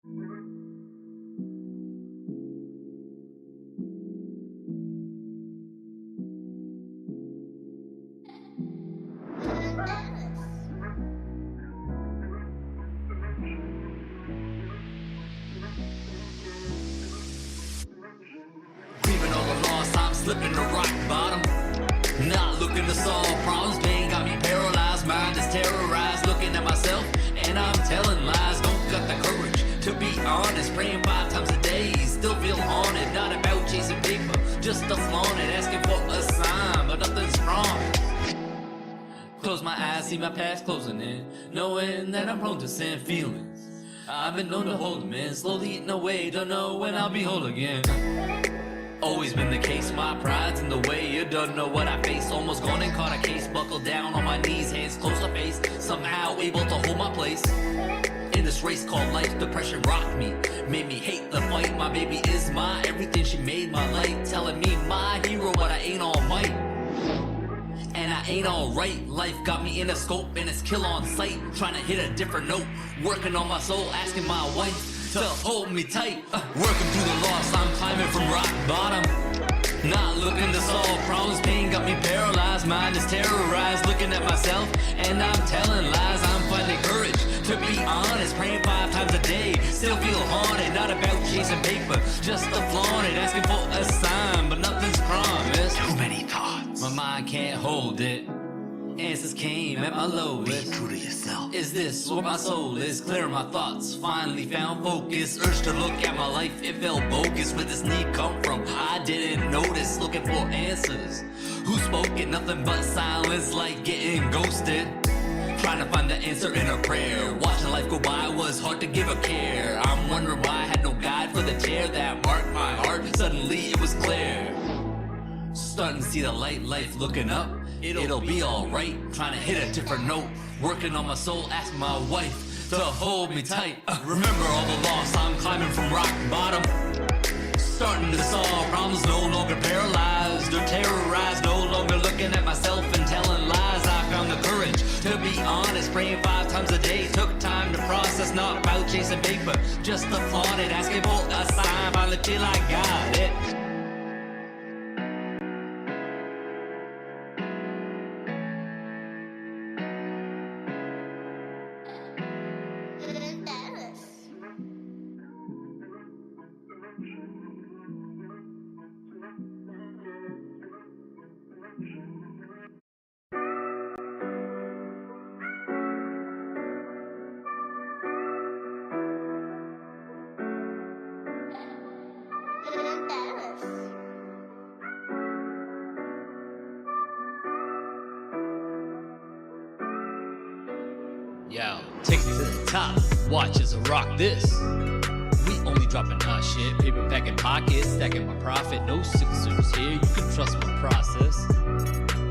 Grieving all the loss, I'm slipping to rock bottom. Not looking to solve problems, pain got me paralyzed. Mind is terrorized, looking at myself and I'm telling lies. Don't got the courage to be honest, praying 5 times a day, still feel haunted. Not about chasing paper, just to flaunt it, asking for a sign, but nothing's promised. Close my eyes, see my past closing in, knowing that I'm prone to sin feelings. I've been known to hold them in, slowly eating away, don't know when I'll be whole again. Always been the case, my pride's in the way, you don't know what I face. Almost gone and caught a case, buckled down on my knees, hands close to face, somehow able to hold my place. In this race called life, depression rocked me, made me hate the fight. My baby is my everything, she made my light, telling me my hero, but I ain't all might. And I ain't alright, life got me in a scope and it's kill on sight. Trying to hit a different note, working on my soul, asking my wife to hold me tight. Working through the loss, I'm climbing from rock bottom. Not looking to solve problems, pain got me paralyzed. Mind is terrorized, looking at myself and I'm telling lies. I'm finding courage to be honest, praying 5 times a day, still feel haunted. Not about chasing paper, just to flaunt it, asking for a sign, but nothing's promised. Too many thoughts, my mind can't hold it. Answers came at my lowest. Be true to yourself. Is this what my soul is? Clear my thoughts, finally found focus. Urge to look at my life, it felt bogus. Where this need come from? I didn't notice. Looking for answers. Who spoke it? Nothing but silence, like getting ghosted. Trying to find the answer in a prayer. Watching life go by was hard to give a care. I'm wondering why I had no guide for the tear that marked my heart. Suddenly it was clear. Starting to see the light, life looking up. It'll be alright, trying to hit a different note. Working on my soul, asking my wife to hold me tight. Remember all the loss, I'm climbing from rock bottom. Starting to solve problems, no longer paralyzed or terrorized. No longer looking at myself and telling lies. I found the courage to be honest, praying 5 times a day. Took time to process, not about chasing paper, just to flaunt it, asking for a sign. Finally feel I got it. Yo, take me to the top, watch as I rock this. We only dropping our shit, paper packing pockets, stacking my profit. No sixers here, you can trust my process.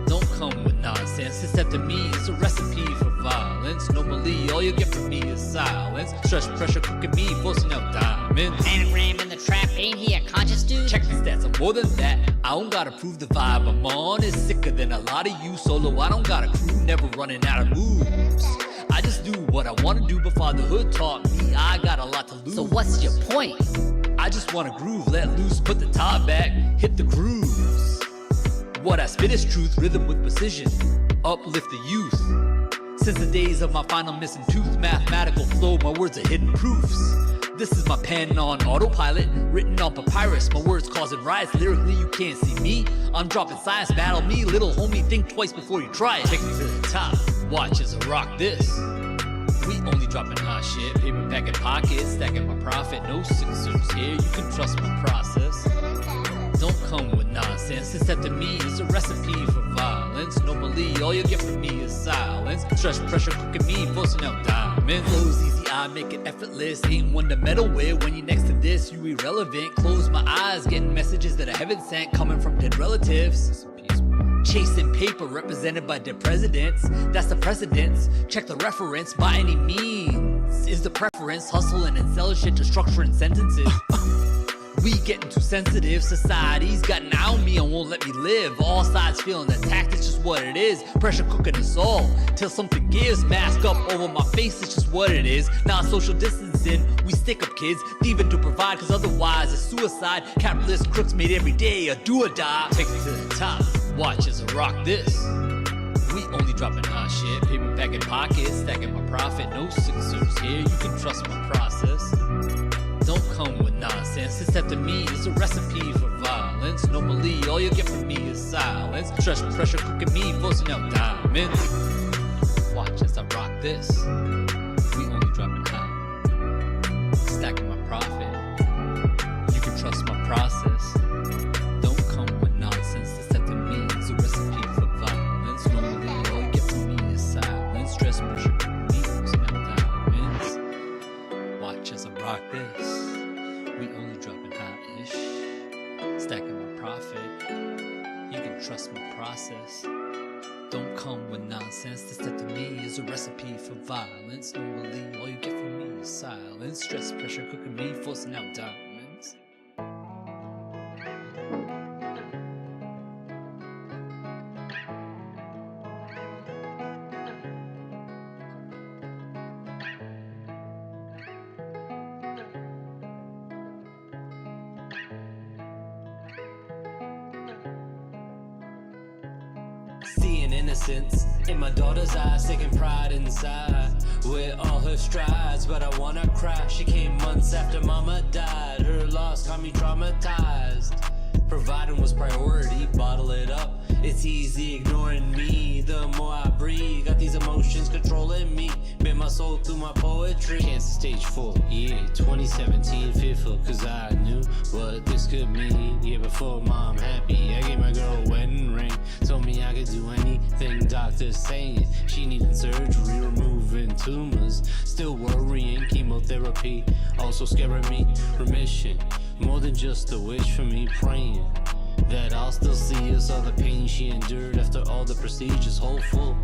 Don't come with nonsense, this step to me is a recipe for violence. Normally, all you get from me is silence. Stress, pressure, cooking me, forcing out diamonds. Anagram in the trap, ain't he a conscious dude? Check the stats, I'm more than that. I don't gotta prove the vibe I'm on is sicker than a lot of you. Solo, I don't got a crew, never running out of moves. I just do what I wanna do, but fatherhood taught me I got a lot to lose. So what's your point? I just wanna groove, let loose, put the top back, hit the grooves. What I spit is truth, rhythm with precision, uplift the youth. Since the days of my final missing tooth, mathematical flow, my words are hidden proofs. This is my pen on autopilot, written on papyrus, my words causing riots. Lyrically you can't see me, I'm dropping science, battle me. Little homie, think twice before you try it. Take me to the top, watch as I rock this. We only dropping our shit, paper packing pockets, stacking my profit. No sixers here, you can trust my process. Don't come with nonsense, this step to me is a recipe for violence. Normally, all you get from me is silence. Stress, pressure, cooking me, forcing out diamonds. Flows easy, I make it effortless. Ain't one to meddle with, when you're next to this, you irrelevant. Close my eyes, getting messages that I haven't sent, coming from dead relatives. Chasing paper represented by dead presidents. That's the precedence, check the reference. By any means is the preference. Hustling and selling shit to structuring sentences. We getting too sensitive, society's got an eye on me and won't let me live. All sides feeling attacked, it's just what it is. Pressure cooking us all, till something gives. Mask up over my face, it's just what it is. Now social distancing, we stick up kids, thieving to provide, cause otherwise it's suicide. Capitalist crooks made every day a do or die. Take it to the top, watch as I rock this. We only dropping hot shit, paper back in pockets, stacking my profit. No sixers here, you can trust my process. Don't come with nonsense, this after me is a recipe for violence. Normally, all you get from me is silence. Stress pressure cooking me, forcing out diamonds. Watch as I rock this. We only dropping hot, stacking my profit. You can trust my process. Don't come with nonsense, this after me is a recipe for violence. Normally, all you get from me is silence. Stress pressure cooking me, forcing out diamonds. Watch as I rock this. We only dropping hot-ish, stacking my profit. You can trust my process. Don't come with nonsense. This that to me is a recipe for violence. Normally, all you get from me is silence. Stress, pressure, cooking me, forcing out diamonds. Seeing innocence in my daughter's eyes, taking pride inside with all her strides, but I wanna cry. She came months after mama died. Her loss got me traumatized. Providing was priority, bottle it up. It's easy ignoring me. The more I breathe, got these emotions controlling me. Been my soul through my poetry. Cancer stage 4, yeah, 2017. Fearful cause I knew what this could mean. Yeah, before mom happy, I gave my girl a wedding ring. Told me I could do anything, doctors saying she needed surgery, removing tumors. Still worrying, chemotherapy also scaring me. Remission, more than just a wish for me, praying that I'll still see us. All the pain she endured after all the procedures, hopeful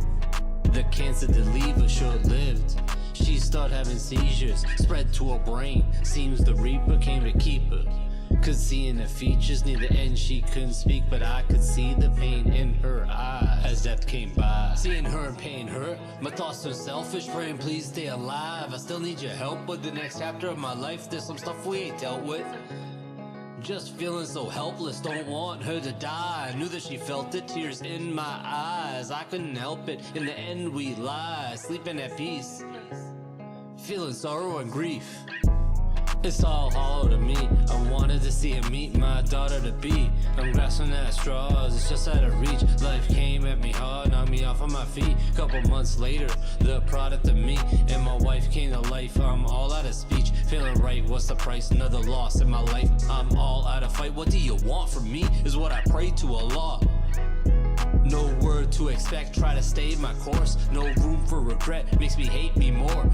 the cancer did leave her short-lived. She started having seizures, spread to her brain. Seems the reaper came to keep her. Could see in the features near the end she couldn't speak, but I could see the pain in her eyes as death came by. Seeing her in pain hurt, my thoughts are selfish, praying please stay alive. I still need your help with the next chapter of my life. There's some stuff we ain't dealt with. Just feeling so helpless, don't want her to die. I knew that she felt it, tears in my eyes. I couldn't help it, in the end we lie. Sleeping at peace, feeling sorrow and grief. It's all hollow to me. I wanted to see her meet my daughter to be. I'm grasping at straws, it's just out of reach. Life came at me hard, knocked me off of my feet. Couple months later, the product of me and my wife came to life. I'm all out of speech, feeling right, what's the price? Another loss in my life, I'm all out of fight. What do you want from me, is what I pray to Allah. No word to expect, try to stay my course. No room for regret, makes me hate me more.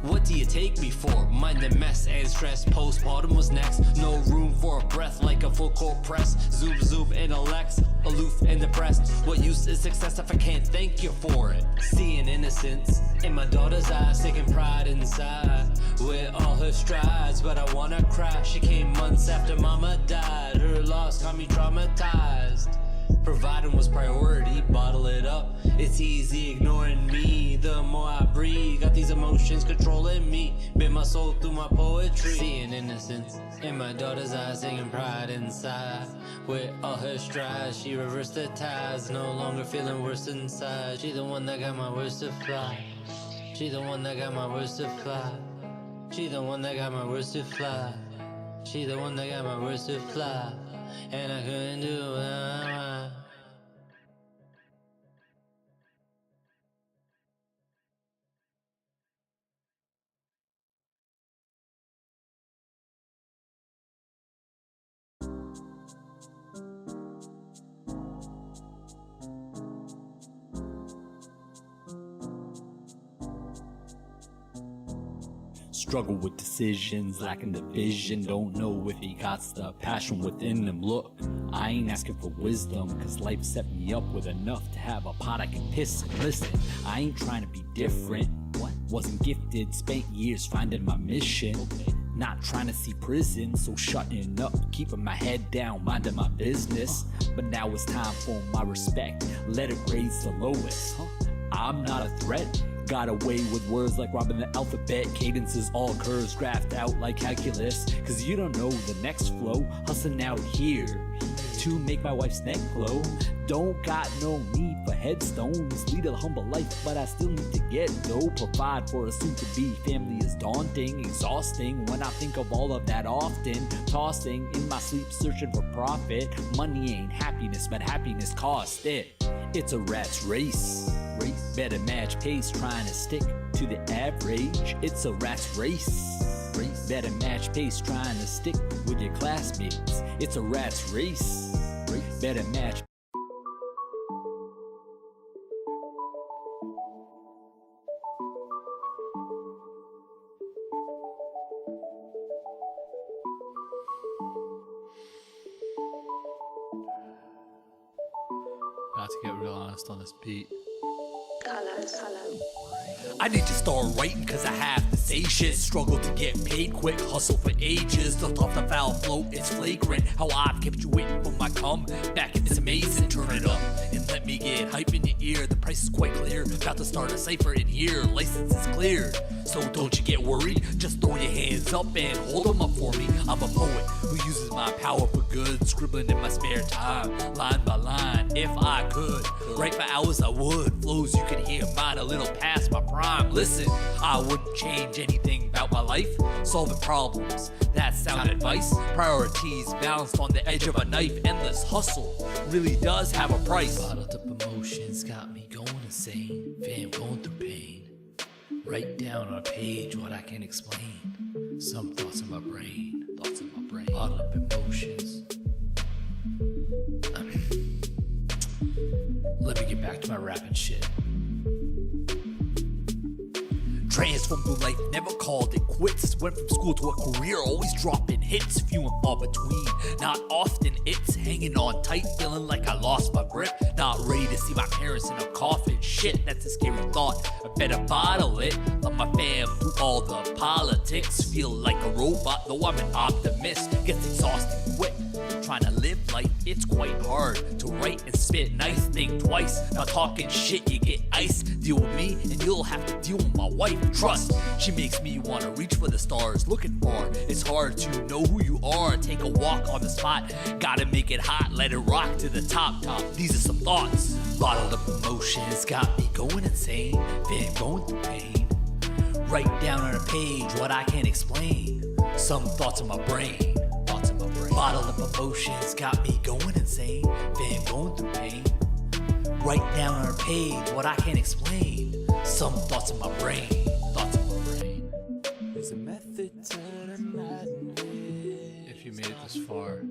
What do you take me for? Mind the mess and stress, postpartum was next. No room for a breath like a full court press. Zoom zoom intellects, aloof and depressed. What use is success if I can't thank you for it? Seeing innocence in my daughter's eyes, taking pride inside with all her strides, but I wanna cry. She came months after mama died. Her loss got me traumatized. Providing was priority, bottle it up. It's easy ignoring me. The more I breathe, got these emotions controlling me. Been my soul through my poetry. Seeing innocence in my daughter's eyes, taking pride inside with all her strides. She reversed the ties, no longer feeling worse inside. She the one that got my words to fly. She the one that got my words to fly. She the one that got my words to fly. She the one that got my words to fly. And I couldn't do it. Struggle with decisions, lacking the vision. Don't know if he got the passion within him. Look, I ain't asking for wisdom, cause life set me up with enough to have a pot I can piss in. Listen, I ain't trying to be different. What? Wasn't gifted, spent years finding my mission. Not trying to see prison, so shutting up, keeping my head down, minding my business. But now it's time for my respect, let it raise the lowest. I'm not a threat, got away with words like robbing the alphabet. Cadences all curves graphed out like calculus. Cause you don't know the next flow, hustling out here to make my wife's neck glow. Don't got no need for headstones, lead a humble life, but I still need to get dough. Provide for a soon-to-be family is daunting, exhausting when I think of all of that often. Tossing in my sleep, searching for profit. Money ain't happiness, but happiness cost it. It's a rat's race. Better match pace, trying to stick to the average. It's a rat's race. Better match pace, trying to stick with your classmates. It's a rat's race. Better match. About to get real honest on this beat. I need to start writing cause I have to say shit. Struggle to get paid quick, hustle for ages. Built off the foul flow, it's flagrant how I've kept you waiting for my comeback. It's amazing, turn it up and let me get hype in your ear. The price is quite clear, about to start a cipher in here. License is cleared, so don't you get worried. Just throw your hands up and hold them up for me. I'm a poet who uses my power for good, scribbling in my spare time, line by line. If I could write for hours I would. Flows you can hear mine a little past my prime. Listen, I wouldn't change anything about my life. Solving problems, that's sound advice. Priorities balanced on the edge of a knife. Endless hustle really does have a price. Bottled up emotions got me going insane. Fam, going through pain. Write down on a page what I can't explain. Some thoughts in my brain. Bottled up emotions. Let me get back to my rapping shit. Transformed through life, never called it quits. Went from school to a career, always dropping hits. Few and far between, not often it's hanging on tight, feeling like I lost my grip. Not ready to see my parents in a coffin. Shit, that's a scary thought, I better bottle it. Let my fam do all the politics. Feel like a robot, though I'm an optimist. Gets exhausting quick, trying to live life, it's quite hard to write and spit. Nice, think twice, not talking shit, you get ice. Deal with me and you'll have to deal with my wife. Trust, she makes me wanna reach for the stars. Looking far, it's hard to know who you are. Take a walk on the spot, gotta make it hot, let it rock to the top. These are some thoughts. Bottled up emotions got me going insane. Been going through pain. Write down on a page what I can't explain. Some thoughts in my brain. Bottled up emotions got me going insane. Been going through pain. Write down on a page what I can't explain. Some thoughts in my brain. There's a method to the madness. If you made it this far,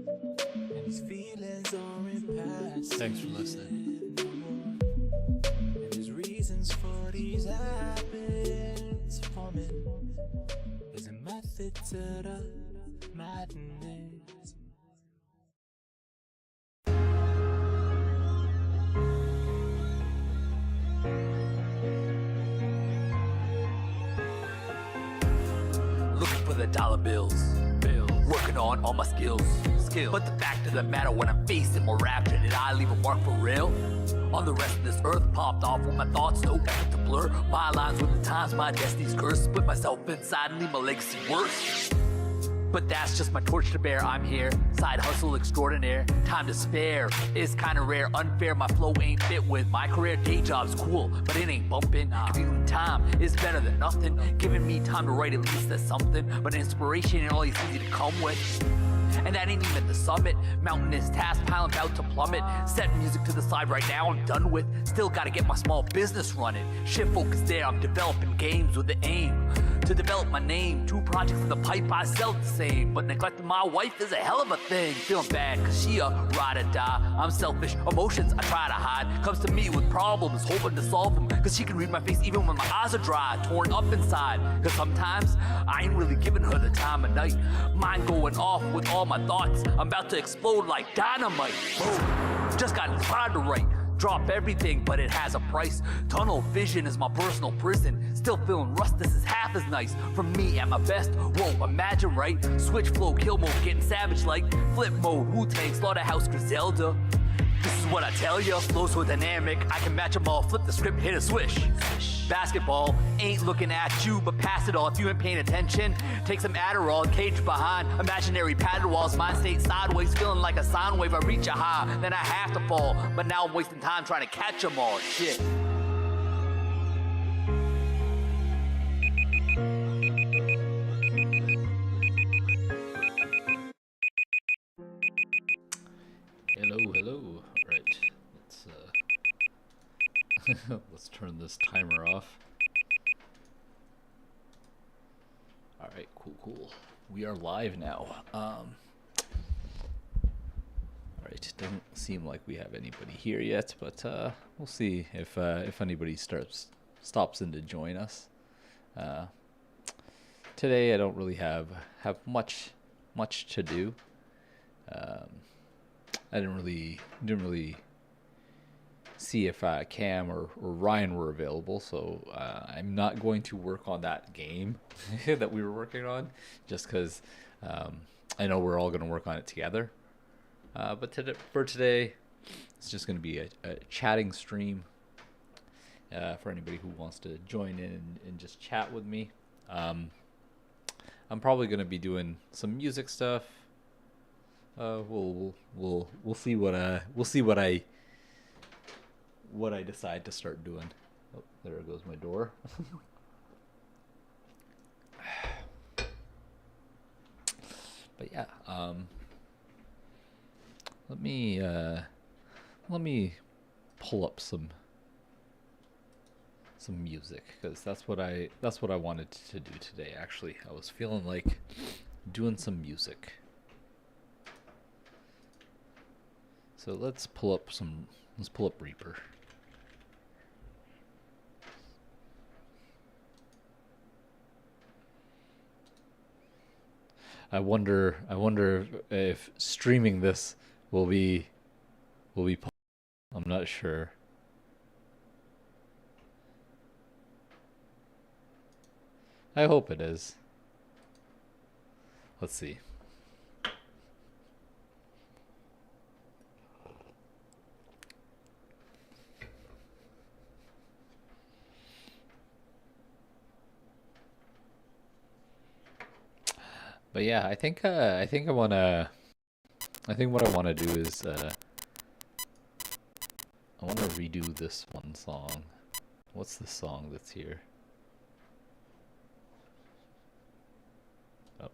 And these feelings aren't past. thanks for listening. And there's reasons for these habits forming. There's a method to the madness. Looking for the dollar bills. Working on all my skills. But the fact of the matter, when I'm facing more rapture, did I leave a mark for real? On the rest of this earth, popped off with my thoughts, no effort to blur my lines with the times my destiny's cursed. Split myself inside and leave my legacy worse. But that's just my torch to bear, I'm here. Side hustle extraordinaire, time to spare. It's kinda rare, unfair, my flow ain't fit with my career. Day job's cool, but it ain't bumping. Commuting time is better than nothing. Giving me time to write, at least that's something. But inspiration ain't always easy to come with. And that ain't even the summit. Mountainous task, piling about to plummet. Set music to the side right now, I'm done with. Still gotta get my small business running. Shift focus there, I'm developing games with the aim to develop my name. 2 projects in the pipe, I sell the same. But neglecting my wife is a hell of a thing. Feeling bad, cause she a ride or die. I'm selfish, emotions I try to hide. Comes to me with problems, hoping to solve them. Cause she can read my face even when my eyes are dry. Torn up inside, cause sometimes I ain't really giving her the time of night. Mind going off with all my thoughts. I'm about to explode like dynamite. Boom, just got inspired to write. Drop everything, but it has a price. Tunnel vision is my personal prison. Still feeling rust, this is half as nice. From me at my best, whoa, imagine, right? Switch flow, kill mode, getting savage like. Flip mode, Wu-Tang, Slaughterhouse, Griselda. This is what I tell ya, flow so dynamic. I can match them all, flip the script, hit a swish. Basketball, ain't looking at you, but pass it all if you ain't paying attention. Take some Adderall, cage behind imaginary paddle walls. Mind state sideways, feeling like a sound wave. I reach a high, then I have to fall. But now I'm wasting time trying to catch them all. Shit. Hello. Right, let's turn this timer off. All right, cool. We are live now. All right, doesn't seem like we have anybody here yet, but we'll see if anybody stops in to join us. Today I don't really have much to do. I didn't really see if Cam or Ryan were available, so I'm not going to work on that game that we were working on, just because I know we're all going to work on it together. But for today, it's just going to be a chatting stream for anybody who wants to join in and just chat with me. I'm probably going to be doing some music stuff. We'll see what I decide to start doing. Oh, there goes my door. But yeah, let me pull up some music, because that's what I wanted to do today. Actually, I was feeling like doing some music. So let's pull up Reaper. I wonder if streaming this will be possible. I'm not sure. I hope it is. Let's see. But yeah, I think what I want to do is I want to redo this one song. What's the song that's here? Oh.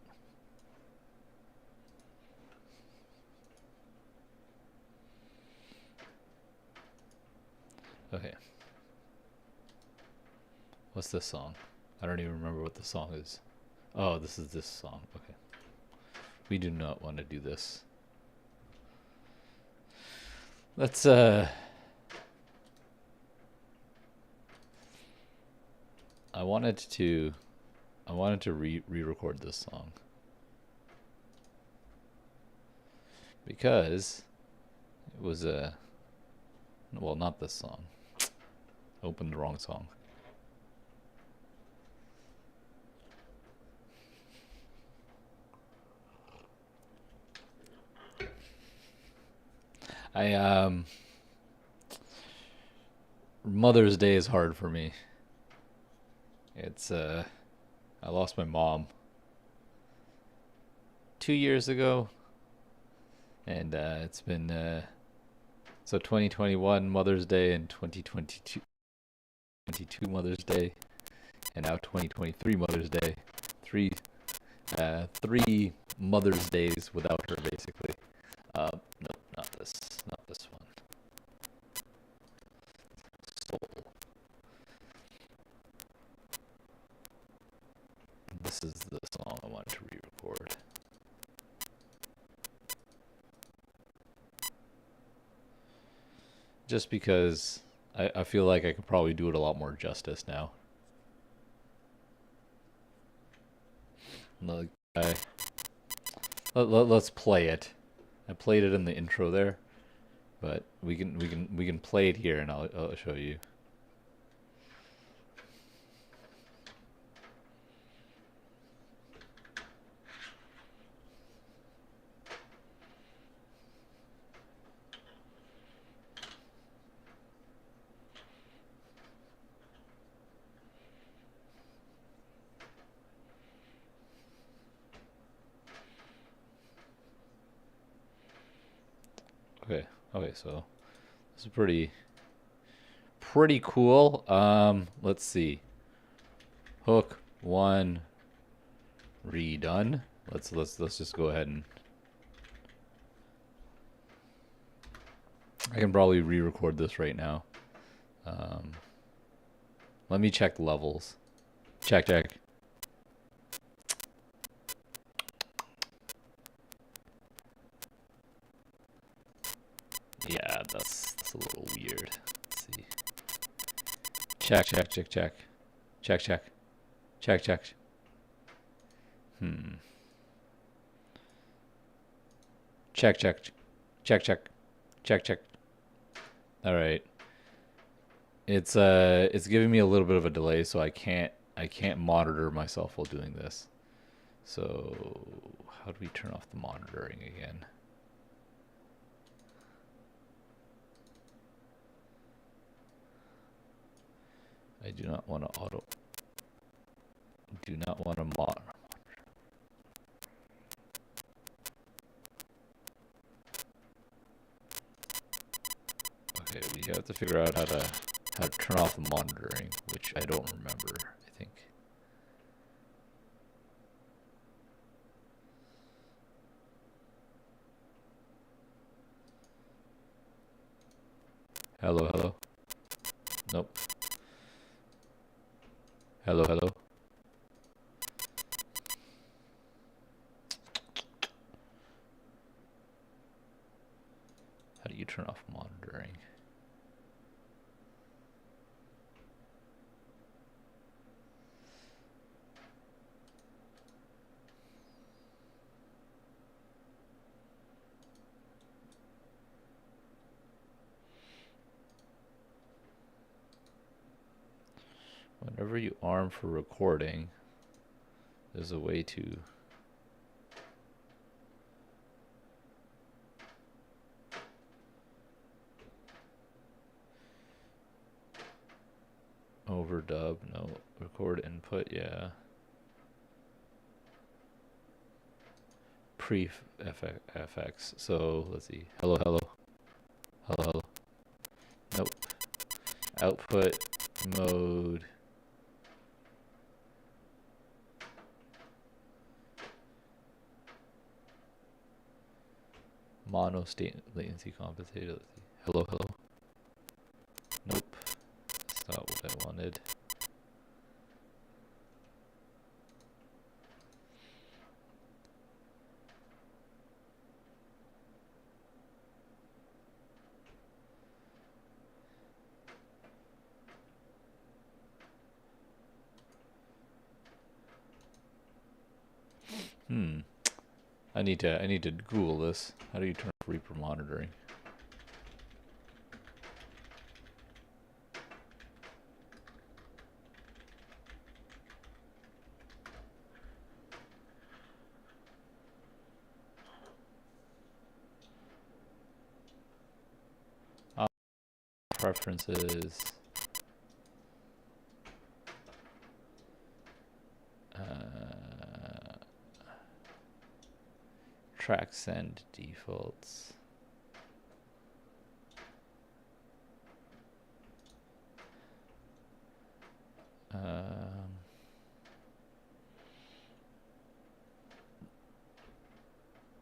Okay. What's this song? I don't even remember what the song is. Oh, this is this song. Okay. We do not want to do this. Let's I wanted to re-record this song because it was well, not this song. Opened the wrong song. Mother's Day is hard for me. It's I lost my mom 2 years ago, and it's been so 2021 Mother's Day and 2022 Mother's Day, and now 2023 Mother's Day. Three Mother's Days without her, basically. No, not this one. Soul. This is the song I wanted to re-record. Just because I feel like I could probably do it a lot more justice now. Let's play it. I played it in the intro there. But we can play it here, and I'll show you. Okay. Okay. So this is pretty cool. Let's see. Hook 1 redone. Let's just go ahead and I can probably re-record this right now. Let me check levels. Check. Yeah, that's a little weird. Let's see. Check. Check. All right. It's giving me a little bit of a delay, so I can't monitor myself while doing this. So how do we turn off the monitoring again? I do not want to monitor. Okay, we have to figure out how to turn off the monitoring, which I don't remember, I think. Hello. Nope. Hello. How do you turn off monitoring? Whenever you arm for recording, there's a way to overdub, no, record input, yeah. Pre-FX, so let's see, hello. Nope. Output mode. Mono state latency compensated. Let's see. Hello. Nope. That's not what I wanted. I need to Google this. How do you turn off Reaper monitoring? Preferences. Track send defaults.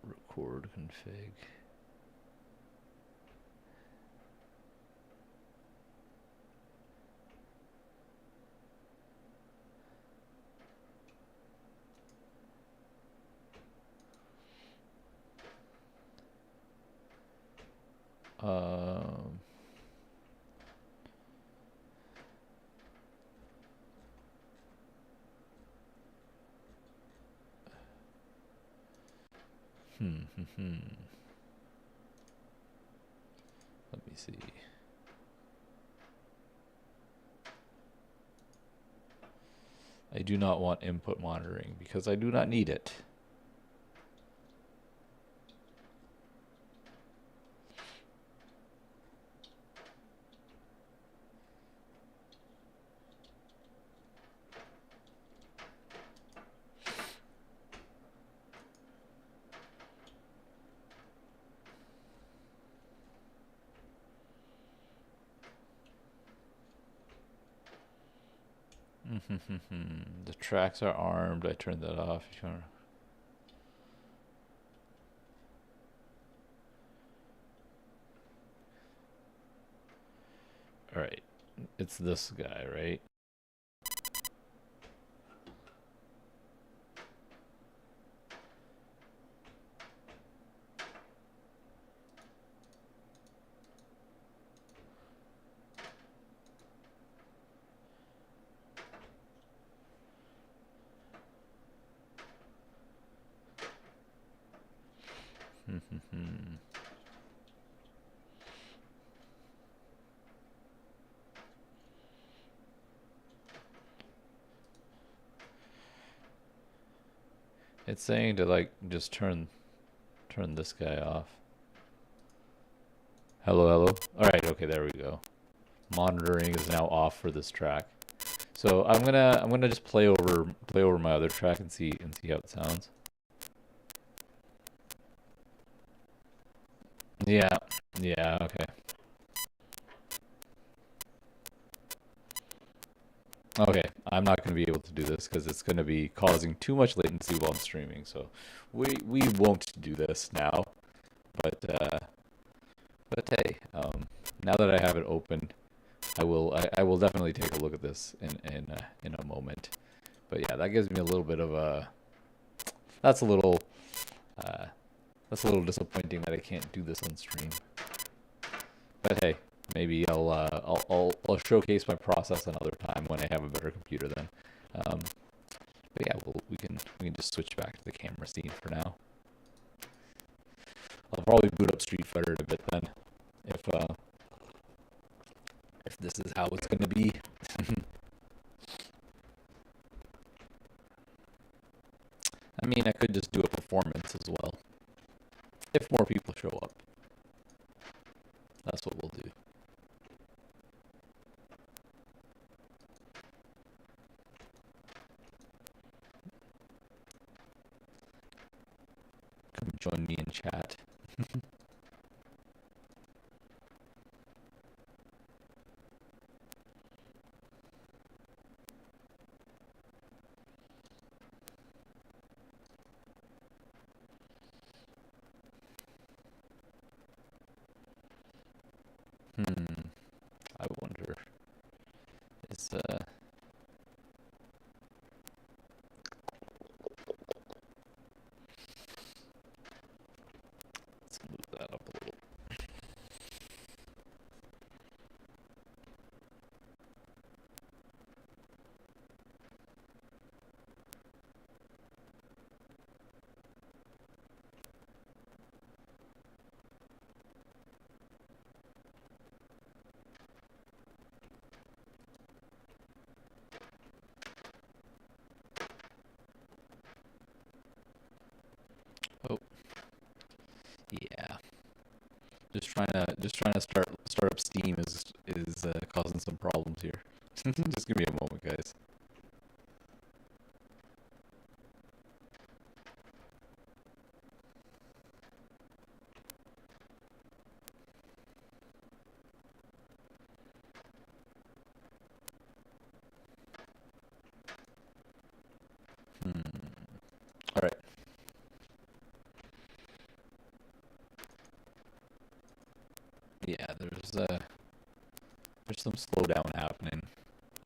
Record config. see. I do not want input monitoring because I do not need it. The tracks are armed. I turned that off. All right, it's this guy, right? It's saying to like just turn this guy off. Hello, hello. All right, okay, there we go. Monitoring is now off for this track. So I'm gonna just play over my other track and see how it sounds. Yeah, okay. Okay, I'm not going to be able to do this because it's going to be causing too much latency while I'm streaming. So we won't do this now. But hey, now that I have it open, I will definitely take a look at this in a moment. But yeah, that gives me a little bit of a that's a little disappointing that I can't do this on stream. But hey, maybe I'll showcase my process another time when I have a better computer then. But yeah, we can just switch back to the camera scene for now. I'll probably boot up Street Fighter in a bit then, if this is how it's gonna be. I mean, I could just do a performance as well. If more people show up. That's what we'll do. Come join me in chat. I wonder, is let's move that up a little. Oh, yeah. Just trying to start up Steam is causing some problems here. Just give me a moment, guys. All right. Yeah, there's some slowdown happening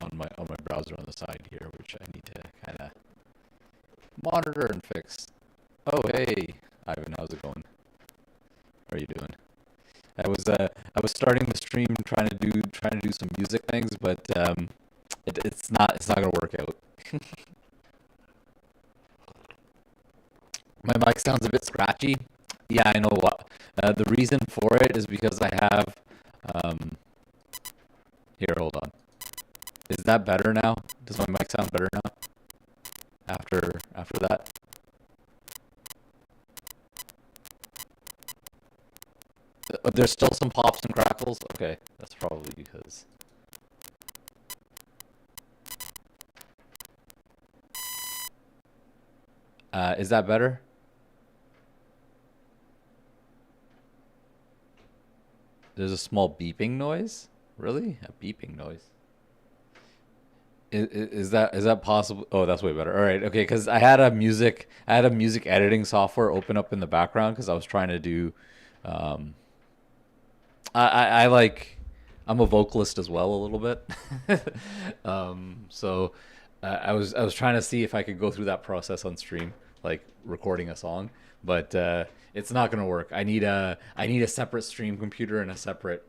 on my browser on the side here, which I need to kind of monitor and fix. Oh, hey, Ivan, how's it going? How are you doing? I was starting the stream trying to do some music things, but it's not gonna work out. My mic sounds a bit scratchy. Yeah, I know what. The reason for it is because I have Here, hold on. Is that better now? Does my mic sound better now? After that? There's still some pops and crackles? Okay, that's probably because... is that better? There's a small beeping noise? Really? A beeping noise? Is that possible? Oh, that's way better. All right, okay. Because I had a music editing software open up in the background because I was trying to do. I like. I'm a vocalist as well a little bit. So I was trying to see if I could go through that process on stream, like recording a song, but it's not gonna work. I need a separate stream computer and a separate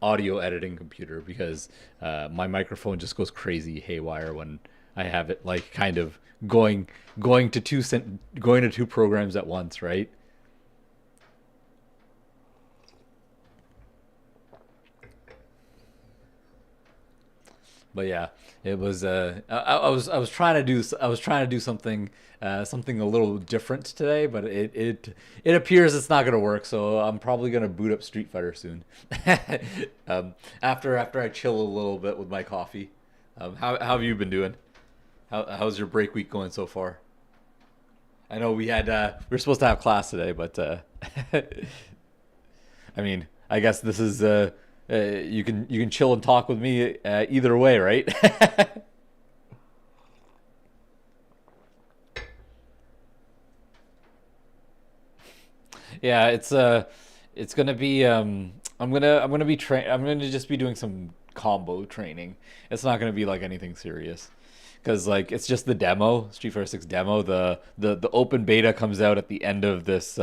audio editing computer because my microphone just goes crazy haywire when I have it like kind of going to two programs at once, right? But yeah, it was. I was trying to do something something a little different today, but it appears it's not gonna work. So I'm probably gonna boot up Street Fighter soon. After I chill a little bit with my coffee. How have you been doing? How's your break week going so far? I know we were supposed to have class today, but I mean, I guess this is you can chill and talk with me either way, right? Yeah, it's gonna be I'm gonna just be doing some combo training. It's not gonna be like anything serious. Because like it's just the demo, Street Fighter 6 demo. The open beta comes out at the end of this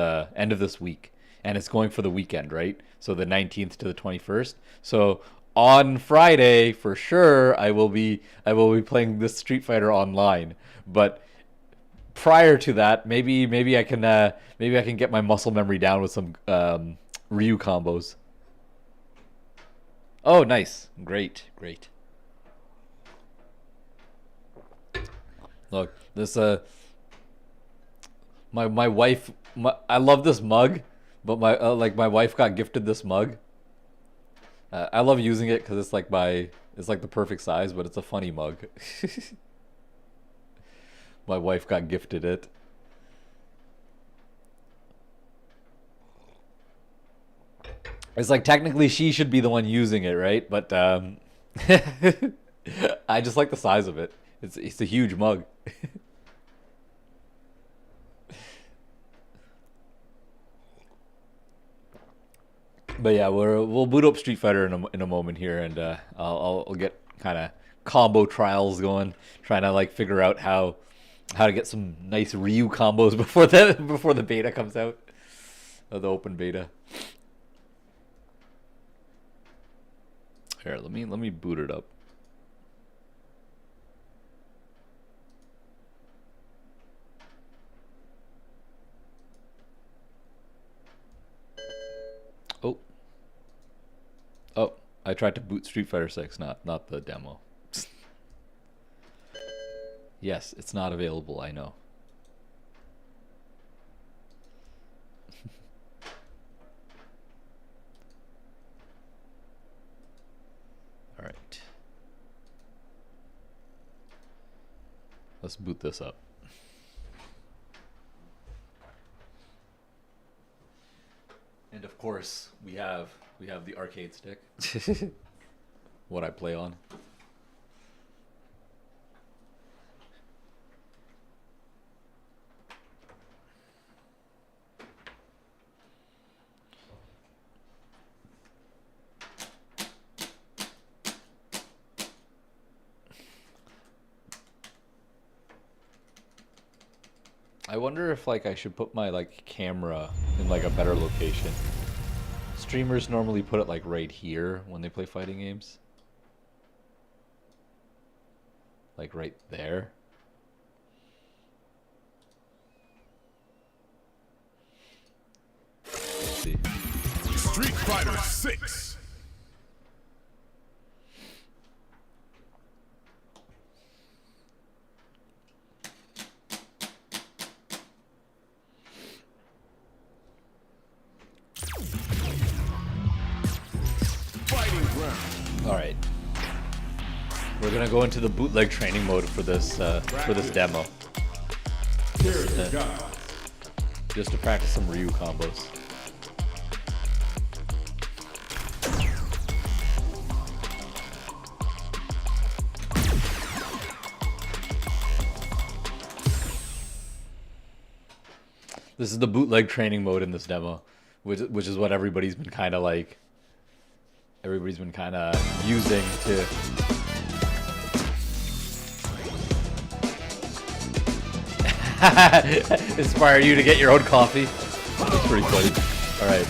week, and it's going for the weekend, right? So the 19th to the 21st. So on Friday, for sure, I will be playing this Street Fighter online. But prior to that, maybe I can get my muscle memory down with some Ryu combos. Oh, nice, great. Look, this my wife. I love this mug, but my wife got gifted this mug. I love using it because it's like the perfect size, but it's a funny mug. My wife got gifted it. It's like technically she should be the one using it, right? But I just like the size of it. It's a huge mug. But yeah, we'll boot up Street Fighter in a moment here, and I'll get kind of combo trials going, trying to like figure out how to get some nice Ryu combos before the beta comes out, the open beta. Here, let me boot it up. Oh, I tried to boot Street Fighter 6, not the demo. Yes, it's not available, I know. All right. Let's boot this up. And of course, we have the arcade stick. What I play on. I wonder if like I should put my like camera in like a better location. Streamers normally put it like right here when they play fighting games. Like right there. Let's see. Street Fighter 6. Fighting round. All right. We're gonna go into the bootleg training mode for this demo. Here we go. Just to practice some Ryu combos. This is the bootleg training mode in this demo, which is what everybody's been kind of like. Everybody's been kind of using to. Inspire you to get your own coffee. That's pretty funny. All right.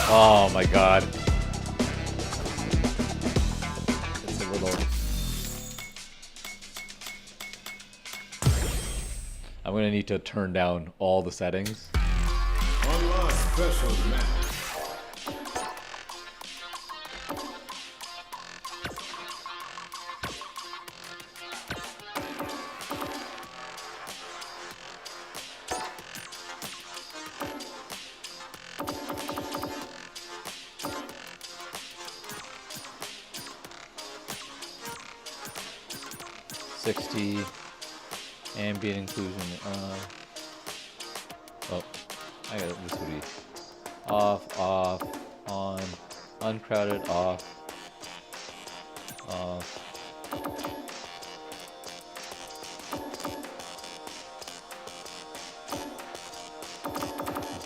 Oh my god. It's a little. I'm gonna need to turn down all the settings. Online special match. Ambient inclusion. Oh, I got this would be off, on, uncrowded, off.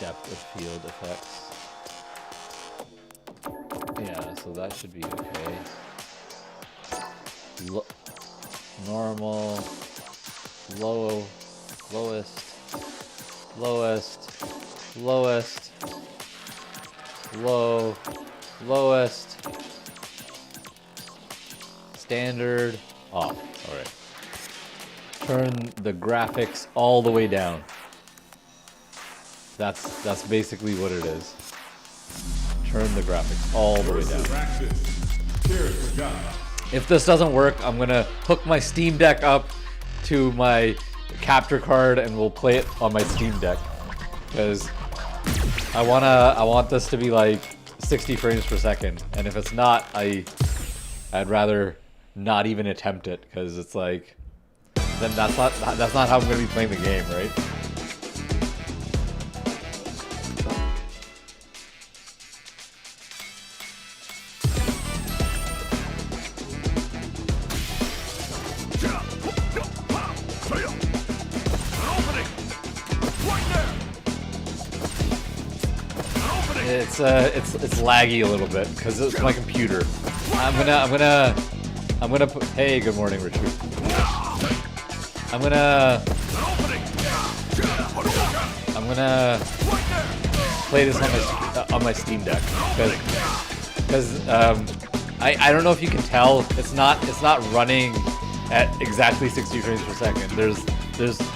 Depth of field effects. Yeah, so that should be okay. Normal. Lowest, lowest, standard, off. All right. Turn the graphics all the way down. That's basically what it is. Turn the graphics all the way down. Here's the guy. If this doesn't work, I'm gonna hook my Steam Deck up to my capture card and we'll play it on my Steam Deck, because I want this to be like 60 frames per second, and if it's not, I'd rather not even attempt it, because it's like, then that's not how I'm gonna be playing the game, right? It's laggy a little bit because it's my computer. I'm gonna put. Hey, good morning, Richard. I'm gonna play this on my Steam Deck because I don't know if you can tell, it's not running at exactly 60 frames per second. There's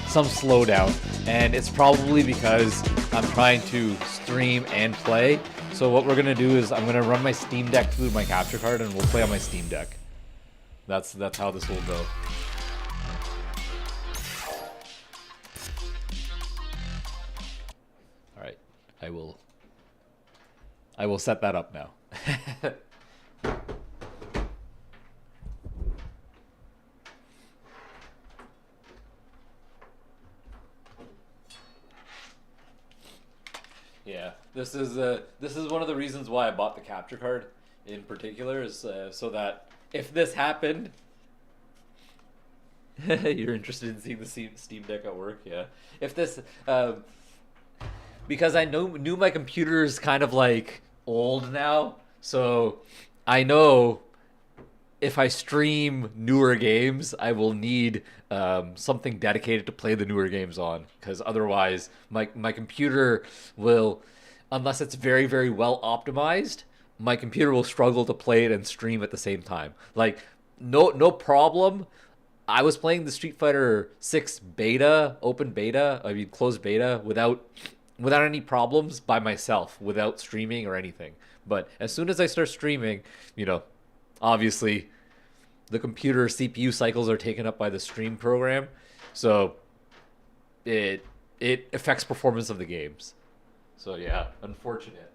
some slowdown, and it's probably because I'm trying to stream and play. So what we're gonna do is I'm gonna run my Steam Deck through my capture card, and we'll play on my Steam Deck. That's how this will go. All right, I will set that up now. Yeah, this is one of the reasons why I bought the capture card in particular, is so that if this happened, you're interested in seeing the Steam Deck at work, yeah. If this, because I knew my computer's kind of like old now, so I know if I stream newer games, I will need something dedicated to play the newer games on, because otherwise my computer will, unless it's very, very well optimized, my computer will struggle to play it and stream at the same time. Like, no problem. I was playing the Street Fighter 6 beta, closed beta, without without any problems by myself, without streaming or anything. But as soon as I start streaming, you know, obviously the computer CPU cycles are taken up by the stream program, so it affects performance of the games. So yeah, unfortunate.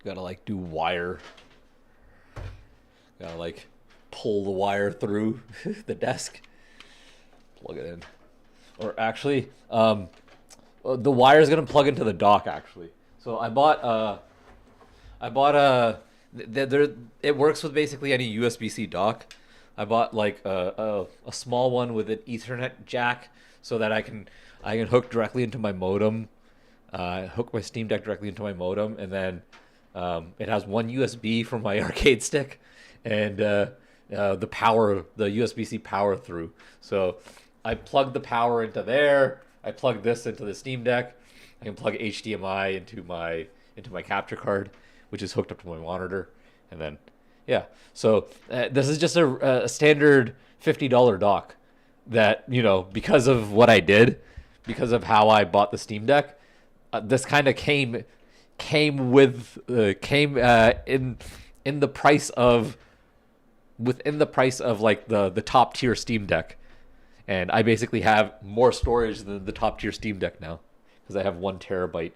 Gotta like do wire. Gotta like pull the wire through the desk. Plug it in. Or actually, the wire is gonna plug into the dock actually. So I bought it works with basically any USB-C dock. I bought like a small one with an Ethernet jack so that I can hook directly into my modem. Hook my Steam Deck directly into my modem, and then it has one USB for my arcade stick and the USB-C power through. So I plug the power into there. I plug this into the Steam Deck. I can plug HDMI into my capture card, which is hooked up to my monitor, and then yeah. So this is just a standard $50 dock that, you know, because of what I did, because of how I bought the Steam Deck, this kind of came in the price of within the price of like the top tier Steam Deck, and I basically have more storage than the top tier Steam Deck now because I have 1 terabyte.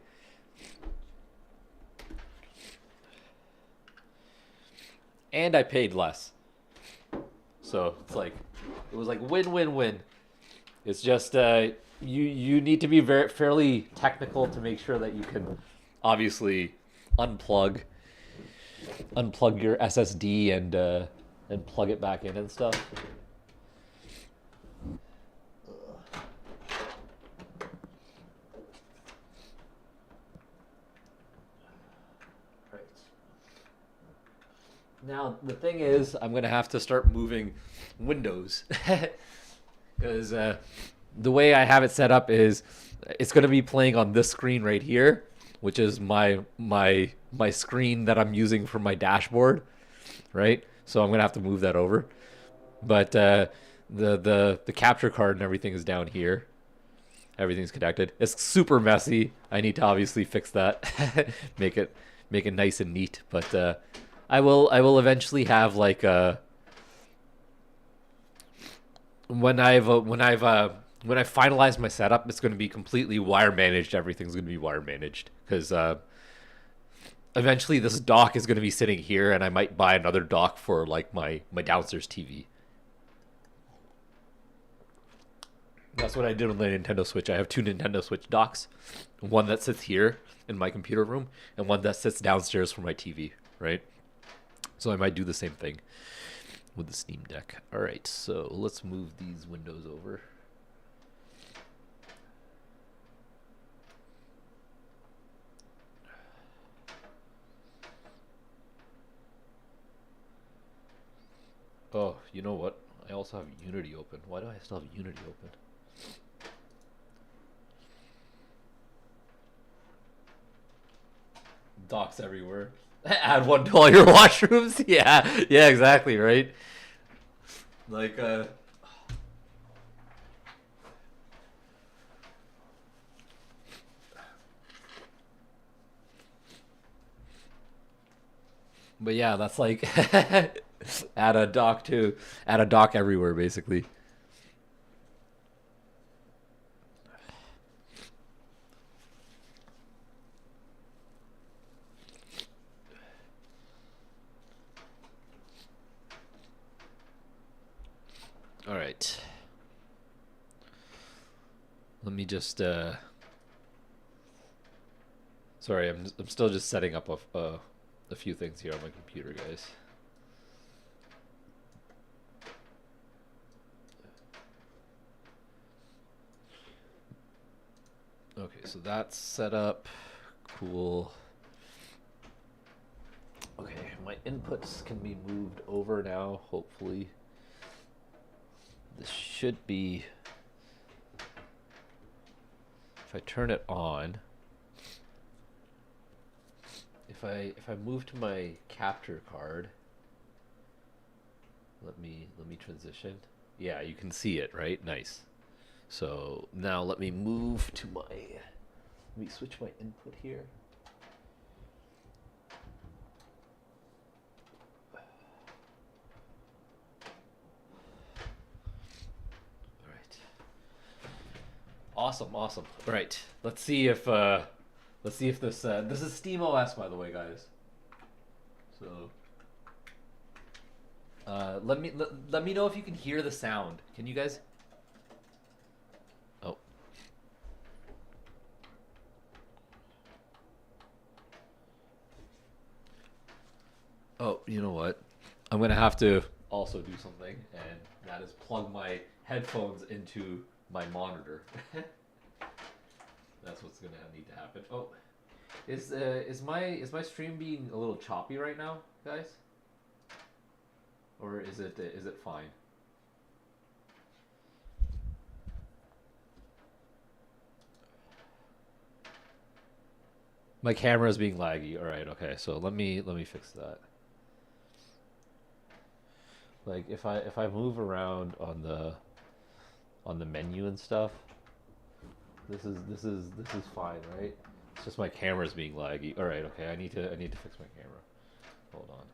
And I paid less, so it's like it was like win-win-win. It's just you need to be fairly technical to make sure that you can obviously unplug your SSD and plug it back in and stuff. Right. Now the thing is, I'm gonna have to start moving Windows because the way I have it set up is it's gonna be playing on this screen right here, which is my screen that I'm using for my dashboard, right? So I'm gonna have to move that over. But the capture card and everything is down here. Everything's connected. It's super messy. I need to obviously fix that, make it nice and neat. But I will eventually have like when I finalize my setup, it's going to be completely wire managed. Everything's going to be wire managed because eventually this dock is going to be sitting here, and I might buy another dock for like my downstairs TV. That's what I did with the Nintendo Switch. I have 2 Nintendo Switch docks, one that sits here in my computer room and one that sits downstairs for my TV, right? So I might do the same thing with the Steam Deck. All right, so let's move these windows over. Oh, you know what? I also have Unity open. Why do I still have Unity open? Docks everywhere. Add one to all your washrooms. Yeah, exactly, right? Like, but yeah, that's like add a dock everywhere, basically. All right. Let me just sorry, I'm still just setting up a few things here on my computer, guys. Okay, so that's set up. Cool. Okay, my inputs can be moved over now, hopefully. This should be if I turn it on, if I move to my capture card, let me transition. Yeah, you can see it, right? Nice. So now let me move to my, let me switch my input here. All right. Awesome. All right. Let's see if this this is SteamOS, by the way, guys. So let me know if you can hear the sound. Can you guys? Oh. Oh, you know what? I'm gonna have to also do something, and that is plug my headphones into my monitor. That's what's gonna need to happen. Oh, is my stream being a little choppy right now, guys? Or is it fine? My camera is being laggy. All right, okay. So let me fix that. Like if I move around on the menu and stuff, this is fine, right? It's just my camera's being laggy. All right, okay. I need to fix my camera. Hold on.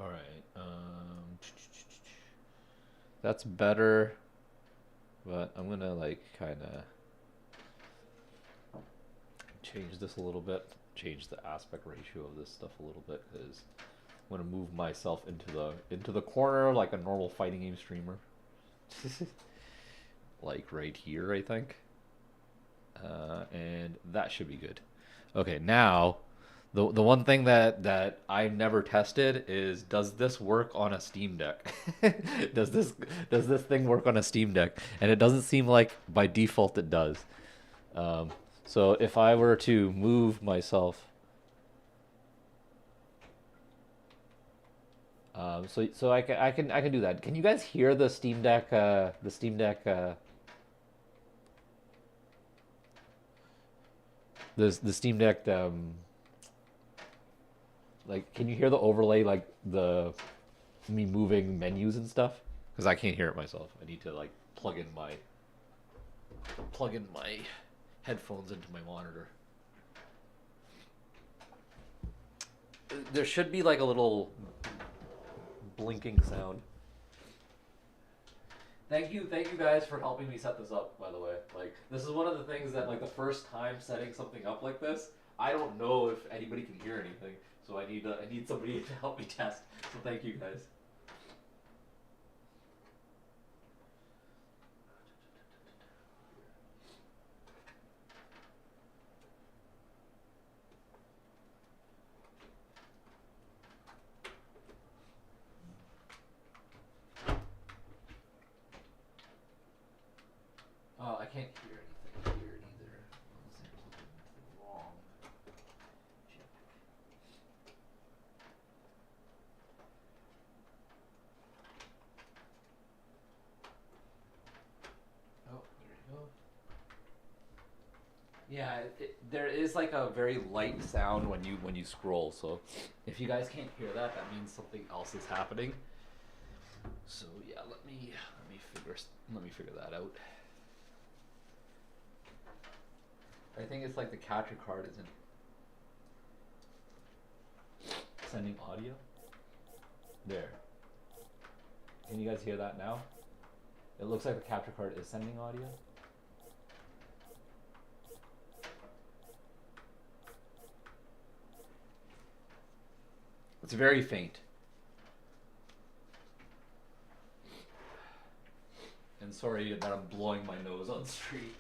All right. That's better, but I'm gonna like kind of change this a little bit, change the aspect ratio of this stuff a little bit, because I'm gonna move myself into the corner like a normal fighting game streamer, like right here, I think, and that should be good. Okay, now. The one thing that I've never tested is, does this work on a Steam Deck? does this thing work on a Steam Deck? And it doesn't seem like by default it does. So if I were to move myself, so I can do that. Can you guys hear the Steam Deck? The Steam Deck. Like, can you hear the overlay, like me moving menus and stuff? Because I can't hear it myself. I need to like plug in my headphones into my monitor. There should be like a little blinking sound. Thank you guys for helping me set this up, by the way. Like, this is one of the things that, like, the first time setting something up like this, I don't know if anybody can hear anything. So I need somebody to help me test. So thank you guys. Oh, I can't hear anything here either. Unless I'm plugging into the wrong jack. Oh, there you go. Yeah, there is like a very light sound when you scroll. So if you guys can't hear that, that means something else is happening. So yeah, let me figure that out. I think it's like the capture card isn't sending audio. There. Can you guys hear that now? It looks like the capture card is sending audio. It's very faint. And sorry that I'm blowing my nose on street.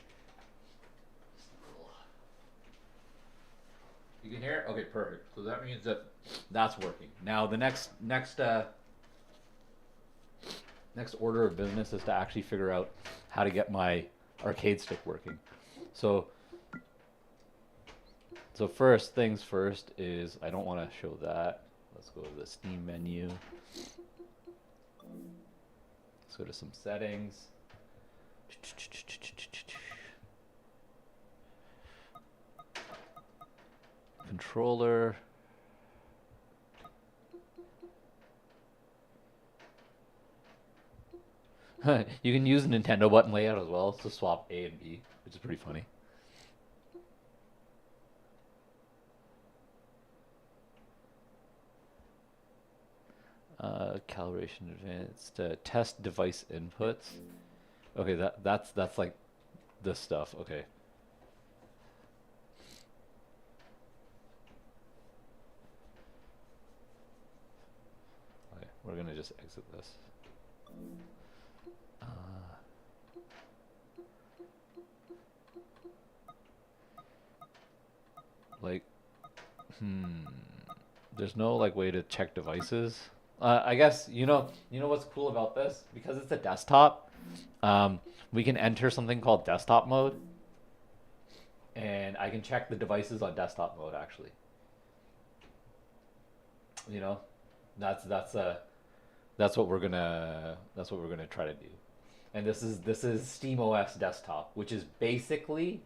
You can hear it? Okay, perfect. So that means that that's working. Now the next Next order of business is to actually figure out how to get my arcade stick working. So first things first is I don't want to show that. Let's go to the Steam menu. Let's go to some settings. Controller. You can use Nintendo button layout as well to swap A and B, which is pretty funny. Calibration advanced, test device inputs. Okay, that's like this stuff. Okay. Okay, we're gonna just exit this. Like, there's no like way to check devices. I guess you know what's cool about this, because it's a desktop. We can enter something called desktop mode, and I can check the devices on desktop mode actually. You know, that's what we're gonna try to do. And this is SteamOS desktop, which is basically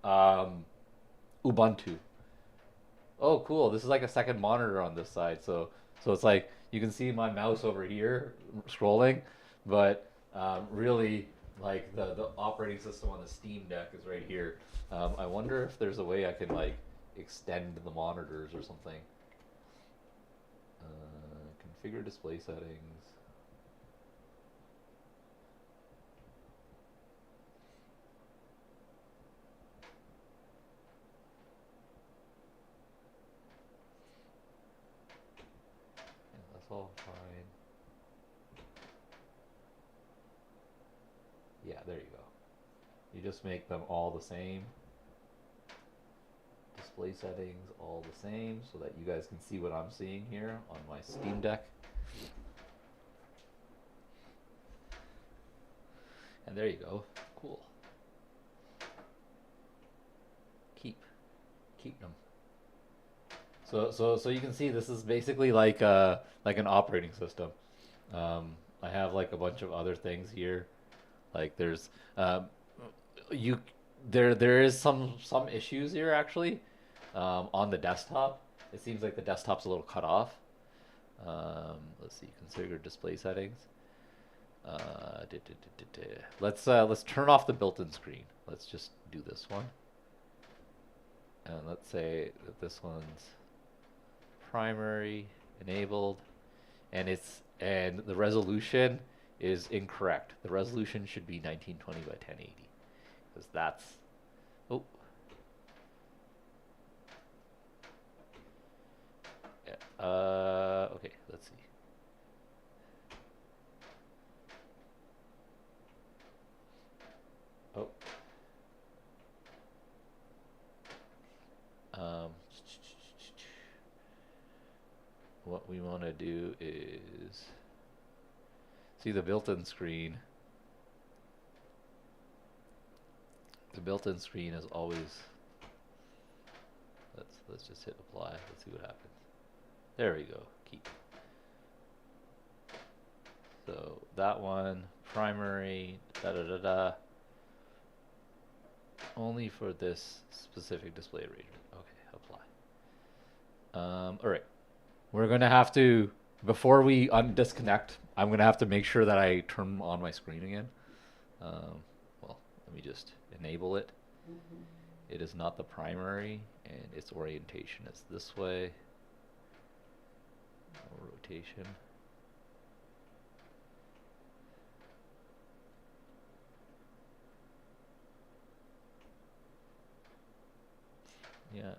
Ubuntu. Oh, cool! This is like a second monitor on this side, so it's like you can see my mouse over here scrolling, but really like the operating system on the Steam Deck is right here. I wonder if there's a way I can like extend the monitors or something. Configure display settings. That's all fine. Yeah, there you go. You just make them all the same. Display settings all the same so that you guys can see what I'm seeing here on my Steam Deck. And there you go. Cool. Keep them. So you can see this is basically like an operating system. I have like a bunch of other things here. Like there's there is some issues here actually on the desktop. It seems like the desktop's a little cut off. Let's see, configure display settings. Let's turn off the built-in screen. Let's just do this one. And let's say that this one's primary enabled, and the resolution is incorrect. The resolution should be 1920 by 1080, because that's okay, let's see. What we want to do is see the built-in screen. The built-in screen is always. Let's just hit apply. Let's see what happens. There we go. Keep. So that one primary only for this specific display arrangement. Okay, apply. All right. We're gonna have to, before we disconnect, I'm gonna have to make sure that I turn on my screen again. Well, let me just enable it. It is not the primary, and its orientation is this way. No rotation. Yeah.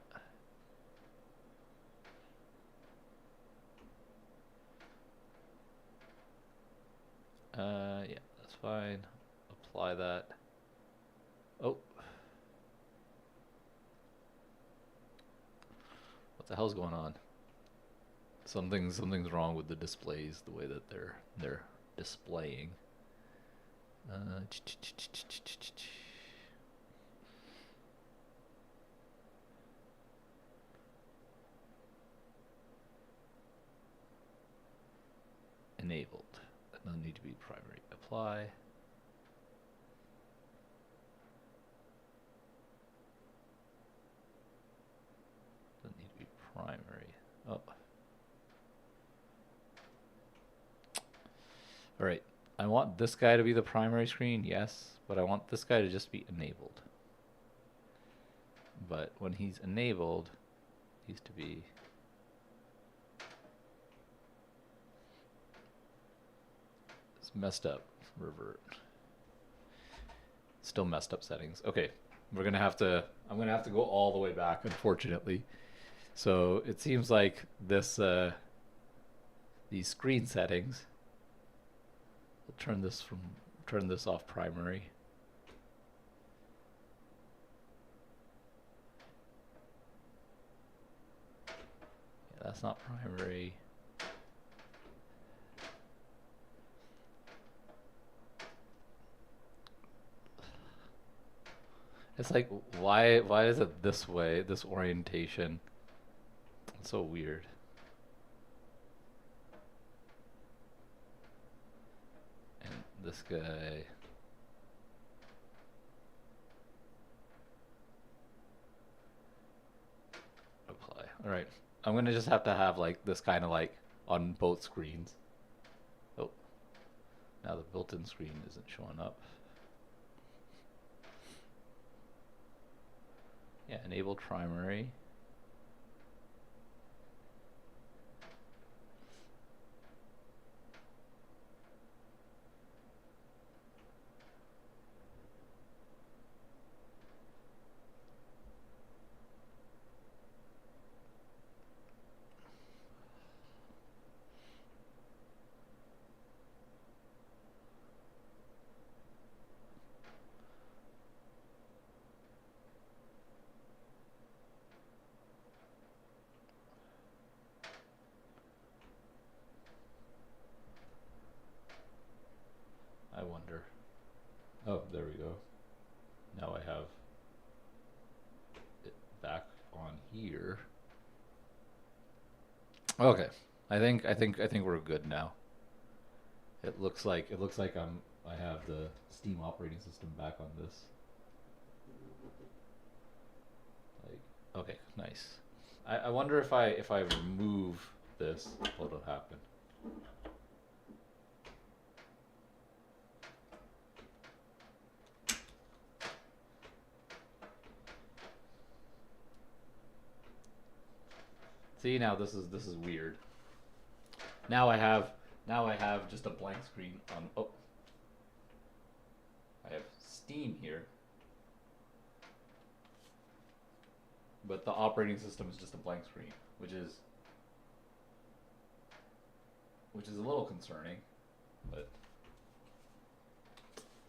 Yeah, that's fine. Apply that. Oh. What the hell's going on? Something's wrong with the displays, the way that they're displaying. Enabled. No need to be primary. Apply. Doesn't need to be primary. Oh. Alright. I want this guy to be the primary screen, yes, but I want this guy to just be enabled. But when he's enabled, he needs to be messed up. Revert. Still messed up settings. Okay, I'm gonna have to go all the way back, unfortunately. So it seems like this these screen settings. We'll turn this off primary. Yeah, that's not primary. It's like, why is it this way, this orientation? It's so weird. And this guy. Apply. Alright. I'm gonna just have to have like this kind of like on both screens. Oh. Now the built-in screen isn't showing up. Yeah, enabled primary. I wonder. Oh, there we go. Now I have it back on here. Okay. I think we're good now. It looks like I have the Steam operating system back on this. Like, okay, nice. I wonder if I remove this, what'll happen. See, now this is weird. Now I have just a blank screen on. Oh, I have Steam here, but the operating system is just a blank screen, which is a little concerning. But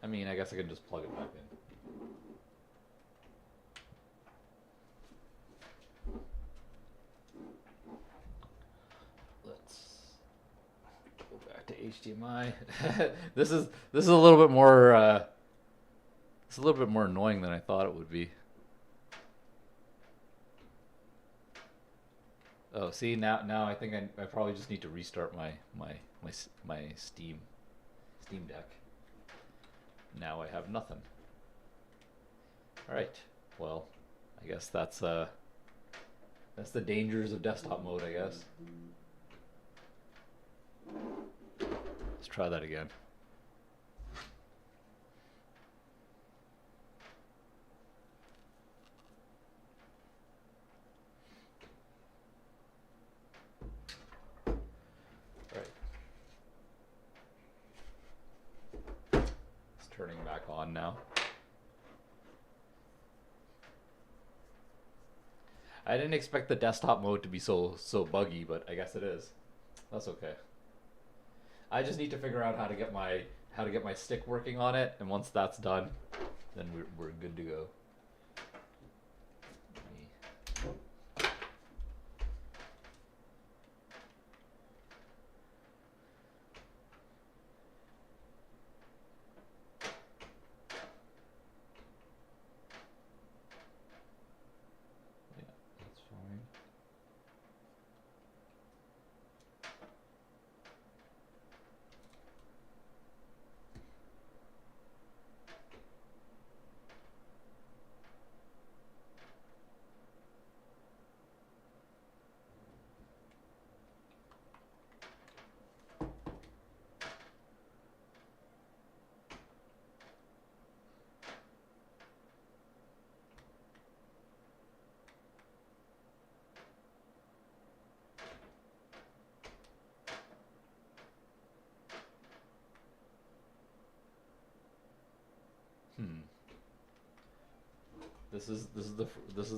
I mean, I guess I can just plug it back in. To HDMI. This is a little bit more it's a little bit more annoying than I thought it would be. Oh, see, now I think I probably just need to restart my Steam Deck. Now I have nothing. All right. Well, I guess that's the dangers of desktop mode, I guess. Let's try that again. Right. It's turning back on now. I didn't expect the desktop mode to be so buggy, but I guess it is. That's okay. I just need to figure out how to get my stick working on it, and once that's done, then we're good to go. This is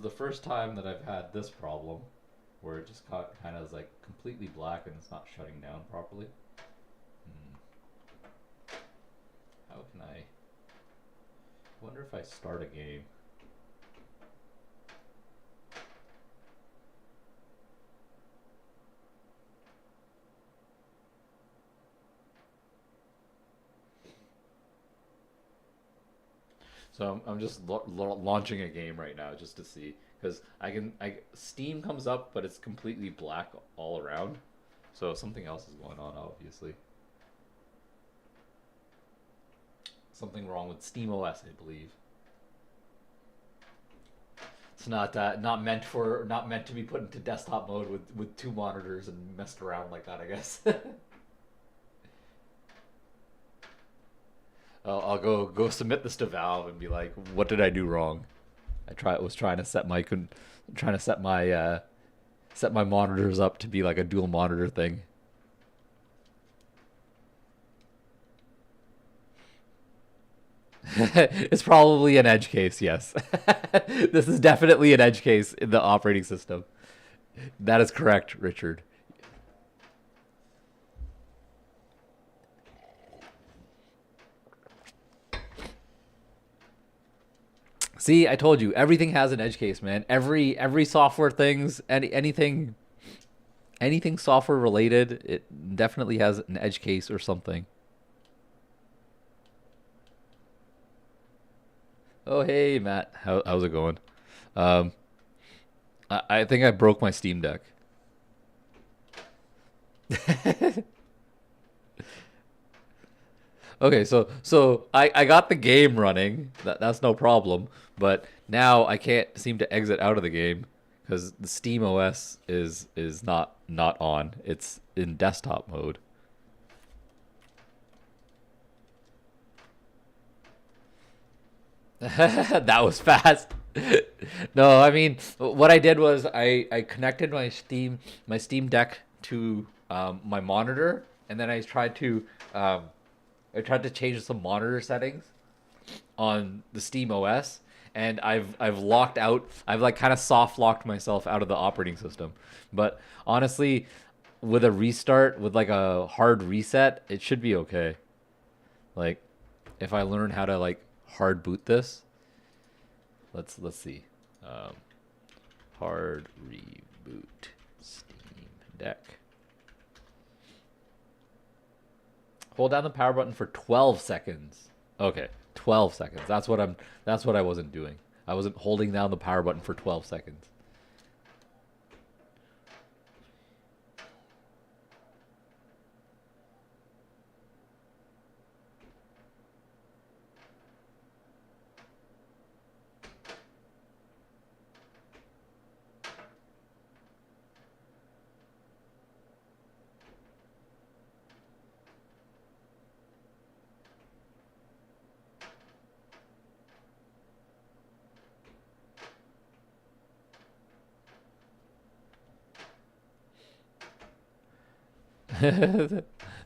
the first time that I've had this problem, where it just kind of is like completely black and it's not shutting down properly. How can I? Wonder if I start a game. So I'm just launching a game right now just to see, because Steam comes up, but it's completely black all around. So something else is going on, obviously. Something wrong with SteamOS, I believe. It's not meant to be put into desktop mode with two monitors and messed around like that, I guess. I'll go submit this to Valve and be like, what did I do wrong? Was trying to set my monitors up to be like a dual monitor thing. It's probably an edge case, yes. This is definitely an edge case in the operating system. That is correct, Richard. See, I told you, everything has an edge case, man. Every software things, anything software related, it definitely has an edge case or something. Oh, hey, Matt. How's it going? I think I broke my Steam Deck. Okay, so I got the game running. That's no problem. But now I can't seem to exit out of the game because the Steam OS is not on. It's in desktop mode. That was fast. No, I mean, what I did was I connected my Steam Deck to my monitor, and then I tried to change some monitor settings on the Steam OS, and I've locked out. I've like kind of soft locked myself out of the operating system. But honestly, with a restart, with like a hard reset, it should be okay. Like, if I learn how to like hard boot this, let's see. Hard reboot Steam Deck. Hold down the power button for 12 seconds. Okay, 12 seconds. That's what I wasn't doing. I wasn't holding down the power button for 12 seconds.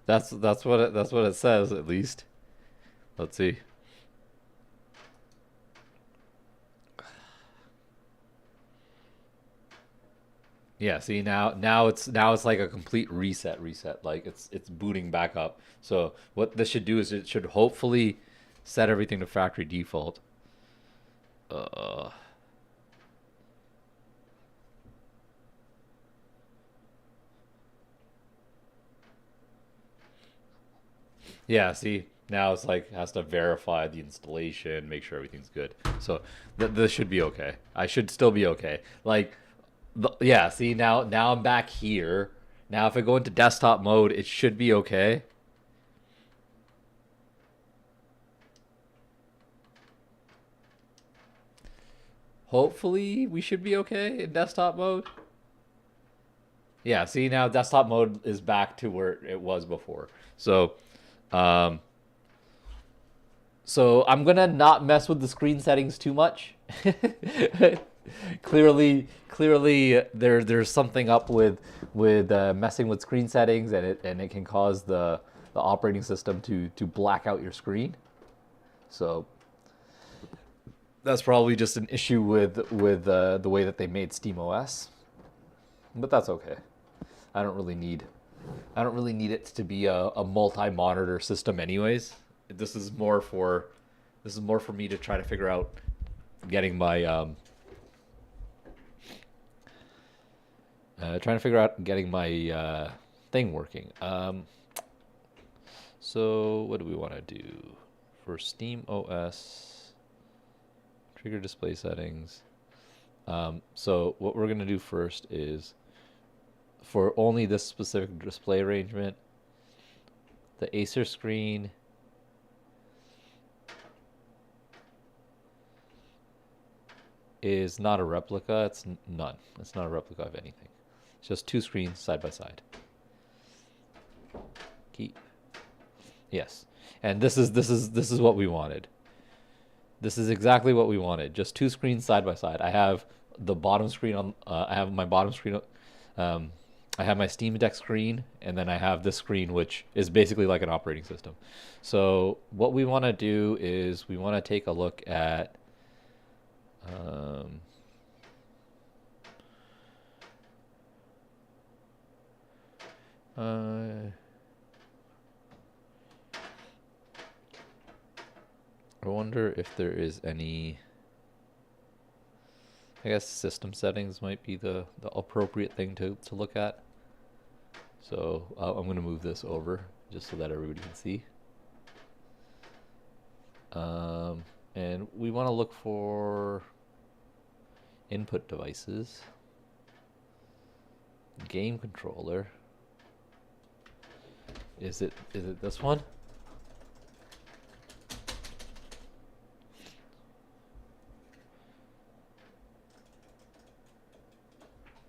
That's what it says, at least. Let's see. Yeah, see now it's like a complete reset. Like it's booting back up. So what this should do is it should hopefully set everything to factory default. Yeah, see, now it's like has to verify the installation, make sure everything's good. So this should be okay. I should still be okay. Like, yeah, see, now I'm back here. Now if I go into desktop mode, it should be okay. Hopefully we should be okay in desktop mode. Yeah, see, now desktop mode is back to where it was before. So I'm gonna not mess with the screen settings too much. clearly, there's something up with messing with screen settings, and it can cause the operating system to black out your screen. So That's probably just an issue with the way that they made SteamOS, but that's okay. I don't really need it to be a multi-monitor system, anyways. This is more for me to try to figure out getting my thing working. So what do we want to do for SteamOS? Trigger display settings. So what we're gonna do first is, for only this specific display arrangement, the Acer screen is not a replica. It's none. It's not a replica of anything. It's just two screens side by side. Keep. Yes, and this is what we wanted. This is exactly what we wanted. Just two screens side by side. I have the bottom screen on. I have my bottom screen. I have my Steam Deck screen, and then I have this screen, which is basically like an operating system. So what we want to do is we want to take a look at. I wonder if there is any. I guess system settings might be the appropriate thing to look at. So I'm going to move this over just so that everybody can see. And we want to look for input devices, game controller. Is it this one?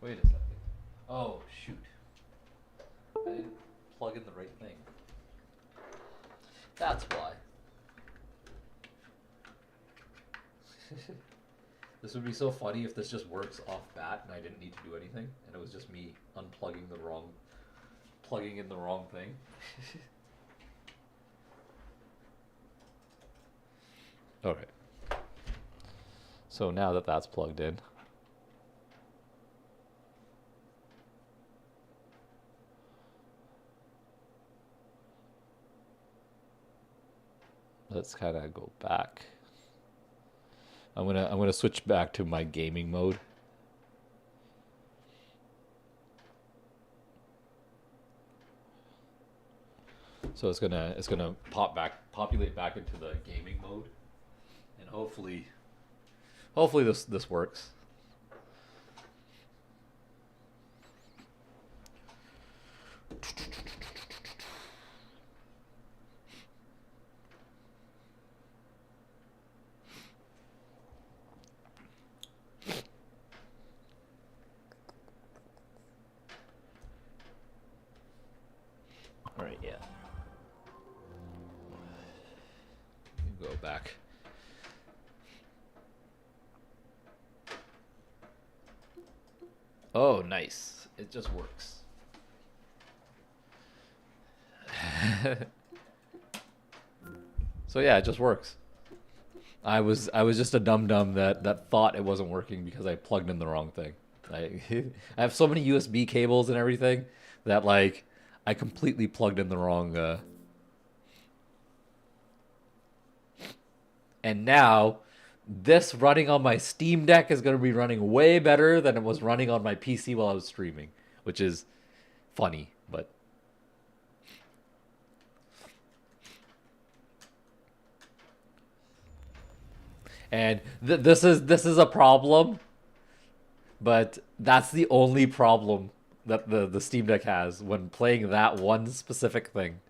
Wait a second. Oh, shoot. I didn't plug in the right thing. That's why. This would be so funny if this just works off bat and I didn't need to do anything, and it was just me plugging in the wrong thing. Okay. So now that that's plugged in, let's kind of go back. I'm gonna switch back to my gaming mode. So it's gonna populate back into the gaming mode, and hopefully this works. All right, yeah. Go back. Oh, nice. It just works. So yeah, it just works. I was just a dum-dum that thought it wasn't working because I plugged in the wrong thing. I have so many USB cables and everything that like I completely plugged in the wrong and now this running on my Steam Deck is going to be running way better than it was running on my PC while I was streaming, which is funny, but and this is a problem, but that's the only problem that the Steam Deck has when playing that one specific thing.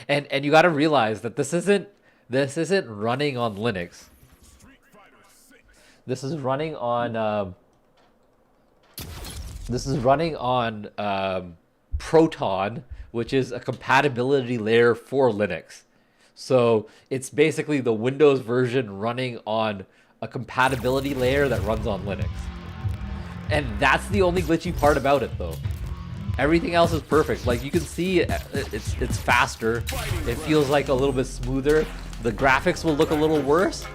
And you got to realize that this isn't running on Linux. This is running on Proton, which is a compatibility layer for Linux. So it's basically the Windows version running on a compatibility layer that runs on Linux. And that's the only glitchy part about it, though. Everything else is perfect. Like you can see, it's faster. It feels like a little bit smoother. The graphics will look a little worse,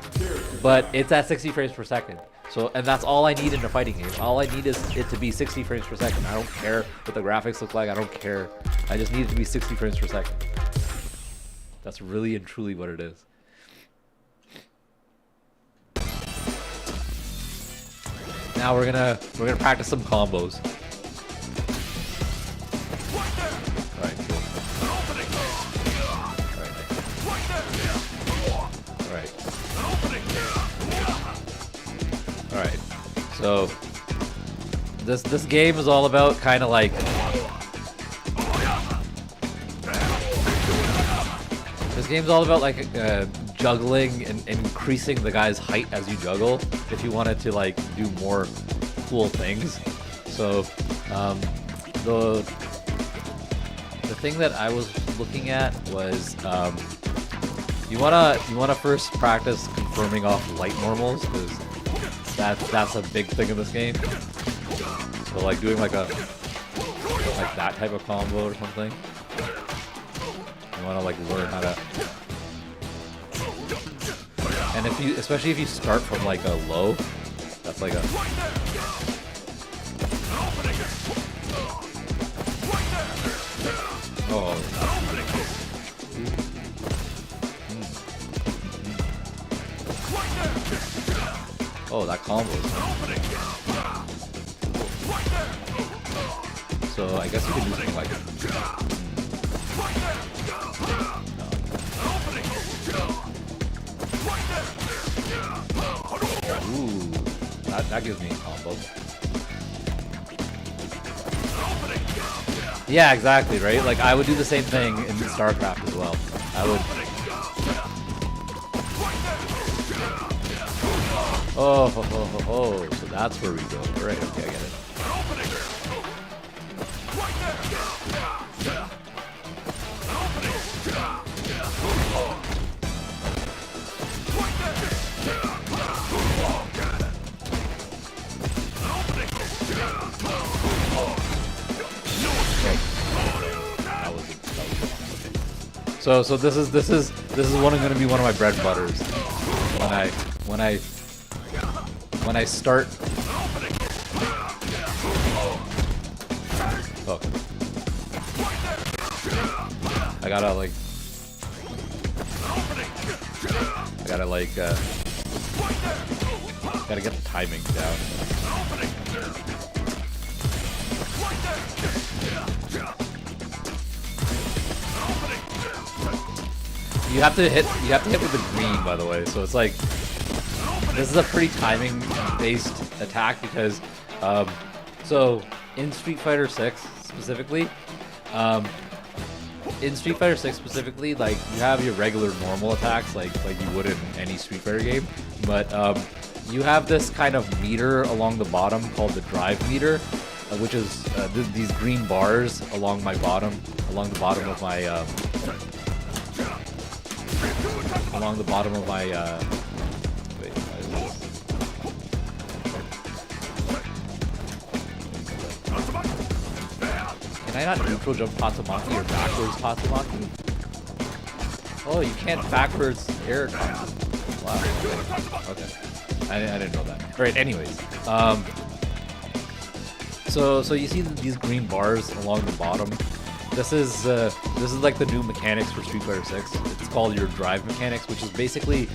but it's at 60 frames per second. So, and that's all I need in a fighting game. All I need is it to be 60 frames per second. I don't care what the graphics look like. I don't care. I just need it to be 60 frames per second. That's really and truly what it is. Now we're gonna practice some combos. Alright, cool. Alright. So this game is all about kind of like juggling and increasing the guy's height as you juggle if you wanted to like do more cool things. So the thing that I was looking at was you wanna first practice confirming off light normals, because that's a big thing in this game. So like doing like that type of combo or something. You wanna like learn how to, and especially if you start from like a low, that's like a oh, that combo. So I guess you can do something like ooh, that gives me a combo. Yeah, exactly, right? Like I would do the same thing in StarCraft as well. I would. Oh, so that's where we go. Right, okay, I get it. So this is going to be one of my bread and butters when I start. Oh, I gotta get the timing down. You have to hit with the green, by the way. So it's like, this is a pretty timing-based attack because, so in Street Fighter 6 specifically, like you have your regular normal attacks, like you would in any Street Fighter game, but you have this kind of meter along the bottom called the drive meter, which is these green bars along the bottom of my wait, can I not neutral jump Tatsumaki or backwards Tatsumaki? Oh, you can't backwards air Tatsumaki. Wow. Okay. I didn't know that. Alright, anyways. So you see these green bars along the bottom. This is like the new mechanics for Street Fighter 6. It's called your drive mechanics, which is basically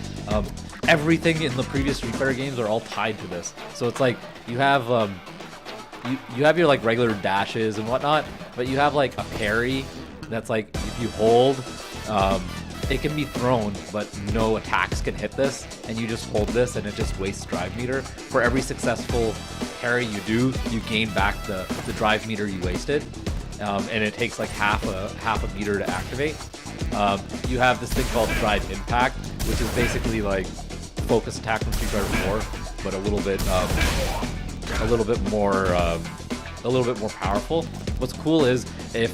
everything in the previous Street Fighter games are all tied to this. So it's like you have you have your like regular dashes and whatnot, but you have like a parry that's like if you hold, it can be thrown, but no attacks can hit this, and you just hold this, and it just wastes drive meter. For every successful parry you do, you gain back the drive meter you wasted. And it takes like half a meter to activate. You have this thing called Drive Impact, which is basically like focus attack from Street Fighter 4, but a little bit more powerful. What's cool is if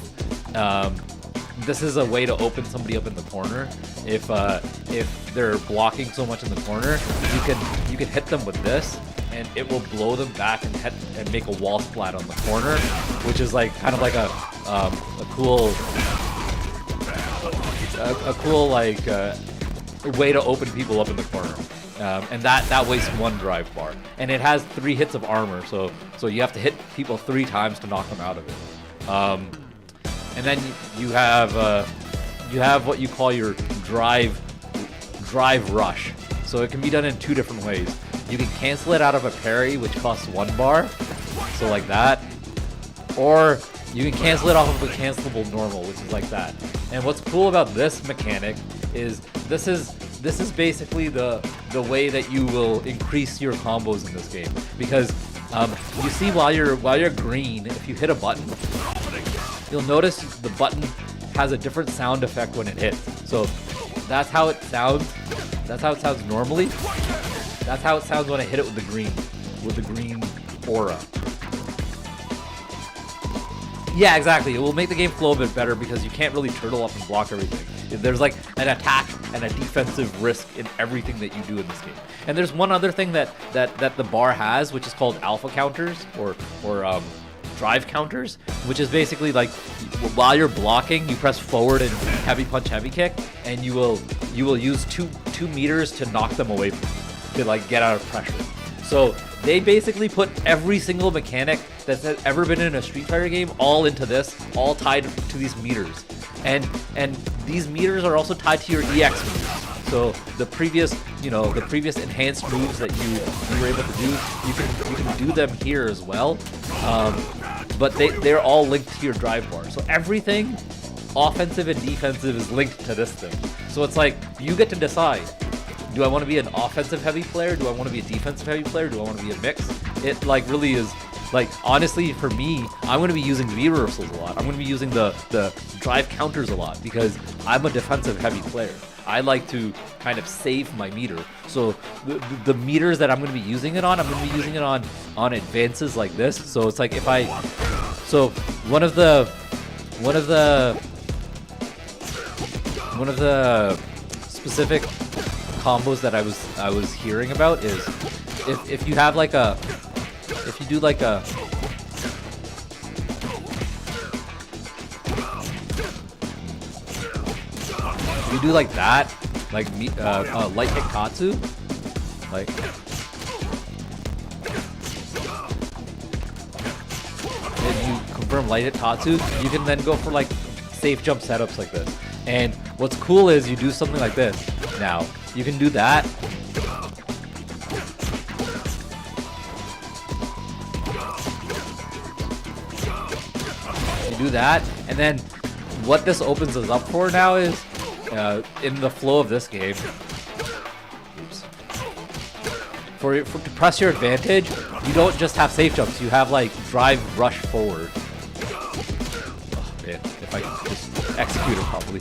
this is a way to open somebody up in the corner. If they're blocking so much in the corner, you can hit them with this, and it will blow them back and make a wall splat on the corner, which is like kind of like a cool way to open people up in the corner. And that wastes 1 drive bar, and it has 3 hits of armor, so you have to hit people 3 times to knock them out of it. And then you have what you call your drive rush. So it can be done in 2 different ways. You can cancel it out of a parry, which costs 1 bar, so like that, or you can cancel it off of a cancelable normal, which is like that. And what's cool about this mechanic is this is basically the way that you will increase your combos in this game, because you see while you're green, if you hit a button, you'll notice the button has a different sound effect when it hits. So that's how it sounds. That's how it sounds normally. That's how it sounds when I hit it with the green aura. Yeah, exactly. It will make the game flow a bit better because you can't really turtle up and block everything. There's like an attack and a defensive risk in everything that you do in this game. And there's one other thing that the bar has, which is called alpha counters or drive counters, which is basically like while you're blocking, you press forward and heavy punch, heavy kick, and you will use two meters to knock them away from you, to like get out of pressure. So they basically put every single mechanic that's ever been in a Street Fighter game all into this, all tied to these meters. And these meters are also tied to your EX moves. So the previous enhanced moves that you were able to do, you can do them here as well. But they're all linked to your drive bar. So everything offensive and defensive is linked to this thing. So it's like you get to decide. Do I want to be an offensive heavy player? Do I want to be a defensive heavy player? Do I want to be a mix? It like really is, like, honestly, for me, I'm going to be using V reversals a lot. I'm going to be using the drive counters a lot because I'm a defensive heavy player. I like to kind of save my meter. So the meters that I'm going to be using it on, I'm going to be using it on advances like this. So it's like so one of the specific combos that I was hearing about is if you have like if you do like you do like that, like light hit Katsu, like and you confirm light hit Katsu, you can then go for like safe jump setups like this. And what's cool is you do something like this. Now you can do that. You do that, and then what this opens us up for now is in the flow of this game. To press your advantage, you don't just have safe jumps. You have like drive rush forward. Oh man, if I can just execute it properly.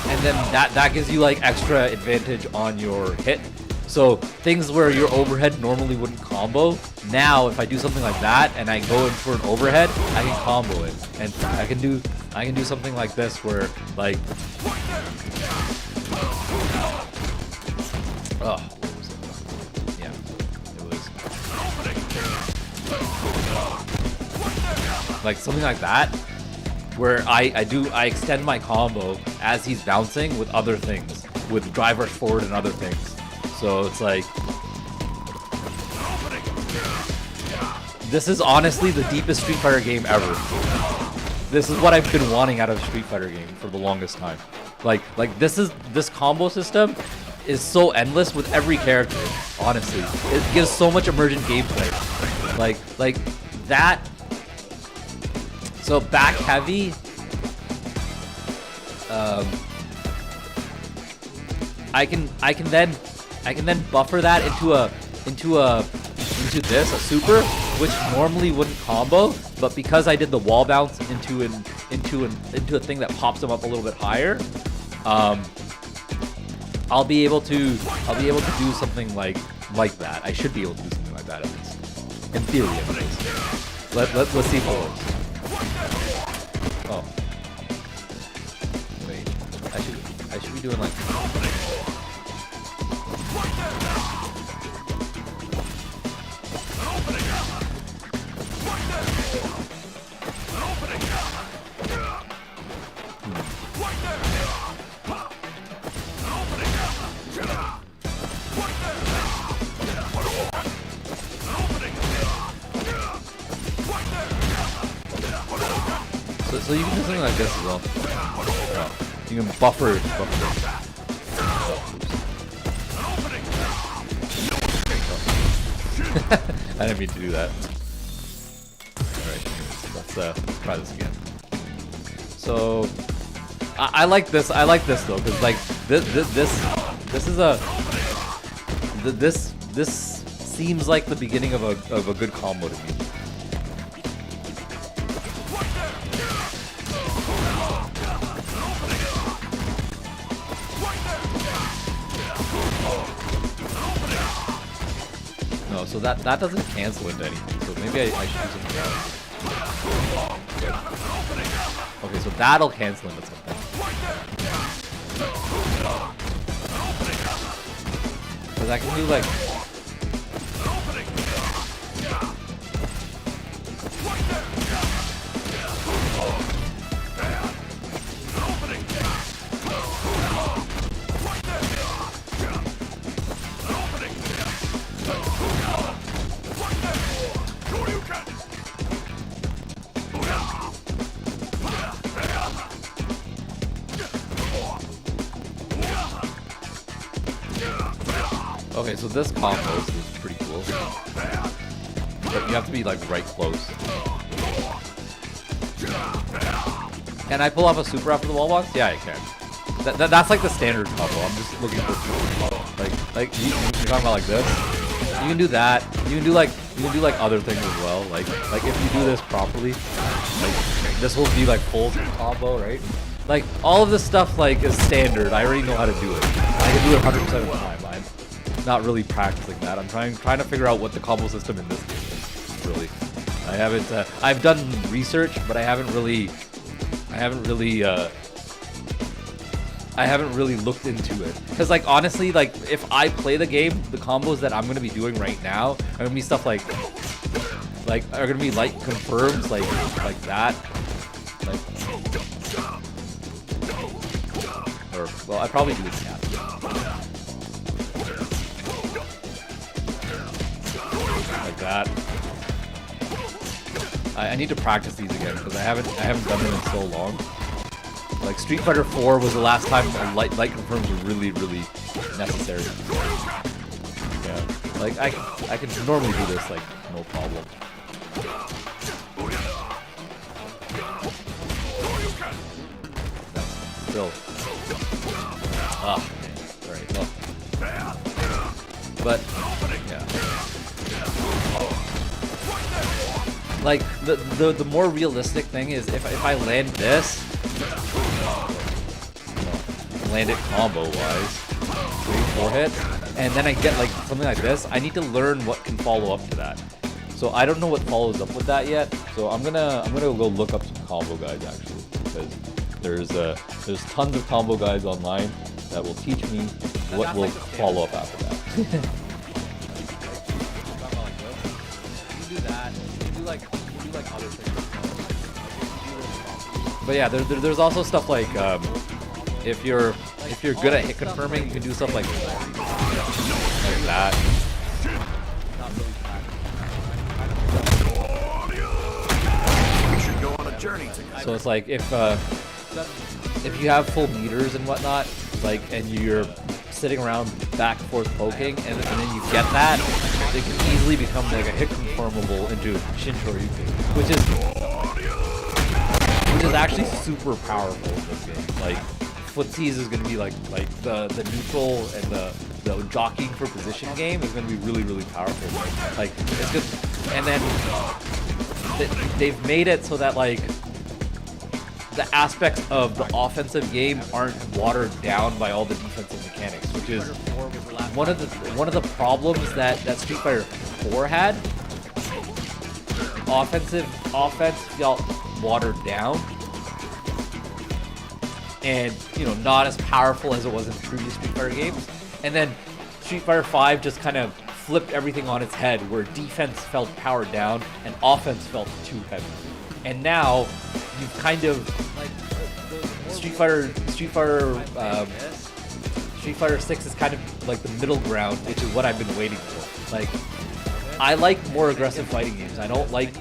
And then that gives you like extra advantage on your hit. So things where your overhead normally wouldn't combo, now if I do something like that and I go in for an overhead, I can combo it. And I can do something like this where like what was it? Yeah, it was like something like that, where I extend my combo as he's bouncing with other things, with drive rush forward and other things. So it's like, this is honestly the deepest Street Fighter game ever. This is what I've been wanting out of a Street Fighter game for the longest time. Like this combo system is so endless with every character. Honestly, it gives so much emergent gameplay. Like that. So back heavy. I can then buffer that into this, a super, which normally wouldn't combo, but because I did the wall bounce into a thing that pops them up a little bit higher, I'll be able to do something like that. I should be able to do something like that at least, in theory at least. Let's see if it works. Oh, wait, I should be doing like. So you can do something like this as well. Yeah. You can buffer this. I didn't mean to do that. Alright, let's try this again. So I like this. I like this though, because like this is a this seems like the beginning of a good combo to me. No, so that doesn't cancel into anything. So maybe I should do something else. Okay, so that'll cancel into something. Because I can do like. Okay, so this combo is pretty cool. But you have to be like right close. Can I pull off a super after the wall box? Yeah, I can. That's like the standard combo. I'm just looking for like you're talking about like this. You can do that. You can do like other things as well. Like if you do this properly, like this will be like full combo, right? Like all of this stuff like is standard. I already know how to do it. I can do it 100% of the time. I'm not really practicing that. I'm trying to figure out what the combo system in this game is. Really, I haven't. I've done research, but I haven't really looked into it. Cause like honestly, like if I play the game, the combos that I'm gonna be doing right now are gonna be stuff like are gonna be light confirms, like that, like. Or well, I probably do the cap. Like that. I need to practice these again because I haven't done them in so long. Like Street Fighter 4 was the last time light confirms were really necessary. Yeah. Like I can normally do this like no problem. Still. Ah, alright, well. But yeah. Like the more realistic thing is if I land this, land it combo wise, 3-4 hits, and then I get like something like this, I need to learn what can follow up to that. So I don't know what follows up with that yet. So I'm gonna go look up some combo guides actually, because there's tons of combo guides online that will teach me what will follow up after that. But yeah, there's also stuff like if you're good at hit confirming, you can do stuff like that. We should go on a journey together. So it's like if you have full meters and whatnot, like and you're sitting around back and forth poking, and then you get that, it can easily become like a hit confirmable into Shin Shoryuken, which is actually super powerful in this game. Like footsies is going to be like the neutral and the jockeying for position game is going to be really powerful. Like it's good, and then they've made it so that like the aspects of the offensive game aren't watered down by all the defensive mechanics, which is one of the problems that Street Fighter 4 had. Offense felt watered down, and not as powerful as it was in previous Street Fighter games. And then Street Fighter 5 just kind of flipped everything on its head, where defense felt powered down and offense felt too heavy. And now you've kind of like Street Fighter 6 is kind of like the middle ground, which is what I've been waiting for. Like I like more aggressive fighting games. I don't like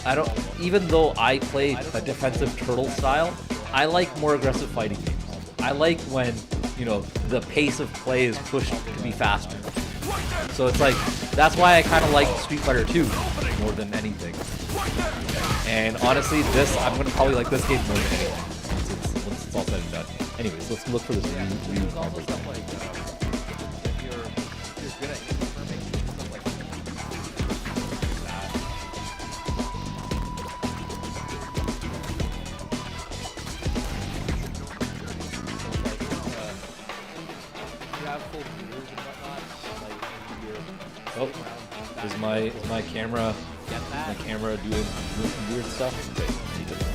I don't. Even though I play a defensive turtle style, I like more aggressive fighting games. I like when, you know, the pace of play is pushed to be faster. So it's like, that's why I kind of like Street Fighter 2 more than anything. And honestly, I'm gonna probably like this game more than anything once it's all said and done. Anyways, let's look for this Ryu combo. Oh, is my camera doing weird stuff? Okay, he doesn't.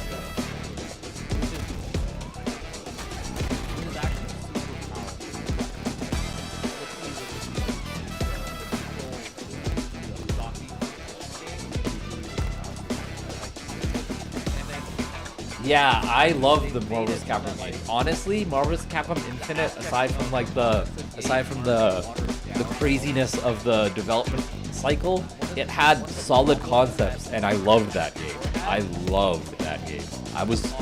Yeah, I love the Marvel vs. Capcom game. Honestly, Marvel vs. Capcom Infinite, aside from the craziness of the development cycle, it had solid concepts, and I loved that game. I was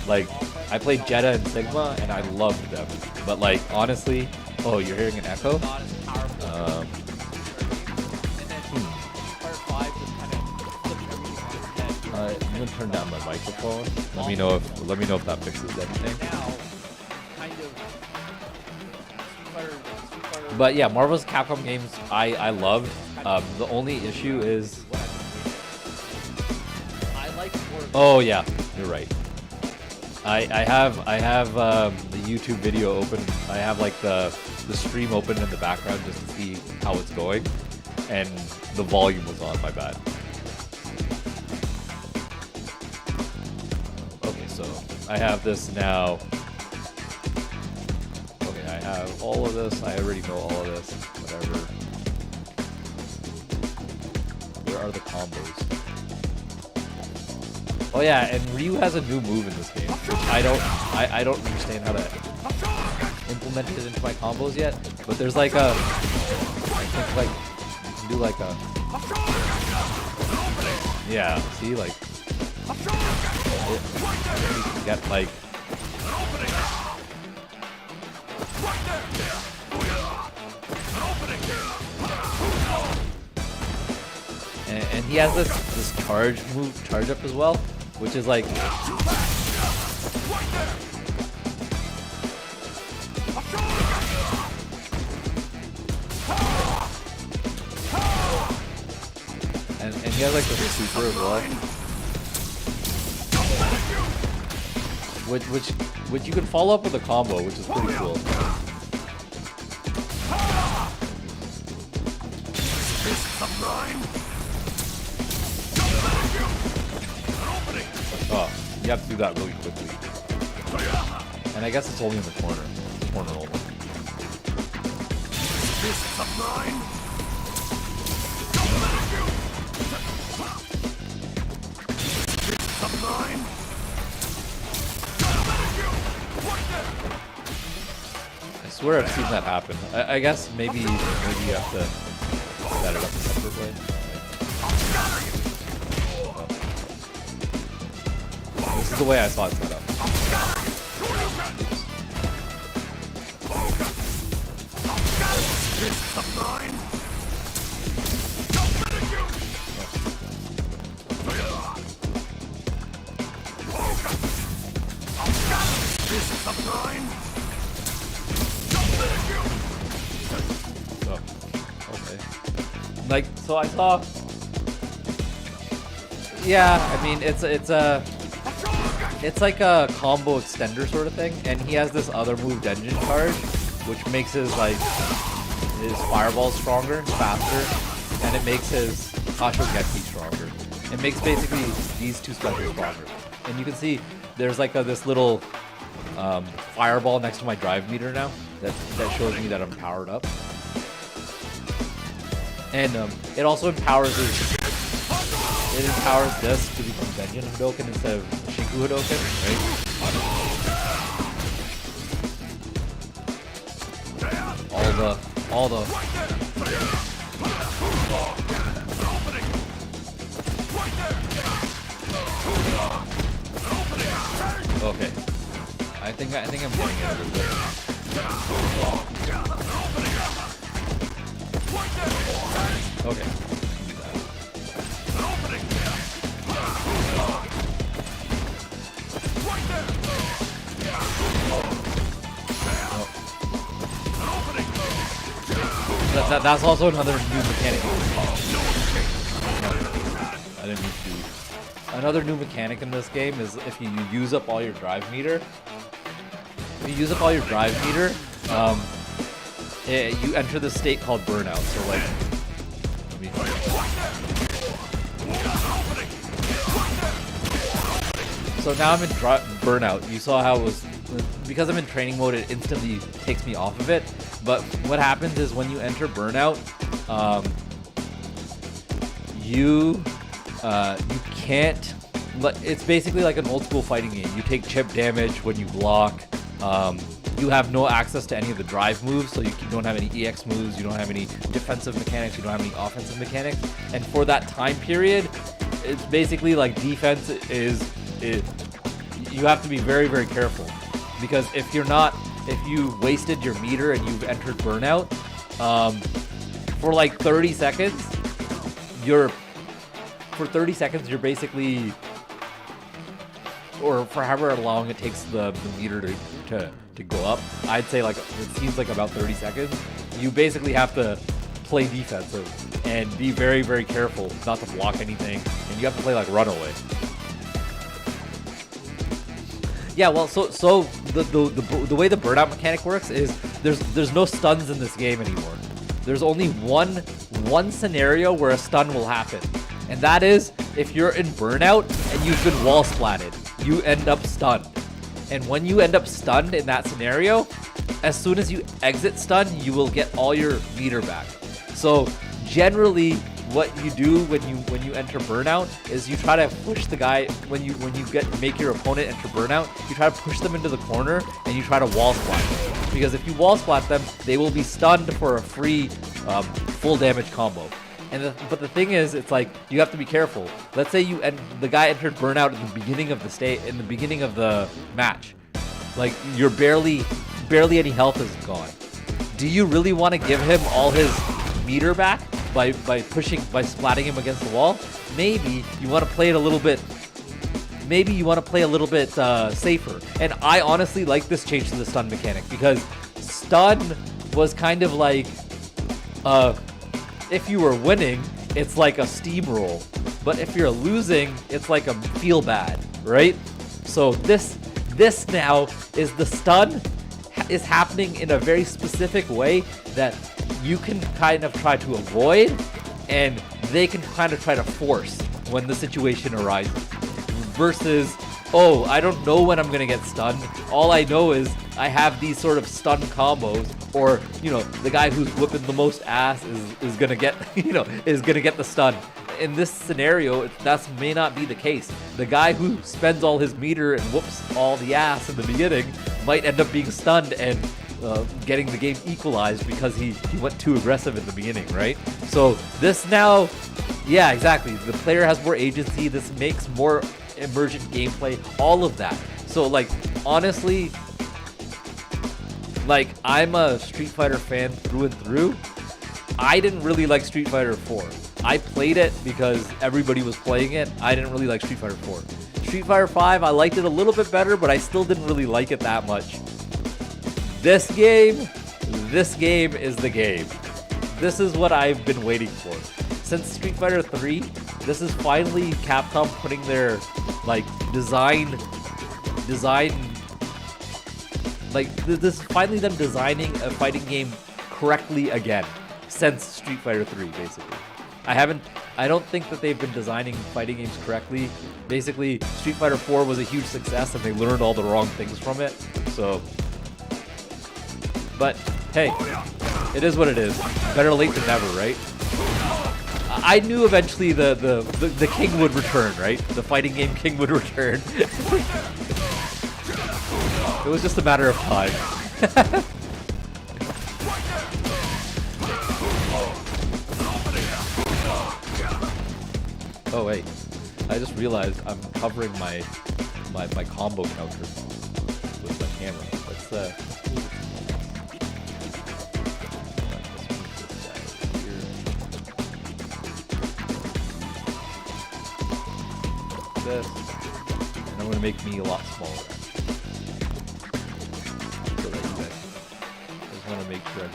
like, I played Jetta and Sigma, and I loved them. But like, honestly, oh, you're hearing an echo? I'm gonna turn down my microphone. Let me know if that fixes anything. But yeah, Marvel vs. Capcom games I loved. The only issue is, oh yeah, you're right. I have the YouTube video open. I have like the stream open in the background just to see how it's going, and the volume was on. My bad. Okay, so I have this now. Okay, I have all of this. I already know all of this. Whatever. Where are the combos? Oh yeah, and Ryu has a new move in this game, which I don't understand how to implement it into my combos yet. But there's like a, I think like you can do like a, yeah. See, like you can get like. And he has this charge up as well, which is like, and he has like the super as well, which you can follow up with a combo, which is pretty cool. Oh, you have to do that really quickly. And I guess it's only in the corner. Corner only. I swear I've seen that happen. I guess maybe you have to set it up a separate way. This is the way I saw it set up. Oh, okay. Like, so I saw. Yeah, I mean, it's like a combo extender sort of thing, and he has this other move, Denjin Charge, which makes his fireball stronger, faster, and it makes his Kashogeki stronger. It makes basically these two specials stronger. And you can see there's like this little fireball next to my drive meter now that shows me that I'm powered up. And it also empowers this to become Denjin Hadoken instead of Shinku Hadoken, right? All the think I'm getting it a little bit. Okay. That's also another new mechanic. I didn't mean to. Another new mechanic in this game is if you use up all your drive meter. If you use up all your drive meter, you enter this state called burnout. So like, let me. So now I'm in burnout. You saw how it was, because I'm in training mode, it instantly takes me off of it. But what happens is when you enter burnout, you can't. It's basically like an old school fighting game. You take chip damage when you block. You have no access to any of the drive moves, so you don't have any EX moves. You don't have any defensive mechanics. You don't have any offensive mechanics. And for that time period, it's basically like defense is you have to be very, very careful, because if you wasted your meter and you've entered burnout, for like 30 seconds, you're basically, or for however long it takes the meter to go up, I'd say like it seems like about 30 seconds, you basically have to play defensive and be very, very careful not to block anything, and you have to play like runaway. Yeah, well, so the way the burnout mechanic works is there's no stuns in this game anymore. There's only one scenario where a stun will happen, and that is if you're in burnout and you've been wall splatted, you end up stunned. And when you end up stunned in that scenario, as soon as you exit stun, you will get all your meter back. So generally, what you do when you enter burnout is you try to push the guy when you make your opponent enter burnout. You try to push them into the corner and you try to wall splat them, because if you wall splat them, they will be stunned for a free full damage combo. But the thing is, it's like you have to be careful. Let's say the guy entered burnout in the beginning of the beginning of the match, like you're barely any health is gone. Do you really want to give him all his meter back by splatting him against the wall? Maybe you want to play it a little bit. Maybe you want to play a little bit safer. And I honestly like this change to the stun mechanic, because stun was kind of like, if you were winning, it's like a steamroll, but if you're losing, it's like a feel bad, right? So this now is the stun is happening in a very specific way that you can kind of try to avoid, and they can kind of try to force when the situation arises. Versus, oh, I don't know when I'm gonna get stunned. All I know is I have these sort of stun combos, or the guy who's whipping the most ass is gonna get is gonna get the stun. In this scenario, that may not be the case. The guy who spends all his meter and whoops all the ass in the beginning might end up being stunned and getting the game equalized because he went too aggressive in the beginning, right? So this now, yeah, exactly. The player has more agency. This makes more emergent gameplay, all of that. So like, honestly, like, I'm a Street Fighter fan through and through. I didn't really like Street Fighter 4. I played it because everybody was playing it. I didn't really like Street Fighter 4. Street Fighter 5, I liked it a little bit better, but I still didn't really like it that much. This game is the game. This is what I've been waiting for. Since Street Fighter 3, this is finally Capcom putting their, like, design, like, this is finally them designing a fighting game correctly again, since Street Fighter 3, basically. I don't think that they've been designing fighting games correctly. Basically, Street Fighter 4 was a huge success and they learned all the wrong things from it, so. But, hey, it is what it is. Better late than never, right? I knew eventually the king would return, right? The fighting game king would return. It was just a matter of time. Oh wait, I just realized I'm covering my combo counter with like camera. Let's this, and I'm gonna make me a lot smaller. So like that. I just want to make sure.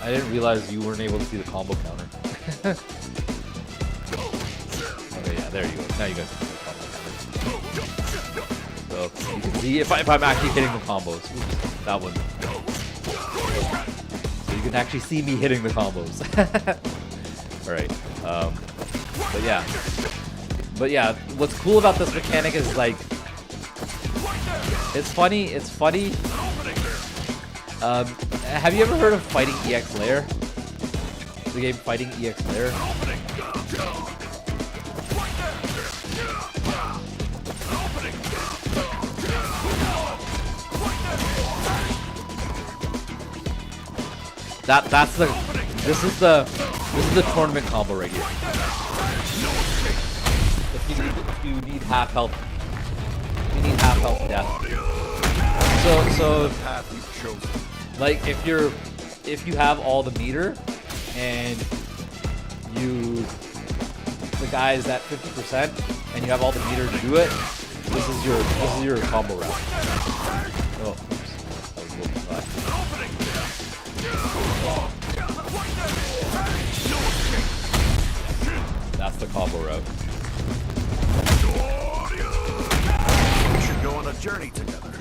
I didn't realize you weren't able to see the combo counter. Okay, yeah, there you go. Now you guys can see the combo counter. So you can see if I'm actually hitting the combos. Oops, that one. So you can actually see me hitting the combos. Alright. But yeah, what's cool about this mechanic is like it's funny. Have you ever heard of Fighting EX Lair? The game Fighting EX Lair? This is the tournament combo right here. If you need half health, death. So like if you have all the meter and the guy is at 50% and you have all the meter to do it, this is your combo route. Oh, oops. That was a little flat. That's the combo route. We should go on a journey together.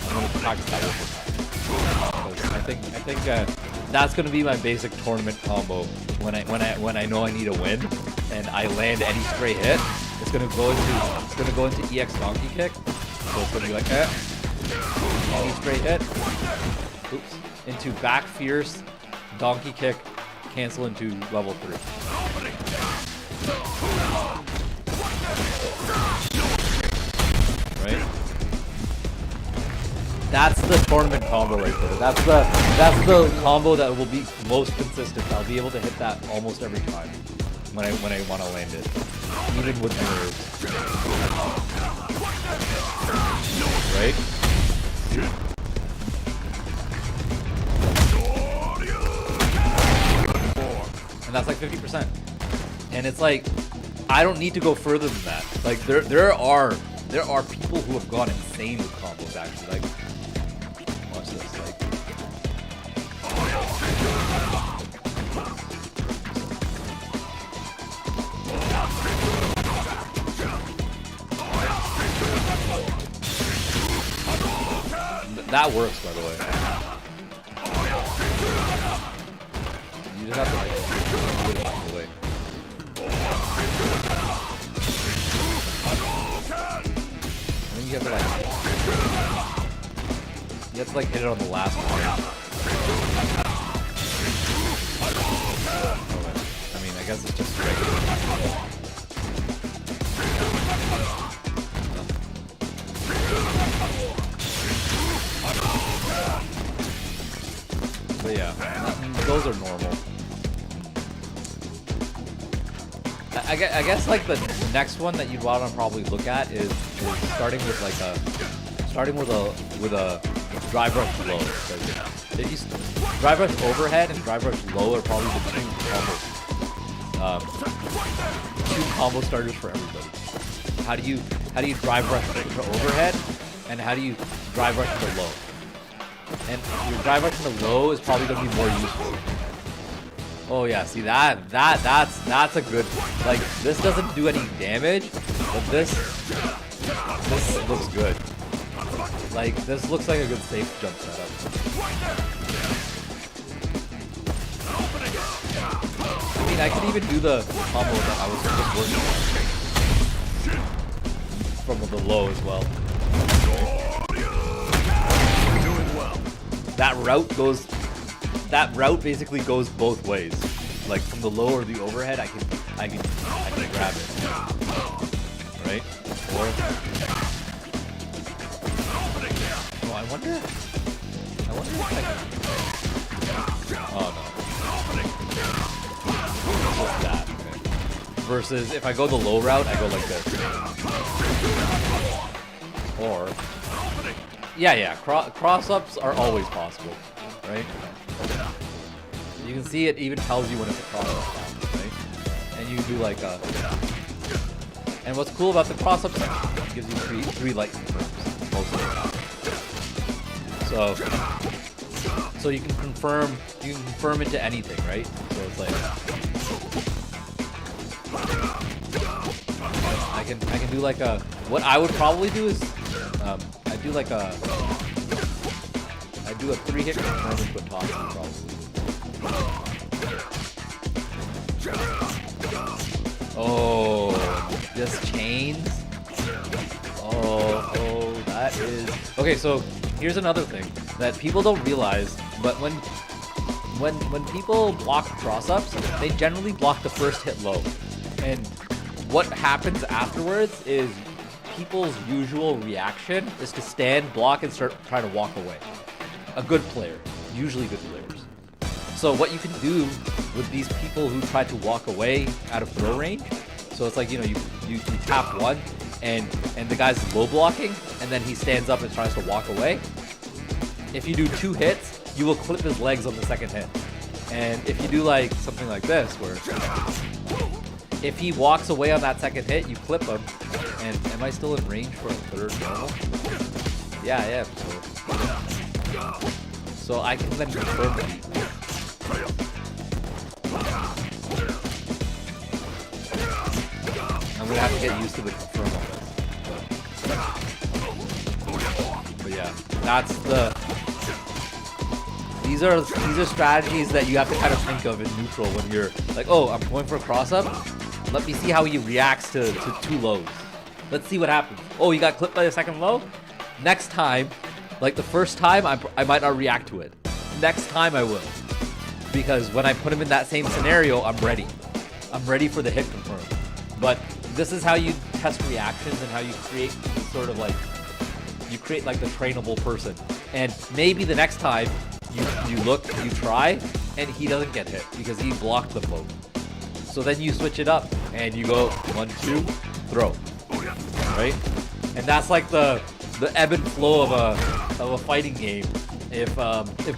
I'm gonna practice that one more time. I think that's gonna be my basic tournament combo when I know I need a win and I land any stray hit. It's gonna go into EX donkey kick. So it's gonna be like any stray hit. Oops. Into back fierce donkey kick, cancel into level 3. Right? That's the tournament combo right there. That's the combo that will be most consistent. I'll be able to hit that almost every time when I want to land it, even with nerves. Right? And that's like 50%. And it's like I don't need to go further than that. Like there are people who have gone insane with combos actually. Like watch this. Like that works, by the way. You just have to like do it along the way. I think you have to like hit it on the last one. I mean, I guess it's just regular. But yeah, those are normal. I guess like the next one that you'd want to probably look at is starting with a drive rush low. If you drive rush overhead and drive rush low are probably the two combo starters for everybody. How do you drive rush to overhead, and how do you drive rush to low? And your drive rush to low is probably gonna be more useful. Oh yeah, see that's a good, like this doesn't do any damage, but this looks good. Like this looks like a good safe jump setup. I mean I could even do the combo that I was just working on from the low as well. That route basically goes both ways. Like from the low or the overhead, I can grab it. Right? Or oh, I wonder if I can. Oh no. Just that. Okay. Versus if I go the low route, I go like this. Or yeah, cross-ups are always possible, right? You can see it even tells you when it's a cross-up, right? And you do like a... And what's cool about the cross-ups, it gives you three lightning confirms most of the time. So you can confirm into anything, right? So it's like I can do like a... What I would probably do is I do a 3-hit confirm into a toss probably. Oh, this chains. Oh, that is okay. So here's another thing that people don't realize, but when people block cross-ups, they generally block the first hit low, and what happens afterwards is people's usual reaction is to stand, block, and start trying to walk away. A good player, usually good players. So what you can do with these people who try to walk away out of throw range, so it's like, you know, you tap one and the guy's low blocking, and then he stands up and tries to walk away. If you do 2 hits, you will clip his legs on the second hit. And if you do like something like this, where if he walks away on that second hit, you clip him. And am I still in range for a third normal? Yeah. So I can then confirm the beat. I'm gonna have to get used to the confirm on this. But yeah, that's the. These are strategies that you have to kind of think of in neutral when you're like, oh, I'm going for a cross up. Let me see how he reacts to 2 lows. Let's see what happens. Oh, he got clipped by the second low? Next time, like the first time, I might not react to it. Next time I will. Because when I put him in that same scenario, I'm ready. I'm ready for the hit confirm. But this is how you test reactions and how you create sort of like, you create like the trainable person. And maybe the next time, you look, you try, and he doesn't get hit because he blocked them both. So then you switch it up and you go 1, 2, throw, right? And that's like the ebb and flow of a fighting game. If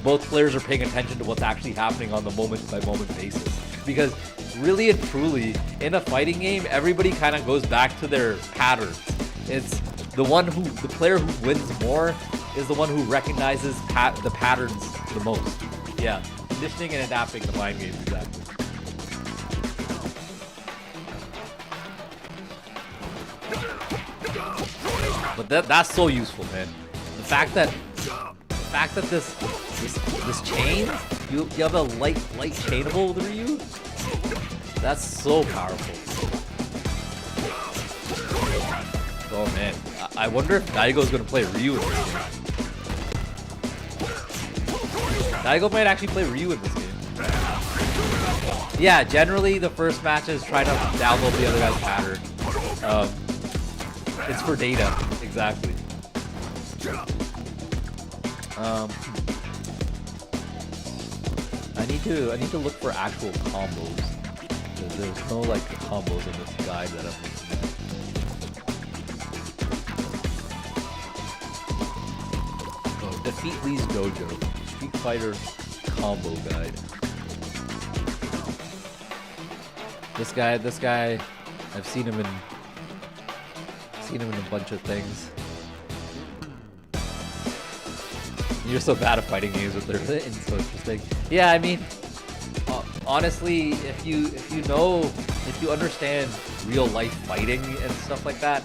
both players are paying attention to what's actually happening on the moment by moment basis, because really and truly in a fighting game, everybody kind of goes back to their patterns. It's the player who wins more is the one who recognizes the patterns the most. Yeah, conditioning and adapting the mind games, exactly. But that's so useful, man. The fact that this chain, you have a light chainable with Ryu. That's so powerful. Oh man, I wonder if Daigo's gonna play Ryu in this game. Daigo might actually play Ryu in this game. Yeah, generally the first matches try to download the other guy's pattern. It's for data, exactly. I need to look for actual combos. There's no like combos in this guide that I'm looking at. Oh, defeat Lee's Dojo, Street Fighter combo guide. This guy, I've seen him in a bunch of things. You're so bad at fighting games, but they're so interesting. Yeah, I mean, honestly, if you understand real life fighting and stuff like that,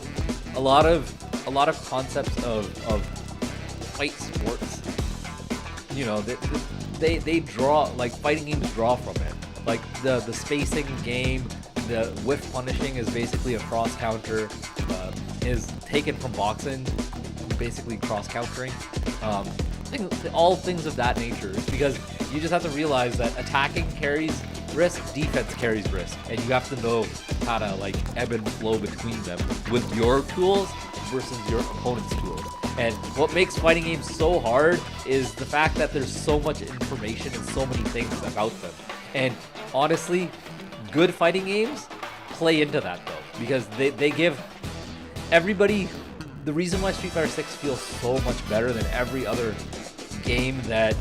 a lot of concepts of fight sports, you know, they draw, like fighting games draw from it. Like the spacing game, the whiff punishing is basically a cross counter, is taken from boxing, basically cross countering. All things of that nature, because you just have to realize that attacking carries risk, defense carries risk, and you have to know how to like ebb and flow between them with your tools versus your opponent's tools. And what makes fighting games so hard is the fact that there's so much information and so many things about them. And honestly, good fighting games play into that though, because they give everybody the reason why Street Fighter 6 feels so much better than every other game that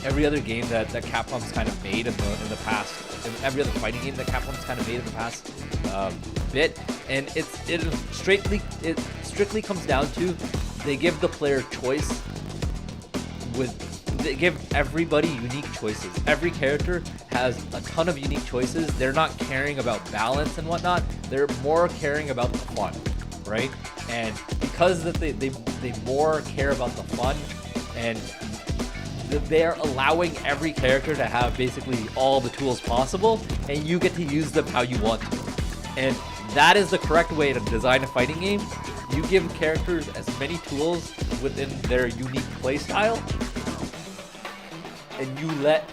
Capcom's kind of made in the past, and every other fighting game that Capcom's kind of made in the past bit, and it strictly comes down to they give the player choice. They give everybody unique choices. Every character has a ton of unique choices. They're not caring about balance and whatnot. They're more caring about the fun, right? And because that they more care about the fun, and they're allowing every character to have basically all the tools possible, and you get to use them how you want to. And that is the correct way to design a fighting game. You give characters as many tools within their unique playstyle, and you let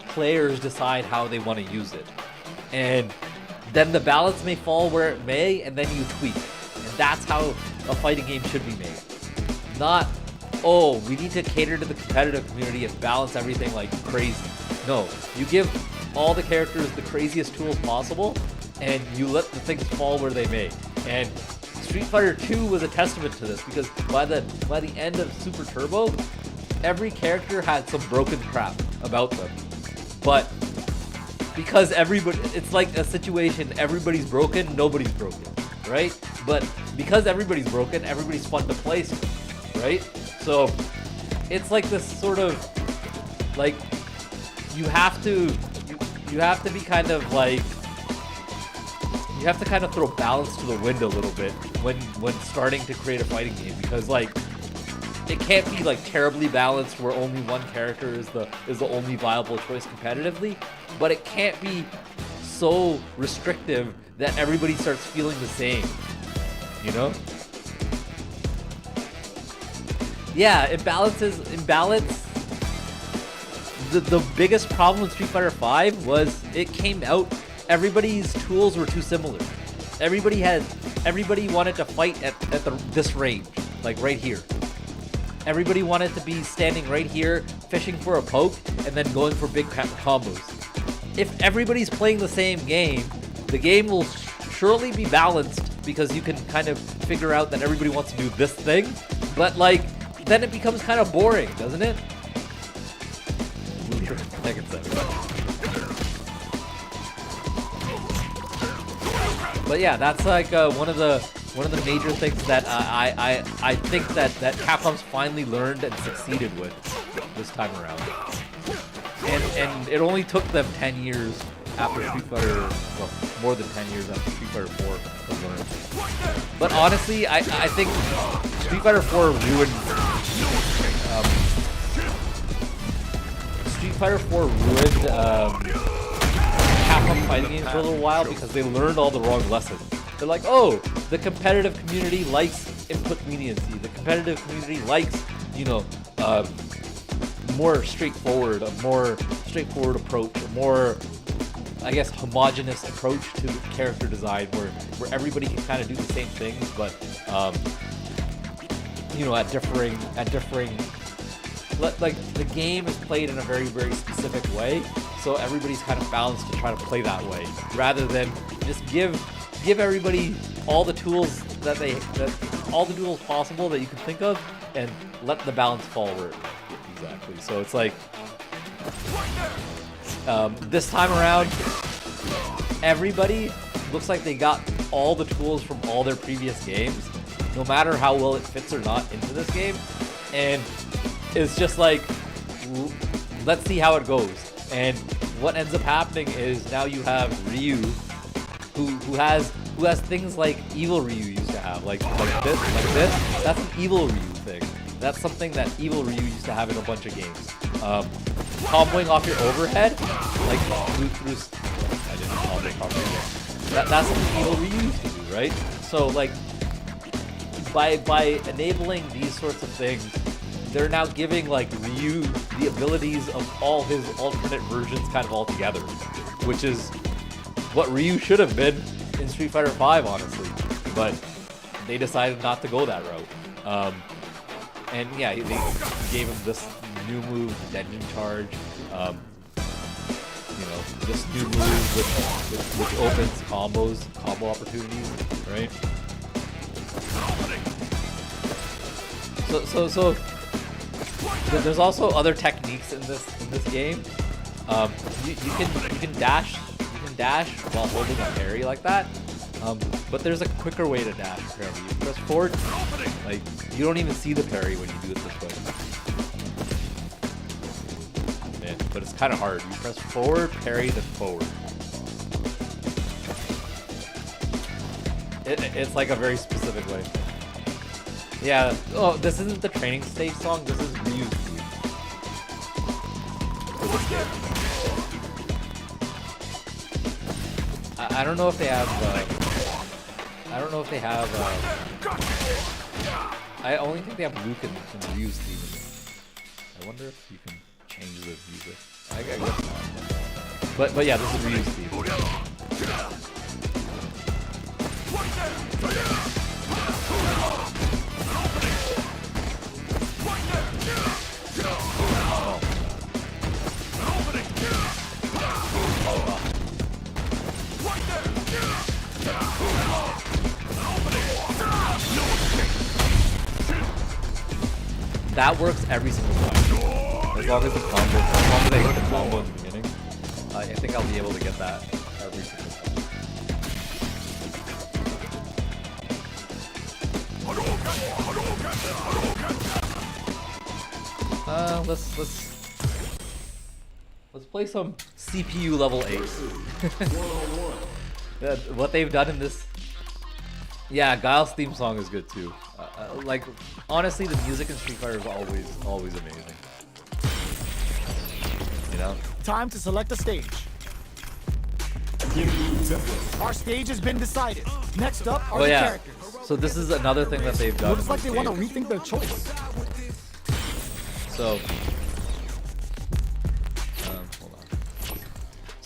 players decide how they want to use it. And then the balance may fall where it may, and then you tweak. And that's how a fighting game should be made. Not, oh, we need to cater to the competitive community and balance everything like crazy. No, you give all the characters the craziest tools possible, and you let the things fall where they may. And Street Fighter 2 was a testament to this, because by the end of Super Turbo, every character had some broken crap about them. But because it's like a situation, everybody's broken, nobody's broken, right? But because everybody's broken, everybody's fun to play, right? So it's like this sort of like you have to be kind of like, you have to kind of throw balance to the wind a little bit when starting to create a fighting game, because like it can't be like terribly balanced where only one character is the only viable choice competitively, but it can't be so restrictive that everybody starts feeling the same, you know? Yeah, imbalance. The biggest problem with Street Fighter V was it came out, everybody's tools were too similar. Everybody wanted to fight at this range, like right here. Everybody wanted to be standing right here, fishing for a poke, and then going for big combos. If everybody's playing the same game, the game will surely be balanced, because you can kind of figure out that everybody wants to do this thing, but like, then it becomes kind of boring, doesn't it? But yeah, that's like one of the major things that I think that Capcom's finally learned and succeeded with this time around. And it only took them 10 years after Street Fighter, well, more than 10 years after Street Fighter 4 to learn. But honestly, I think Street Fighter 4 ruined Capcom fighting games for a little while, because they learned all the wrong lessons. They're like, oh, the competitive community likes input leniency. The competitive community likes, more straightforward approach, a more, I guess, homogenous approach to character design, where everybody can kind of do the same things, but at differing. Like the game is played in a very, very specific way, so everybody's kind of balanced to try to play that way, rather than just give everybody all the tools all the tools possible that you can think of, and let the balance fall where it may. Exactly. So it's like this time around, everybody looks like they got all the tools from all their previous games, no matter how well it fits or not into this game, and it's just like, let's see how it goes. And what ends up happening is now you have Ryu, who has things like Evil Ryu used to have, like this. That's an Evil Ryu thing. That's something that Evil Ryu used to have in a bunch of games. Comboing off your overhead, like through. I didn't combo off your overhead. That's something Evil Ryu used to do, right? So like, by enabling these sorts of things, they're now giving like Ryu the abilities of all his alternate versions kind of all together, which is what Ryu should have been in Street Fighter V, honestly. But they decided not to go that route. And yeah, they gave him this new move, Denjin Charge. You know, this new move which opens combo opportunities, right? So there's also other techniques in this game. You can dash while holding a parry like that. But there's a quicker way to dash apparently. You press forward, like you don't even see the parry when you do it this way. Yeah, but it's kind of hard. You press forward, parry, then forward. It's like a very specific way. Yeah. Oh, this isn't the training stage song. This is Ryu's theme for this game. I don't know if they have. I don't know if they have. I only think they have Luke and Ryu's theme in it. I wonder if you can change the music. I guess not. But yeah, this is Ryu's theme. That works every single time. As long as the combo, as long as I hit the combo in the beginning, I think I'll be able to get that every single time. Let's play some CPU level 8. Yeah, what they've done in this. Yeah, Guile's theme song is good too. Like, honestly, the music in Street Fighter is always amazing. You know? Time to select a stage. Our stage has been decided. Next up are the characters. So this is another thing that they've done. Looks like they want to rethink their choice. So, hold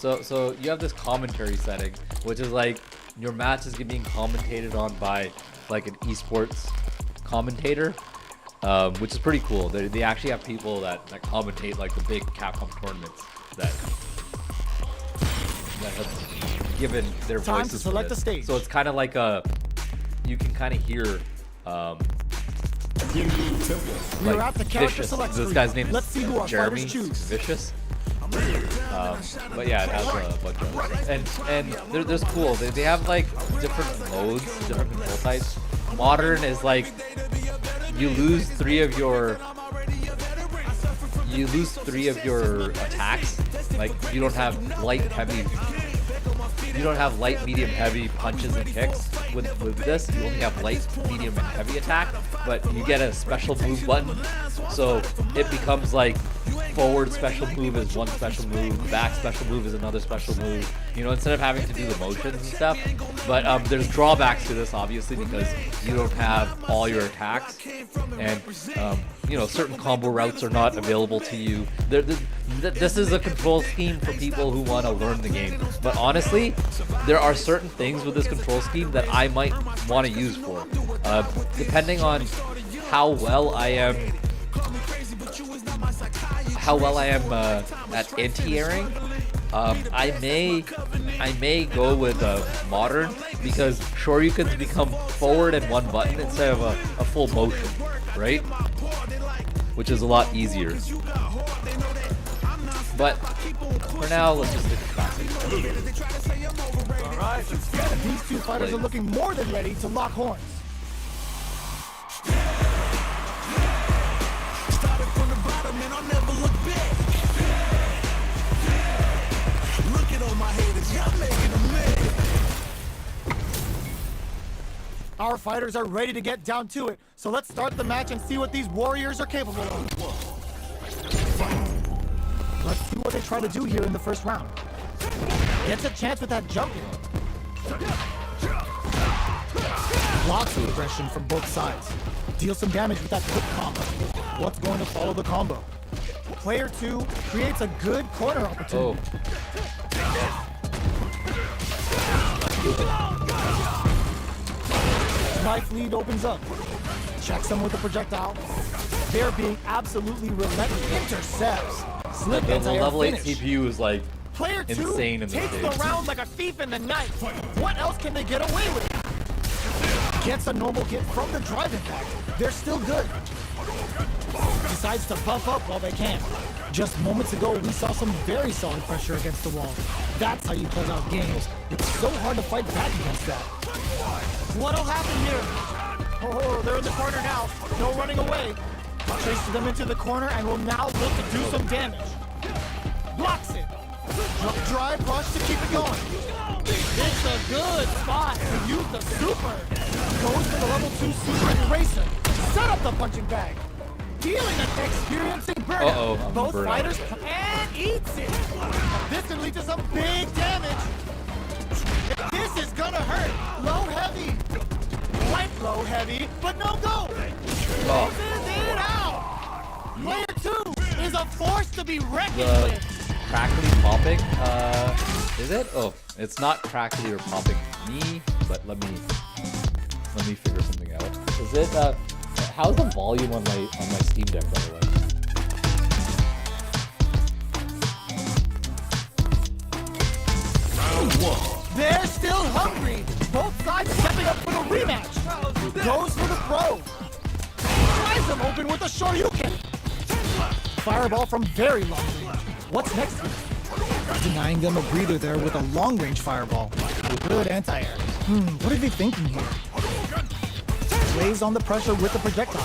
on. So you have this commentary setting, which is like your match is being commentated on by like an esports commentator, which is pretty cool. They actually have people that commentate like the big Capcom tournaments that have given their Time voices to select for a this. stage. So it's kind of like you can kind of hear We like are at the character Vicious. select This screen. guy's name Let's see is who our Jeremy fighters choose. Vicious. But yeah, it has a bunch of others. And there's cool. They have like different modes, different control types. Modern is like you lose three of your attacks. Like you don't have light, medium, heavy punches and kicks. With this, you only have light, medium, and heavy attack, but you get a special move button, so it becomes like forward special move is one special move, back special move is another special move, you know, instead of having to do the motions and stuff. But there's drawbacks to this, obviously, because you don't have all your attacks, and you know, certain combo routes are not available to you. This is a control scheme for people who want to learn the game, but honestly, there are certain things with this control scheme that I might want to use for, depending on how well I am at anti-airing. I may go with modern, because Shoryukens become forward and one button instead of a full motion, right? Which is a lot easier. But for now, let's just stick to classic. Alright, these two fighters are looking more than ready to lock horns. Started from the bottom and I'll never look back. Look at all my haters, y'all making a mess. Our fighters are ready to get down to it, so let's start the match and see what these warriors are capable of. Let's see what they try to do here in the first round. Gets a chance with that jumping. Lots of aggression from both sides. Deal some damage with that quick combo. What's going to follow the combo? Player 2 creates a good corner opportunity. life lead opens up. Checks them with a projectile. They're being absolutely relentless. Intercepts. Slip The anti-air level 8 finish. CPU is like Player 2 insane in this takes game. the round like a thief in the night. What else can they get away with? Gets a normal hit from the drive impact. They're still good. Decides to buff up while they can. Just moments ago, we saw some very solid pressure against the wall. That's how you close out games. It's so hard to fight back against that. What'll happen here? Oh, they're in the corner now. No running away. Chases them into the corner and will now look to do some damage. Blocks it. Drive rush to keep it going. It's a good spot to use the super. Goes for the level 2 super eraser. Set up the punching bag. Dealing an experiencing burnout. Uh-oh, I'm Both burnt out. fighters and eats it. This can lead to some big damage. This is gonna hurt. Low heavy. Quite low heavy, but no go. Oh. Closes it out. Player 2 is a force to be reckoned The with. crackly popping, is it? Oh, it's not crackly or popping me, but let me figure something out. Is it, how's the volume on my Steam Deck, by the way? They're still hungry. Both sides stepping up for the rematch. Goes for the throw. Tries them open with a Shoryuken. Fireball from very long range. What's next here? Denying them a breather there with a long-range fireball. Good anti-air. What are they thinking here? Lays on the pressure with the projectile.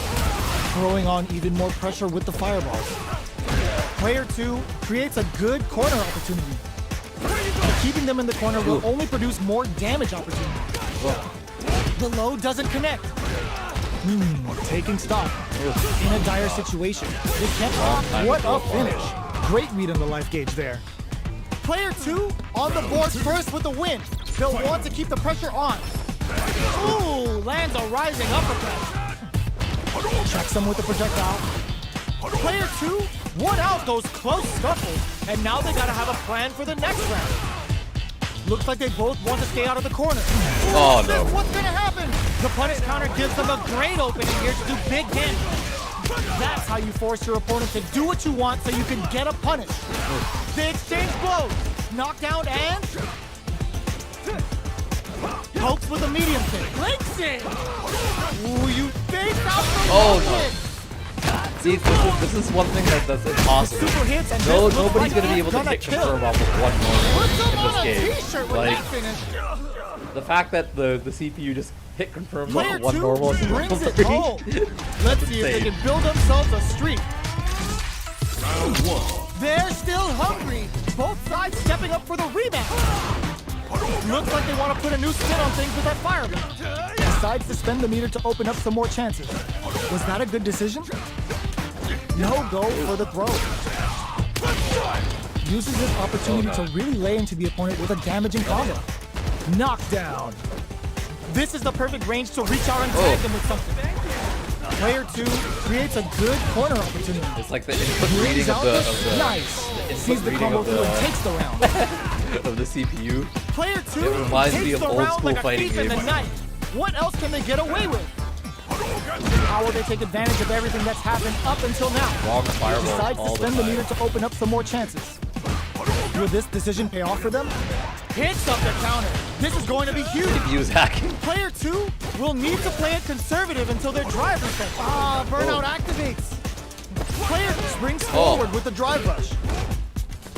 Throwing on even more pressure with the fireballs. Player 2 creates a good corner opportunity. But keeping them in the corner will only produce more damage opportunity. The low doesn't connect. Taking stock. In a dire situation. They can't block. What a finish. Great read on the life gauge there. Player 2 on the board first with the win. They'll want to keep the pressure on. Ooh, lands a rising uppercut. Checks them with the projectile. Player 2 won out those close scuffles, and now they gotta have a plan for the next round. Looks like they both want to stay out of the corner. Oh, no. What's gonna happen? The punish counter gives them a great opening here to do big damage. That's how you force your opponent to do what you want so you can get a punish. They exchange blows. Knockdown and... pokes with a medium kick. Links it! Ooh, you face out the Oh, low no. kick. See, this is one thing that's impossible. Super hits and No, this looks nobody's like gonna be able to it's hit gonna kill. confirm off of one normal Puts them in on a this game. t-shirt with Like, that finish. the fact that the CPU just hit confirm off Player of one 2 normal and brings normal it 3. home. Let's see if they insane. can build themselves a streak. Round 1. They're still hungry. Both sides stepping up for the rematch. Looks like they want to put a new spin on things with that fireball. Decides to spend the meter to open up some more chances. Was that a good decision? No go for the throw. Uses this opportunity to really lay into the opponent with a damaging combo. Knockdown. This is the perfect range to reach out and tag them with something. Player 2 creates a good corner opportunity. It's like the input Brings reading out of the nice. input Sees the reading combo of through and the takes the round. of the CPU. Player 2 It reminds takes me of the old round school like a fighting thief in the games. night. What else can they get away with? How will they take advantage of everything that's happened up until now? Wrong fireball Decides to all the spend the time. meter to open up some more chances. Will this decision pay off for them? Hits up the counter. This is going to be huge. CPU is hacking. Player 2 will need to play it conservative until their drive resets. Burnout activates. Player springs forward with the drive rush.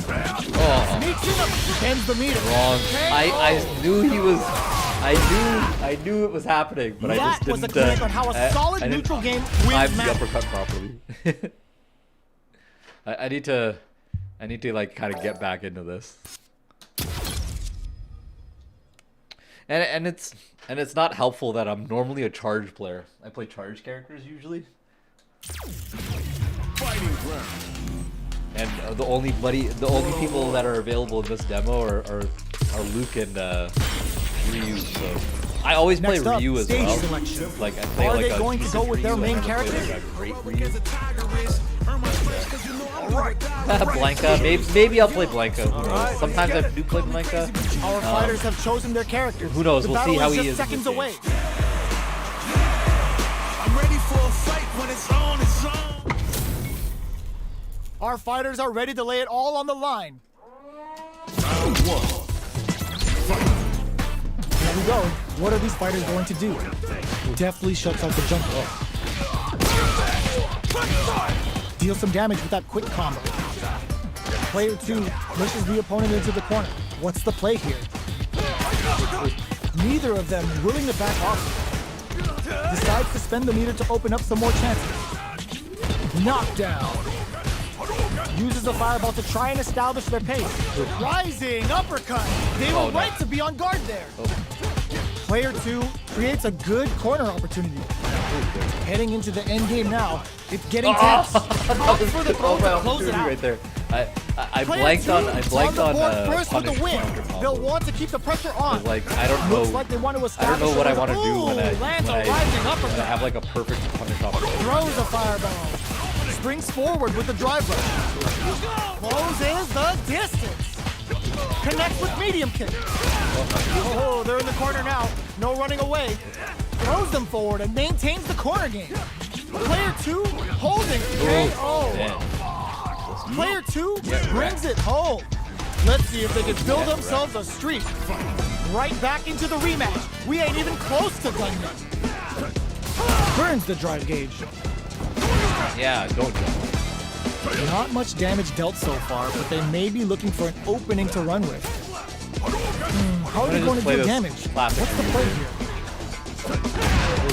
Oh, Sneaks in, bends the meter. wrong. I knew he was. I knew it was happening, but I just That didn't. was a clinic on how a solid I didn't neutral game time wins the matches. uppercut properly. I need to like kind of get back into this. And it's not helpful that I'm normally a charge player. I play charge characters usually. Fighting ground. And the only people that are available in this demo are Luke and Ryu. So I always play Next up, Ryu as stage well. selection. Like I play Are like they a going to decent go with their Ryu. I main never played, character? like, a great Ryu. Blanca, maybe I'll play Blanca. Who knows? Sometimes I do play Blanca. Our fighters have chosen their characters. Who knows? The We'll battle see how is he just is in seconds this game. away. Our fighters are ready to lay it all on the line. Round 1. Here we go. What are these fighters going to do? Deftly shuts out the jump rope. Deal some damage with that quick combo. Player 2 pushes the opponent into the corner. What's the play here? Neither of them willing to back off. Decides to spend the meter to open up some more chances. Knockdown. Uses the fireball to try and establish their pace. Rising uppercut. They were right to be on guard there. Player 2 creates a good corner opportunity. Heading into the end game now. It's getting tense. Opts for the throw to close it out. right there. I Player blanked 2 on on the board first with punish the win. counter combo. They'll want to keep the pressure on. Like I don't know. Looks like they want to I establish don't know what I want to do Ooh, when I lands a rising when I uppercut. have like a perfect punish opportunity. Throws a fireball. Springs forward with the drive rush. Closes the distance. Connects with medium kick. Oh, they're in the corner now. No running away. Throws them forward and maintains the corner game. Player 2 holding KO. Player 2 brings it home. Let's see if they can build themselves a streak. Right back into the rematch. We ain't even close to done yet. Burns the drive gauge. Yeah, don't jump. Not much damage dealt so far, but they may be looking for an opening to run with. How are they going to do damage? What's the play here?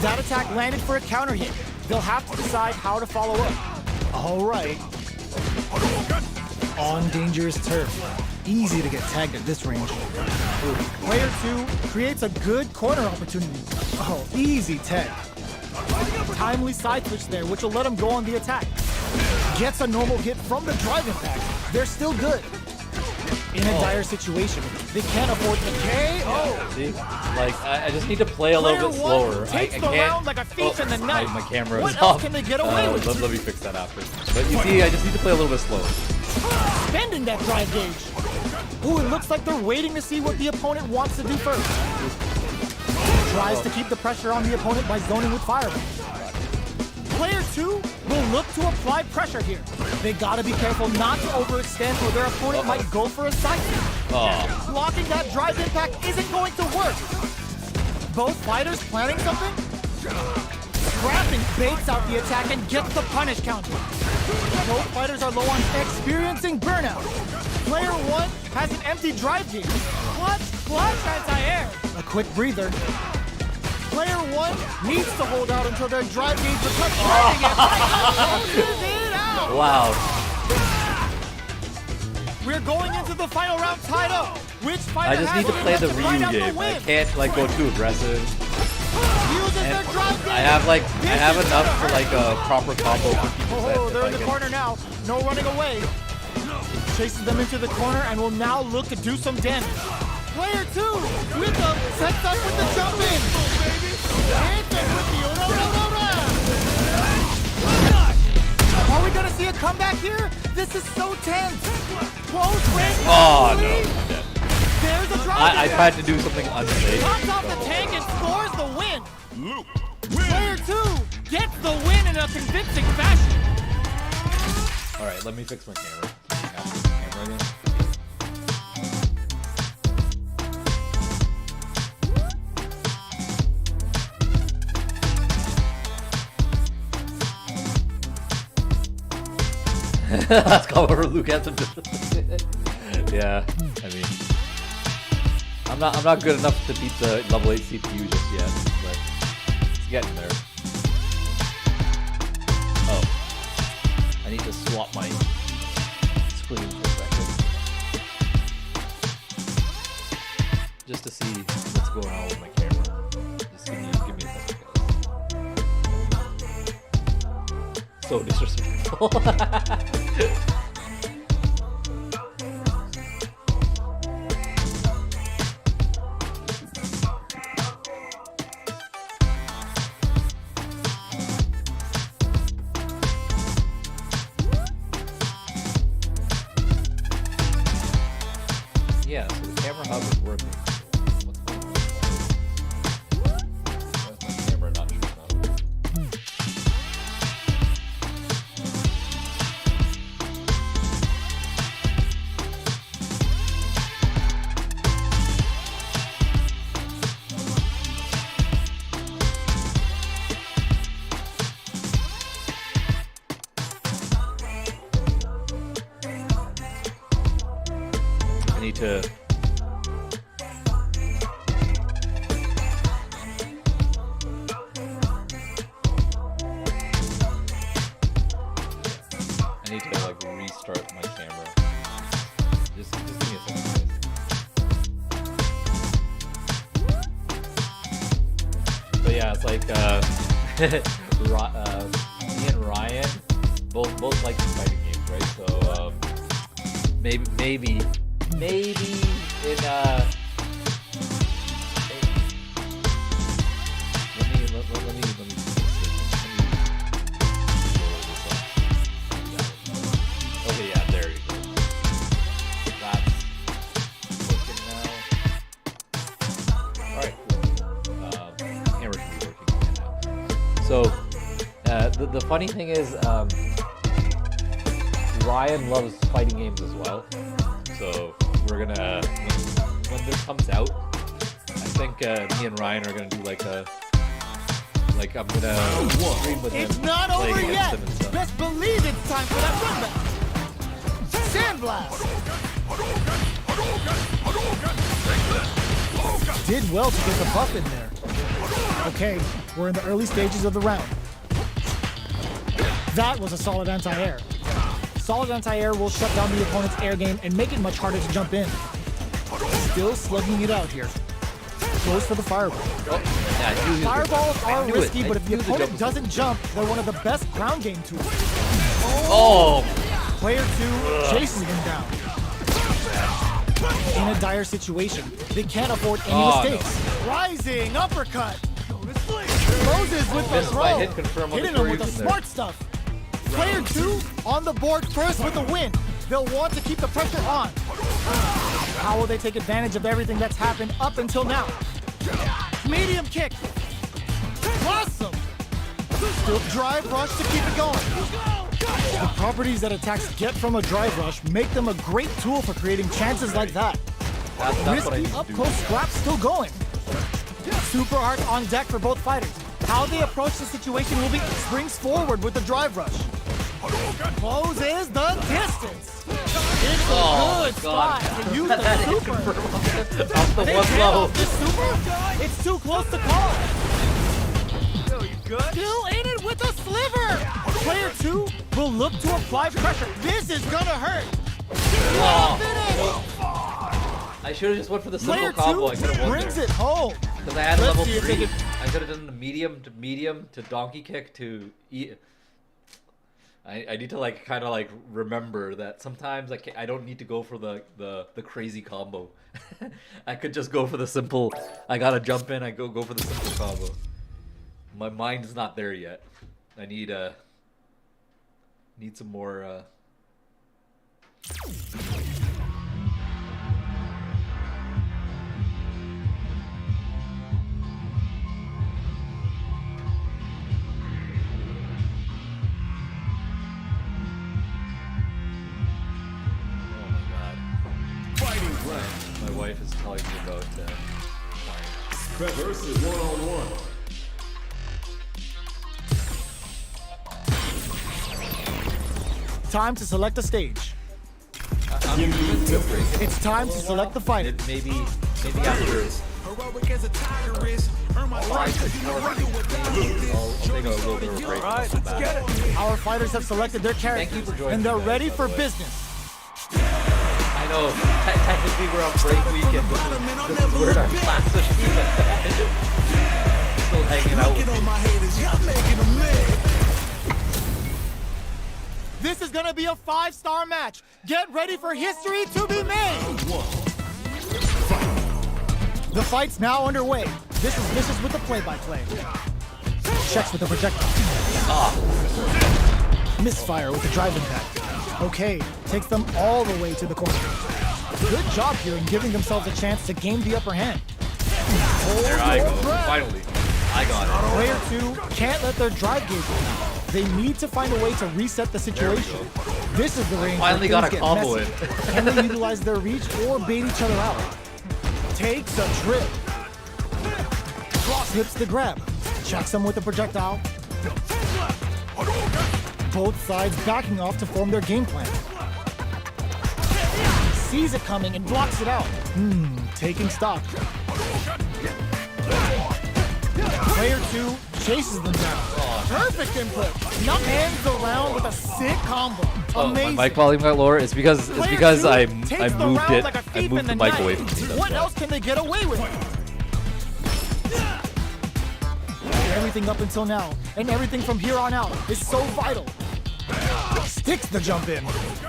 That attack landed for a counter hit. They'll have to decide how to follow up. All right. On dangerous turf. Easy to get tagged at this range. Player 2 creates a good corner opportunity. Oh, easy tag. Timely side switch there, which will let him go on the attack. Gets a normal hit from the drive impact. They're still good. In a dire situation, they can't afford the KO. See? Like, I just need to play a little bit slower. Takes I the can't. round like a thief in the night. My camera What is else off. can they get away with? Let me fix that after. But you see, I just need to play a little bit slower. Spending that drive gauge. Ooh, it looks like they're waiting to see what the opponent wants to do first. Tries to keep the pressure on the opponent by zoning with fireball. Player 2 will look to apply pressure here. They gotta be careful not to overextend or their opponent might go for a side kick. Blocking that drive impact isn't going to work. Both fighters planning something? Scrapping baits out the attack and gets the punish counter. Both fighters are low on experiencing burnout. Player 1 has an empty drive gauge. Clutch anti-air. A quick breather. Player 1 needs to hold out until their drive gauge becomes driving it. Closes it out. Wow. We're going into the final round tied up. Which fighter I just need to play the find Ryu out the game. I win? can't like go too aggressive. Uses their drive gauge. I have enough for like a proper combo 50%. Oh, they're in the corner now. No running away. Chases them into the corner and will now look to do some damage. Player 2 with the sets up with the jump in. Hits them with the Are we gonna see a comeback here? This is so tense. Close range. Oh no. There's a drop. I tried to do something unsafe. Comes off the tank and scores the win. Player 2 gets the win in a convincing fashion. Alright, let me fix my camera. Camera again. That's called where Luke has some. Yeah, I mean, I'm not good enough to beat the level 8 CPU just yet, but it's getting there. Oh, I need to swap my screen for a second, just to see what's going on with my camera. Just give me a second. So disrespectful. Yeah, so the camera hub is working. What's going on? Why is my camera not showing up? to. I need to like restart my camera. Just give me a second, guys. But yeah, it's like me and Ryan both like fighting games, right? So maybe in let me okay, yeah, there you go. That's working now. Alright, cool. Camera should be working again now. So the funny thing is Ryan loves fighting games as well. So we're gonna when this comes out, I think me and Ryan are gonna do like a I'm gonna stream with him. It's not play over against yet. him and stuff. Best believe it's time for that run back. Sandblast. Did well to get the buff in there. Okay, we're in the early stages of the round. That was a solid anti-air. Solid anti-air will shut down the opponent's air game and make it much harder to jump in. Still slugging it out here. Goes for the fireball. Oh, yeah, I knew he was gonna- Fireballs I are knew it. risky, I but if the knew jump opponent was doesn't jump, they're one of the best ground game tools. Oh! Player 2 chases him down. In a dire situation, they can't afford any Oh, mistakes. Rising uppercut. Closes with the Missed by throw. hit confirm on the Hitting him with the Shoryuken there. smart stuff. Player 2 on the board first with the win. They'll want to keep the pressure on. How will they take advantage of everything that's happened up until now? Medium kick. Awesome. Still drive rush to keep it going. The properties that attacks get from a drive rush make them a great tool for creating chances like that. That's what I Risky need to up do. close scraps still going. Super hard on deck for both fighters. How they approach the situation will be springs forward with the drive rush. Closes the distance. It's a good spot to use the super. Off the They one can't blow. off the super. It's too close to call. Still in it with a sliver. Player 2 will look to apply pressure. This is gonna hurt. I should have just went for the simple Player combo. I 2 could have won brings there. it home. Because I had a Let's level see if they 3. can- I could have done the medium to donkey kick to eat. I need to like kind of like remember that sometimes I don't need to go for the crazy combo. I could just go for the simple. I gotta jump in. I go for the simple combo. My mind's not there yet. I need some more. Oh my god. Fighting round. My wife is telling me about clients. Versus one-on-one. Time to select a stage. I'm doing good break. It's time to select the fighter. Maybe after Heroic as a tiger is. Earn my 5, 6 more I'll take a little bit of a break. Alright, let's get it. Our fighters have selected their Thank you characters, for joining and they're me, guys, ready by for the way. business. I know, technically we're on break weekend. This is we're in our class of still hanging out with me. On my haters, y'all making them mad. This is gonna be a 5-star match. Get ready for history to be made. The fight's now underway. This is Vicious with the play-by-play. Checks with the projectile. Misfire with the drive impact. Okay, takes them all the way to the corner. Good job here in giving themselves a chance to gain the upper hand. There I go. Finally. I got it. Player 2 can't let their drive gauge down. They need to find a way to reset the situation. This is the range Finally where got things a get combo messy. Can they utilize their reach or bait each other out? Takes a trip. Slips the grab. Checks them with the projectile. Both sides backing off to form their game plan. sees it coming and blocks it out. Taking stock. Player 2 chases them down. Perfect input. Knock hands around with a sick combo. Amazing. My mic volume got lower. It's because I moved it. I moved the mic away from me. What else can they get away with? Everything up until now, and everything from here on out is so vital. Sticks the jump in.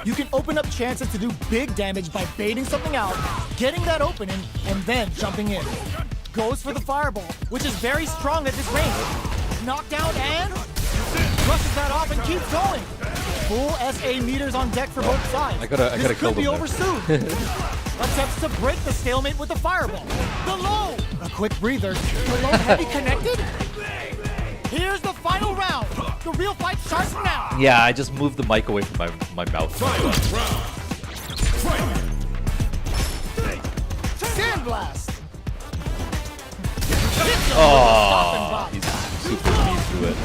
You can open up chances to do big damage by baiting something out, getting that opening, and then jumping in. Goes for the fireball, which is very strong at this range. Knockdown and brushes that off and keeps going. Full SA meters on deck for both sides. I gotta this kill could be them over soon. Attempts to break the stalemate with the fireball. The low. A quick breather. The low heavy connected. Here's the final round. The real fight starts now. Yeah, I just moved the mic away from my mouth. Sandblast. Oh, he's super mean to it.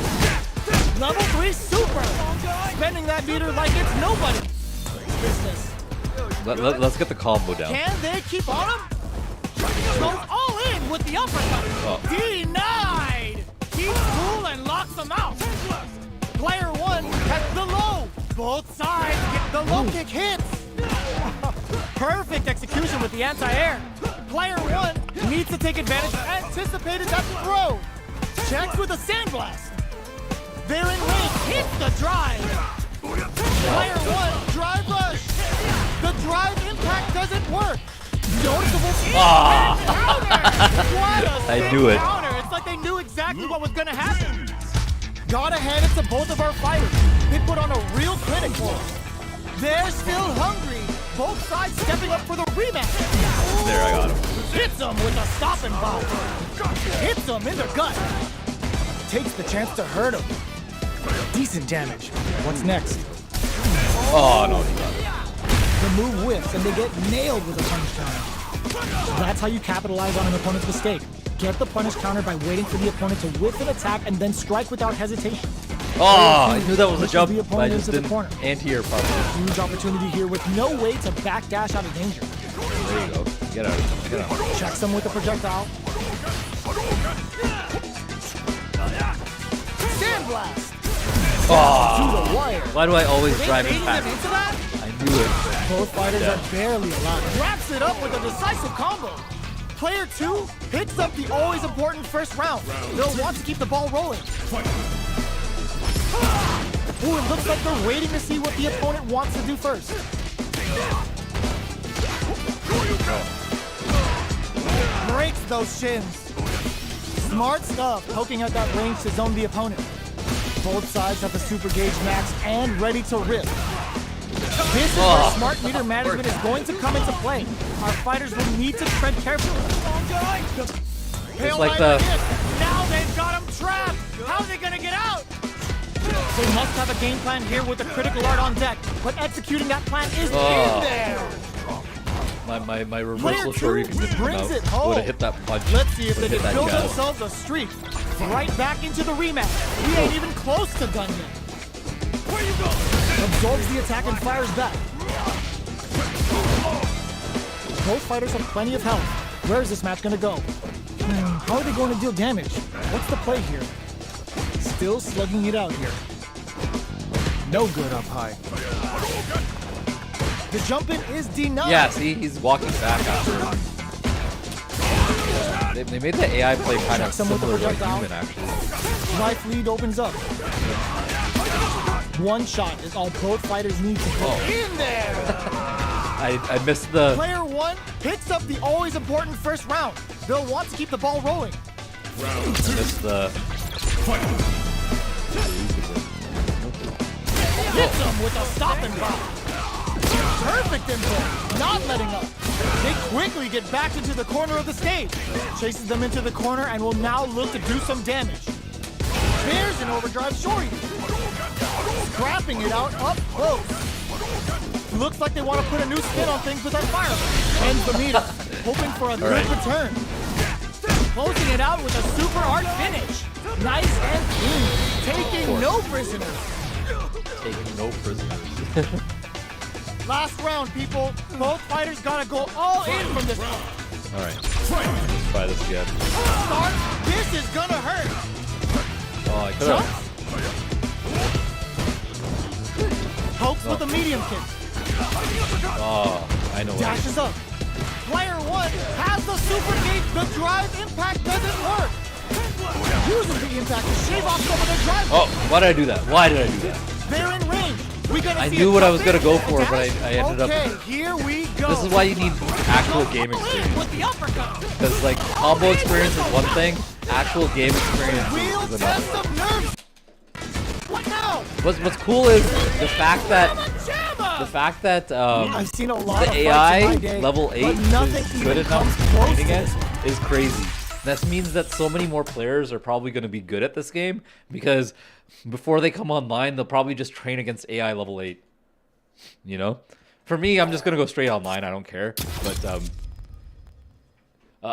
Level 3 super. Spending that meter like it's nobody's business. Let's get the combo down. Can they keep on him? Goes all in with the uppercut. Denied. Keeps cool and locks them out. Player 1 has the low. Both sides get the low kick hits. Perfect execution with the anti-air. Player 1 needs to take advantage, anticipated that throw. Checks with a sandblast. They're in range, hits the drive. Player 1, drive rush. The drive impact doesn't work. Noticeable counter. I knew it. Counter. It's like they knew exactly what was gonna happen. Gotta hand it to both of our fighters. They put on a real clinic for us. They're still hungry. Both sides stepping up for the rematch. There, I got him. Hits them with a stopping bomb. Hits them in their gut. Takes the chance to hurt them. Decent damage. What's next? Oh, no, he got it. The move whiffs and they get nailed with a punish counter. That's how you capitalize on an opponent's mistake. Get the punish counter by waiting for the opponent to whiff an attack and then strike without hesitation. Oh, I knew that was a jump. The I opponent just into the didn't corner. anti-air probably. Huge opportunity here with no way to backdash out of danger. There you go. Get out. Get out. Checks him with a projectile. Sandblast! Oh, To the wire. why do I always They drive baiting him them back? into that? I knew it. Both fighters Yeah. are barely alive. Wraps it up with a decisive combo. Player 2 picks up the always important first round. They'll want to keep the ball rolling. Ooh, it looks like they're waiting to see what the opponent wants to do first. Breaks those shins. Smart stuff, poking at that range to zone the opponent. Both sides have the super gauge max and ready to rip. This is where smart meter management is going to come into play. Our fighters will need to tread carefully. Hail like Rider the- hit. Now they've got him trapped. How are they gonna get out? They must have a game plan here with the critical art on deck, but executing that plan is in there. My reversal Player 2 shorty can brings it home. would have hit that punch. Let's see if they Would've can hit build that jab. themselves a streak. Right back into the rematch. We ain't even close to done yet. Where you go? Absorbs the attack and fires back. Both fighters have plenty of health. Where is this match gonna go? How are they going to deal damage? What's the play here? Still slugging it out here. No good up high. The jump in is denied. Yeah, see, he's walking back after. They made the AI play kind of Checks him with the similar to a projectile. human, actually. Life lead opens up. One shot is all both fighters need to go in there. I missed the. Player 1 picks up the always important first round. They'll want to keep the ball rolling. I missed the. Hits him with a stopping bomb. Perfect input, not letting up. They quickly get back into the corner of the stage. Chases them into the corner and will now look to do some damage. There's an overdrive shorty. Scrapping it out up close. Looks like they want to put a new spin on things with that fire. Ends the meter, hoping for a good return. Closing it out with a super art finish. Nice and clean, taking no prisoners. Taking no prisoners. Last round, people. Both fighters gotta go all in from this point. All right. Let's try this again. Start. This is gonna hurt. Oh, I could Jump. have. Pokes with a medium kick. Oh, I know what. Dashes up. Player 1 has the super gate. The drive impact doesn't work. Uses the impact to shave off some of the drive. Oh, why did I do that? Why did I do that? They're in range. We gonna I see knew a what I was jump gonna in, go for, but I dash? ended up. Okay, here we go. This is why you need actual game experience. With the uppercut. Because like combo experience is one thing, actual game experience Real is test another. of nerves. What now? What's cool is the fact that I've seen a lot the of AI fights in my day, level but 8 nothing is even good enough comes to close train to against this. is crazy. That means that so many more players are probably going to be good at this game because before they come online, they'll probably just train against AI level 8. You know? For me, I'm just going to go straight online. I don't care. But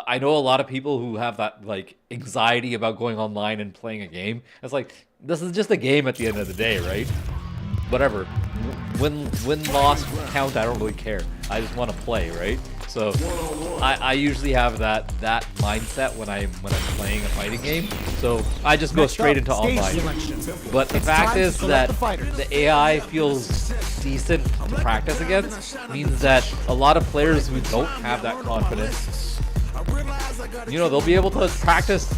I know a lot of people who have that like anxiety about going online and playing a game. It's like, this is just a game at the end of the day, right? Whatever. Win, loss, count, I don't really care. I just want to play, right? So I usually have that mindset when I'm playing a fighting game. So I just go Next straight up, into stage online. selection. But the It's fact time to is select that the fighters. the AI feels decent to practice against means that a lot of players who don't have that confidence, you know, they'll be able to practice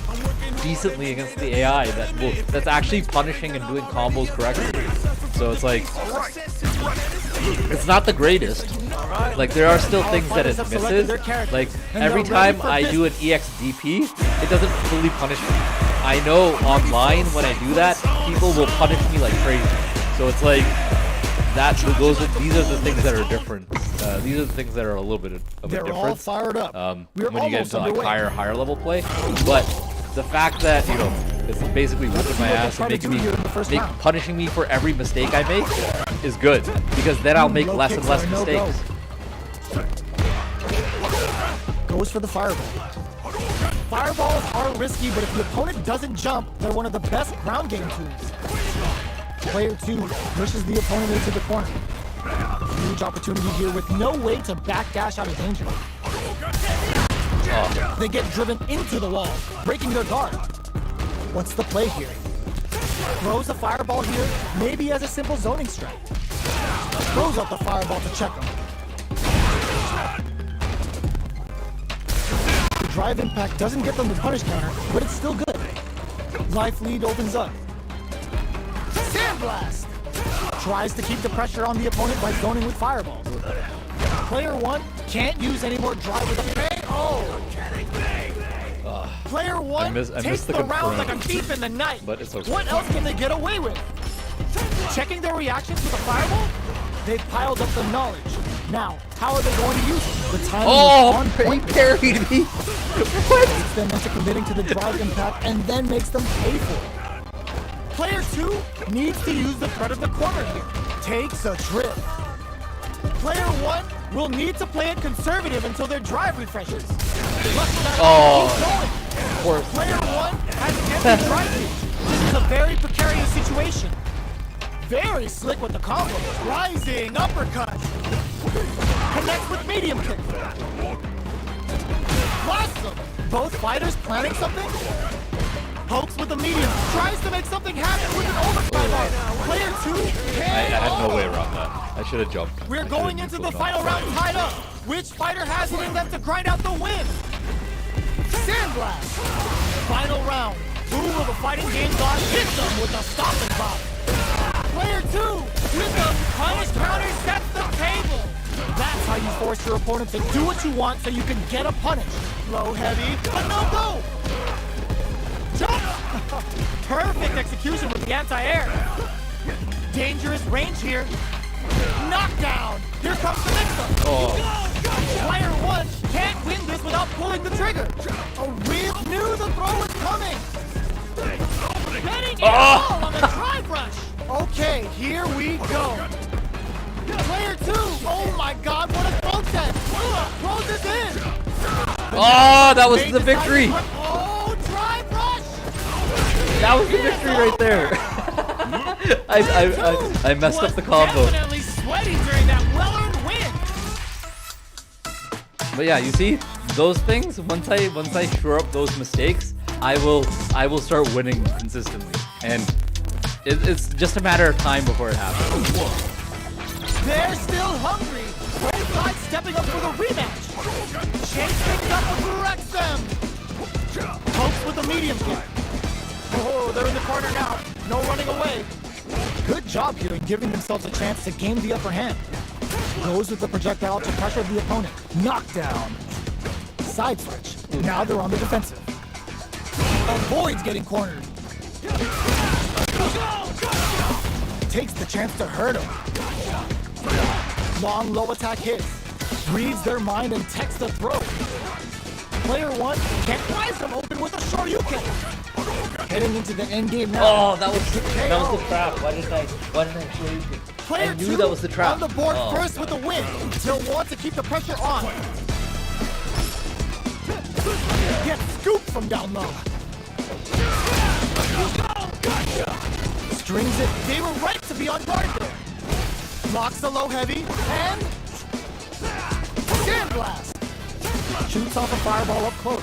decently against the AI that's actually punishing and doing combos correctly. So it's like, it's not the greatest. Like there are still things that it misses. Like every time I do an EXDP, it doesn't fully punish me. I know online when I do that, people will punish me like crazy. So it's like these are the things that are different. These are the things that are a little bit of a They're all difference. fired up. We're When you get almost into like underway. higher level play, but the fact that it's basically whipping my ass and making me punishing me for every mistake I make is good because then I'll make less and less mistakes. Goes for the fireball. Fireballs are risky, but if the opponent doesn't jump, they're one of the best ground game tools. Player 2 pushes the opponent into the corner. Huge opportunity here with no way to backdash out of danger. They get driven into the wall, breaking their guard. What's the play here? Throws a fireball here, maybe as a simple zoning strike. Throws out the fireball to check him. The drive impact doesn't get them the punish counter, but it's still good. Life lead opens up. Sandblast! Tries to keep the pressure on the opponent by zoning with fireballs. Player 1 can't use any more drive with a Player 1 I missed takes the the round like a confirm. thief in the night. But it's okay. What else can they get away with? Checking their reactions with a fireball? They've piled up the knowledge. Now, how are they going to use it? The timing is on he point. parried me. Takes them into committing to the drive impact and then makes them pay for it. Player 2 needs to use the threat of the corner here. Takes a trip. Player 1 will need to play it conservative until their drive refreshes. Player 1 has empty drive reach. This is a very precarious situation. Very slick with the combo. Rising uppercut. Connects with medium kick. Awesome. Both fighters planning something? Pokes with the medium. Tries to make something happen with an overdrive arm. Player 2 I had no way around that. I should have jumped. We're going into the final round tied up. Which fighter has it in them to grind out the win? Sandblast. Final round. Who will the fighting game god hit them with a stopping block? Player 2 with the punish counter sets the table. That's how you force your opponent to do what you want so you can get a punish. Low, heavy, but no go. Jump! Perfect execution with the anti-air. Dangerous range here. Knockdown! Here comes the mix-up. Player 1 can't win this without pulling the trigger. A real knew the throw was coming. Getting it all on the drive rush. Okay, here we go. Player 2, oh my god, what a throw test. Throws this in. Oh, that was the victory. Oh, drive rush. That was the victory right there. I messed up the combo. Definitely sweating during that well-earned But yeah, you see those things. Once I shore up those mistakes, I will start winning consistently, and it's just a matter of time before it happens. They're still hungry. Both sides stepping up for the rematch. Chase picks up and wrecks them. Pokes with the medium kick. Oh, they're in the corner now. No running away. Good job here in giving themselves a chance to gain the upper hand. Goes with the projectile to pressure the opponent. Knockdown. Side switch. Now they're on the defensive. Avoids getting cornered. Takes the chance to hurt him. Long low attack hits. Reads their mind and takes the throw. Player 1 can't rise them open with a Shoryuken. Heading into the end game now. Oh, that was the trap. Why didn't I show you? Player I knew 2 that was the trap. on the board Oh, first with the win. They'll want to keep the pressure on. Gets scooped from down low. Strings it. They were right to be on guard there. Locks the low heavy and Sand Blast. Shoots off a fireball up close.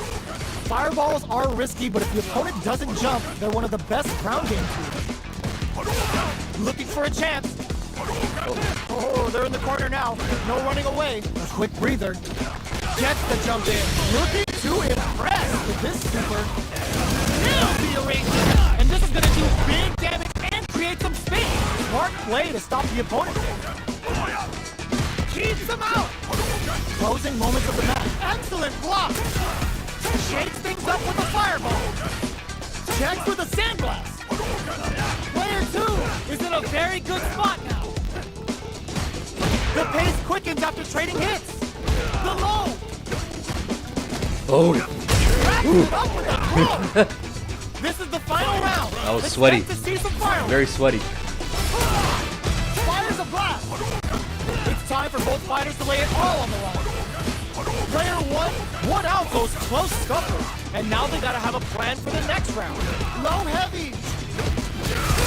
Fireballs are risky, but if the opponent doesn't jump, they're one of the best ground game tools. Looking for a chance. Oh, they're in the corner now. No running away. A quick breather. Gets the jump in. Looking to impress with this super. Nails the erasure. And this is going to do big damage and create some space. Smart play to stop the opponent. Keeps him out. Closing moments of the match. Excellent block. Shakes things up with a fireball. Checks with a sandblast. Player 2 is in a very good spot now. The pace quickens after trading hits. The low. Oh, Wraps it up with a throw. This is the final round. that was Expect sweaty. to see some fireworks. Very sweaty. Fires a blast. It's time for both fighters to lay it all on the line. Player 1 out goes close scuffle. And now they gotta have a plan for the next round. Low heavy.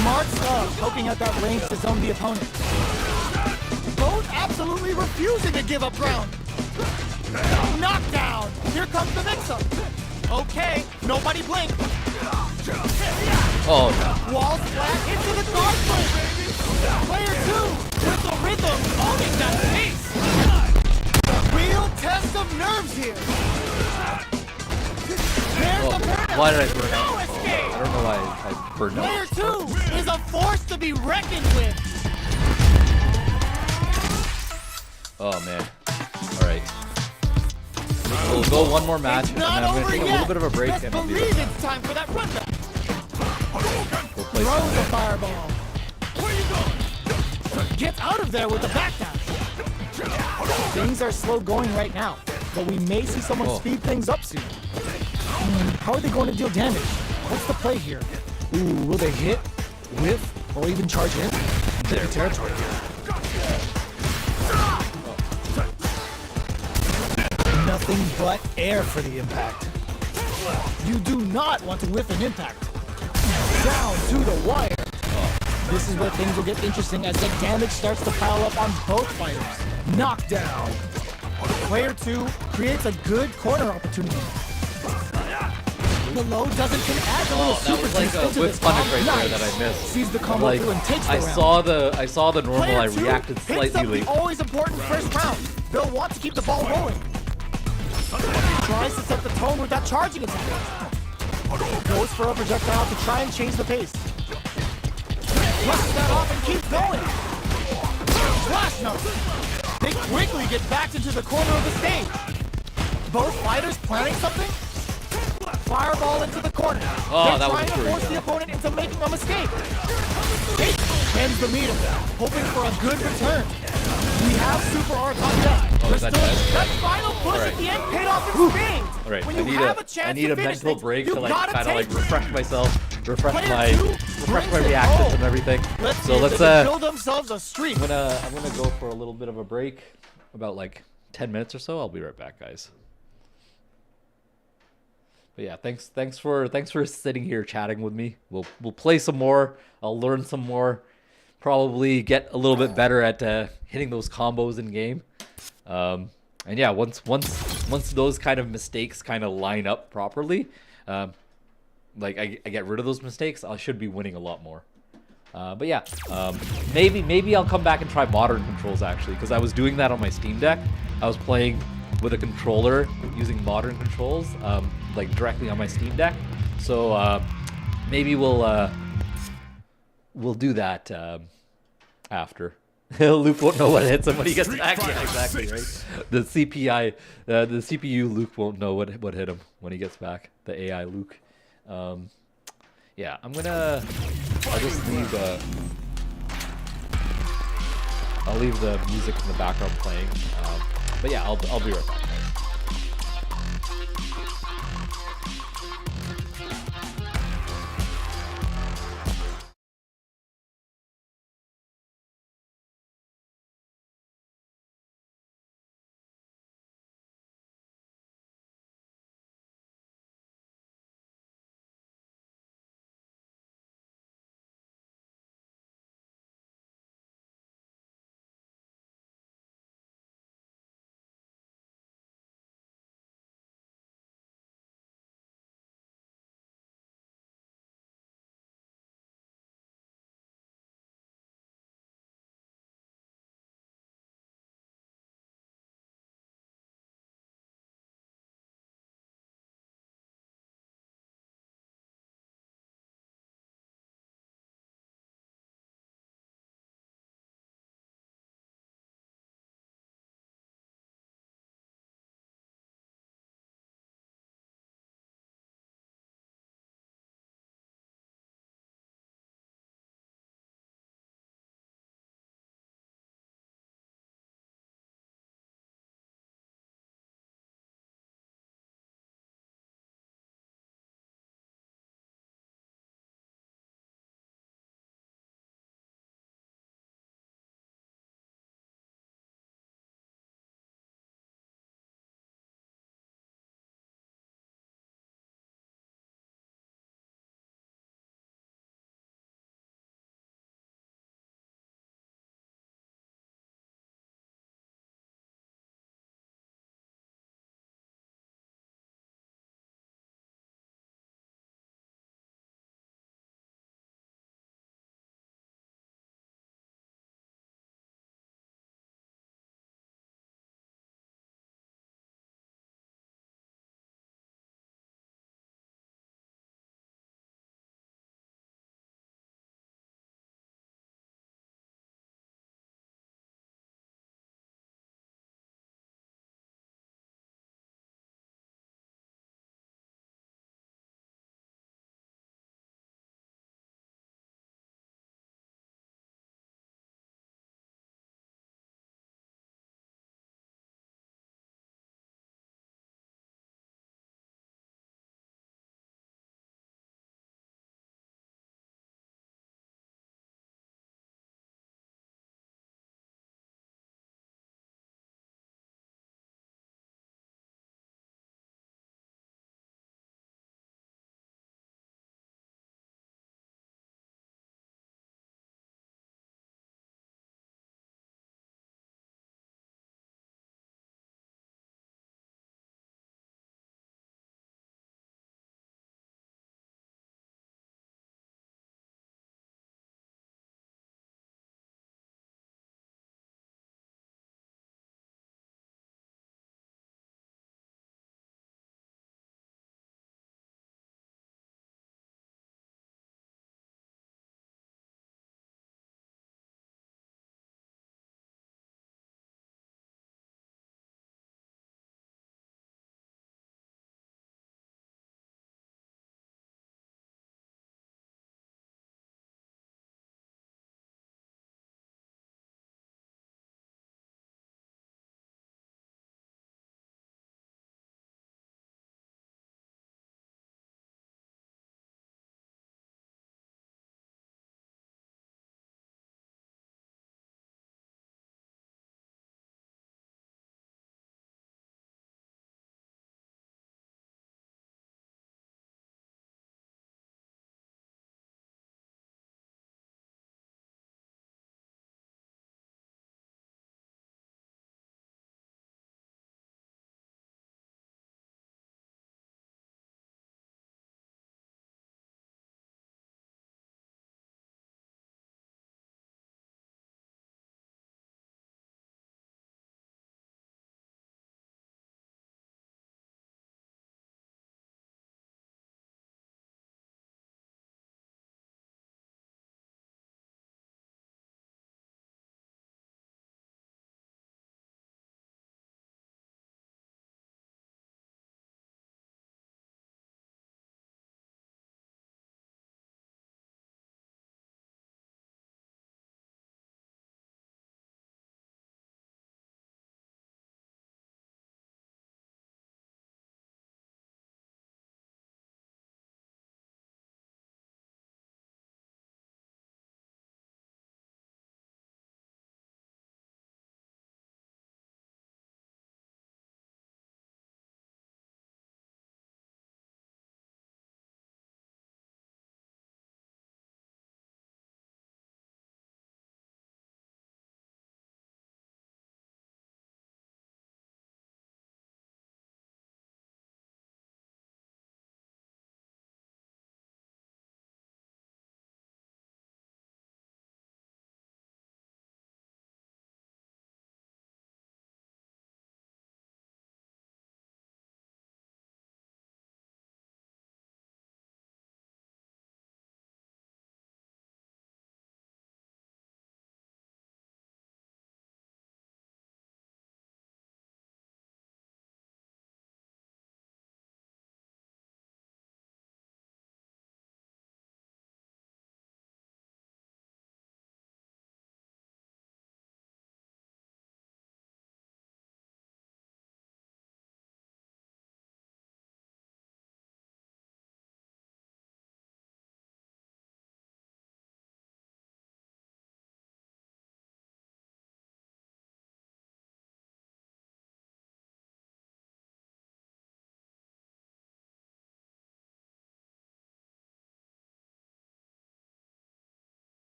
Smart stuff, poking at that range to zone the opponent. Both absolutely refusing to give up ground. Knockdown. Here comes the mix-up. Okay, nobody blink. Oh, Wall flat into the guard plate. Player 2 with the rhythm owning that pace. Real test of nerves here. There's the burnout. why did I burn No out? escape. I don't know why I burned Player out. 2 is a force to be reckoned with. Oh man. All right. We'll go one more match, It's and not then I'm over gonna take a yet. little bit of a break, Best and I'll be believe right it's time for that run back. back. We'll play Throws some a fireball. Where you going? Gets out of there with the backdash. Things are slow going right now, but we may see someone Oh. speed things up soon. How are they going to deal damage? What's the play here? Ooh, will they hit, whiff, or even charge in? Tricky territory here. Nothing but air for the impact. You do not want to whiff an impact. Down to the wire. This is where things will get interesting as the damage starts to pile up on both fighters. Knockdown. Player 2 creates a good corner opportunity. The low doesn't add a little That super was like juice a into whip this punish combo. right there Nice. that I missed. Sees the combo Like through and takes the I round. saw the normal. Player I 2 reacted picks up slightly late. the always important first round. They'll want to keep the ball rolling. Tries to set the tone with that charging attack. Goes for a projectile to try and change the pace. Flushes that off and keeps going. Flash note. They quickly get back into the corner of the stage. Both fighters planning something? Fireball into the corner. Oh, They're that was trying to pretty force the opponent into making a mistake. Ends the meter, hoping for a good return. We have Super Archon deck. Oh, is that dead? That final push Alright. at the end paid off in spades. All right, When I you need have a a chance I need a to finish mental things, break you to like gotta kind of like take refresh myself, refresh Player my 2 refresh brings my it reactions home. and everything. Let's So see if let's they can build themselves a streak. I'm gonna go for a little bit of a break, about like 10 minutes or so. I'll be right back, guys. But yeah, thanks for sitting here chatting with me. We'll play some more. I'll learn some more. Probably get a little bit better at hitting those combos in game. And yeah, once once those kind of mistakes kind of line up properly, like I get rid of those mistakes, I should be winning a lot more. But yeah, maybe I'll come back and try modern controls actually, because I was doing that on my Steam Deck. I was playing with a controller using modern controls, like directly on my Steam Deck. So maybe we'll do that after. Luke won't know what hits him when he gets back. Yeah, exactly, right? The CPU Luke won't know what hit him when he gets back. The AI Luke. Yeah, I'll just leave I'll leave the music in the background playing. But yeah, I'll be right back.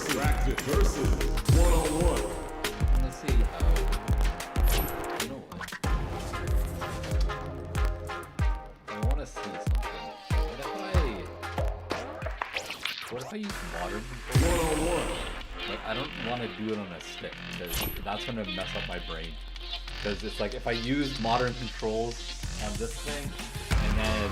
versus one-on-one. Let's see how. You know what? I want to see something. What if I use modern controls? One-on-one. Like, I don't want to do it on a stick because that's gonna mess up my brain. Because it's like if I use modern controls on this thing, and then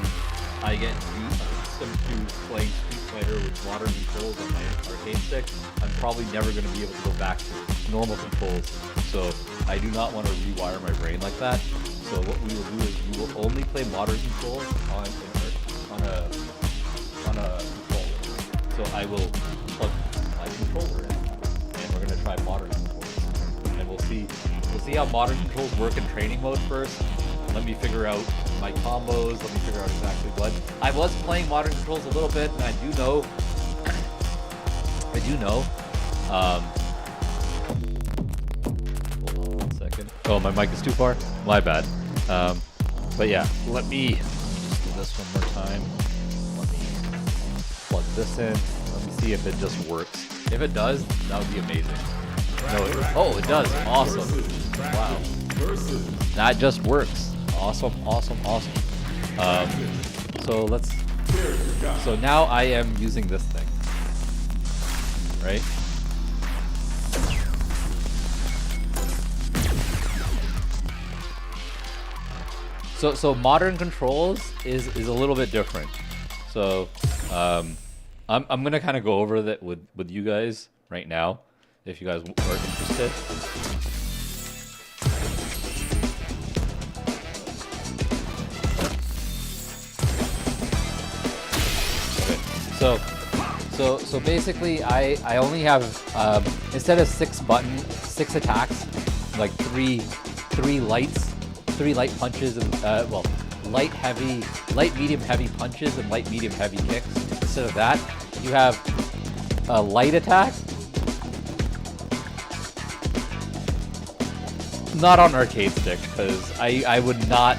I get accustomed to playing Street Fighter with modern controls on my arcade stick, I'm probably never gonna be able to go back to normal controls. So I do not want to rewire my brain like that. So what we will do is we will only play modern controls on a controller. So I will plug my controller in, and we're gonna try modern controls, and we'll see how modern controls work in training mode first. Let me figure out my combos. Let me figure out exactly what. I was playing modern controls a little bit, and I do know. Hold on 1 second. Oh, my mic is too far. My bad. But yeah, let me just do this one more time. Let me plug this in. Let me see if it just works. If it does, that would be amazing. No, it does. Awesome. Wow. That just works. Awesome. So now I am using this thing. Right? So modern controls is a little bit different. So I'm gonna kind of go over that with you guys right now, if you guys are interested. Okay. So basically, I only have instead of 6 attacks, like three light punches and light, medium, heavy punches and light, medium, heavy kicks. Instead of that, you have a light attack. Not on arcade stick, because I would not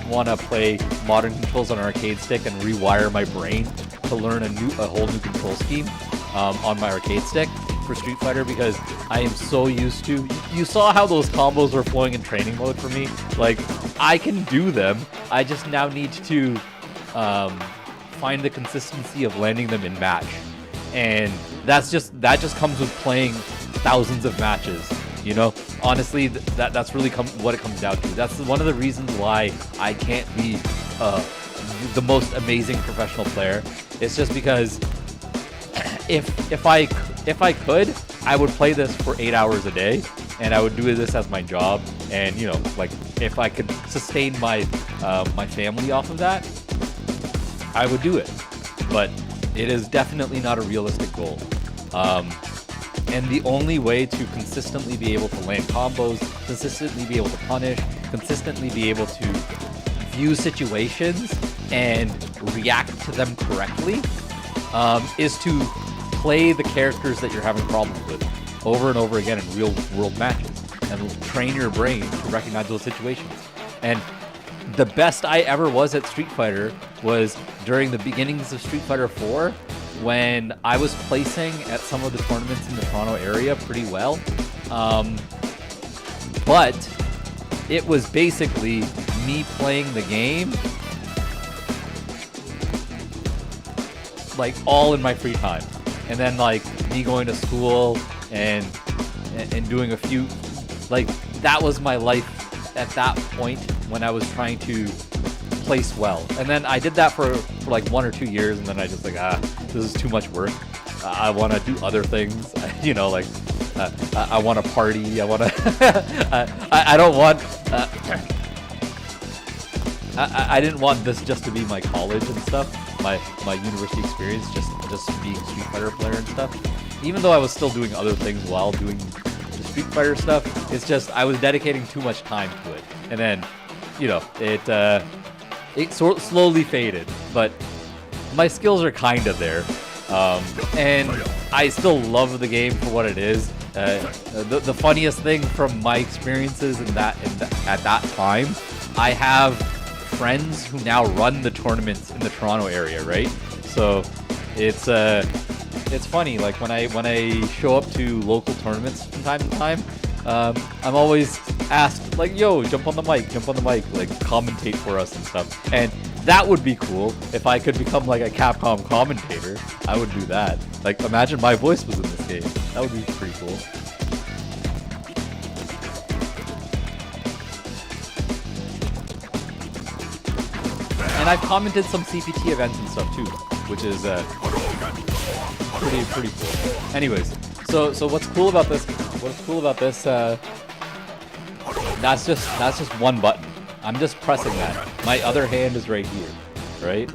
want to play modern controls on arcade stick and rewire my brain to learn a whole new control scheme on my arcade stick for Street Fighter, because I am so used to. You saw how those combos were flowing in training mode for me. Like, I can do them. I just now need to find the consistency of landing them in match, and that just comes with playing thousands of matches. You know, honestly, that's really what it comes down to. That's one of the reasons why I can't be the most amazing professional player. It's just because if I could, I would play this for 8 hours a day, and I would do this as my job. And you know, like, if I could sustain my my family off of that, I would do it. But it is definitely not a realistic goal. And the only way to consistently be able to land combos, consistently be able to punish, consistently be able to view situations and react to them correctly, is to play the characters that you're having problems with over and over again in real world matches, and train your brain to recognize those situations. And the best I ever was at Street Fighter was during the beginnings of Street Fighter 4, when I was placing at some of the tournaments in the Toronto area pretty well. But it was basically me playing the game like all in my free time, and then like me going to school and doing a few, like, that was my life at that point when I was trying to place well. And then I did that for like 1 or 2 years, and then I just like, this is too much work. I want to do other things. You know, like I want to party. I want to. I don't want. I didn't want this just to be my college and stuff, my university experience, just being a Street Fighter player and stuff. Even though I was still doing other things while doing the Street Fighter stuff, it's just I was dedicating too much time to it, and then, you know, it slowly faded. But my skills are kind of there, and I still love the game for what it is. The funniest thing from my experiences at that time, I have friends who now run the tournaments in the Toronto area, right? So it's it's funny. Like when I show up to local tournaments from time to time, I'm always asked like, "Yo, jump on the mic, like commentate for us and stuff." And that would be cool if I could become like a Capcom commentator. I would do that. Like, imagine my voice was in this game. That would be pretty cool. And I've commented some CPT events and stuff too, which is pretty cool. Anyways, so what's cool about this? That's just one button. I'm just pressing that. My other hand is right here, right?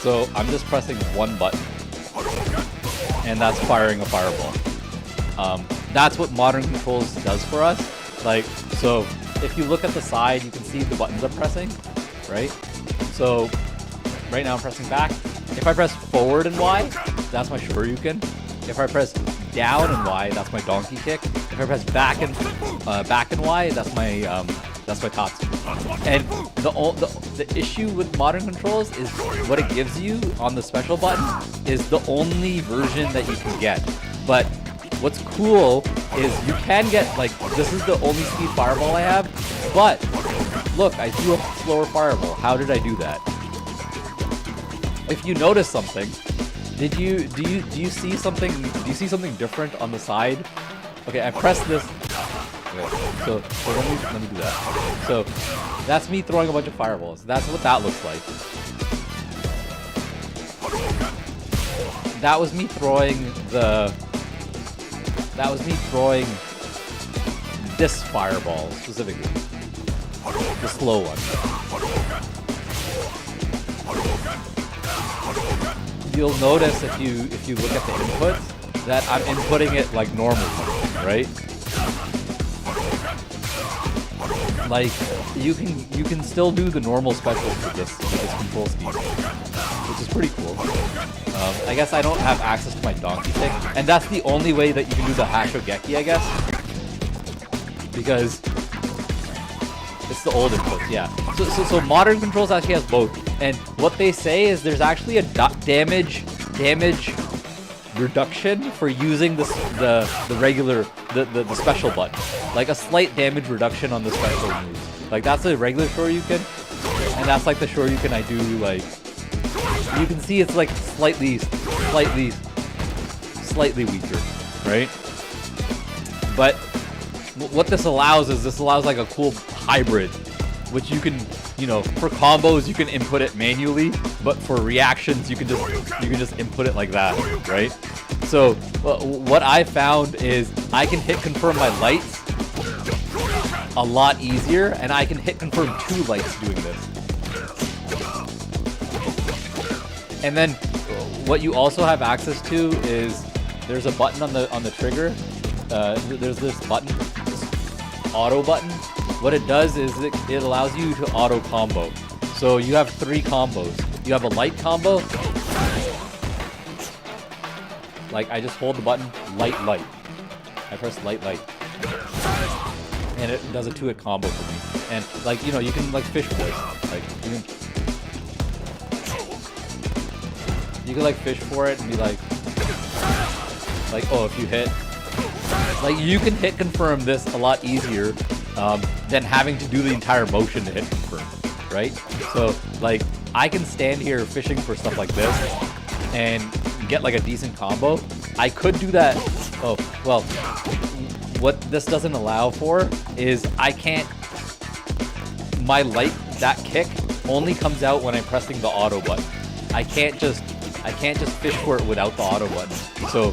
So I'm just pressing one button, and that's firing a fireball. That's what Modern Controls does for us. Like, so if you look at the side, you can see the buttons I'm pressing, right? So right now I'm pressing back. If I press forward and Y, that's my Shoryuken. If I press down and Y, that's my donkey kick. If I press back and Y, that's my Tatsu. And the issue with Modern Controls is what it gives you on the special button is the only version that you can get. But what's cool is you can get, like, this is the only speed fireball I have, but look, I do a slower fireball. How did I do that? If you notice something, do you see something? Do you see something different on the side? Okay, I pressed this. Okay, so let me do that. So that's me throwing a bunch of fireballs. That's what that looks like. That was me throwing this fireball specifically, the slow one. You'll notice if you look at the inputs that I'm inputting it like normally, right? Like you can still do the normal specials with this control scheme, which is pretty cool. I guess I don't have access to my donkey kick, and that's the only way that you can do the Hashogeki, I guess, because it's the old inputs, yeah. So Modern Controls actually has both, and what they say is there's actually a damage reduction for using the regular the special button, like a slight damage reduction on the special moves. Like that's a regular Shoryuken, and that's like the Shoryuken I do. Like you can see it's like slightly weaker, right? But what this allows is like a cool hybrid, which you can, for combos you can input it manually, but for reactions you can just input it like that, right? So what I found is I can hit confirm my lights a lot easier, and I can hit confirm 2 lights doing this. And then what you also have access to is there's a button on the trigger. There's this button, this auto button. What it does is it allows you to auto combo. So you have 3 combos. You have a light combo. Like I just hold the button, light. I press light. And it does a 2-hit combo for me. And like, you can like fish for it. Like you can like fish for it and be like, oh, if you hit, like you can hit confirm this a lot easier than having to do the entire motion to hit confirm, right? So like I can stand here fishing for stuff like this and get like a decent combo. I could do that. Oh, well, what this doesn't allow for is my light, that kick only comes out when I'm pressing the auto button. I can't just fish for it without the auto button. So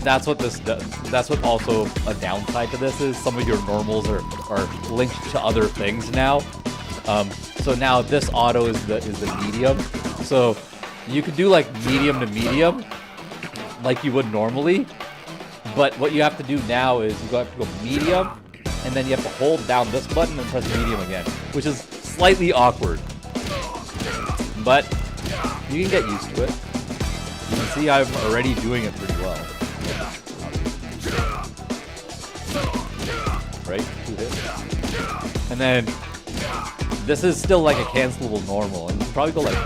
that's what this does. That's what also a downside to this is. Some of your normals are linked to other things now. So now this auto is the medium. So you could do like medium to medium like you would normally. But what you have to do now is you have to go medium, and then you have to hold down this button and press medium again, which is slightly awkward. But you can get used to it. You can see I'm already doing it pretty well. Right? 2 hits. And then this is still like a cancelable normal, and you can probably go like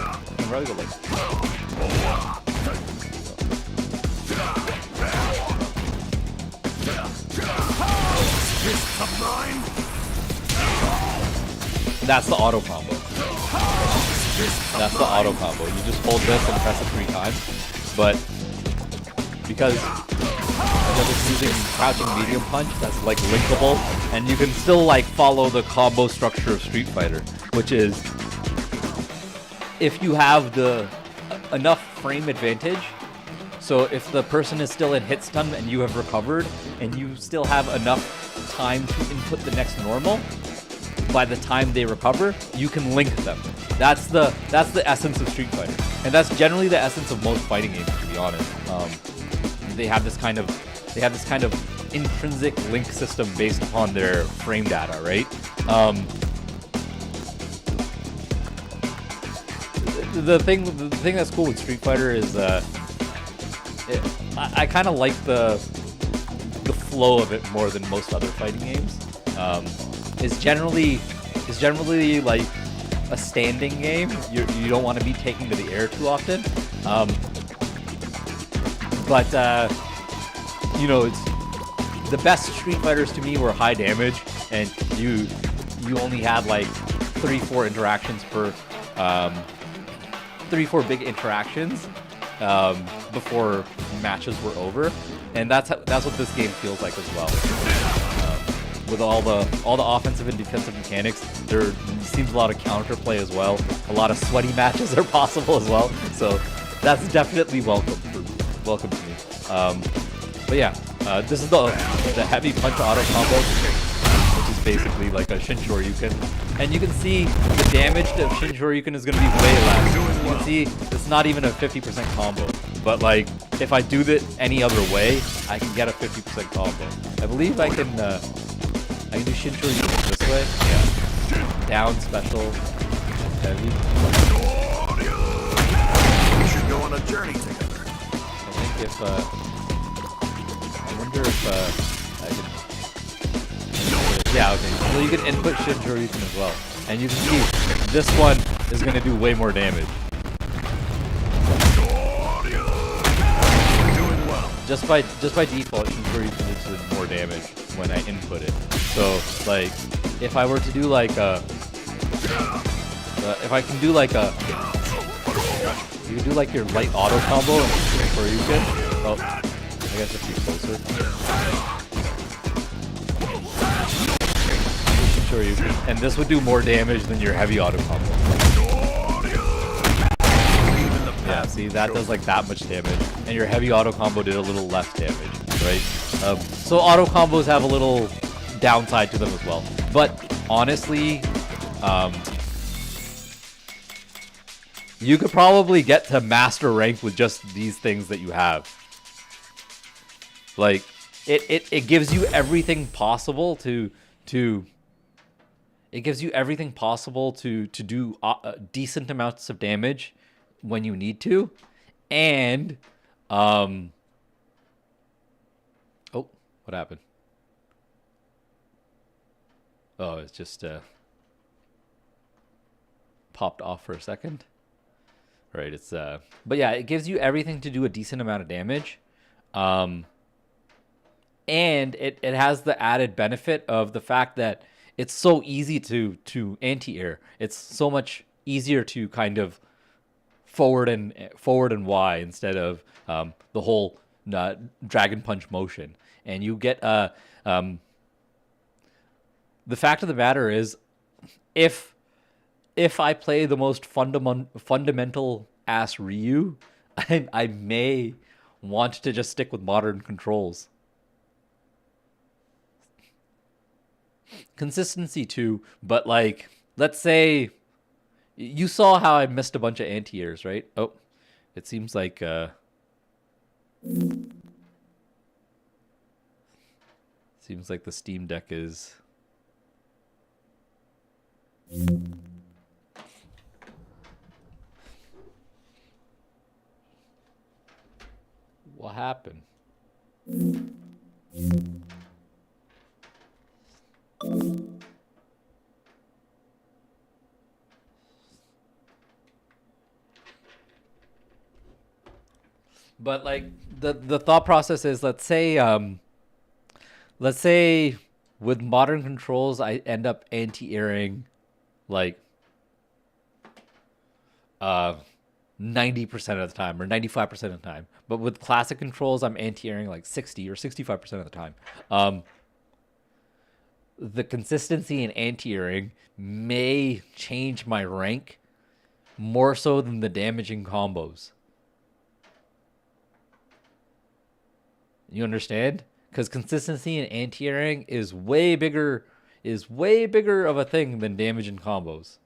Fists of mine. That's the auto combo. That's the auto combo. You just hold this and press it 3 times. But because it's using crouching medium punch, that's like linkable, and you can still like follow the combo structure of Street Fighter, which is if you have the enough frame advantage. So if the person is still in hit stun and you have recovered, and you still have enough time to input the next normal, by the time they recover, you can link them. That's the essence of Street Fighter, and that's generally the essence of most fighting games, to be honest. They have this kind of intrinsic link system based upon their frame data, right? The thing that's cool with Street Fighter is I kind of like the flow of it more than most other fighting games. It's generally like a standing game. You don't want to be taken to the air too often. But you know, it's the best Street Fighters to me were high damage, and you only had like 3-4 interactions per 3-4 big interactions before matches were over, and that's what this game feels like as well. With all the offensive and defensive mechanics, there seems a lot of counterplay as well. A lot of sweaty matches are possible as well, so that's definitely welcome to me. But yeah, this is the heavy punch auto combo, which is basically like a Shin Shoryuken, and you can see the damage to Shin Shoryuken is going to be way less. You can see it's not even a 50% combo, but like if I do that any other way, I can get a 50% combo. I believe I can do Shin Shoryuken this way. Yeah. Down special heavy. We should go on a journey together. I think if I wonder if I can. Yeah, okay. So you can input Shin Shoryuken as well, and you can see this one is going to do way more damage. Just by default, Shin Shoryuken is doing more damage when I input it. So like, if I were to do like if I can do like you can do like your light auto combo and Shin Shoryuken. Oh, I guess if you're closer. Shoryuken, and this would do more damage than your heavy auto combo. Yeah, see, that does like that much damage, and your heavy auto combo did a little less damage, right? So auto combos have a little downside to them as well. But honestly, you could probably get to master rank with just these things that you have. Like, it gives you everything possible to it gives you everything possible to do decent amounts of damage when you need to, and oh, what happened? Oh, it's just popped off for a second. Right, it's but yeah, it gives you everything to do a decent amount of damage. And it has the added benefit of the fact that it's so easy to anti-air. It's so much easier to kind of forward and Y instead of the whole dragon punch motion. And you get the fact of the matter is, if I play the most fundamental ass Ryu, I may want to just stick with modern controls. Consistency too, but like, let's say you saw how I missed a bunch of anti-airs, right? Oh, it seems like the Steam Deck is what happened? But like the thought process is, let's say with modern controls, I end up anti-airing like 90% of the time or 95% of the time. But with classic controls, I'm anti-airing like 60 or 65% of the time. The consistency in anti-airing may change my rank more so than the damaging combos. You understand? Because consistency in anti-airing is way bigger of a thing than damage in combos.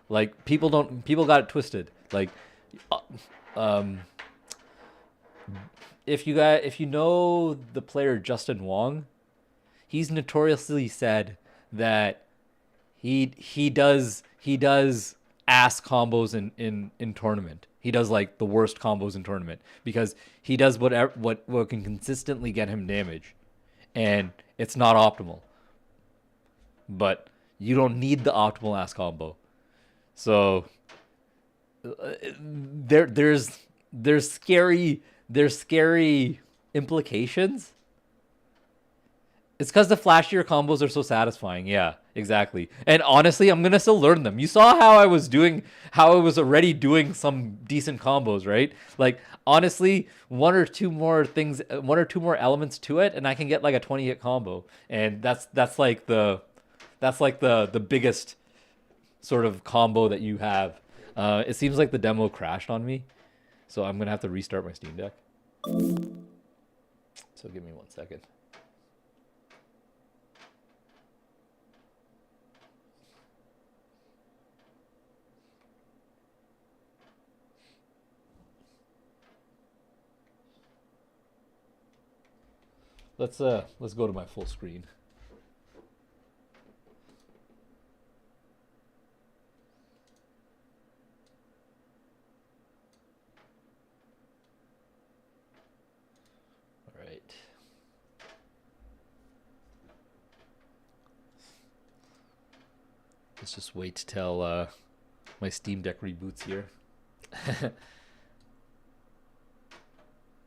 Like people got it twisted. Like if you know the player Justin Wong, he's notoriously said that he does ass combos in tournament. He does like the worst combos in tournament because he does what can consistently get him damage, and it's not optimal. But you don't need the optimal ass combo. So there's scary implications. It's because the flashier combos are so satisfying. Yeah, exactly. And honestly, I'm gonna still learn them. You saw how I was already doing some decent combos, right? Like honestly, one or two more elements to it, and I can get like a 20-hit combo. And that's like the biggest sort of combo that you have. It seems like the demo crashed on me, so I'm gonna have to restart my Steam Deck. So give me 1 second. Let's go to my full screen. All right. Let's just wait till my Steam Deck reboots here.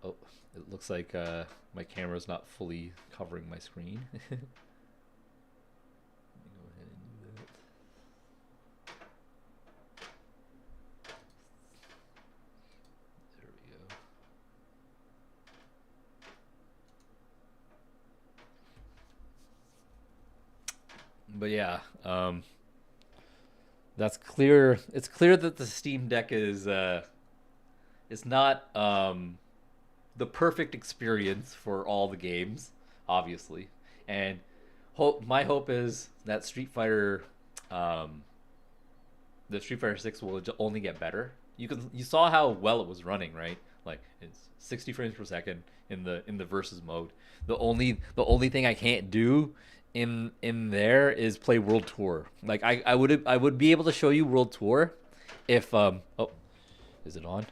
Oh, it looks like my camera's not fully covering my screen. Let me go ahead and do that. There we go. But yeah, that's clear. It's clear that the Steam Deck is not the perfect experience for all the games, obviously. And my hope is that the Street Fighter 6 will only get better. You saw how well it was running, right? Like it's 60 frames per second in the versus mode. The only thing I can't do in there is play World Tour. Like I would be able to show you World Tour if oh, is it on?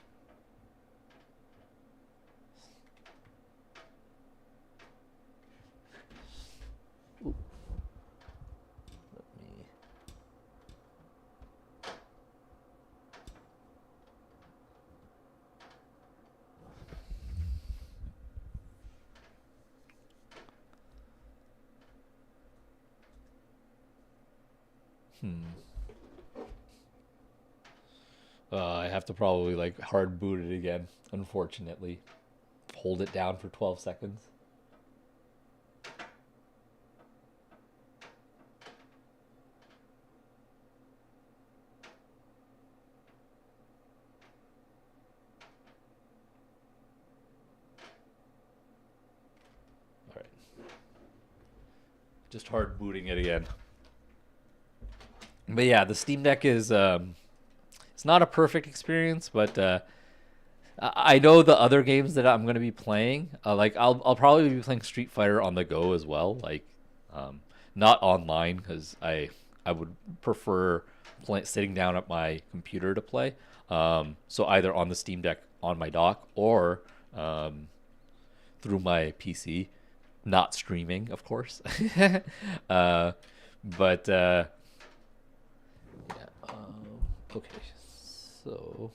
I have to probably like hard boot it again, unfortunately. Hold it down for 12 seconds. All right. Just hard booting it again. But yeah, the Steam Deck is it's not a perfect experience, but I know the other games that I'm going to be playing, like I'll probably be playing Street Fighter on the go as well, like not online because I would prefer sitting down at my computer to play. So either on the Steam Deck on my dock or through my PC, not streaming, of course. But yeah, okay. So,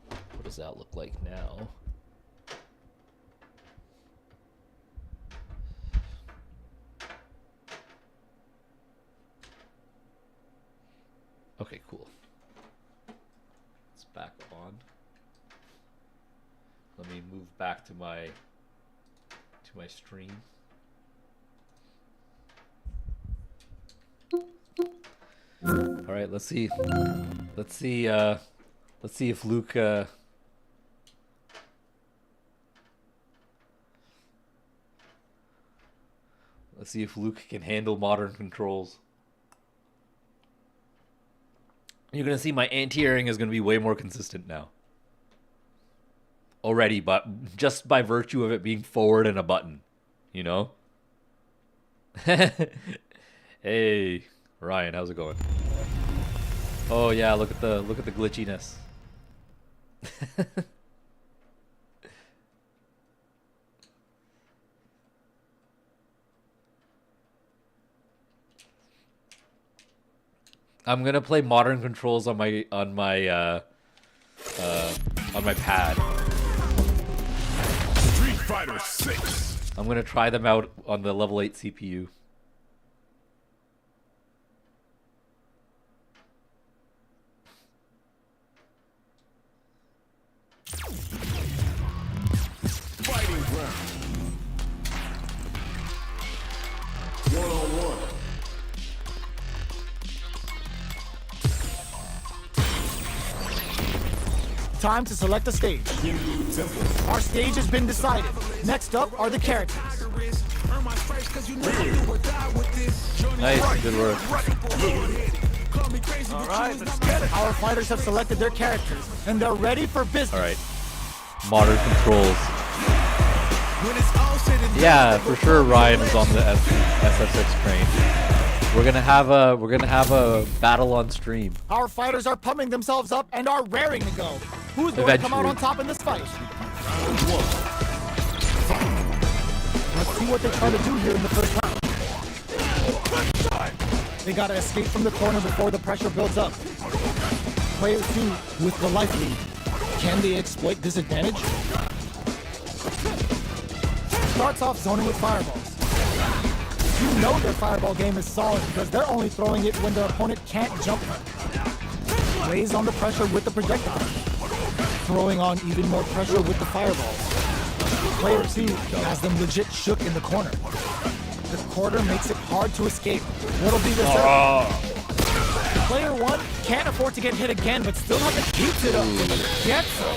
what does that look like now? Okay, cool. It's back on. Let me move back to my stream. All right, let's see. Let's see if Luke let's see if Luke can handle modern controls. You're gonna see my anti-airing is gonna be way more consistent now. Already, but just by virtue of it being forward and a button, you know? Hey, Ryan, how's it going? Oh yeah, look at the glitchiness. I'm gonna play modern controls on my pad. Street Fighter 6. I'm gonna try them out on the level 8 CPU. Fighting round. 1-on-1. Time to select a stage. Our stage has been decided. Next up are the characters. Nice, good work. Alright, let's get it. Our fighters have selected their characters, and they're ready for business. Alright. Modern controls. Yeah, for sure Ryan is on the SF6 train. We're gonna have a battle on stream. Our fighters are pumping themselves up and are raring to go. Who's going to come out on top in this fight? Let's see what they try to do here in the first round. They gotta escape from the corner before the pressure builds up. Player 2 with the life lead. Can they exploit this advantage? Starts off zoning with fireballs. You know their fireball game is solid because they're only throwing it when their opponent can't jump. Lays on the pressure with the projectile. Throwing on even more pressure with the fireballs. Player 2 has them legit shook in the corner. The quarter makes it hard to escape. What'll be the Player 1 can't afford to get hit again, but still have to keep it up. Gets it.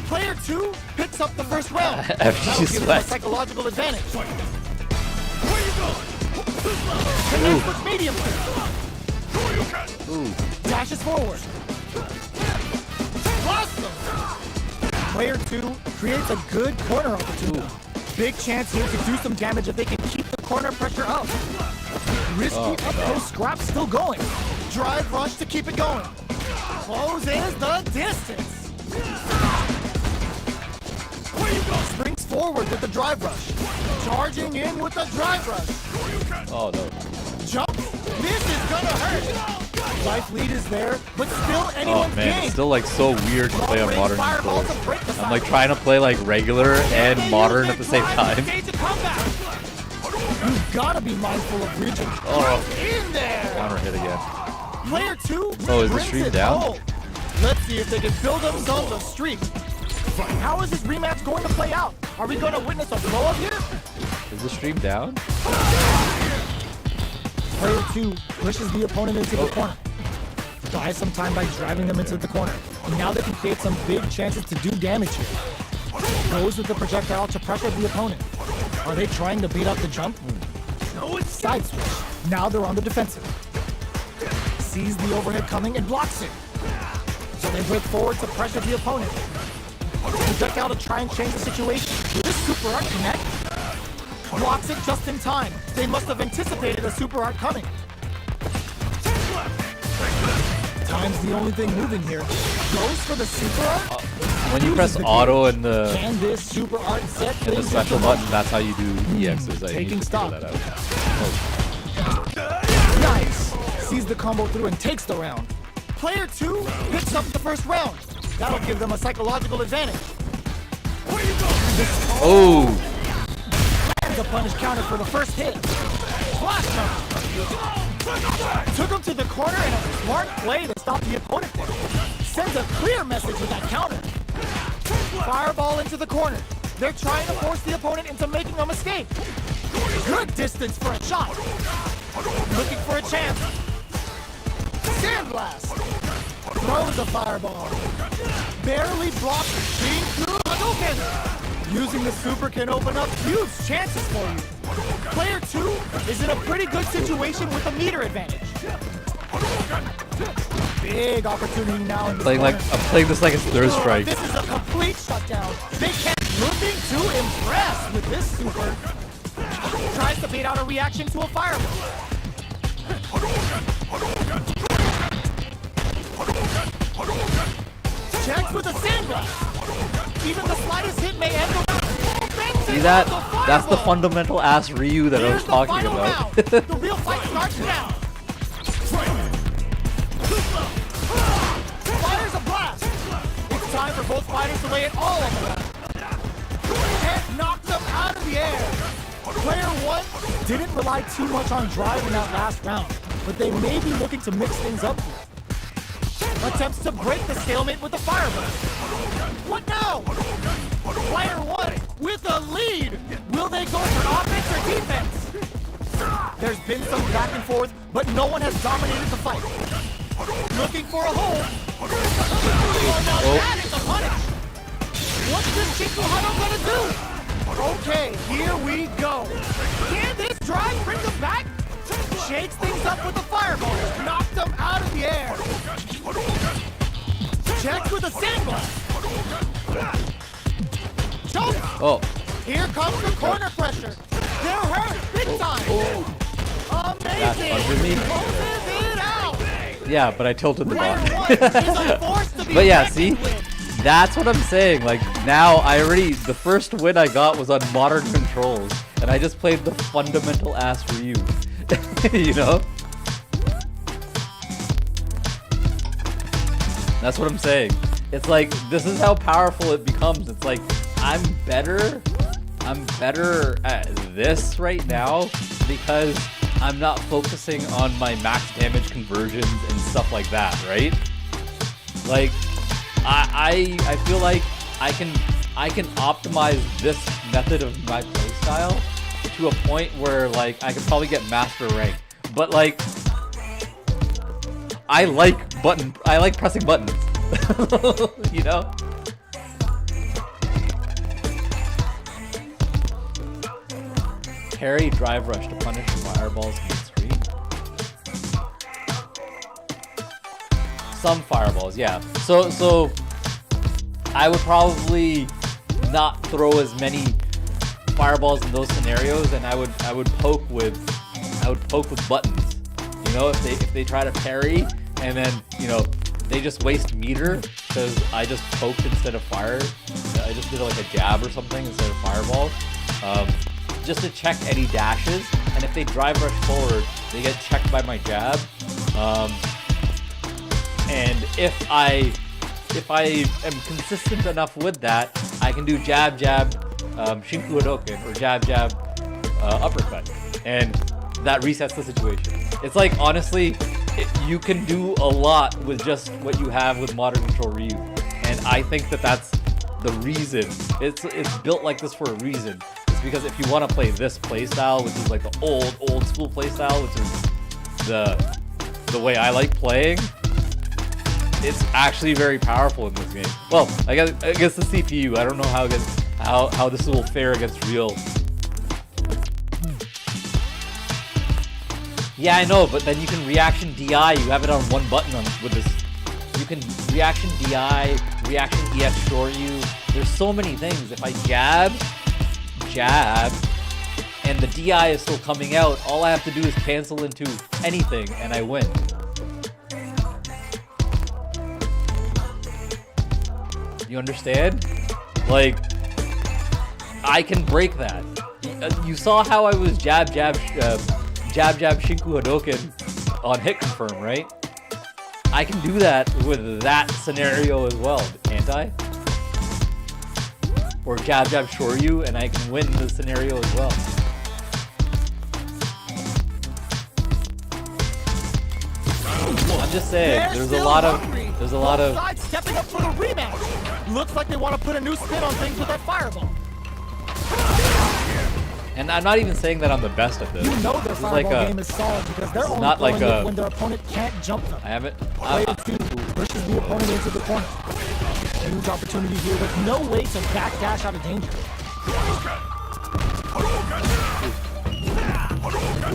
Player 2 picks up the first round. That'll give him a psychological advantage. Where you going? Connects with medium kick. Dashes forward. Blossom. Player 2 creates a good corner opportunity. Big chance here to do some damage if they can keep the corner pressure up. Risky up-close scrap still going. Drive rush to keep it going. Closes the distance. Springs forward with the drive rush. Charging in with the drive rush. Oh no. Jump. This is gonna hurt. Life lead is there, but still anyone's game. Oh man, it's still like so weird to play on modern controls. I'm like trying to play like regular and modern at the same time. You've gotta be mindful of region. Oh. In there. Counter hit again. Player 2. Oh, is the stream down? Home. Let's see if they can build themselves a streak. How is this rematch going to play out? Are we going to witness a blow-up here? Is the stream down? Player 2 pushes the opponent into the corner. Buys some time by driving them into the corner. And now they can create some big chances to do damage here. Goes with the projectile to pressure the opponent. Are they trying to beat up the jump? Side switch. Now they're on the defensive. Sees the overhead coming and blocks it. So they break forward to pressure the opponent. Projectile to try and change the situation. Will this super art connect? Blocks it just in time. They must have anticipated a super art coming. Time's the only thing moving here. Goes for the super art. When you press auto in the Can this super art set special button, that's how you do EXs. Taking stock. That out. Nice. Sees the combo through and takes the round. Player 2 picks up the first round. That'll give them a psychological advantage. Oh! The punish counter for the first hit. Flash jump. Took him to the corner and a smart play to stop the opponent there. Sends a clear message with that counter. Fireball into the corner. They're trying to force the opponent into making a mistake. Good distance for a shot. Looking for a chance. Sandblast. Throws a fireball. Barely blocks Shinku Hadouken. Using the super can open up huge chances for you. Player 2 is in a pretty good situation with a meter advantage. Big opportunity now in the corner. I'm playing this like it's third strike. This is a complete shutdown. They can't. Looking to impress with this super. Tries to bait out a reaction to a fireball. Checks with a sandblast. Even the slightest hit may end the round. See that? That's the fundamental ass Ryu that I was talking about. The real fight starts now. Fires a blast. It's time for both fighters to lay it all on the line. And knocked them out of the air. Player 1 didn't rely too much on drive in that last round, but they may be looking to mix things up here. Attempts to break the stalemate with the fireball. What now? Player 1 with a lead. Will they go for offense or defense? There's been some back and forth, but no one has dominated the fight. Looking for a hole. Oh, now that is a punish. What's this Shinku Hado gonna do? Okay, here we go. Can this drive bring them back? Shakes things up with the fireball. Knocked them out of the air. Checks with a sandblast. Choke. Oh. Here comes the corner pressure. They're hurt big time. Amazing. That's under me. Closes it out. Yeah, but I tilted the Player button. 1 is a force to be But yeah, reckoned see? with. That's what I'm saying. Like, now the first win I got was on modern controls, and I just played the fundamental ass Ryu. You know? That's what I'm saying. It's like, this is how powerful it becomes. It's like, I'm better at this right now because I'm not focusing on my max damage conversions and stuff like that, right? Like, I feel like I can optimize this method of my playstyle to a point where like I could probably get master rank. But like I like pressing buttons. You know? Parry drive rush to punish fireballs midstream. Some fireballs, yeah. So I would probably not throw as many fireballs in those scenarios, and I would poke with buttons. You know, if they try to parry and then, you know, they just waste meter because I just poked instead of fire. I just did like a jab or something instead of fireball. Just to check any dashes, and if they drive rush forward, they get checked by my jab. And if I am consistent enough with that, I can do jab jab Shinku Hadouken or jab jab uppercut, and that resets the situation. It's like, honestly, you can do a lot with just what you have with Modern Control Ryu, and I think that's the reason. It's built like this for a reason. It's because if you want to play this playstyle, which is like the old school playstyle, which is the way I like playing, it's actually very powerful in this game. Well, I guess the CPU. I don't know how this will fare against real. Yeah, I know, but then you can reaction DI. You have it on one button with this. You can reaction DI, reaction EX Shoryu. There's so many things. If I jab, and the DI is still coming out, all I have to do is cancel into anything, and I win. You understand? Like, I can break that. You saw how I was jab Shinku Hadouken on hit confirm, right? I can do that with that scenario as well, can't I? Or jab Shoryu, and I can win the scenario as well. I'm just saying, They're there's a still lot of, hungry. there's a lot Both of, sides stepping up for the rematch. Looks like they want to put a new spin on things with that fireball. and I'm not even saying that I'm the best at this. You know their This is fireball like a, game is solid because they're this is only not like throwing it a- when their opponent can't jump them. I haven't, Player 2 pushes the opponent into the corner. Huge opportunity here with no way to backdash out of danger.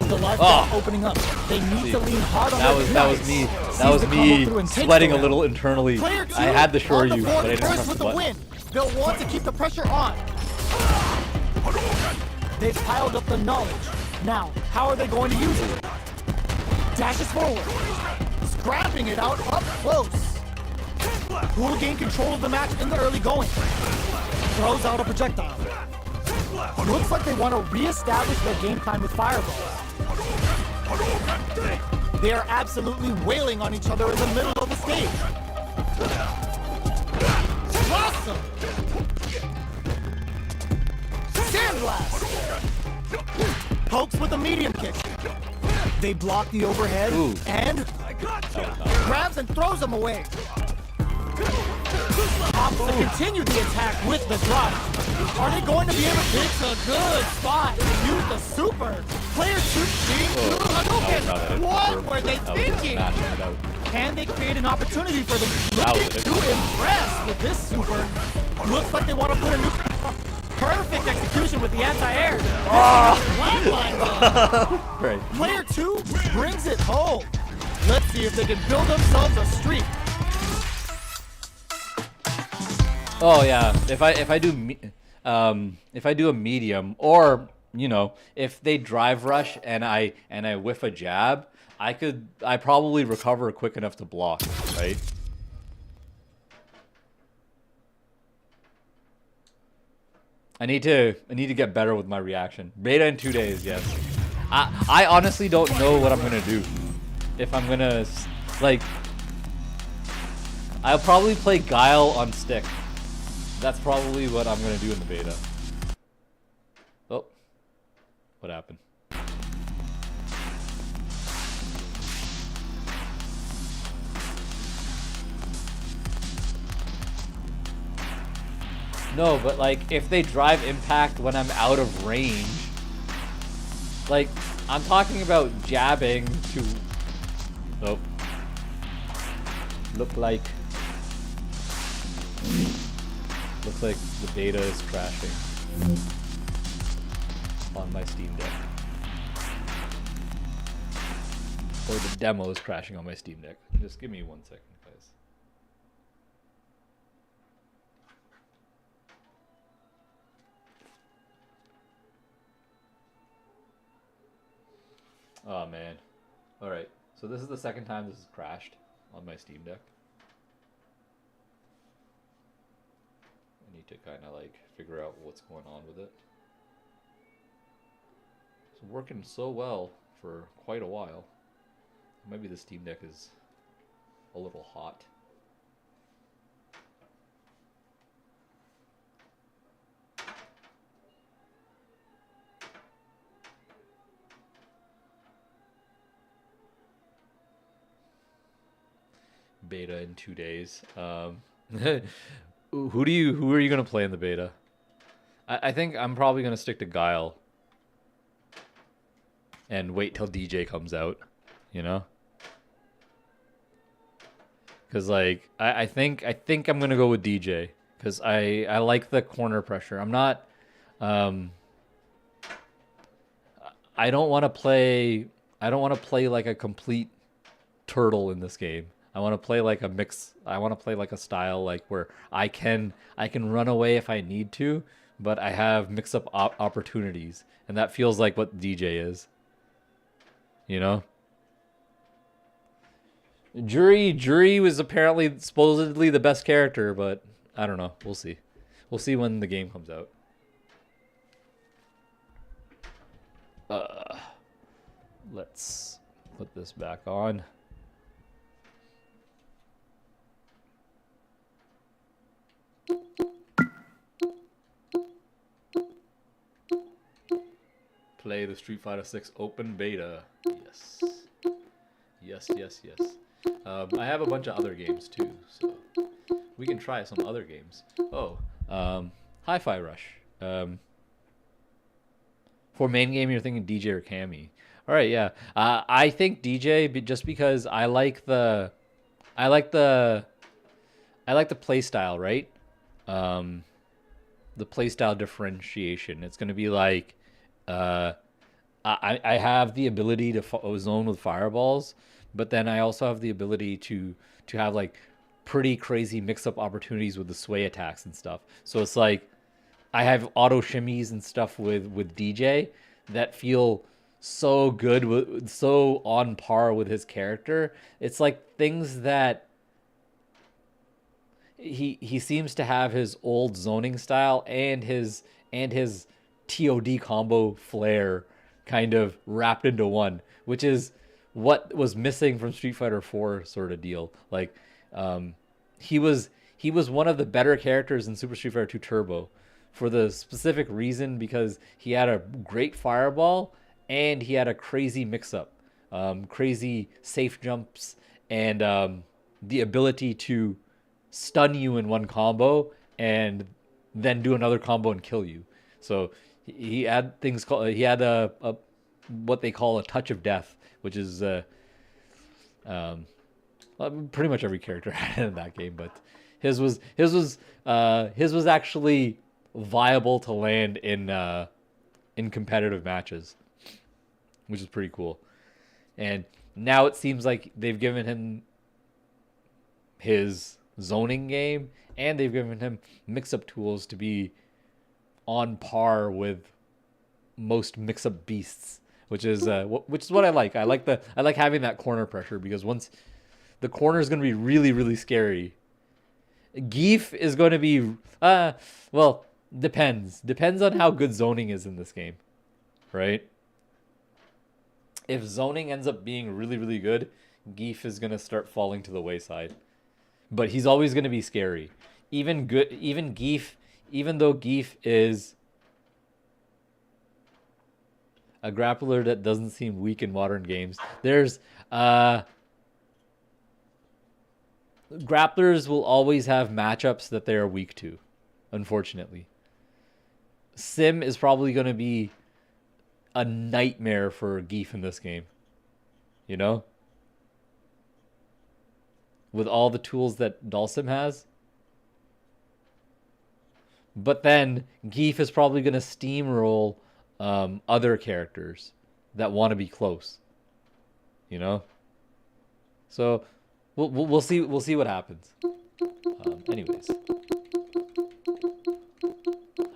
The live gap opening up. They need to lean hard on that their was knives. me, Sees that was the combo me through and takes sweating the a little round. internally. Player 2 I had the on the Shoryu, board but I didn't first have with the the button. win. They'll want to keep the pressure on. They've piled up the knowledge. Now, how are they going to use it? Dashes forward. Scrapping it out up close. Who will gain control of the match in the early going? Throws out a projectile. Looks like they want to re-establish their game time with fireballs. They are absolutely wailing on each other in the middle of the stage. Awesome! Sandblast! Pokes with a medium kick. They block the overhead Ooh. and grabs and throws them away. Opts to continue the attack with the drop. Are they going to be able to? It's a good spot. Use the super. Player 2 cheating through the Hadouken. What were they thinking? Can they create an opportunity for them? Looking to impress with this super. Looks like they want to put a new... Perfect execution with the anti-air. Right. Player 2 brings it home. Let's see if they can build themselves a streak. Oh yeah, if I do a medium, or you know, if they drive rush and I whiff a jab, I probably recover quick enough to block, right? I need to get better with my reaction. Beta in 2 days, yes. I honestly don't know what I'm gonna do. If I'm gonna like, I'll probably play Guile on stick. That's probably what I'm gonna do in the beta. Oh, what happened? No, but like if they drive impact when I'm out of range, like I'm talking about jabbing to. Oh, looks like the beta is crashing on my Steam Deck. Or the demo is crashing on my Steam Deck. Just give me 1 second, guys. Oh man. Alright, so this is the second time this has crashed on my Steam Deck. I need to kind of like figure out what's going on with it. It's working so well for quite a while. Maybe the Steam Deck is a little hot. Beta in 2 days. Who are you gonna play in the beta? I think I'm probably gonna stick to Guile and wait till DJ comes out, you know? Cause like I think I'm gonna go with DJ because I like the corner pressure. I'm not I don't want to play like a complete turtle in this game. I want to play like a mix. I want to play like a style like where I can run away if I need to, but I have mix-up opportunities, and that feels like what DJ is. You know? Jury was apparently supposedly the best character, but I don't know. We'll see. We'll see when the game comes out. Let's put this back on. Play the Street Fighter 6 open beta. Yes. Yes, yes, yes. I have a bunch of other games too, so we can try some other games. Oh, Hi-Fi Rush. For main game, you're thinking DJ or Cammy. All right, yeah. I think DJ just because I like the play style, right? The play style differentiation. It's gonna be like, I have the ability to zone with fireballs, but then I also have the ability to have like pretty crazy mix-up opportunities with the sway attacks and stuff. So it's like I have auto shimmies and stuff with DJ that feel so good, so on par with his character. It's like things that he seems to have his old zoning style and his TOD combo flair kind of wrapped into one, which is what was missing from Street Fighter 4 sort of deal. Like he was one of the better characters in Super Street Fighter 2 Turbo for the specific reason because he had a great fireball and he had a crazy mix-up, crazy safe jumps, and the ability to stun you in one combo and then do another combo and kill you. So he had things called a what they call a touch of death, which is pretty much every character had in that game, but his was actually viable to land in competitive matches, which is pretty cool. And now it seems like they've given him his zoning game and they've given him mix-up tools to be on par with most mix-up beasts, which is what I like. I like having that corner pressure because once the corner is going to be really, really scary. Geef is going to be well, depends on how good zoning is in this game, right? If zoning ends up being really, really good, Geef is going to start falling to the wayside. But he's always going to be scary. Even Geef, even though Geef is a grappler that doesn't seem weak in modern games, there's grapplers will always have matchups that they are weak to, unfortunately. Sim is probably going to be a nightmare for Geef in this game. You know? With all the tools that Dhalsim has. But then Geef is probably going to steamroll other characters that want to be close. You know? So we'll see what happens. Anyways.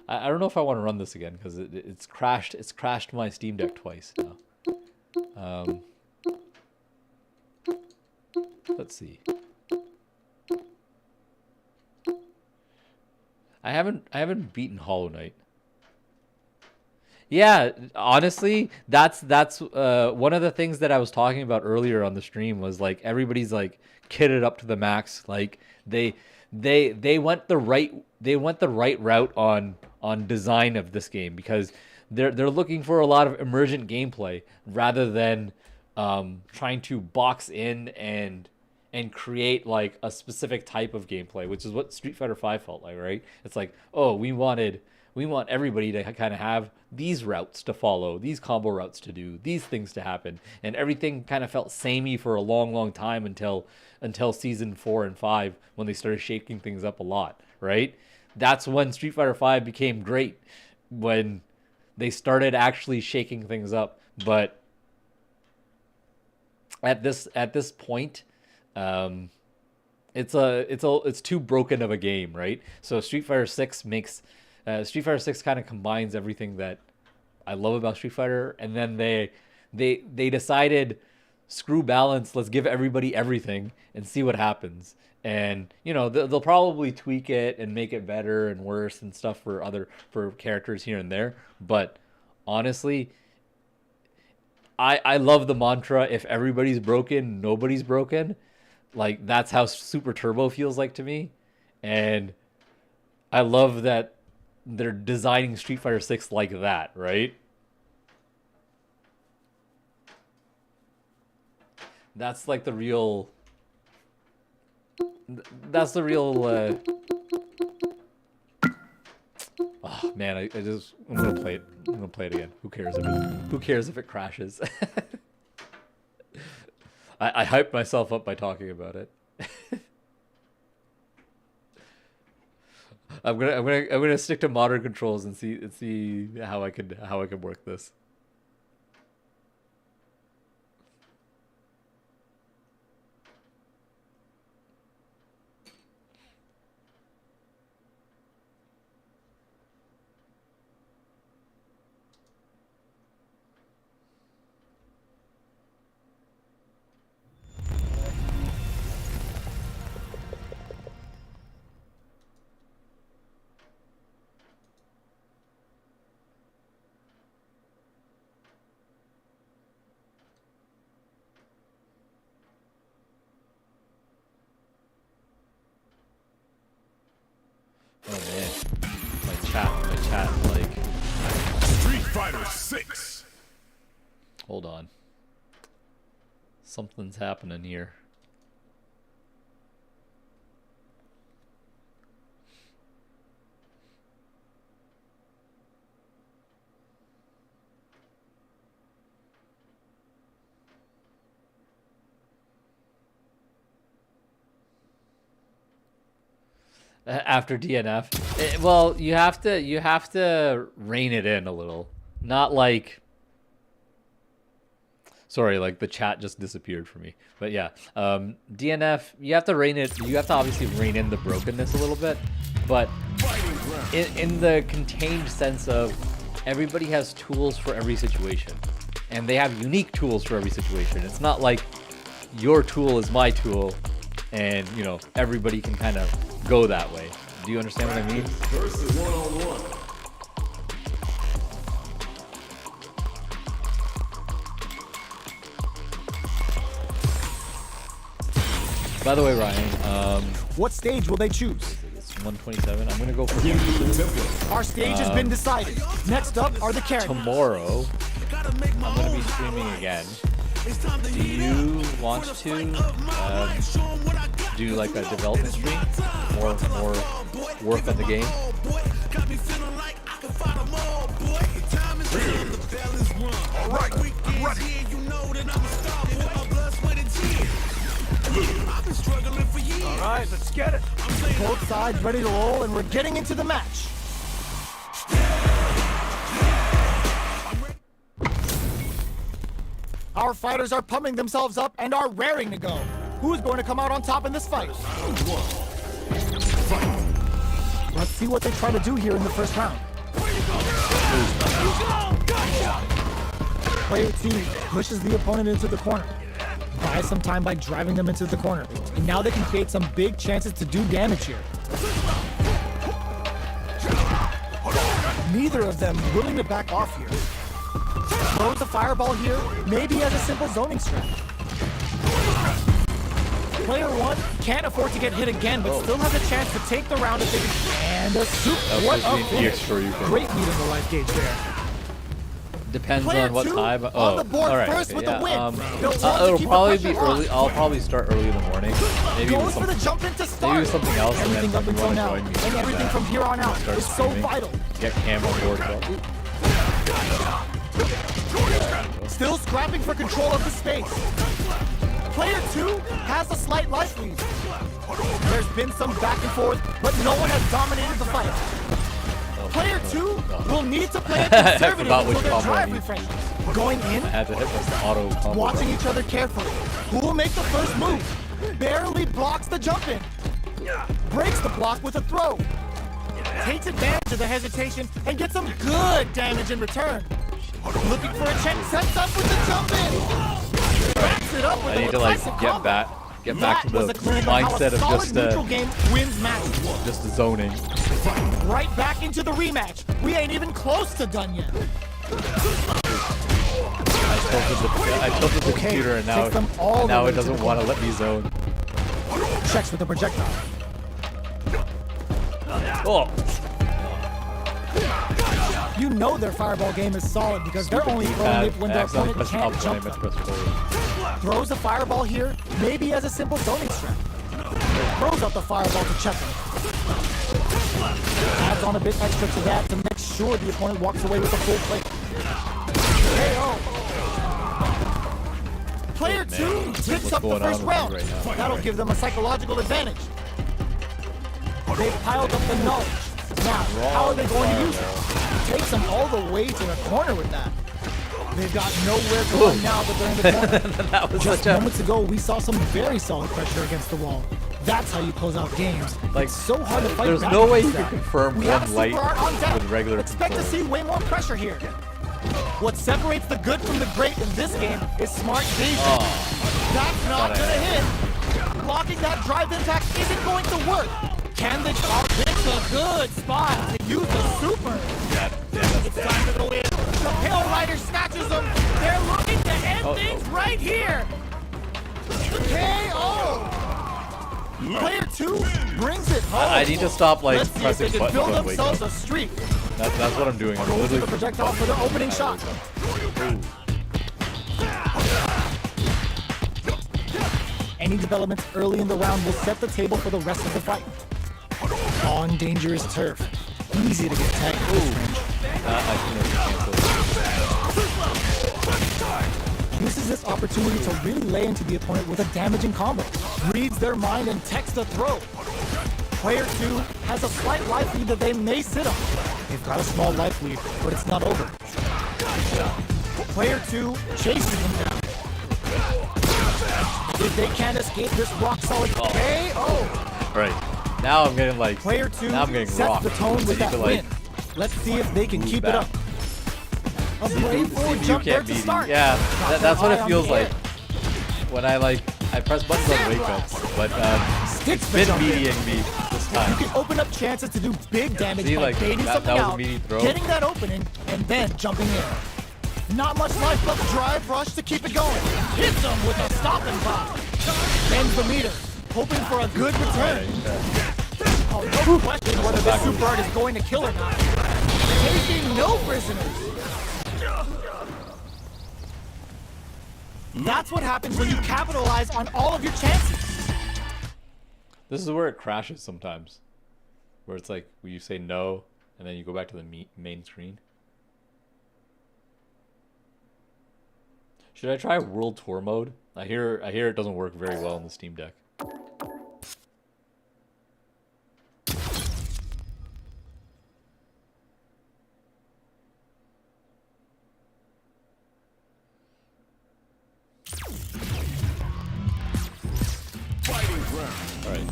I don't know if I want to run this again because it's crashed my Steam Deck twice now. Let's see. I haven't beaten Hollow Knight. Yeah, honestly, that's one of the things that I was talking about earlier on the stream was like everybody's like kitted up to the max. Like they went the right route on design of this game because they're looking for a lot of emergent gameplay rather than trying to box in and create like a specific type of gameplay, which is what Street Fighter V felt like, right? It's like, oh, we want everybody to kind of have these routes to follow, these combo routes to do, these things to happen, and everything kind of felt samey for a long, long time until season 4 and 5 when they started shaking things up a lot, right? That's when Street Fighter V became great, when they started actually shaking things up. But at this point, it's too broken of a game, right? So Street Fighter 6 kind of combines everything that I love about Street Fighter, and then they decided, screw balance, let's give everybody everything and see what happens. And you know they'll probably tweak it and make it better and worse and stuff for characters here and there. But honestly, I love the mantra, if everybody's broken, nobody's broken. Like that's how Super Turbo feels like to me, and I love that they're designing Street Fighter 6 like that, right? That's like the real That's the real. Oh man, I'm gonna play it. I'm gonna play it again. Who cares if it crashes? I hyped myself up by talking about it. I'm gonna stick to modern controls and see how I can work this. Oh man, my chat, like. Street Fighter 6. Hold on. Something's happening here. After DNF, well, you have to rein it in a little. Not like, sorry, like the chat just disappeared for me. But yeah, DNF, you have to rein it. You have to obviously rein in the brokenness a little bit, but in the contained sense of everybody has tools for every situation, and they have unique tools for every situation. It's not like your tool is my tool, and you know everybody can kind of go that way. Do you understand what I mean? Versus one-on-one. By the way, Ryan, What stage will they choose? it's 127. I'm gonna go for Our stage has been decided. Next up are the characters. tomorrow. I'm gonna be streaming again. Do you want to do like a development stream, more work on the game? Alright, I'm ready. Alright, let's get it. Both sides ready to roll, and we're getting into the match. Our fighters are pumping themselves up and are raring to go. Who's going to come out on top in this fight? Let's see what they try to do here in the first round. Player 2 pushes the opponent into the corner. Buys some time by driving them into the corner. And now they can create some big chances to do damage here. Neither of them willing to back off here. Throws the fireball here, maybe as a simple zoning strat. Player 1 can't afford to get hit again, but still has a chance to take the round if they can. And a soup. What a finish. Great lead in the life gauge there. Depends Player on what 2 time. on Oh, the board all right. first Okay, with yeah. the win. They'll want to It'll keep the probably be pressure on. early. I'll probably start early in the morning. Maybe with Goes for the some, jump in to start. maybe with something else, and then Everything up if you until want to now, join me, and everything from here on out start is so streaming. vital. Get Cam on board. Still scrapping for control of the space. Player 2 has a slight life lead. There's been some back and forth, but no one has dominated the fight. Player 2 will need to play it conservative forgot until which their combo I drive need. refreshes. Going in, I had to hit this auto combo. watching each other carefully. Who will make the first move? Barely blocks the jump in. Breaks the block with a throw. Takes advantage of the hesitation and gets some good damage in return. Looking for a check, sets up with the jump in. Backs it up with I need a to like decisive get combo. back to was the a clinic on how mindset a of solid neutral game wins matches. just zoning. Right back into the rematch. We ain't even close to done yet. I tilted the computer and takes them all the now way it to doesn't the want to let me zone. Checks with the projectile. Oh, You know their fireball game is solid because they're only throwing it when their accidentally opponent pressed up can't when I jump meant to them. press forward. Throws a fireball here, maybe as a simple zoning strat. Throws out the fireball to check him. Adds on a bit extra to that to make sure the opponent walks away with a full plate. KO. Player 2 picks up the first round. That'll give them a psychological advantage. They've piled up the knowledge. Now, how are they going to use it? Takes them all the way to the corner with that. They've got nowhere to run now, but they're in the corner. That was Just such a moments ago, we saw some very solid pressure against the wall. That's how you close out games. Like, It's so hard to fight there's back no way against you that. can confirm We have one a light super art on deck. with regular Expect to control. see way more pressure here. What separates the good from the great in this game is smart vision. That's not Gotta gonna hit. Blocking that drive impact isn't going to work. Can they? Oh, it's a good spot to use the super. It's time to go in. The Pale Rider snatches them. They're looking to end things right here. KO. Player 2 brings it home. I need to stop like Let's see if they pressing can buttons build on wake themselves up. a streak. That's what I'm doing. I'm Goes to literally the projectile for the opening shot. Any developments early in the round will set the table for the rest of the fight. On dangerous turf. Easy to get tagged at this range. I can cancel. Uses this opportunity to really lay into the opponent with a damaging combo. Reads their mind and techs the throw. Player 2 has a slight life lead that they may sit on. They've got a small life lead, but it's not over. Player 2 chases them down. If they can't escape this rock solid KO, Right. Now I'm getting like. Player 2 Now I'm getting sets rocked. the tone So with you that can, win. like, Let's see if they can move keep back. it up. A brave forward jump there to start. Yeah, Got that's what their it eye on feels the like air. when I press buttons on wake ups, but Sticks it's the been jump in. meatying me this You time. can open up chances to do big damage See, by like, baiting that something was a out, meaty throw. getting that opening, and then jumping in. Not much life, but drive rush to keep it going. Hits them with a stopping block. Bends the meter, hoping for a good return. Oh, no question whether this super art is going to kill or not. Taking no prisoners. That's what happens when you capitalize on all of your chances. This is where it crashes sometimes, where it's like when you say no and then you go back to the main screen. Should I try World Tour mode? I hear it doesn't work very well on the Steam Deck. All right,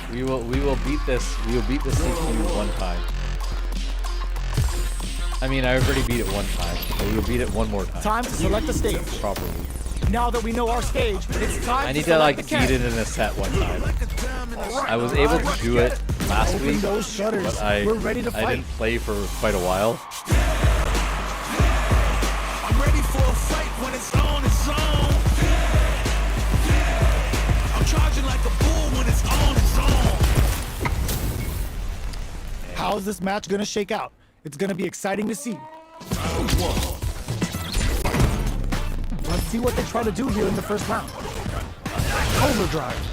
we will beat this. We will beat this CPU one time. I mean, I already beat it one time, but we will beat it one more time. Time to select a stage. Properly. Now that we know our stage, it's time I need to to select like the beat character. it in a set one time. I was able to do it last Open week, those shutters. but I We're ready to fight. didn't play for quite a while. I'm ready for a fight when it's on its own. I'm charging like a bull when it's on its own. How's this match gonna shake out? It's gonna be exciting to see. Let's see what they try to do here in the first round. Overdrive.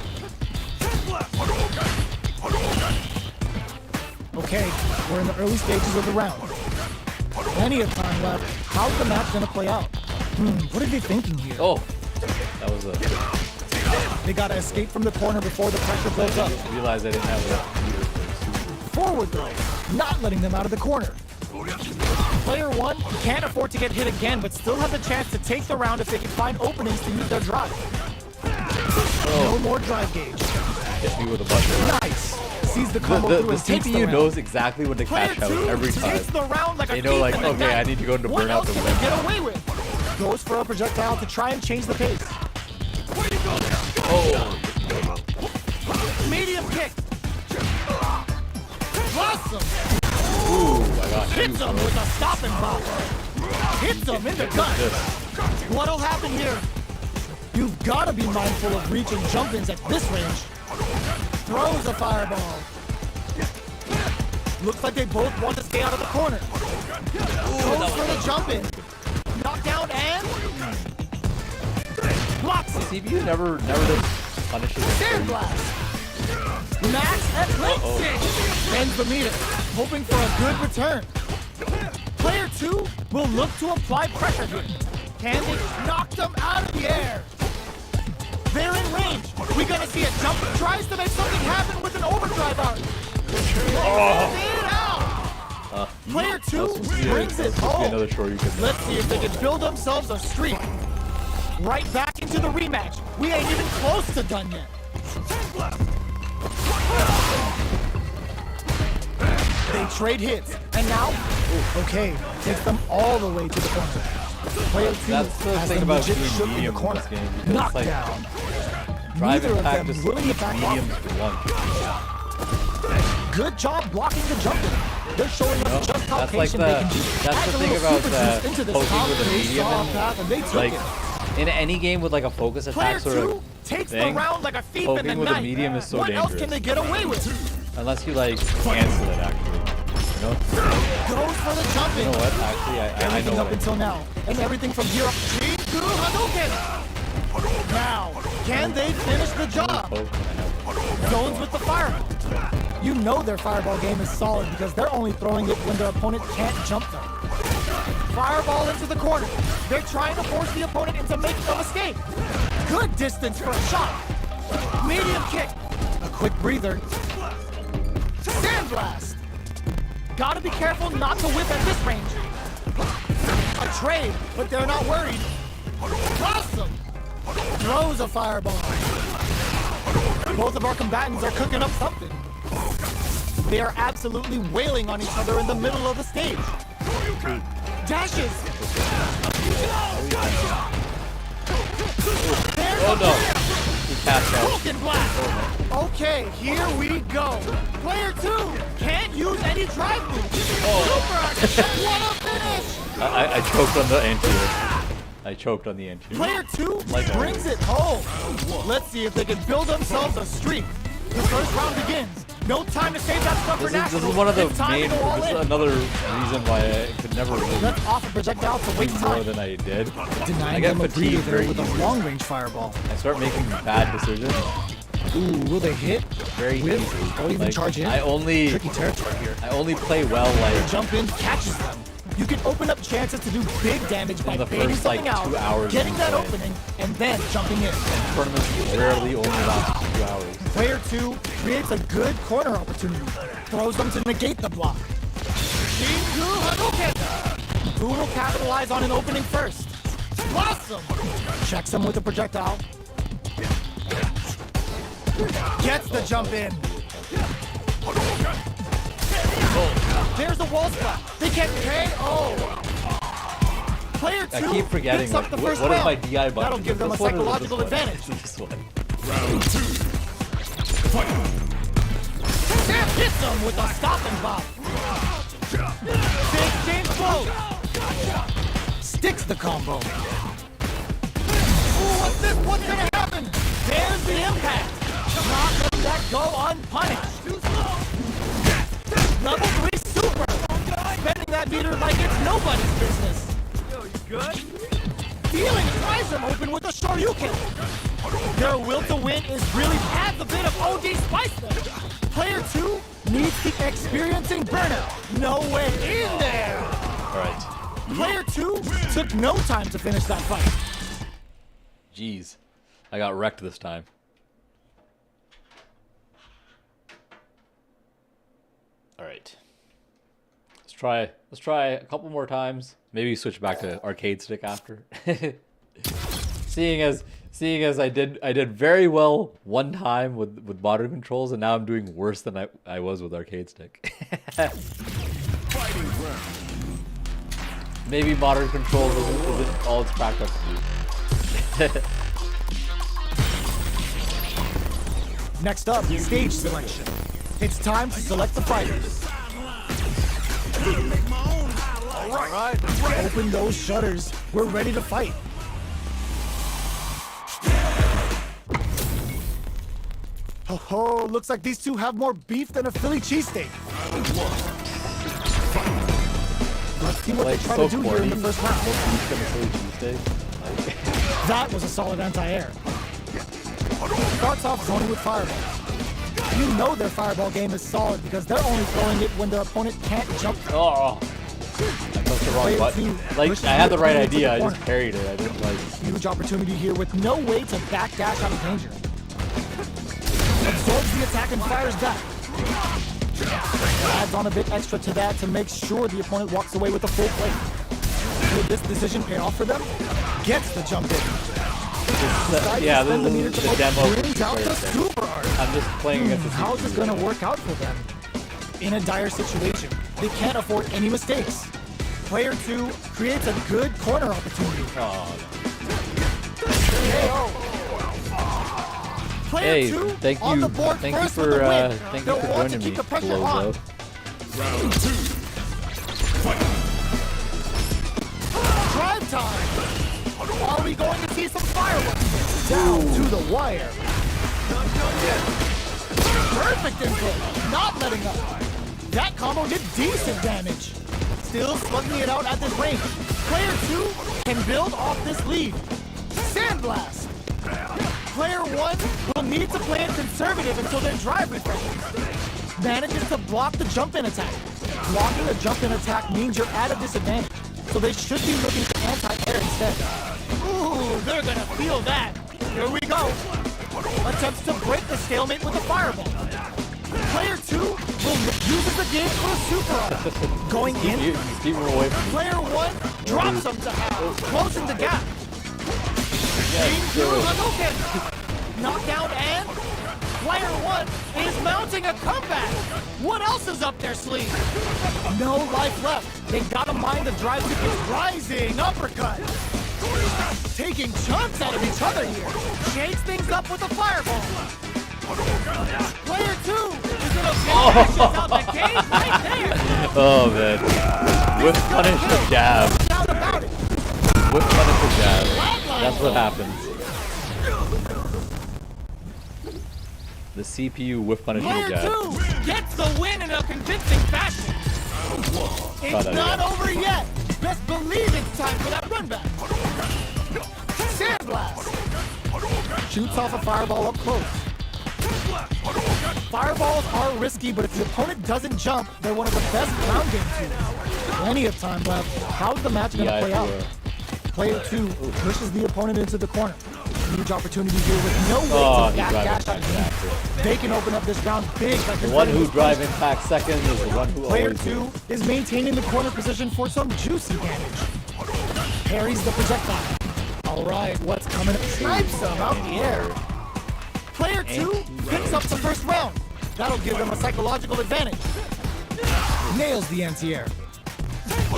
Okay, we're in the early stages of the round. Plenty of time left. How's the match gonna play out? What are they thinking here? Oh, that was a. They gotta escape from the corner before the pressure builds up. I realized I didn't have enough. Forward throw, not letting them out of the corner. Player 1 can't afford to get hit again, but still has a chance to take the round if they can find openings to use their drive. No more drive gauge. Hit me with a button. Nice. Sees the combo The through and takes the CPU round. knows exactly when to Player cash out 2 every time. takes the round like a They know, thief like, in the okay, night. I need to go into What burnout else to can win. they get away with? Goes for a projectile to try and change the pace. Oh, Medium kick. Blossom. ooh, I got Hits him with a stopping block. Hits him in the gut. this. What'll happen here? You've got to be mindful of reaching jump-ins at this range. Throws a fireball. Looks like they both want to stay out of the corner. Goes for the jump-in. Knockdown and blocks it. CPU never does punishes. Sand blast. Max Eclipse! Bends the meter, hoping for a good return. Player 2 will look to apply pressure here. Can they knock them out of the air? They're in range. We gonna see a jump that tries to make something happen with an overdrive out. Player 2 brings it home. Another Shoryuken. Let's see if they can build themselves a streak. Right back into the rematch. We ain't even close to done yet. They trade hits, and now, okay, takes them all the way to the corner. Player 2 That's the has thing them about legit doing shook in the medium in corner. this game, because, like, Knockdown. Drive Neither of Impact them just willing to eats back mediums off. for one. Good job blocking the jump in. They're showing us just how That's like patient they the can be. that's Add the a thing little about super juice into this poking comp, with a they medium saw a in, path and they took like it. in any game with like a focus Player attack sort 2 of takes thing, the round like a thief in poking the with night. a medium is so what dangerous. else can they get away with? Unless you like cancel it actually. You know? Goes for the jumping. You know what? Actually, I Everything know up what I until now, and everything from here up. Shingu Hadouken! Now, can they finish the job? Zones with the fireball. You know their fireball game is solid because they're only throwing it when their opponent can't jump them. Fireball into the corner. They're trying to force the opponent into making a mistake. Good distance for a shot. Medium kick. A quick breather. Sandblast. Gotta be careful not to whip at this range. A trade, but they're not worried. Awesome. Throws a fireball. Both of our combatants are cooking up something. They are absolutely wailing on each other in the middle of the stage. Dashes. Oh no! He passed out. Broken blast. Okay, here we go. Player 2 can't use any drive moves. Super. What a finish. I choked on the anti-air. I choked on the anti-air. Player 2 Like brings it home. Let's see if they can build themselves a streak. The first round begins. No time to save that stuff for This nationals. is one of the It's time main. to go all This is in. another reason why I could never really Let's offer projectile to do waste more time. than I did. I Denying get them a fatigued breather very with a easily. long-range fireball. I start making bad decisions Ooh, will they hit? very Whip? easily. Or even Like, charge in? I only Tricky territory here. play well like Jump in, catches them. You can open up chances to do big damage by the baiting first, like, something out, 2 hours getting of that play. opening, and then jumping in. tournaments rarely only last 2 hours. Player 2 creates a good corner opportunity. Throws them to negate the block. Shingu Hadouken! Who will capitalize on an opening first? Blossom! Checks him with a projectile. Gets the jump in. There's a wall splat. They can't KO. Player 2 I keep forgetting picks up like, the what first is round. my DI button? That'll give them a This one or this psychological one? advantage. This one. Sam hits him with a stop and bop. Big game close. Sticks the combo. Ooh, what's this? What's gonna happen? There's the impact. Not let that go unpunished. Level 3 super. Spending that meter like it's nobody's business. Yo, you good? Feeling tries him open with a Shoryuken. Their will to win is really adds a bit of OD spice there. Player 2 needs the experiencing burnout. No way in there. All right. Player 2 took no time to finish that fight. Jeez, I got wrecked this time. All right. Let's try a couple more times. Maybe switch back to arcade stick after. seeing as I did very well one time with modern controls, and now I'm doing worse than I was with arcade stick. Maybe modern controls isn't all it's cracked up to be. Next up, stage selection. It's time to select the fighters. All right. Open those shutters. We're ready to fight. Oh, looks like these two have more beef than a Philly cheesesteak. Let's see what Like, they try so to do here in the corny. first round. Tuesday. That was a solid anti-air. Starts off zoning with fireballs. You know their fireball game is solid because they're only throwing it when their opponent can't jump. Oh, I pressed the wrong button. Like, I had the right idea, I just parried it. I didn't like. Huge opportunity here with no way to backdash out of danger. Absorbs the attack and fires back. Adds on a bit extra to that to make sure the opponent walks away with a full plate. Will this decision pay off for them? Gets the jump in. Yeah, this is the demo. Brings out the super art. I'm just playing against the How's this going to work out for them? In a dire situation, they can't afford any mistakes. Player 2 creates a good corner opportunity. Player Hey, 2 thank on you, the board thank you first for with the win. thank you They'll for want to joining me, keep the pressure on. Lozo. Round 2. Fight. Drive time! Are we going to see some fireworks? Down to the wire. Perfect input, not letting up. That combo did decent damage. Still slugging it out at this range. Player 2 can build off this lead. Sandblast. Player 1 will need to play it conservative until their drive refreshes. Manages to block the jump-in attack. Blocking a jump-in attack means you're at a disadvantage, so they should be looking for anti-air instead. Ooh, they're gonna feel that. Here we go. Attempts to break the stalemate with a fireball. Player 2 will use the game for a super art. Going in, Keep him away from me. player 1 drops him to half, closing the gap. Knockout and player 1 is mounting a comeback. What else is up their sleeve? No life left. They gotta mind the drive to his rising uppercut. Taking chunks out of each other here. Shakes things up with a fireball. Player 2 is gonna finish out the game right there. Oh man. Whip punish the jab. Doubt about it. Whip punish the jab. That's what happens. The CPU whip punish the Player jab. 2 gets the win in a convincing fashion. It's not over yet. Best believe it's time for that run back. Sandblast. Shoots off a fireball up close. Fireballs are risky, but if the opponent doesn't jump, they're one of the best ground game tools. Plenty of time left. How's the match going to play out? Player 2 pushes the opponent into the corner. Huge opportunity here with no way to backdash out of game. They can open up this round big. Like The one who drive impact second is the one who Player always 2 is maintaining the corner position for some juicy damage. Parries the projectile. Alright, what's coming up? Snipes him out in the air. Player 2 picks up the first round. That'll give them a psychological advantage. Nails the anti-air.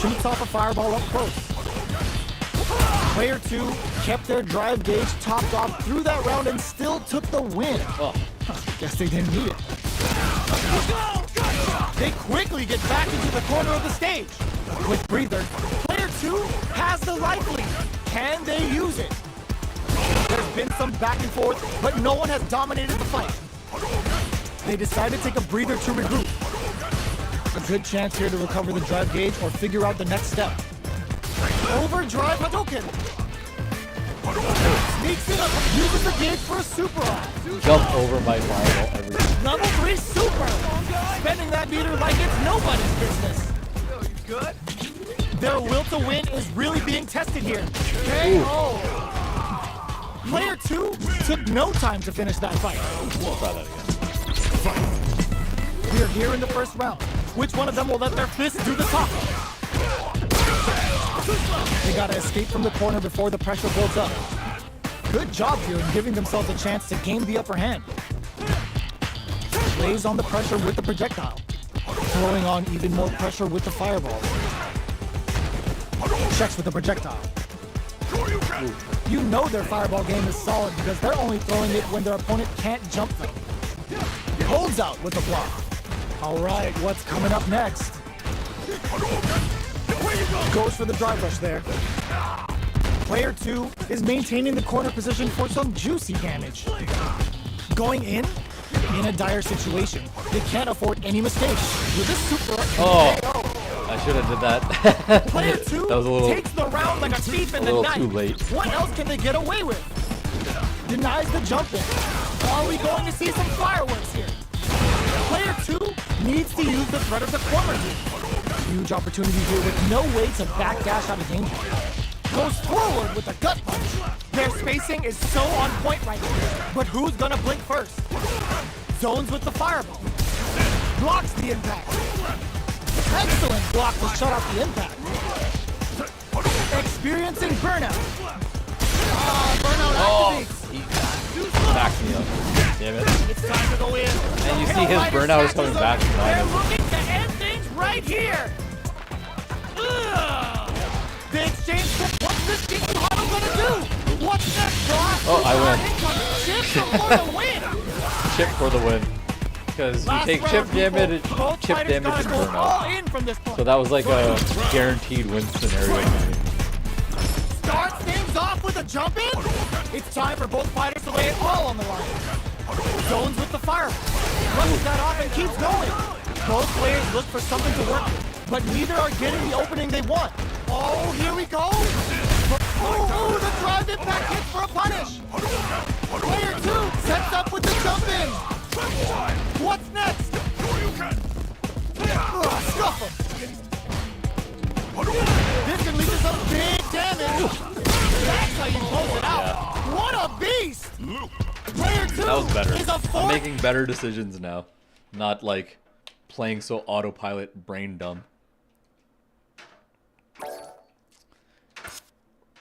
Shoots off a fireball up close. Player 2 kept their drive gauge topped off through that round and still took the win. Guess they didn't need it. They quickly get back into the corner of the stage. A quick breather. Player 2 has the life lead. Can they use it? There's been some back and forth, but no one has dominated the fight. They decide to take a breather to regroup. A good chance here to recover the drive gauge or figure out the next step. Overdrive Hadouken! Sneaks it up, uses the gauge for a super art. jump over my fireball every time. Level 3 super! Spending that meter like it's nobody's business. Their will to win is really being tested here. KO! Player 2 took no time to finish that fight. We'll try that again. We're here in the first round. Which one of them will let their fists do the talking? They gotta escape from the corner before the pressure builds up. Good job here in giving themselves a chance to gain the upper hand. Lays on the pressure with the projectile. Throwing on even more pressure with the fireball. Checks with the projectile. You know their fireball game is solid because they're only throwing it when their opponent can't jump them. Holds out with the block. Alright, what's coming up next? Goes for the drive rush there. Player 2 is maintaining the corner position for some juicy damage. Going in a dire situation. They can't afford any mistakes. With this super I should have did that. Player 2 That was a little, takes the round like a thief in the night. too late. What else can they get away with? Denies the jump in. Are we going to see some fireworks here? Player 2 needs to use the threat of the corner. Huge opportunity here with no way to backdash out of danger. Goes forward with a gut punch. Their spacing is so on point right now. But who's gonna blink first? Zones with the fireball. Blocks the impact. Excellent block to shut out the impact. Experiencing burnout. Burnout activates. He backed me up. Damn it. It's time to go in. And you see his burnout is coming back behind They're him. looking to end things right here. Ugh. They exchange for what's this King Hado gonna do? What's next, Josh? Oh, I win. Chip for the win. Chip for the win. Because you Last take round, chip damage, people. Both chip fighters damage, and gotta go all burnout. in from this point. So that was like a guaranteed win scenario for me. Starts things off with a jump in. It's time for both fighters to lay it all on the line. Zones with the fire. Rushes that off and keeps going. Both players look for something to work with, but neither are getting the opening they want. Oh, here we go. Oh, the drive impact hits for a punish. Player 2 sets up with the jump in. What's next? Scuff him. This can lead to some big damage. That's how you close it out. What a beast! Player 2 That was better. is a I'm fourth. making better decisions now. Not like playing so autopilot brain dumb.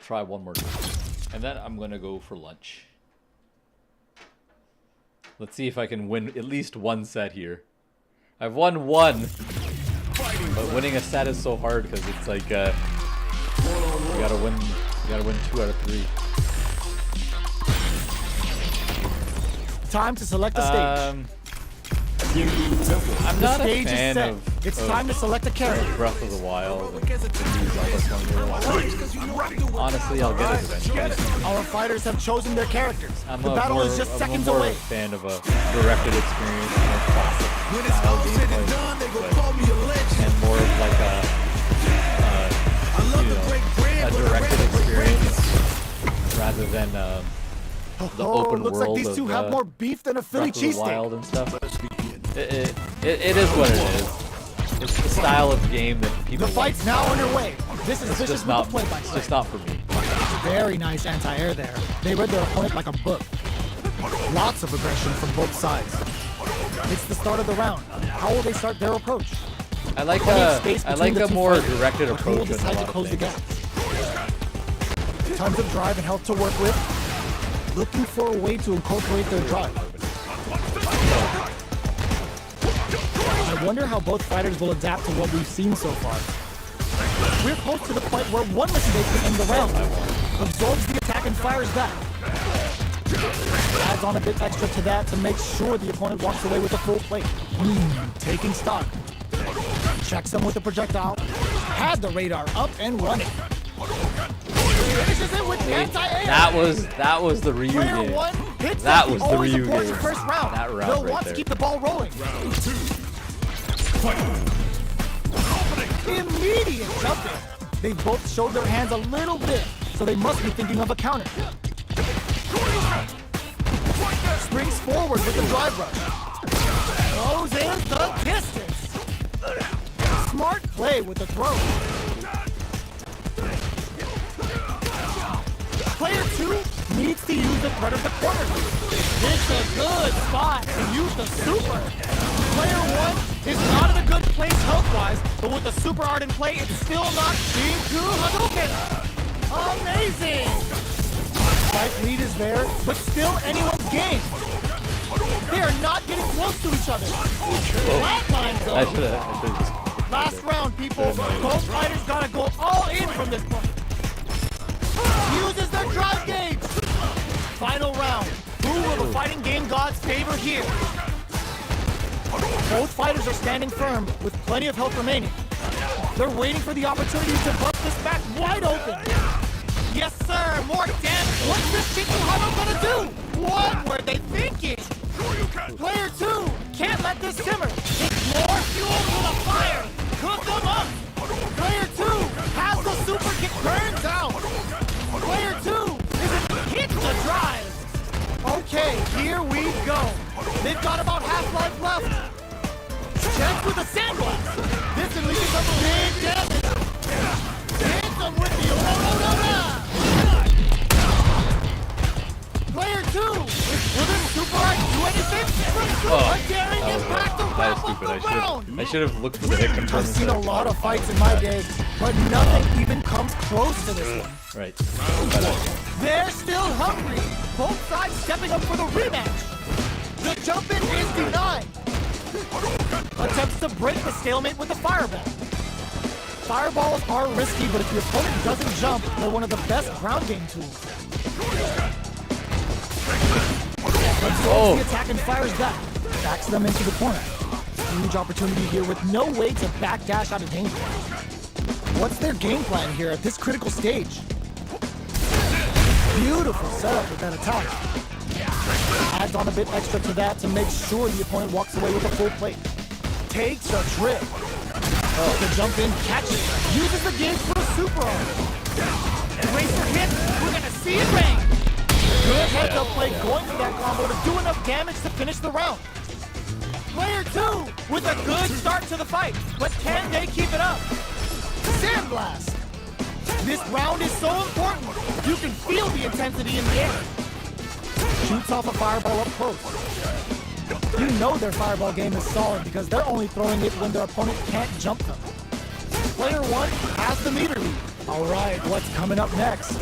Try one more time. And then I'm gonna go for lunch. Let's see if I can win at least one set here. I've won one, but winning a set is so hard because it's like you gotta win 2 out of 3. Time to select a stage. I'm The not a stage is fan set. of It's time to select a character. Breath of the Wild. And honestly, I'll get it eventually. Our fighters have chosen their characters. I'm The a battle more, is just I'm seconds more away. a fan of a directed experience, more classic style gameplay, and more of like a directed experience rather than the open looks world like these two of have more beef than a Philly Breath of the cheesesteak. Wild and stuff. It is what it is. It's the style of game that people The fight's now underway. This is It's vicious just with not. the play by It's just not for me. Very nice anti-air there. They read their opponent like a book. Lots of aggression from both sides. It's the start of the round. How will they start their approach? I like Plenty of space between the a two more fighters, directed but who will approach with a decide lot to close the of gap? things. Tons of drive and health to work with. Looking for a way to incorporate their drive. I wonder how both fighters will adapt to what we've seen so far. We're close to the point where one mistake can end the round. Absorbs the attack and fires back. Adds on a bit extra to that to make sure the opponent walks away with a full plate. Taking stock. Checks them with a projectile. Had the radar up and running. Finishes it with anti-air. That was the Ryu Player game. 1 hits That it. was the Always Ryu supports game. the first round. That round They'll right want there. to keep the ball rolling. Immediate jumping. They both showed their hands a little bit, so they must be thinking of a counter. Springs forward with the drive rush. Throws in the distance. Smart play with the throw. Player 2 needs to use the threat of the corner. It's a good spot to use the super. Player 1 is not in a good place health-wise, but with the super art in play, it's still not Shinku Hadouken. Amazing! Fight lead is there, but still anyone's game. They are not getting close to each other. Flatline I though. should have. Last round, people. Both fighters gotta go all in from this point. Uses their drive gauge. Final round. Who will the fighting game gods favor here? Both fighters are standing firm with plenty of health remaining. They're waiting for the opportunity to bust this back wide open. Yes, sir. More damage. What's this Shinku Hado gonna do? What were they thinking? Player 2 can't let this simmer. It's more fuel to the fire. Cook them up. Player 2 has the super kick burned down. Player 2 hits the drive. Okay, here we go. They've got about half life left. chance with a sandblast. This unleashes some big damage. Hits him with the Aurora. Player 2, will this super art do anything? A daring impact to That is wrap up stupid. the round. I should have looked for the hit confirm. I've seen a lot of fights in my day, but nothing even comes close to this one. Right. They're still hungry. Both sides stepping up for the rematch. The jump in is denied. Attempts to break the stalemate with the fireball. Fireballs are risky, but if the opponent doesn't jump, they're one of the best ground game tools. Absorbs the attack and fires back. Backs them into the corner. Huge opportunity here with no way to backdash out of danger. What's their game plan here at this critical stage? Beautiful setup with that attack. Adds on a bit extra to that to make sure the opponent walks away with a full plate. Takes a trip. The jump in, catches, uses the gauge for a super arm. Eraser hit, we're gonna see it rain. Good heads up play going for that combo to do enough damage to finish the round. Player 2 with a good start to the fight, but can they keep it up? Sandblast. This round is so important. You can feel the intensity in the air. Shoots off a fireball up close. You know their fireball game is solid because they're only throwing it when their opponent can't jump them. Player 1 has the meter lead. All right, what's coming up next?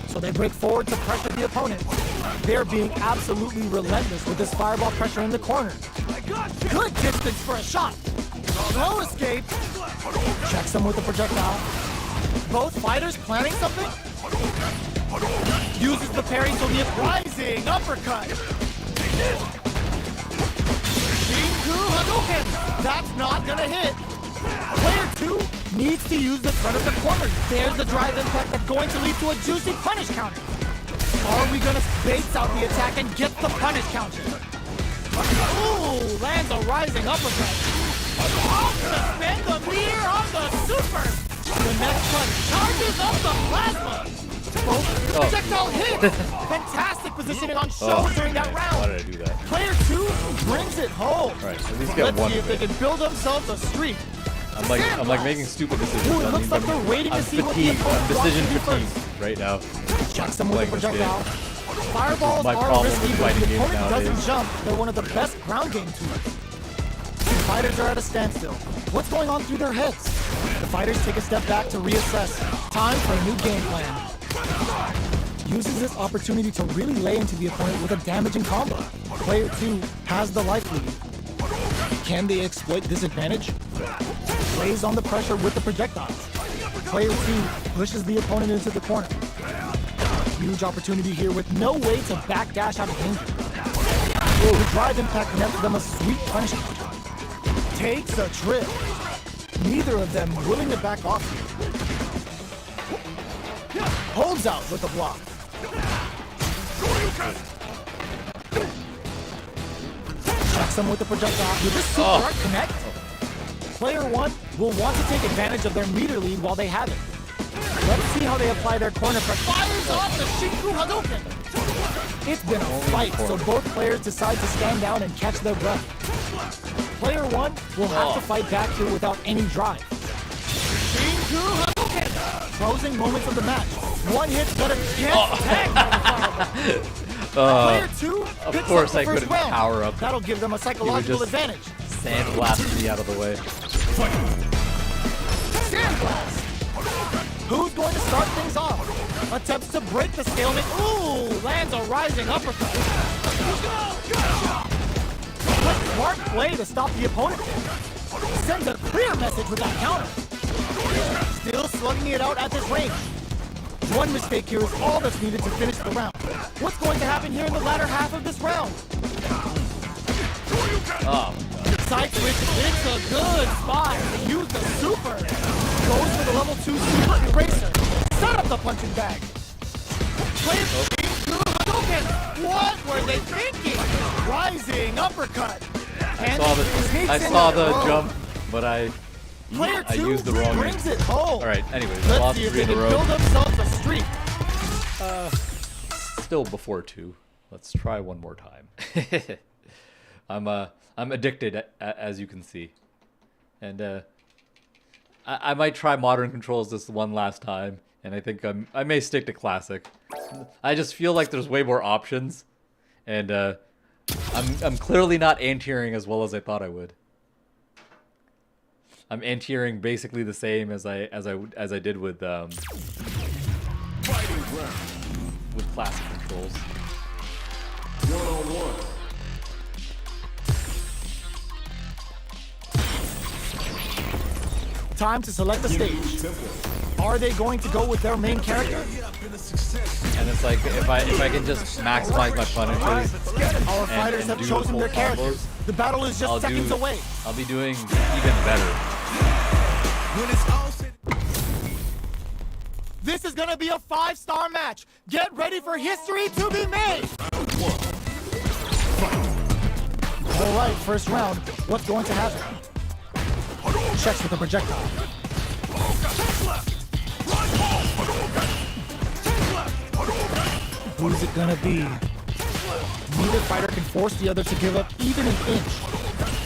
So they break forward to pressure the opponent. They're being absolutely relentless with this fireball pressure in the corner. Good distance for a shot. Slow escape. Checks them with the projectile. Both fighters planning something? Uses the parry so the rising uppercut. Shinku Hadouken. That's not gonna hit. Player 2 needs to use the front of the corner. There's the drive impact that's going to lead to a juicy punish counter. Are we gonna space out the attack and get the punish counter? Ooh, lands a rising uppercut. Off the spin, the meter on the super. The next punch charges up the plasma. Both projectile hits. Fantastic positioning on show during that round. Why did I do that? Player 2 brings it home. Alright, so at least get Let's one see of if they it. can build themselves a streak. I'm like making stupid decisions. Ooh, it I looks mean, like they're waiting to I'm see what the fatigued. I'm opponent decision wants to do fatigued right now. Checks them with the Playing this game. projectile. Fireballs My are problem risky, with but if fighting the games opponent doesn't nowadays. jump, they're one of the best ground game tools. The fighters are at a standstill. What's going on through their heads? The fighters take a step back to reassess. Time for a new game plan. Uses this opportunity to really lay into the opponent with a damaging combo. Player 2 has the life lead. Can they exploit this advantage? Lays on the pressure with the projectiles. Player 2 pushes the opponent into the corner. Huge opportunity here with no way to backdash out of danger. The drive impact nets them a sweet punishment. Takes a trip. Neither of them willing to back off here. Holds out with the block. Checks them with the projectile. Will this super art connect? Player 1 will want to take advantage of their meter lead while they have it. Let's see how they apply their corner pressure. Fires off the Shinku Hadouken! It's been a fight, so both players decide to stand down and catch their breath. Player 1 will have to fight back here without any drive. Shinku Hadouken! Closing moments of the match. One hit, but it gets tagged by the fireball. Player 2 Of picks course up the I first couldn't round. power up. That'll give them a psychological just- advantage. Sandblast me out of the way. Sandblast! Who's going to start things off? Attempts to break the stalemate. Ooh, lands a rising uppercut. What smart play to stop the opponent there. Sends a clear message with that counter. Still slugging it out at this range. One mistake here is all that's needed to finish the round. What's going to happen here in the latter half of this round? Oh, Side switch, it's a good spot. Use the super. Goes for the level 2 super eraser. Set up the punching bag. Player Hadouken. What were they thinking? Rising uppercut. And I saw the jump, but I Player 2 used the wrong. brings it home. All right. Anyways, I Let's lost see if 3 they in a can build row. themselves a streak. Still before 2. Let's try one more time. I'm addicted, as you can see, and I might try modern controls this one last time, and I think I may stick to classic. I just feel like there's way more options, and I'm clearly not anti-airing as well as I thought I would. I'm anti-airing basically the same as I did with classic controls. One-on-one. Time to select the stage. Are they going to go with their main character? And it's like if I can just maximize my punishers Our fighters have do chosen full their characters. combos, The battle is just seconds away. I'll be doing even better. When it's all said. This is gonna be a 5-star match. Get ready for history to be made. All right, first round. What's going to happen? Checks with the projectile. Who's it gonna be? Neither fighter can force the other to give up even an inch.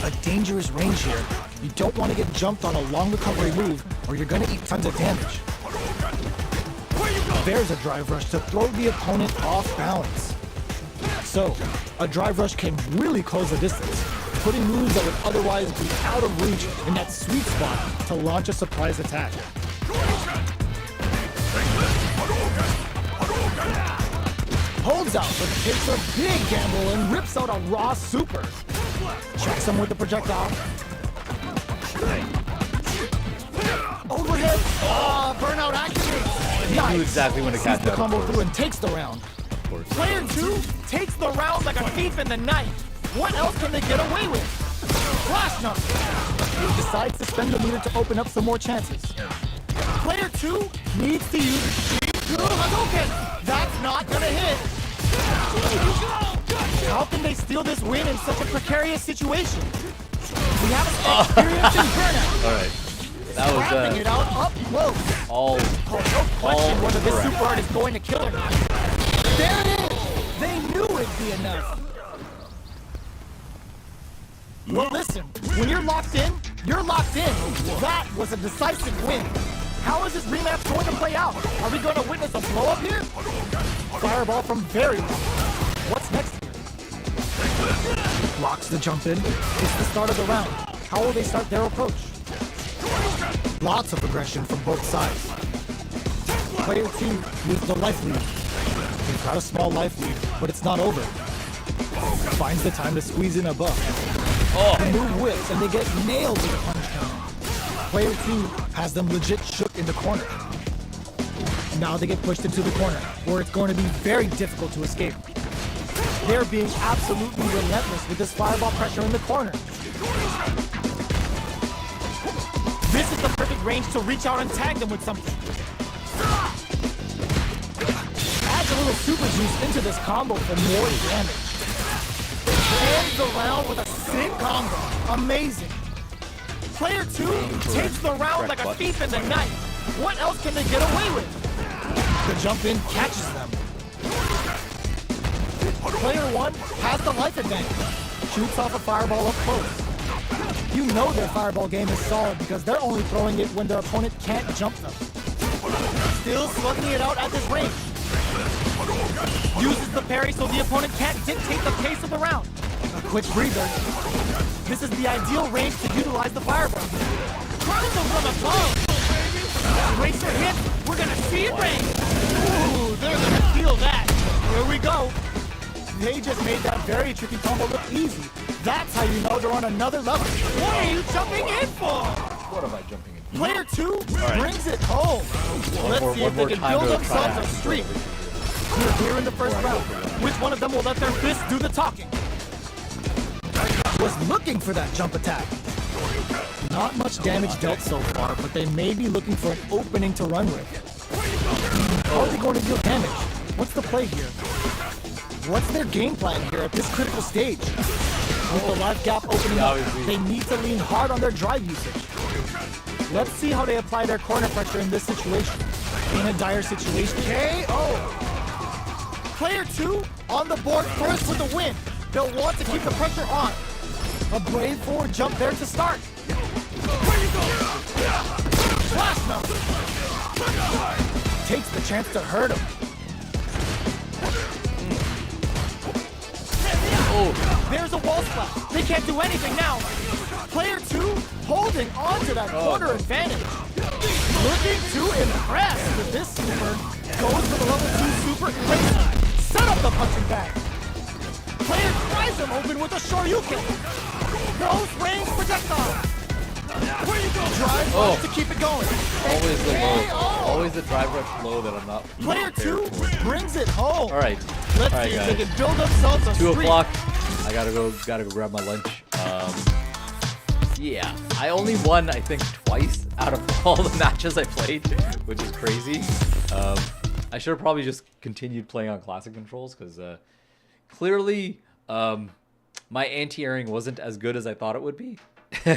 A dangerous range here. You don't want to get jumped on a long recovery move, or you're gonna eat tons of damage. There's a drive rush to throw the opponent off balance. So, a drive rush can really close the distance, putting moves that would otherwise be out of reach in that sweet spot to launch a surprise attack. Holds out, but takes a big gamble and rips out a raw super. Checks him with the projectile. Overhead. Burnout activates. He knew exactly when to catch Sees the that, combo of course. through and takes the round. Player 2 takes the round like a thief in the night. What else can they get away with? Flash number. He decides to spend the meter to open up some more chances. Player 2 needs to use Hadouken. That's not gonna hit. How can they steal this win in such a precarious situation? We have experience in burnout. All right, that Wrapping it was out up close. all No question whether this correct. super art is going to kill him. There it is! They knew it'd be enough. Well, listen, when you're locked in, you're locked in. That was a decisive win. How is this rematch going to play out? Are we going to witness a blow-up here? Fireball from very low. What's next here? Blocks the jump in. It's the start of the round. How will they start their approach? Lots of aggression from both sides. Player 2 uses the life lead. They've got a small life lead, but it's not over. Finds the time to squeeze in a buff. The move whips and they get nailed with a punch counter. Player 2 has them legit shook in the corner. Now they get pushed into the corner, where it's going to be very difficult to escape. They're being absolutely relentless with this fireball pressure in the corner. This is the perfect range to reach out and tag them with something. Adds a little super juice into this combo for more damage. Ends the round with a sick combo. Amazing. Player 2 takes the round like a thief in the night. What else can they get away with? The jump in catches them. Player 1 has the life advantage. Shoots off a fireball up close. You know their fireball game is solid because they're only throwing it when their opponent can't jump them. Still slugging it out at this range. Uses the parry so the opponent can't dictate the pace of the round. A quick breather. This is the ideal range to utilize the fireball. Crowns them from above. Racer hit. We're gonna see it rain. Ooh, they're gonna feel that. Here we go. They just made that very tricky combo look easy. That's how you know they're on another level. What are you jumping in for? What am I jumping in? Player 2 brings it home. Let's see if they can build themselves a streak. We're here in the first round. Which one of them will let their fists do the talking? Was looking for that jump attack. Not much damage dealt so far, but they may be looking for an opening to run with. How are they going to deal damage? What's the play here? What's their game plan here at this critical stage? With the life gap opening up, they need to lean hard on their drive usage. Let's see how they apply their corner pressure in this situation. In a dire situation, KO! Player 2 on the board first with the win. They'll want to keep the pressure on. A brave forward jump there to start. Blast melt. Takes the chance to hurt him. There's a wall splash. They can't do anything now. Player 2 holding on to that corner advantage. Looking to impress with this super. Goes for the level 2 super. Set up the punching bag. Player tries him open with a Shoryuken. Close range projectile. Where you go? Drive rush to keep it going. Always the low. Always the drive rush low that I'm not. Player 2 prepared for. brings it home. All right. Let's All right, see if guys. they can build themselves a 2 streak. o'clock. I gotta go grab my lunch. Yeah, I only won I think twice out of all the matches I played, which is crazy. I should have probably just continued playing on classic controls because clearly my anti-airing wasn't as good as I thought it would be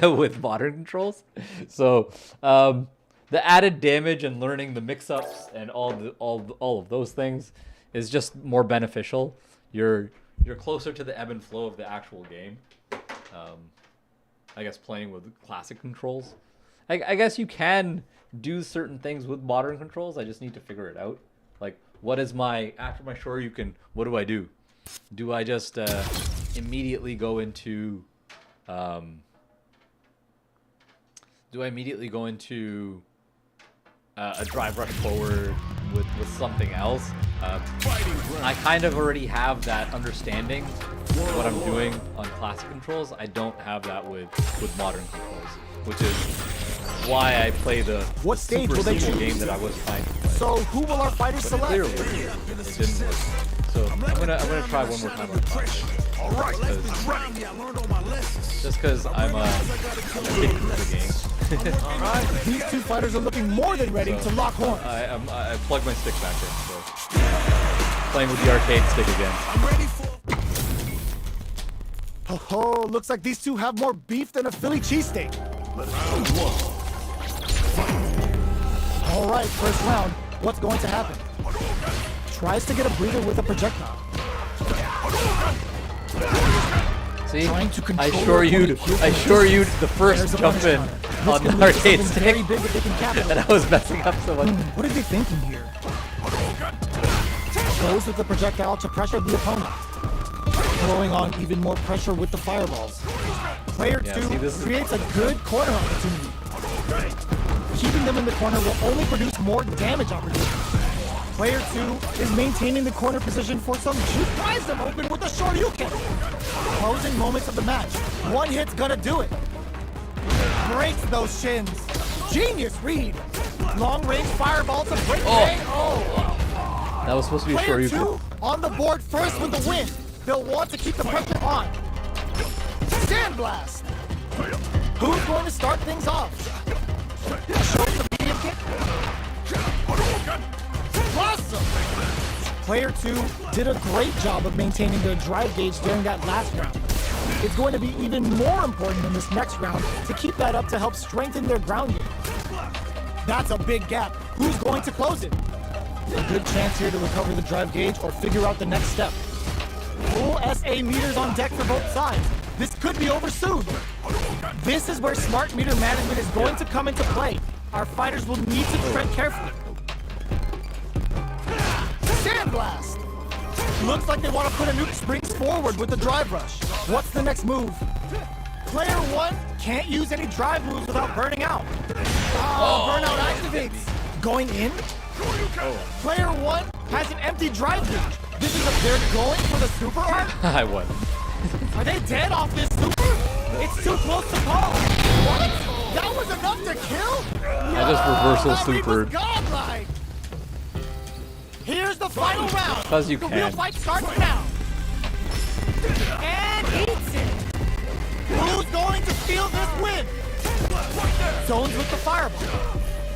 with modern controls. So the added damage and learning the mix-ups and all of those things is just more beneficial. You're closer to the ebb and flow of the actual game. I guess playing with classic controls. I guess you can do certain things with modern controls. I just need to figure it out. Like, what is after my Shoryuken, what do I do? Do I just immediately go into a drive rush forward with something else? I kind of already have that understanding of what I'm doing on classic controls. I don't have that with modern controls, which is why I play the What stage super will they simple choose? game that I was trying to play. So who will our fighters But select? clearly, it didn't work. So I'm gonna try one more time on classic. All right, let's be ready. I learned all my lessons. Just because I'm addicted to the game. Alright, these two fighters are looking more than ready to lock horns. I plugged my stick back in, so playing with the arcade stick again. I'm ready for. Oh, looks like these two have more beef than a Philly cheesesteak. Alright, first round. What's going to happen? Tries to get a breather with a projectile. See, Trying to control I sure you the first There's a jump in punishment. This on could the lead to arcade something very stick, big that they can capitalize. and I was messing up so much. What are they thinking here? Goes with the projectile to pressure the opponent. Throwing on even more pressure with the fireballs. Player Yeah, 2 see, this is- creates a good corner opportunity. Keeping them in the corner will only produce more damage opportunities. Player 2 is maintaining the corner position for some juice. Tries them open with a Shoryuken. Closing moments of the match. One hit's gonna do it. Breaks those shins. Genius read. Long range fireball to break That was supposed to be a Player Shoryuken. 2 on the board first with the win. They'll want to keep the pressure on. Sandblast. Who's going to start things off? Shows the medium kick. Awesome. Player 2 did a great job of maintaining their drive gauge during that last round. It's going to be even more important in this next round to keep that up to help strengthen their ground game. That's a big gap. Who's going to close it? A good chance here to recover the drive gauge or figure out the next step. Full SA meters on deck for both sides. This could be over soon. This is where smart meter management is going to come into play. Our fighters will need to tread carefully. Sandblast! Looks like they want to put a nuke springs forward with the drive rush. What's the next move? Player 1 can't use any drive moves without burning out. Burnout activates. Going in? Player 1 has an empty drive gauge. This is they're going for the super arc? I won. Are they dead off this super? It's too close to call. What? That was enough to kill? I just reversal That read was supered. godlike. Here's the final round. 'Cause you The real can. fight starts now. And eats it. Who's going to steal this win? Zones with the fireball.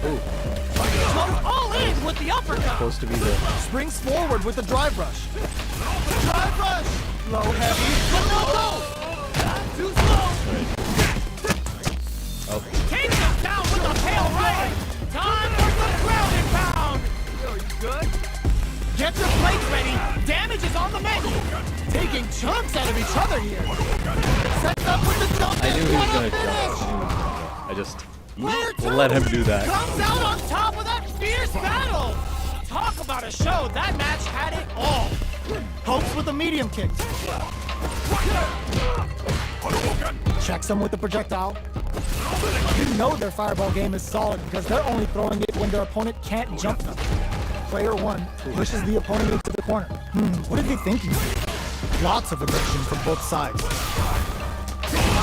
Goes all in with the uppercut. Supposed to be the Springs forward with the drive rush. Drive rush! Low heavy. But no, too slow. Takes him down with a tail right. Time for the ground and pound. Yo, you good? Get your plates ready. Damage is on the menu. Taking making chunks out of each other here. Sets up with the jump. I knew he was What a gonna jump. finish. I just Player we'll two let him do that. Comes out on top of that fierce battle. Talk about a show. That match had it all. Hopes with a medium kick. Checks him with the projectile. You know their fireball game is solid because they're only throwing it when their opponent can't jump them. Player one pushes the opponent into the corner. What are they thinking? Lots of aggression from both sides.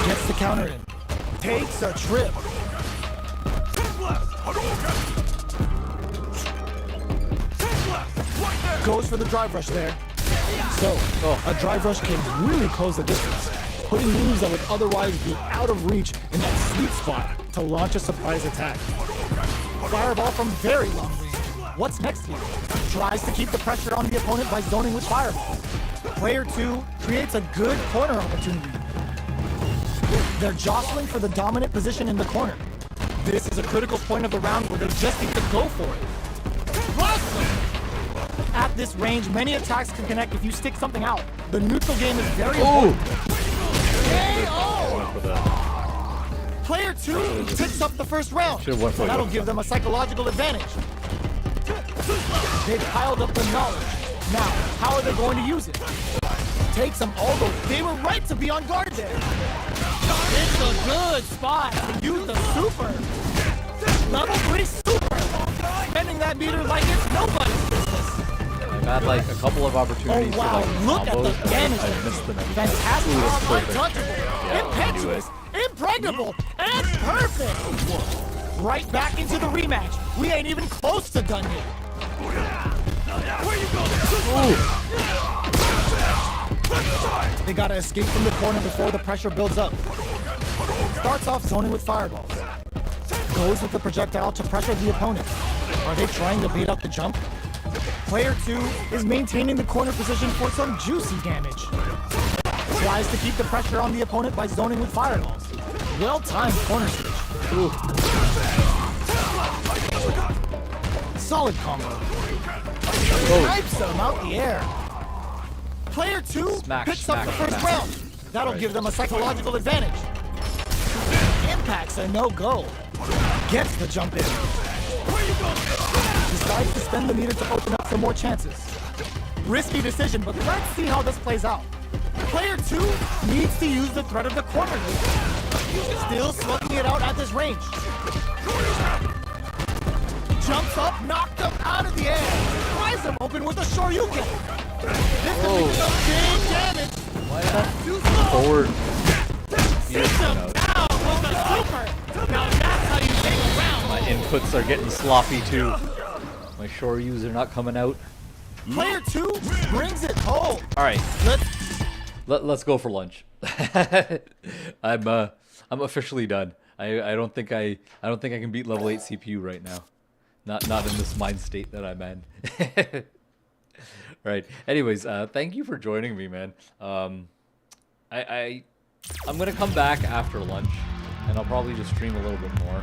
Gets the counter in. Takes a trip. Goes for the drive rush there. So, a drive rush can really close the distance, putting moves that would otherwise be out of reach in that sweet spot to launch a surprise attack. Fireball from very long range. What's next here? Tries to keep the pressure on the opponent by zoning with Fireball. Player two creates a good corner opportunity. They're jostling for the dominant position in the corner. This is a critical point of the round where they just need to go for it. Awesome! At this range, many attacks can connect if you stick something out. The neutral game is very important. KO! Player two picks up the first round. Should've went for it. That'll give them a psychological advantage. They've piled up the knowledge. Now, how are they going to use it? Takes them all the way. They were right to be on guard there. It's a good spot to use the super. Level 3 super. Spending that meter like it's nobody's business. I've had like a couple of opportunities Oh wow, to like look at combos, the damage. I missed them. Fantastic, Ooh, that's perfect. untouchable, impetuous, impregnable, and perfect. Right back into the rematch. We ain't even close to done yet. They gotta escape from the corner before the pressure builds up. Starts off zoning with fireballs. Goes with the projectile to pressure the opponent. Are they trying to beat up the jump? Player two is maintaining the corner position for some juicy damage. Tries to keep the pressure on the opponent by zoning with fireballs. Well-timed corner switch. Solid combo. Snipes them out the air. Player two Smack, picks up smack, the first smack. round. That'll give them a psychological advantage. Impact's a no-go. Gets the jump in. Decides to spend the meter to open up for more chances. Risky decision, but let's see how this plays out. Player two needs to use the threat of the corner loop. Still slugging it out at this range. Jumps up, knocked him out of the air. Tries him open with a Shoryuken. This could be some big damage. Why is that forward? Sits him down with a super. Now that's how you take a round. My inputs are getting sloppy too. My Shoryus are not coming out. Player two brings it home. All right, Let's let's go for lunch. I'm officially done. I don't think I can beat level 8 CPU right now. Not in this mind state that I'm in. Right. Anyways, thank you for joining me, man. I'm gonna come back after lunch, and I'll probably just stream a little bit more.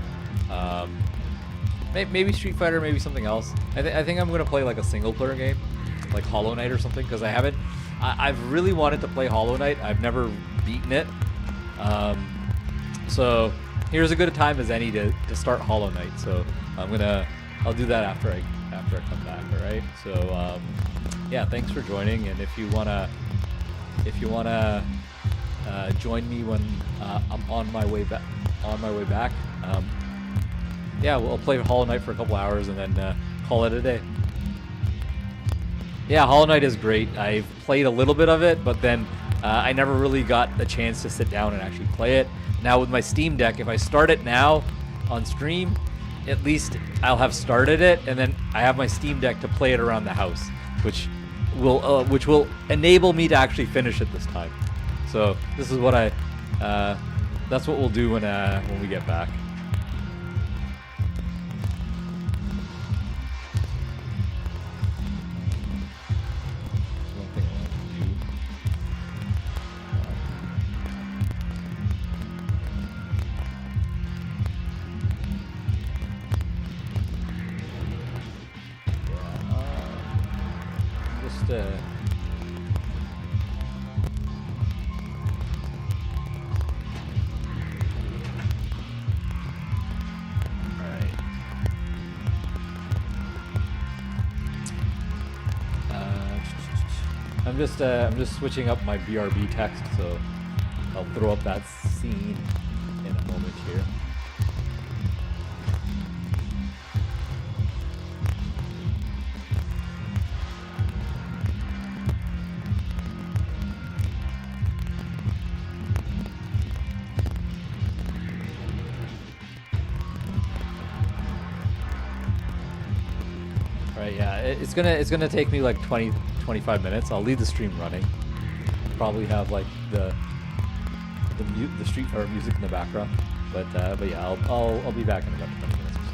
Maybe Street Fighter, maybe something else. I think I'm gonna play like a single player game, like Hollow Knight or something, because I haven't. I've really wanted to play Hollow Knight. I've never beaten it. So here's a good time as any to start Hollow Knight. So I'll do that after I come back. All right. So yeah, thanks for joining. And if you wanna join me when I'm on my way back. Yeah, we'll play Hollow Knight for a couple hours and then call it a day. Yeah, Hollow Knight is great. I've played a little bit of it, but then I never really got the chance to sit down and actually play it. Now with my Steam Deck, if I start it now on stream, at least I'll have started it, and then I have my Steam Deck to play it around the house, which will enable me to actually finish it this time. So this is what that's what we'll do when we get back. One thing I want to do. I'm just switching up my BRB text, so I'll throw up that scene in a moment here. Right, yeah, it's gonna take me like 20-25 minutes. I'll leave the stream running. Probably have like the street or music in the background, but yeah, I'll be back in about 20 minutes or so.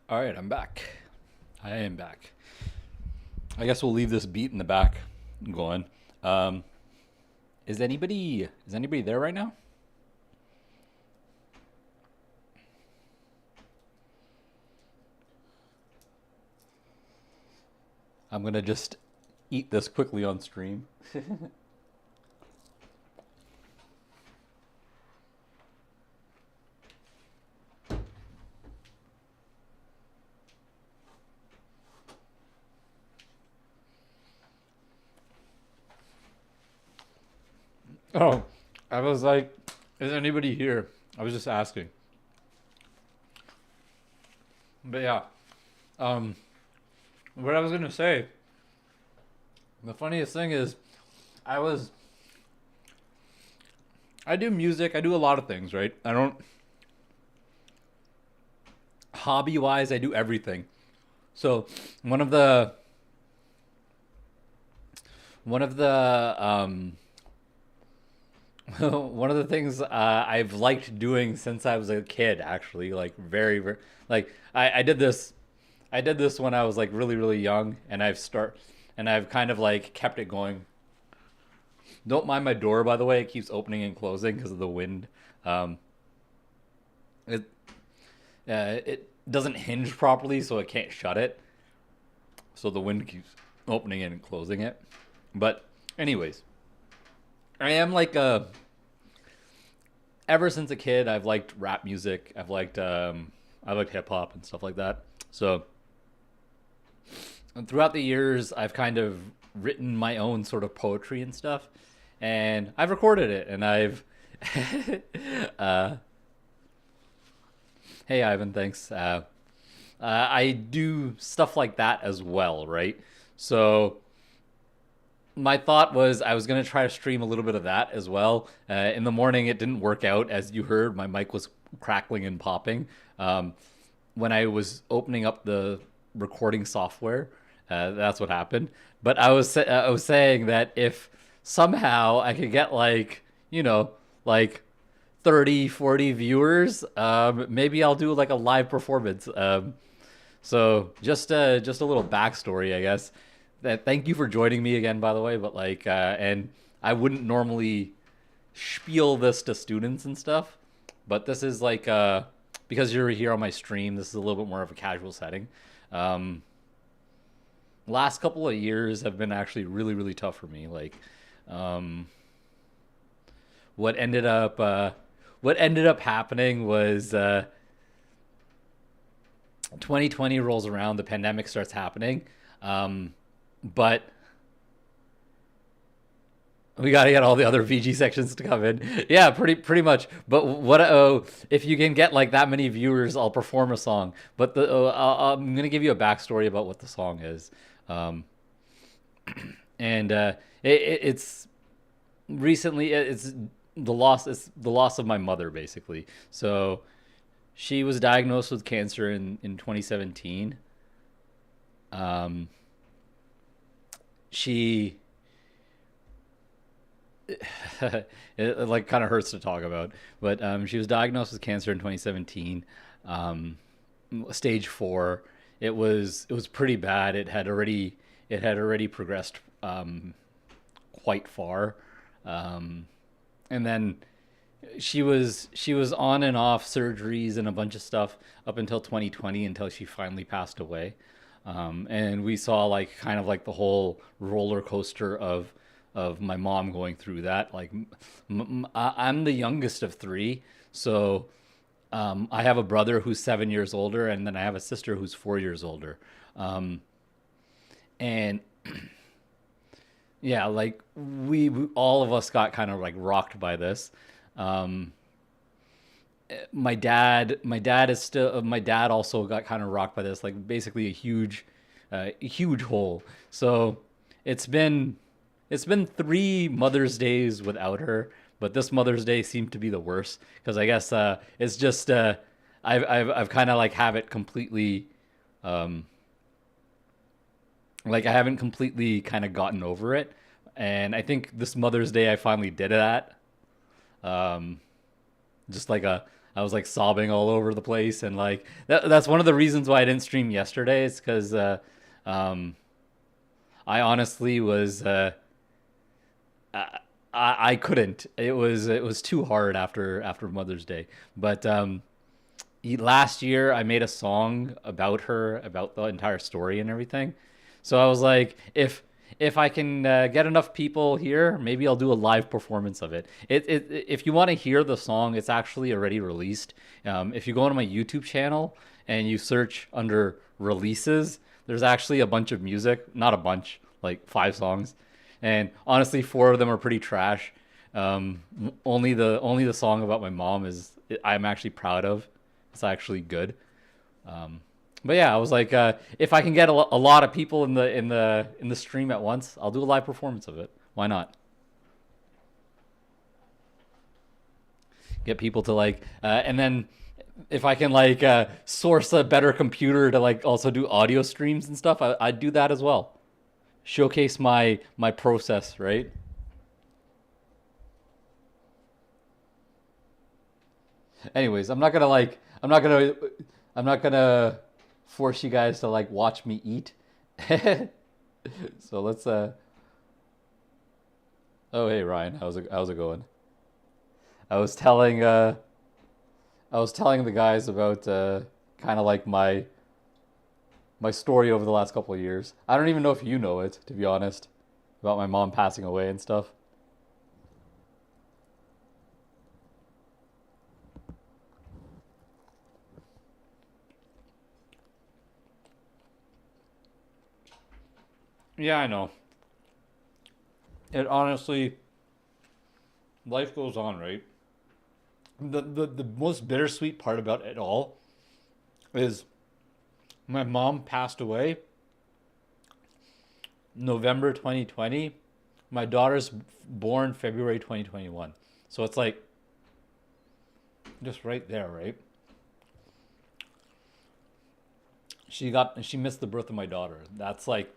All right, I'm back. I am back. I guess we'll leave this beat in the back going. Is anybody there right now? I'm gonna just eat this quickly on stream. Oh, I was like, is anybody here? I was just asking. But yeah, what I was gonna say, the funniest thing is, I do music, I do a lot of things, right? Hobby-wise, I do everything. So, one of the one of the things I've liked doing since I was a kid, actually, like very, very, like I did this when I was like really, really young, and I've kind of like kept it going. Don't mind my door, by the way; it keeps opening and closing because of the wind. It doesn't hinge properly, so I can't shut it. So the wind keeps opening it and closing it. But anyways, I am like ever since a kid, I've liked rap music. I liked hip hop and stuff like that. So and throughout the years, I've kind of written my own sort of poetry and stuff, and I've recorded it, and I've hey Ivan, thanks. I do stuff like that as well, right? So my thought was I was going to try to stream a little bit of that as well. In the morning, it didn't work out. As you heard, my mic was crackling and popping. When I was opening up the recording software, that's what happened. But I was saying that if somehow I could get like 30, 40 viewers, maybe I'll do like a live performance. So just a little backstory, I guess. Thank you for joining me again, by the way. But like, and I wouldn't normally spiel this to students and stuff, but this is like, because you're here on my stream, this is a little bit more of a casual setting. Last couple of years have been actually really, really tough for me. Like, what ended up happening was 2020 rolls around, the pandemic starts happening, but we got to get all the other VG sections to come in. Yeah, pretty much. But if you can get like that many viewers, I'll perform a song. But I'm gonna give you a backstory about what the song is, and it's recently it's the loss of my mother, basically. So she was diagnosed with cancer in 2017. It like kind of hurts to talk about, but she was diagnosed with cancer in 2017, stage 4. It was pretty bad. It had already progressed quite far, and then she was on and off surgeries and a bunch of stuff up until 2020, until she finally passed away. And we saw like kind of like the whole roller coaster of my mom going through that. Like, I'm the youngest of 3, so I have a brother who's 7 years older, and then I have a sister who's 4 years older. And yeah, like we all of us got kind of like rocked by this. My dad also got kind of rocked by this, like basically a huge hole. So it's been 3 Mother's Days without her, but this Mother's Day seemed to be the worst, because I guess it's just I've kind of like have it completely like I haven't completely kind of gotten over it, and I think this Mother's Day I finally did that. Just like a I was like sobbing all over the place, and like that's one of the reasons why I didn't stream yesterday. It's because I honestly was I couldn't. It was too hard after Mother's Day. But last year I made a song about her, about the entire story and everything. So I was like, if I can get enough people here, maybe I'll do a live performance of it. If you want to hear the song, it's actually already released. If you go on my YouTube channel and you search under releases, there's actually a bunch of music, not a bunch, like 5 songs, and honestly 4 of them are pretty trash. Only the song about my mom is I'm actually proud of. It's actually good. But yeah, I was like, if I can get a lot of people in the stream at once, I'll do a live performance of it. Why not? Get people to like, and then if I can like source a better computer to like also do audio streams and stuff, I'd do that as well. Showcase my process, right? Anyways, I'm not gonna force you guys to like watch me eat. So let's oh hey Ryan, how's it going? I was telling the guys about kind of like my story over the last couple of years. I don't even know if you know it, to be honest, about my mom passing away and stuff. Yeah, I know. It honestly, life goes on, right? The most bittersweet part about it all is my mom passed away November 2020. My daughter's born February 2021. So it's like just right there, right? She missed the birth of my daughter. That's like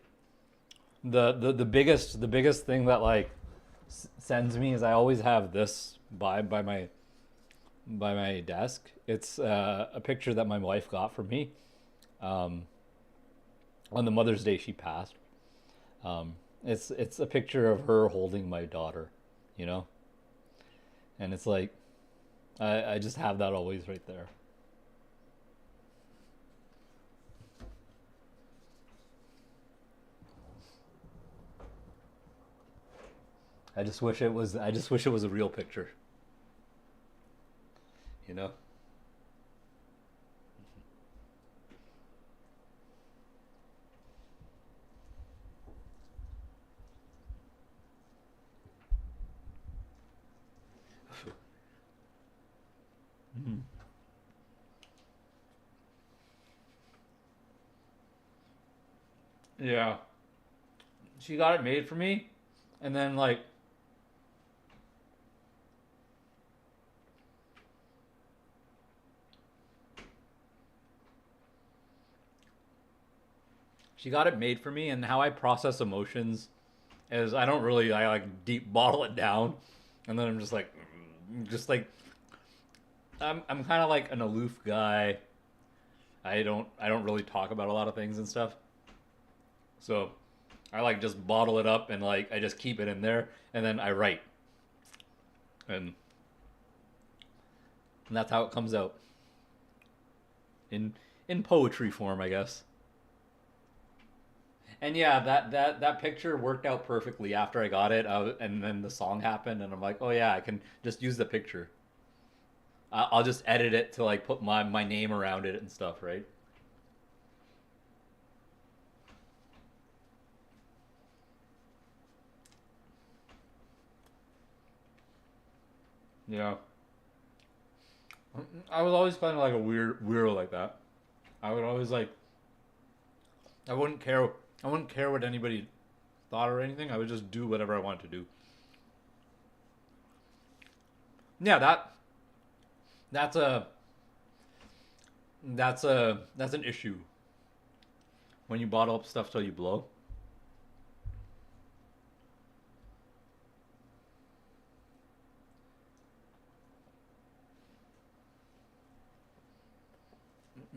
the biggest thing that like sends me is I always have this by my desk. It's a picture that my wife got for me on the Mother's Day she passed. It's a picture of her holding my daughter, you know, and it's like I just have that always right there. I just wish it was a real picture. You know? Yeah. She got it made for me, and then like she got it made for me, and how I process emotions is I like deep bottle it down, and then I'm just like I'm kind of like an aloof guy. I don't really talk about a lot of things and stuff. So I like just bottle it up and like I just keep it in there, and then I write. And that's how it comes out. In poetry form, I guess. And yeah, that picture worked out perfectly after I got it, and then the song happened, and I'm like, oh yeah, I can just use the picture. I'll just edit it to like put my name around it and stuff, right? Yeah. I was always kind of like a weirdo like that. I would always like. I wouldn't care what anybody thought or anything. I would just do whatever I wanted to do. Yeah, that's an issue. When you bottle up stuff till you blow.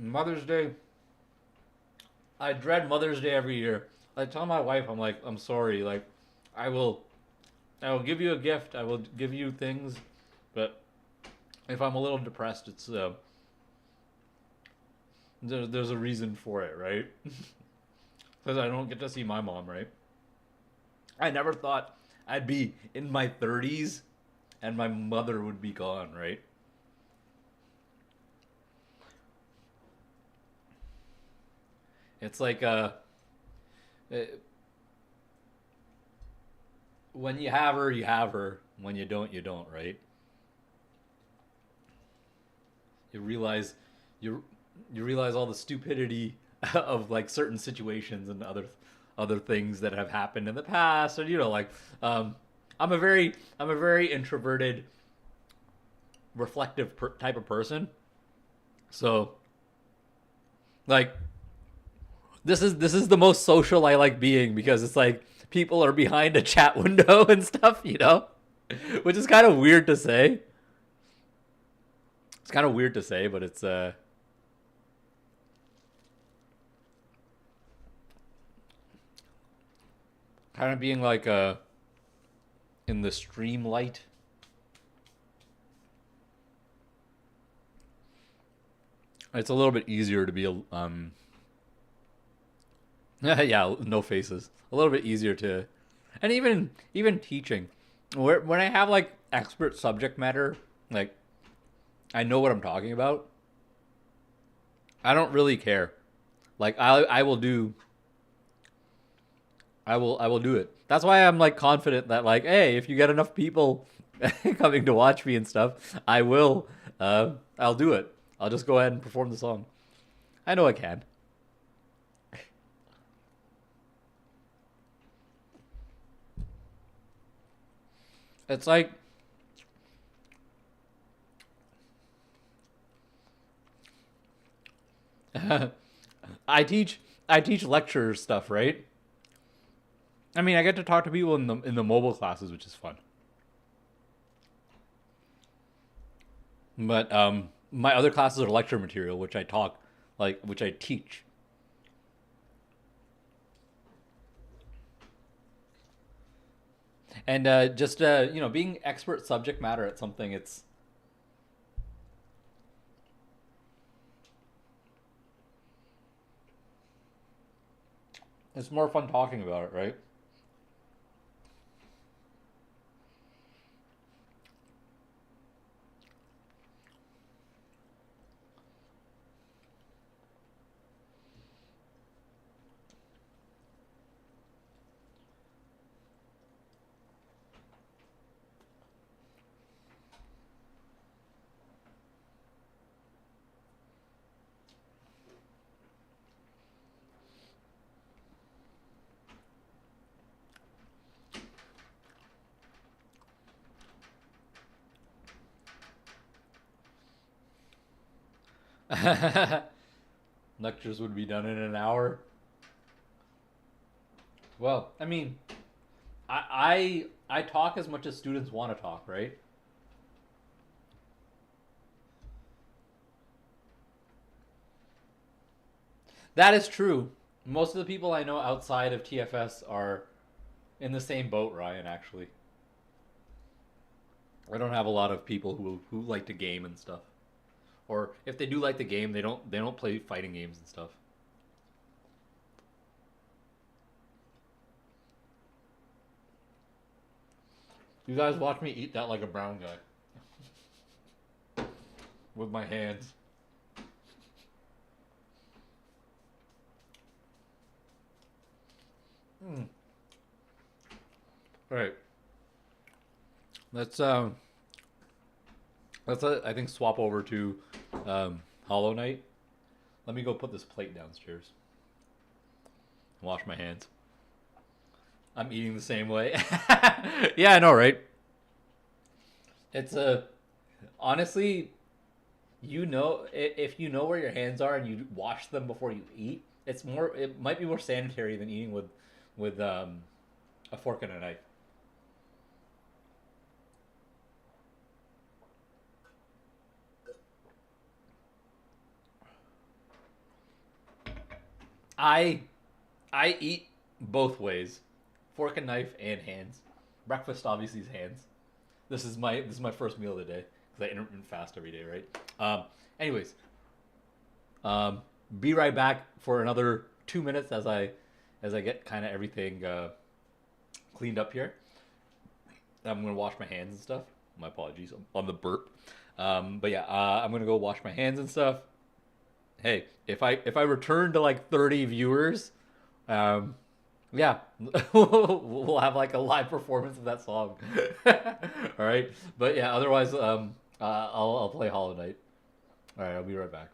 Mother's Day. I dread Mother's Day every year. I tell my wife, I'm like, I'm sorry. Like, I will give you a gift. I will give you things, but if I'm a little depressed, it's there's a reason for it, right? Because I don't get to see my mom, right? I never thought I'd be in my 30s and my mother would be gone, right? It's like when you have her, you have her. When you don't, right? You realize you realize all the stupidity of like certain situations and other things that have happened in the past, and like I'm a very introverted, reflective type of person. So like this is the most social I like being, because it's like people are behind a chat window and stuff, which is kind of weird to say. It's kind of weird to say, but it's kind of being like in the stream light. It's a little bit easier to be yeah, no faces. A little bit easier to, and even teaching, when I have like expert subject matter, like I know what I'm talking about, I don't really care. Like I will do it. That's why I'm like confident that like, hey, if you get enough people coming to watch me and stuff, I'll do it. I'll just go ahead and perform the song. I know I can. It's like I teach lecture stuff, right? I mean, I get to talk to people in the mobile classes, which is fun. But my other classes are lecture material, which I teach. And just being expert subject matter at something, it's more fun talking about it, right? Lectures would be done in an hour. Well, I mean, I talk as much as students want to talk, right? That is true. Most of the people I know outside of TFS are in the same boat, Ryan, actually. I don't have a lot of people who like to game and stuff. Or if they do like the game, they don't play fighting games and stuff. You guys watch me eat that like a brown guy. With my hands. Alright. Let's I think swap over to Hollow Knight. Let me go put this plate downstairs. Wash my hands. I'm eating the same way. Yeah, I know, right? It's honestly, if you know where your hands are and you wash them before you eat, it might be more sanitary than eating with a fork and a knife. I eat both ways, fork and knife and hands. Breakfast obviously is hands. This is my first meal of the day because I intermittent fast every day, right? Anyways, be right back for another 2 minutes as I get kind of everything cleaned up here. I'm gonna wash my hands and stuff. My apologies on the burp. But yeah, I'm gonna go wash my hands and stuff. Hey, if I return to like 30 viewers, yeah, we'll have like a live performance of that song. All right, but yeah, otherwise, I'll play Hollow Knight. All right, I'll be right back.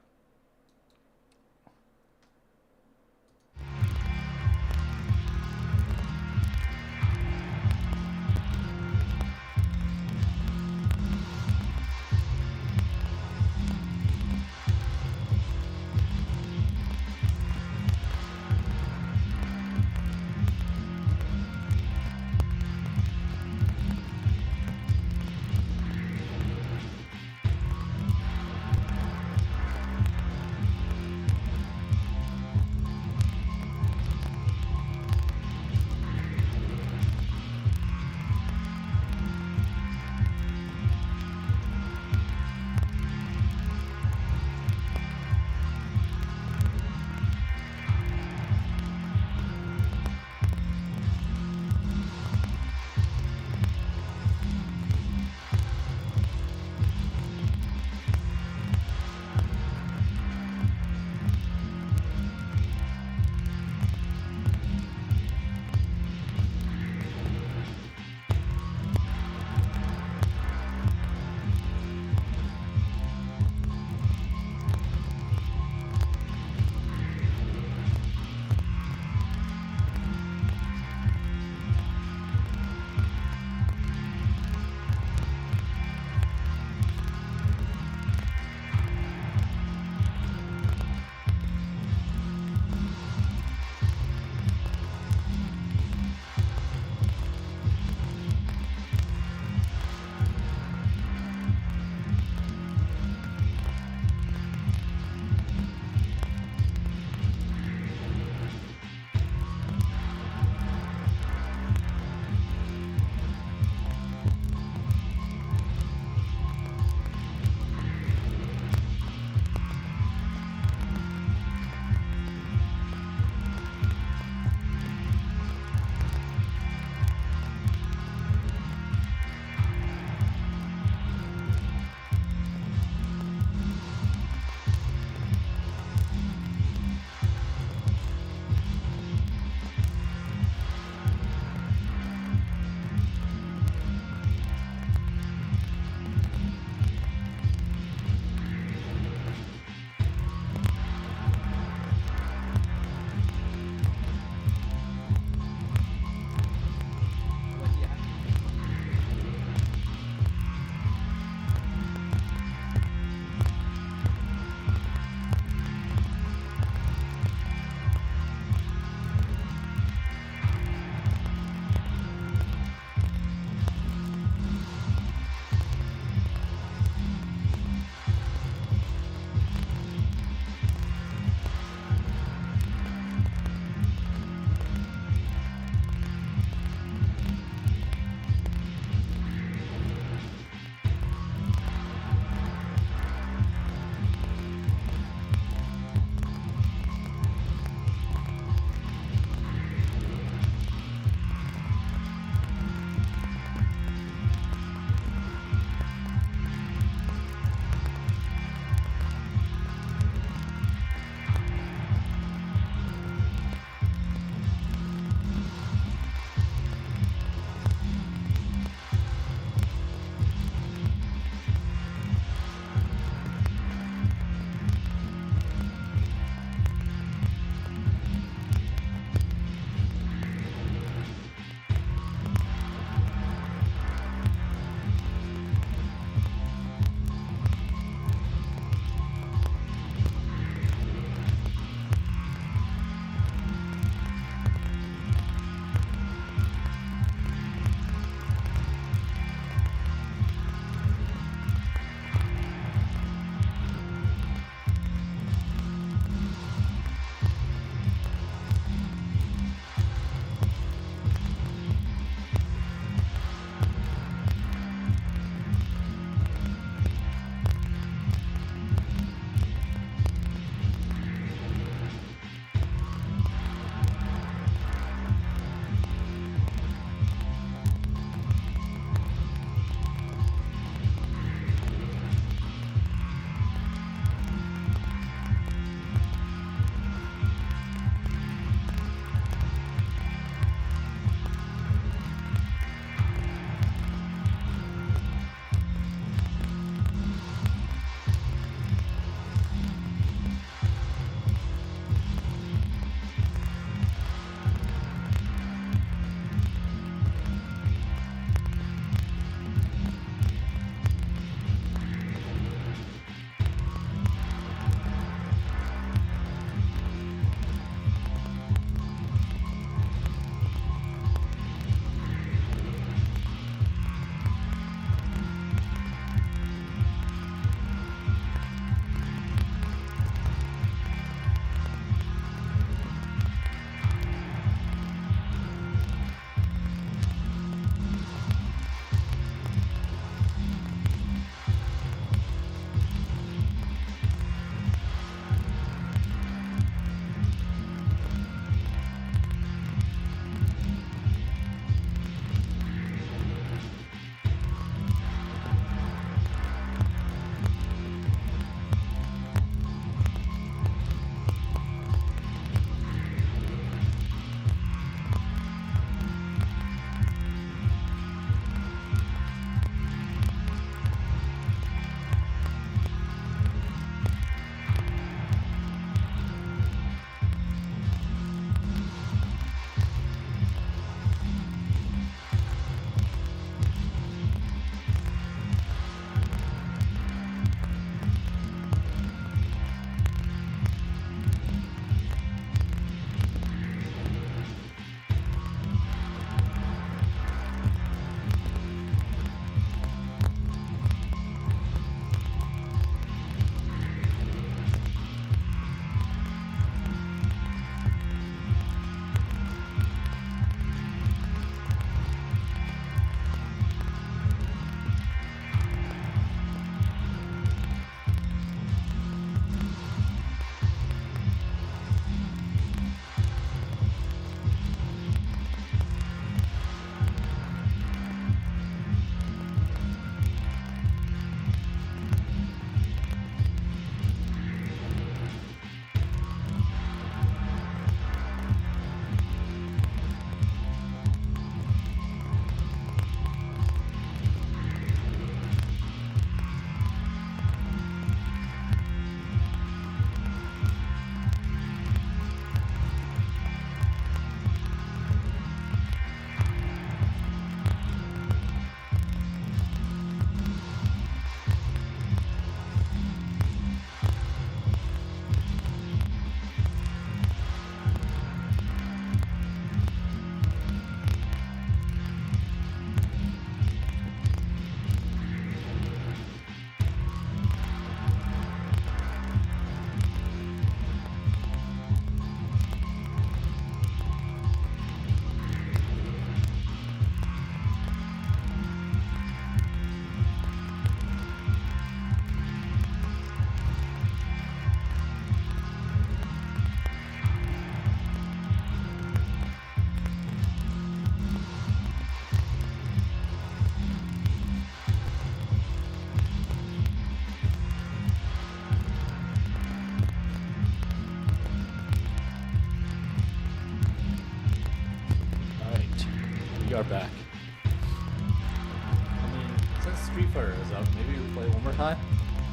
Street Fighter is up. Maybe we play one more time,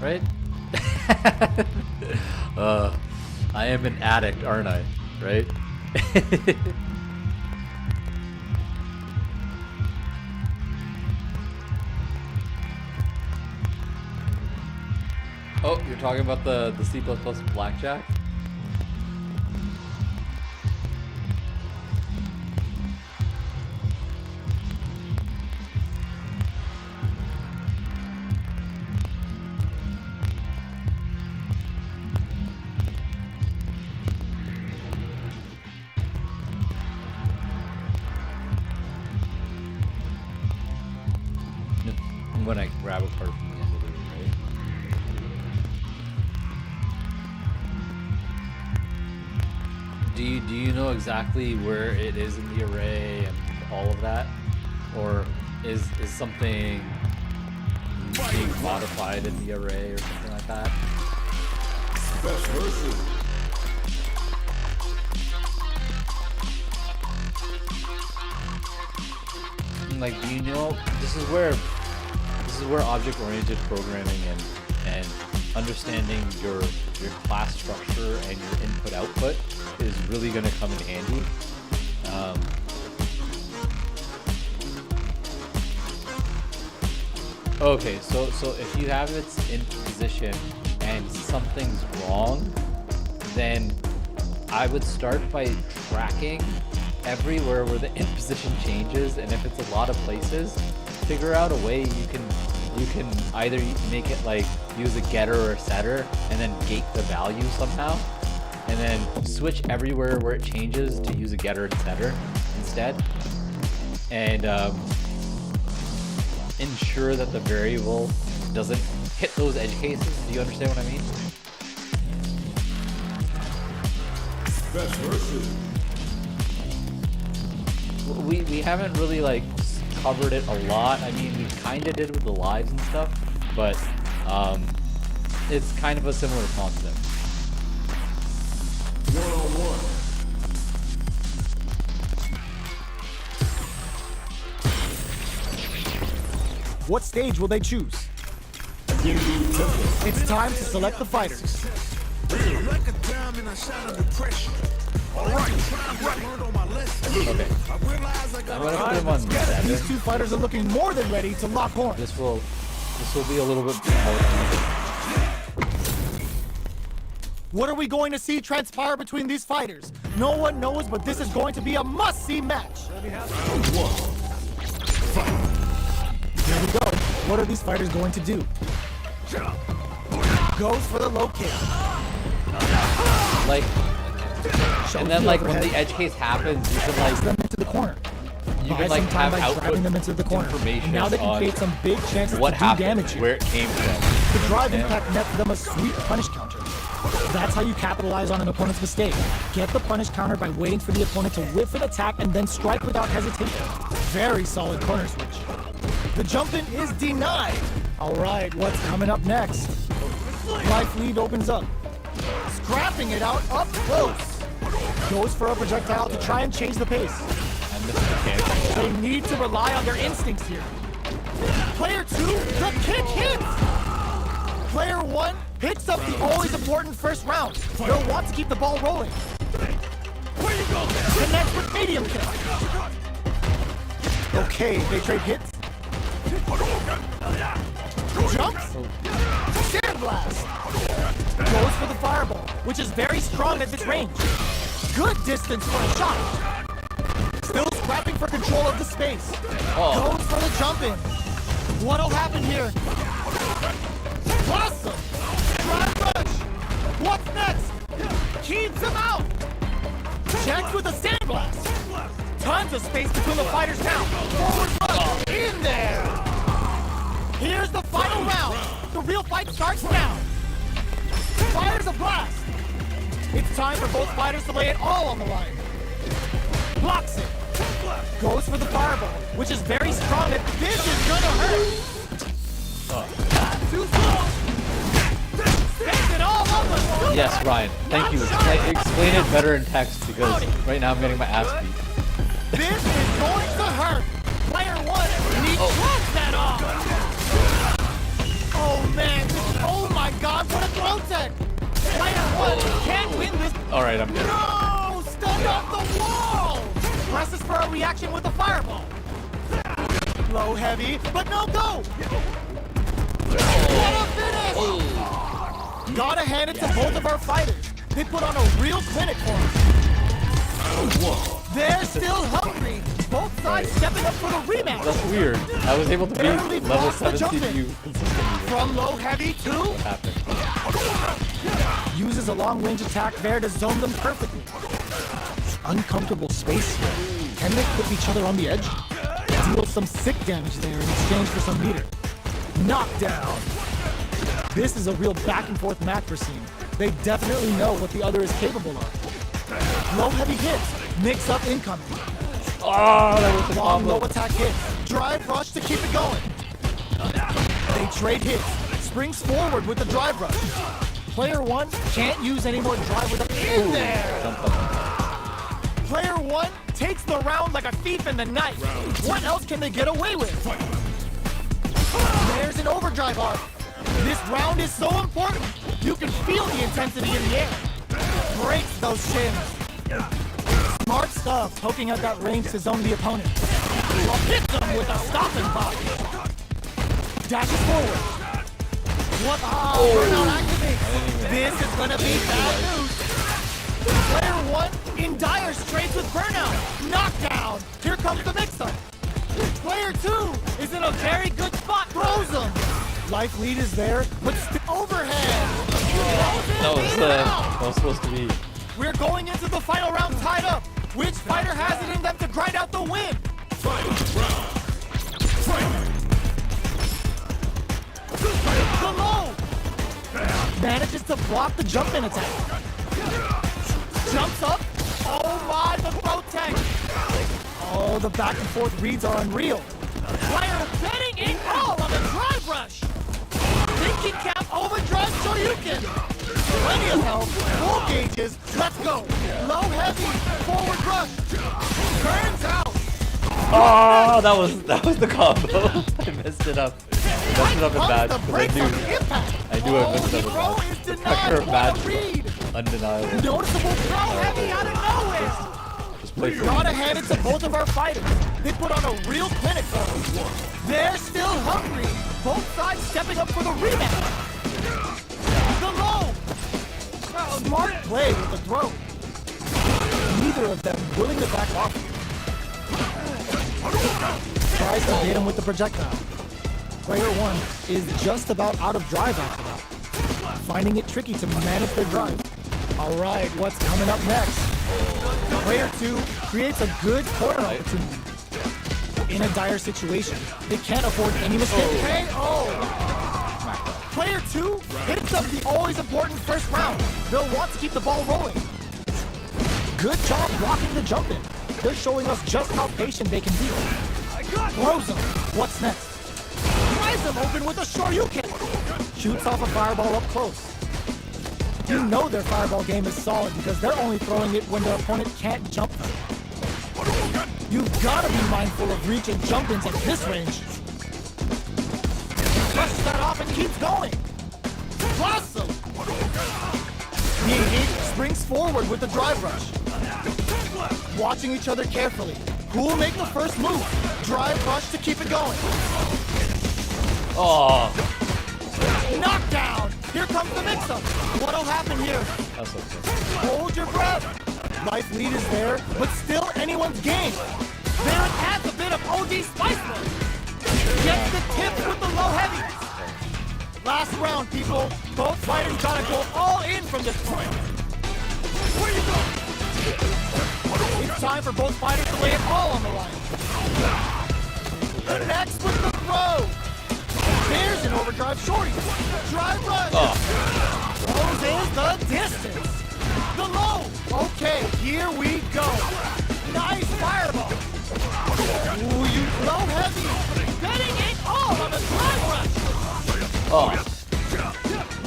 right? I am an addict, aren't I? Right? Oh, you're talking about the C++ blackjack? When I grab a part from the end of the room, right? Do you know exactly where it is in the array and all of that? Or is something being modified in the array or something like that? Like, do you know, this is where object-oriented programming and understanding your class structure and your input-output is really going to come in handy. Okay, so if you have its in position and something's wrong, then I would start by tracking everywhere where the in position changes, and if it's a lot of places, figure out a way you can either make it like use a getter or a setter and then gate the value somehow, and then switch everywhere where it changes to use a getter and setter instead, and ensure that the variable doesn't hit those edge cases. Do you understand what I mean? We haven't really like covered it a lot. I mean, we kind of did with the lives and stuff, but it's kind of a similar concept. One-on-one. What stage will they choose? It's time to select the fighters. Like a diamond, I shine under pressure. All right, learned on my lesson. Okay. I realize I I'm got gonna put him on These 7. two fighters are looking more than ready to lock horns. This will be a little bit more. What are we going to see transpire between these fighters? No one knows, but this is going to be a must-see match. Here we go. What are these fighters going to do? Goes for the low kick. Like, and then like when the edge case happens, you can Place like them into the corner. you Buy can like some time have by driving output them into the corner. information And now they can on create some big chances what to do happened, damage here. where it came from. The drive impact nets them a sweet punish counter. That's how you capitalize on an opponent's mistake. Get the punish counter by waiting for the opponent to whiff an attack and then strike without hesitation. Very solid corner switch. The jump-in is denied. All right, what's coming up next? Life lead opens up. Scrapping it out up close. Goes for a projectile to try and change the pace. I missed the cancel. They need to rely on their instincts here. Player 2, the kick hits! Player 1 picks up the always important first round. They'll want to keep the ball rolling. Connects with medium kick. Okay, they trade hits. Jumps. Sandblast. Goes for the fireball, which is very strong at this range. Good distance for a shot. Still scrapping for control of the space. Goes for the jump in. What'll happen here? Awesome! Drive rush! What's next? Keeps him out! Checks with a sandblast! Tons of space between the fighters now! Forward rush! In there! Here's the final round! The real fight starts now! Fires a blast! It's time for both fighters to lay it all on the line. Blocks it! Goes for the fireball, which is very strong and this is gonna hurt! Too slow! Spends it all on the floor! Yes, Ryan. Thank you. Explain it better in text because right now I'm getting my ass beat. This is going to hurt! Player 1 needs to close that off! gone for the throw tech. Player one can't win this. All right, I'm dead. No! Stunned off the wall! Presses for a reaction with the fireball. Low heavy, but no go! What a finish! Gotta hand it to both of our fighters. They put on a real clinic for us. They're still hungry. Both sides stepping up for the rematch. That's weird. I was able to Barely beat level blocks the 17 jumping. you consistently. From low heavy to What happened? uses a long range attack there to zone them perfectly. Uncomfortable space here. Can they put each other on the edge? Deal some sick damage there in exchange for some meter. Knockdown. This is a real back and forth match we're seeing. They definitely know what the other is capable of. Low heavy hits, mix up incoming. Oh, that was the Long combo. low attack hits, drive rush to keep it going. They trade hits, springs forward with the drive rush. Player one can't use any more drive with the in there. Player one takes the round like a thief in the night. What else can they get away with? There's an overdrive arc. This round is so important. You can feel the intensity in the air. Breaks those shins. Smart stuff, poking at that range to zone the opponent. Hits them with a stopping block. Dashes forward. What? Oh, burnout activates. This is gonna be bad news. Player one in dire straits with burnout. Knockdown. Here comes the mix-up. Player two is in a very good spot. Throws him. Life lead is there, but still overhead. That was supposed to be. We're going into the final round tied up. Which fighter has it in them to grind out the win? The low manages to block the jump in attack. Jumps up. Oh my, the throw tech. Oh, the back and forth reads are unreal. Player betting it all on the drive rush. Thinking cap overdrive Shoryuken. Plenty of health, full gauges, let's go. Low heavy, forward rush. Burns out. Oh, that was the combo. I messed it up. Messed it up in bad because I knew I messed it up in bad. Factor of match. Undeniable. Noticeable throw heavy out of nowhere. Just play for Gotta hand it to both of our fighters. They put on a real clinic for us. They're still hungry. Both sides stepping up for the rematch. The low. Smart play with the throw. Neither of them willing to back off. Tries to hit him with the projectile. Player one is just about out of drive after that. Finding it tricky to manage their drive. Alright, what's coming up next? Player two creates a good corner opportunity. In a dire situation, they can't afford any mistake. Player two hits up the always important first round. They'll want to keep the ball rolling. Good job blocking the jump in. They're showing us just how patient they can be. Throws him. What's next? Tries him open with a Shoryuken. Shoots off a fireball up close. You know their fireball game is solid because they're only throwing it when their opponent can't jump them. You've got to be mindful of reach and jump-ins at this range. Brushes that off and keeps going. Awesome! The engage springs forward with the drive rush. Watching each other carefully. Who will make the first move? Drive rush to keep it going. Oh, Knockdown! Here comes the mix-up. What'll happen here? that's okay. Hold your breath. Life lead is there, but still anyone's game. Baron adds a bit of OD spice mode. Gets the tip with the low heavy. Last round, people. Both fighters gotta go all in from this point. Where you go? It's time for both fighters to lay it all on the line. Connects with the throw. There's an overdrive shorty. Drive rush. Closes the distance. The low. Okay, here we go. Nice fireball. Ooh, you low heavy. Betting it all on the drive rush.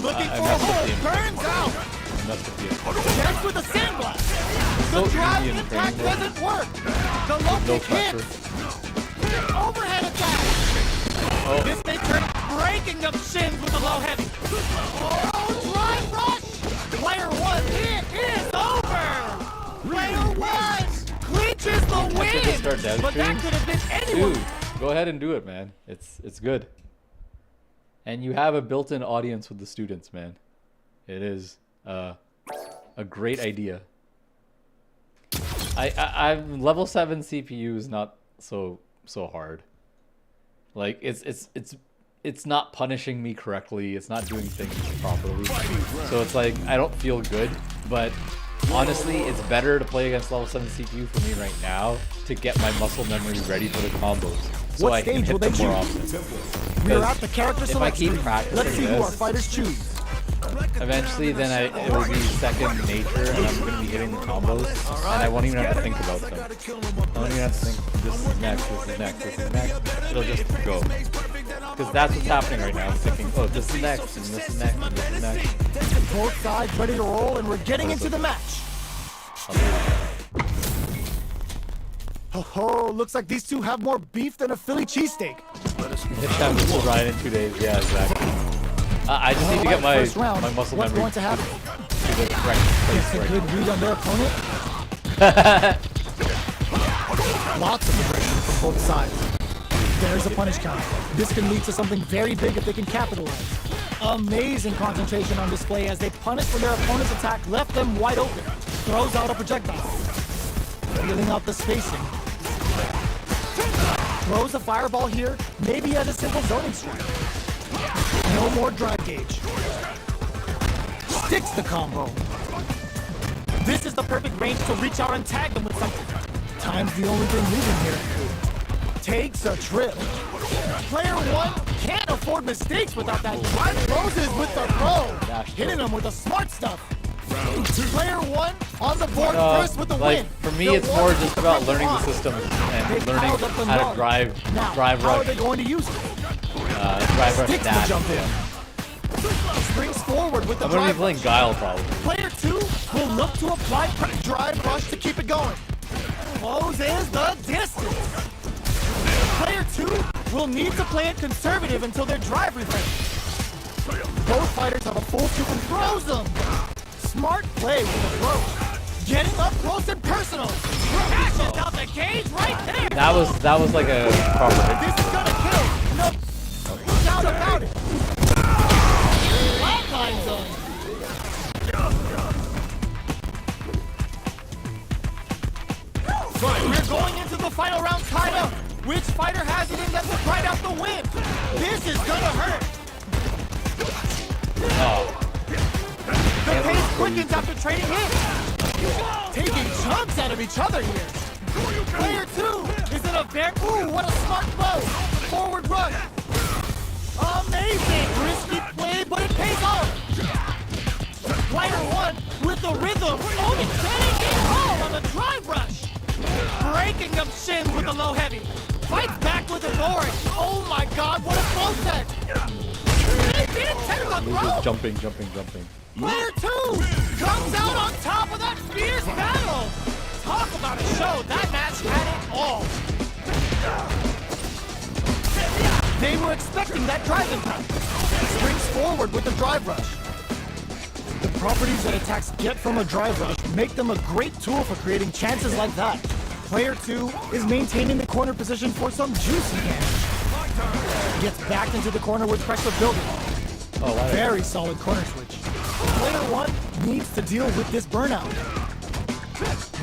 Looking for a hole. Burns out. Next with a sandblast. The drive attack doesn't work. The low kick hits. Overhead attack. This may turn breaking up shins with the low heavy. Oh, I could just start dev But that streams, could have been anyone. dude, go ahead and do it, man. It's good. And you have a built-in audience with the students, man. It is a great idea. I'm level 7 CPU is not so hard. Like it's not punishing me correctly. It's not doing things properly. So it's like I don't feel good, but honestly, it's better to play against level 7 CPU for me right now to get my muscle memory ready for the combos, so What I can stage will hit they them more choose? often. We're at the character if I select keep screen. practicing Let's see who our this, fighters choose. eventually then it will be second nature, and I'm going to be hitting the combos, and I won't even have to think about them. I won't even have to think, this is next, this is next, this is next. It'll just go. Because that's what's happening right now. I'm thinking, oh, this is next, and this is next, and this is next. Both sides ready to roll, and we're getting into the match. Oh, looks like these two have more beef than a Philly cheesesteak. This time this will ride in 2 days. Yeah, exactly. I just need to get my First round, muscle what's memory going to happen? to the correct place A right good now. read on their opponent. Lots of aggression from both sides. There's a punish counter. This can lead to something very big if they can capitalize. Amazing concentration on display as they punish when their opponent's attack left them wide open. Throws out a projectile. Feeling out the spacing. Throws a fireball here, maybe as a simple zoning strike. No more drive gauge. Sticks the combo. This is the perfect range to reach out and tag them with something. Time's the only thing moving here. Takes a trip. Player one can't afford mistakes without that drive. Closes with the throw. Hitting them with the smart stuff. Player one on the board first with the like win. for me, They'll it's more want just to about press learning the on. system They and learning piled up the how knowledge. to drive Now, drive how are rush, they going to use it? drive rush Sticks the dash. jump in. Springs forward with the I'm gonna be drive playing rush. Guile probably. Player two will look to apply drive rush to keep it going. Closes the distance. Player two will need to play it conservative until their drive refresh. Both fighters have a full scoop and throws them. Smart play with the throw. Getting up close and personal. Crashes out the cage right there. That was like a proper hit. This is gonna kill. No doubt about it. Flatline zone. We're going into the final round tied up. Which fighter has it in them to ride out the win? This is gonna hurt. The pace quickens after trading hits. Taking chunks out of each other here. Player two is in a very... Ooh, what a smart blow. Forward run. Amazing. Risky play, but it pays off. Player one with the rhythm. Only setting it home on the drive rush. Breaking them shins with the low heavy. Fights back with authority. Oh my god, what a throw set. He didn't take the throw. Jumping. Player two comes out on top of that fierce battle. Talk about a show. That match had it all. They were expecting that drive impact. Springs forward with the drive rush. The properties that attacks get from a drive rush make them a great tool for creating chances like that. Player two is maintaining the corner position for some juicy damage. Gets back into the corner with pressure building. Oh, wow. Very solid corner switch. Player one needs to deal with this burnout.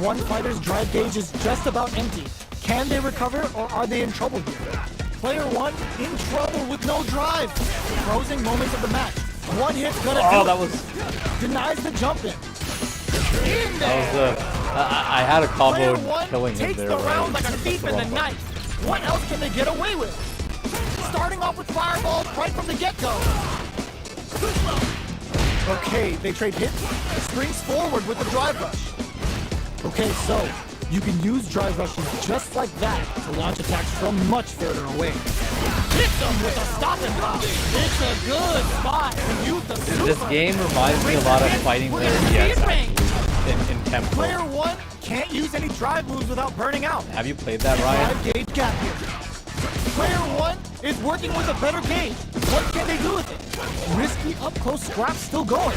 One fighter's drive gauge is just about empty. Can they recover or are they in trouble here? Player one in trouble with no drive. Closing moments of the match. One hit's gonna do that it. was Denies the jump in. In that there. was I had a combo Player one killing him takes there. the but round like a that's thief the in the wrong night. What else can they get away with? Starting off with fireballs right from the get-go. Okay, they trade hits. Springs forward with the drive rush. Okay, so you can use drive rushes just like that to launch attacks from much further away. Hits them with a stop and pop. It's a good spot to use the super. This game reminds me a lot of Fighting Player DS actually, in tempo. Player one can't use any drive moves without burning out. Have you played that, Ryan? Drive gauge gap here. Player one is working with a better gauge. What can they do with it? Risky up-close scraps still going.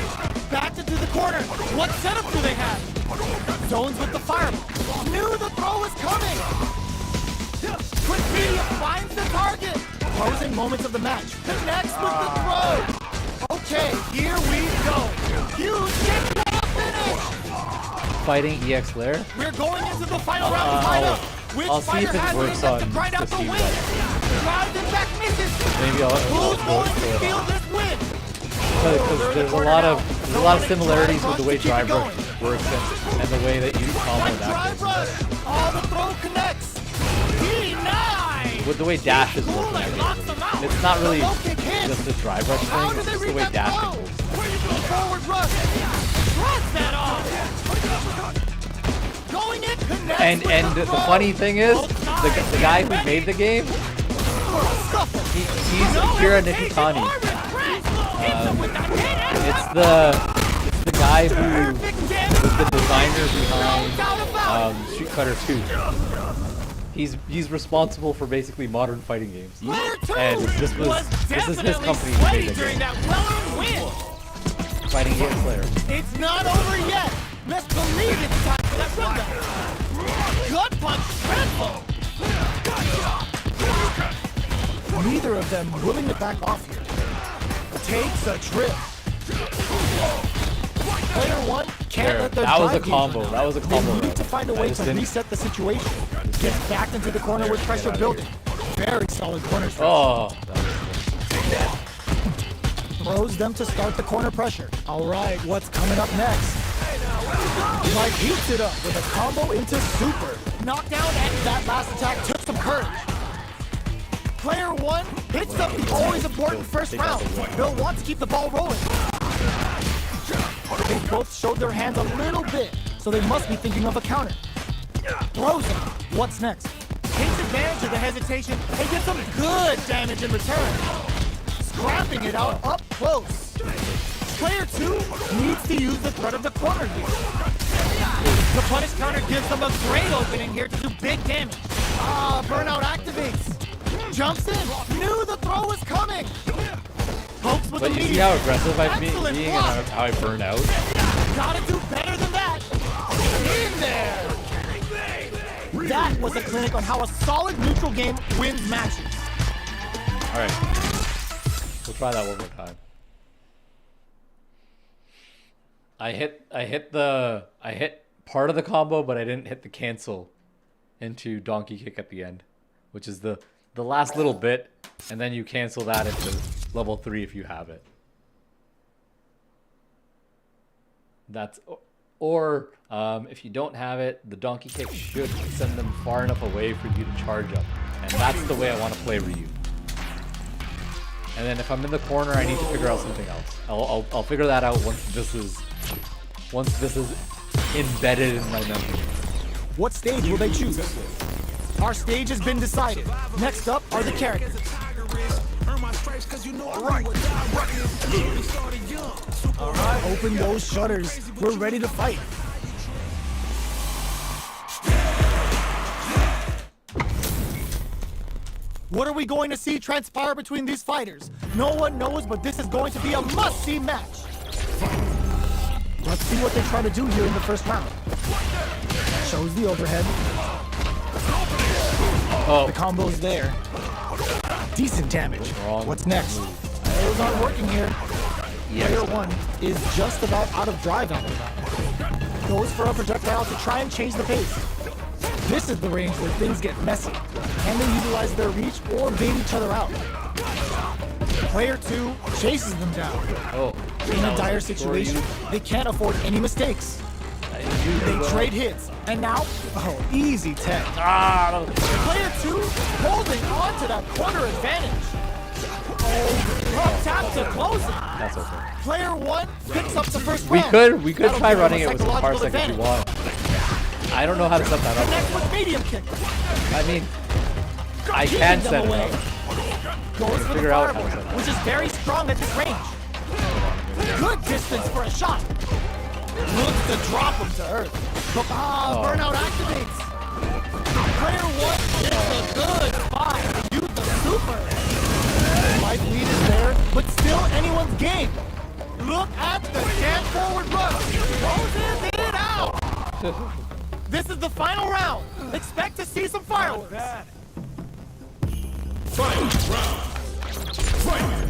Back into the corner. What setup do they have? Zones with the fireball. Knew the throw was coming. Quick medium finds the target. Closing moments of the match. Connects with the throw. Okay, here we go. Huge kick for the finish. Fighting EX Lair. We're going into the final round to find out which I'll see fighter if it has works enough to on grind out the the Steam win. Deck. Drives it back, misses. Maybe I'll Who's going to steal this win? because there's a lot of similarities with the way Drive Rush works and the way that you combo Like that. Drive Rush. All the throw connects. D9. With the way dash is working, I mean, it's not really just a Drive Rush How thing, do they it's just the read way that dashing throw? moves. Forward rush. Runs that off. Going in connects And with the throw. funny thing is, the guy who made the game, he's Akira Nikitani. It's the guy who was the designer behind Street Fighter 2. He's responsible for basically modern fighting games. And this is his company who made the during game. that well-earned win. Fighting EX Lair. It's not over yet. Best believe it's time for that rundown. Gut punch dreadful. Neither of them willing to back off here. Takes a trip. Player one can't let their That was a drive gauge combo. run out. That was a combo. They need to find a way to reset the situation. Gets back into the corner with pressure building. Very solid corner strike. Oh, Throws them to start the corner pressure. All right, what's coming up next? Mike heats it up with a combo into super. Knockdown, and that last attack took some courage. Player one hits up the always important first round. They'll want to keep the ball rolling. They both showed their hands a little bit, so they must be thinking of a counter. Throws him. What's next? Takes advantage of the hesitation and gets some good damage in return. Scrapping it out up close. Player two needs to use the threat of the corner here. The punish counter gives them a great opening here to do big damage. Burnout activates. Jumps in. Knew the throw was coming. Pokes with but the you see medium. how aggressive I'm Excellent being block. and how I burn out? Gotta do better than that. In there. That was a clinic on how a solid neutral game wins matches. All right, we'll try that one more time. I hit part of the combo, but I didn't hit the cancel into donkey kick at the end, which is the last little bit, and then you cancel that into level 3 if you have it. That's or if you don't have it, the donkey kick should send them far enough away for you to charge up, and that's the way I want to play Ryu. And then if I'm in the corner, I need to figure out something else. I'll figure that out once this is embedded in my memory. What stage will they choose? Our stage has been decided. Next up are the characters. All right, open those shutters. We're ready to fight. What are we going to see transpire between these fighters? No one knows, but this is going to be a must-see match. Let's see what they try to do here in the first round. Shows the overhead. Oh, The combo's there. Decent damage. Wrong What's next? Those aren't working here. Player one is just about out of drive ammo now. Goes for a projectile to try and change the pace. This is the range where things get messy. Can they utilize their reach or bait each other out? Player two chases them down. oh. In a dire situation, they can't afford any mistakes. They trade hits, and now, easy tech. Player two holding on to that corner advantage. Rough tap to close it. That's okay. Player one picks up the first We round. could That'll try give them running a it with some psychological parsec if you advantage. want. I don't know how to set that up. Next with medium kick. I mean, I Keeping can them set it away. up. Goes for the figure out how to fireball, set that. which is very strong at this range. Good distance for a shot. Looks to drop him to earth. Burnout activates. Player one gets a good spot. Use the super. game. Look at the damn forward rush. Closes it out. This is the final round. Expect to see some fireworks. Final round. Fight!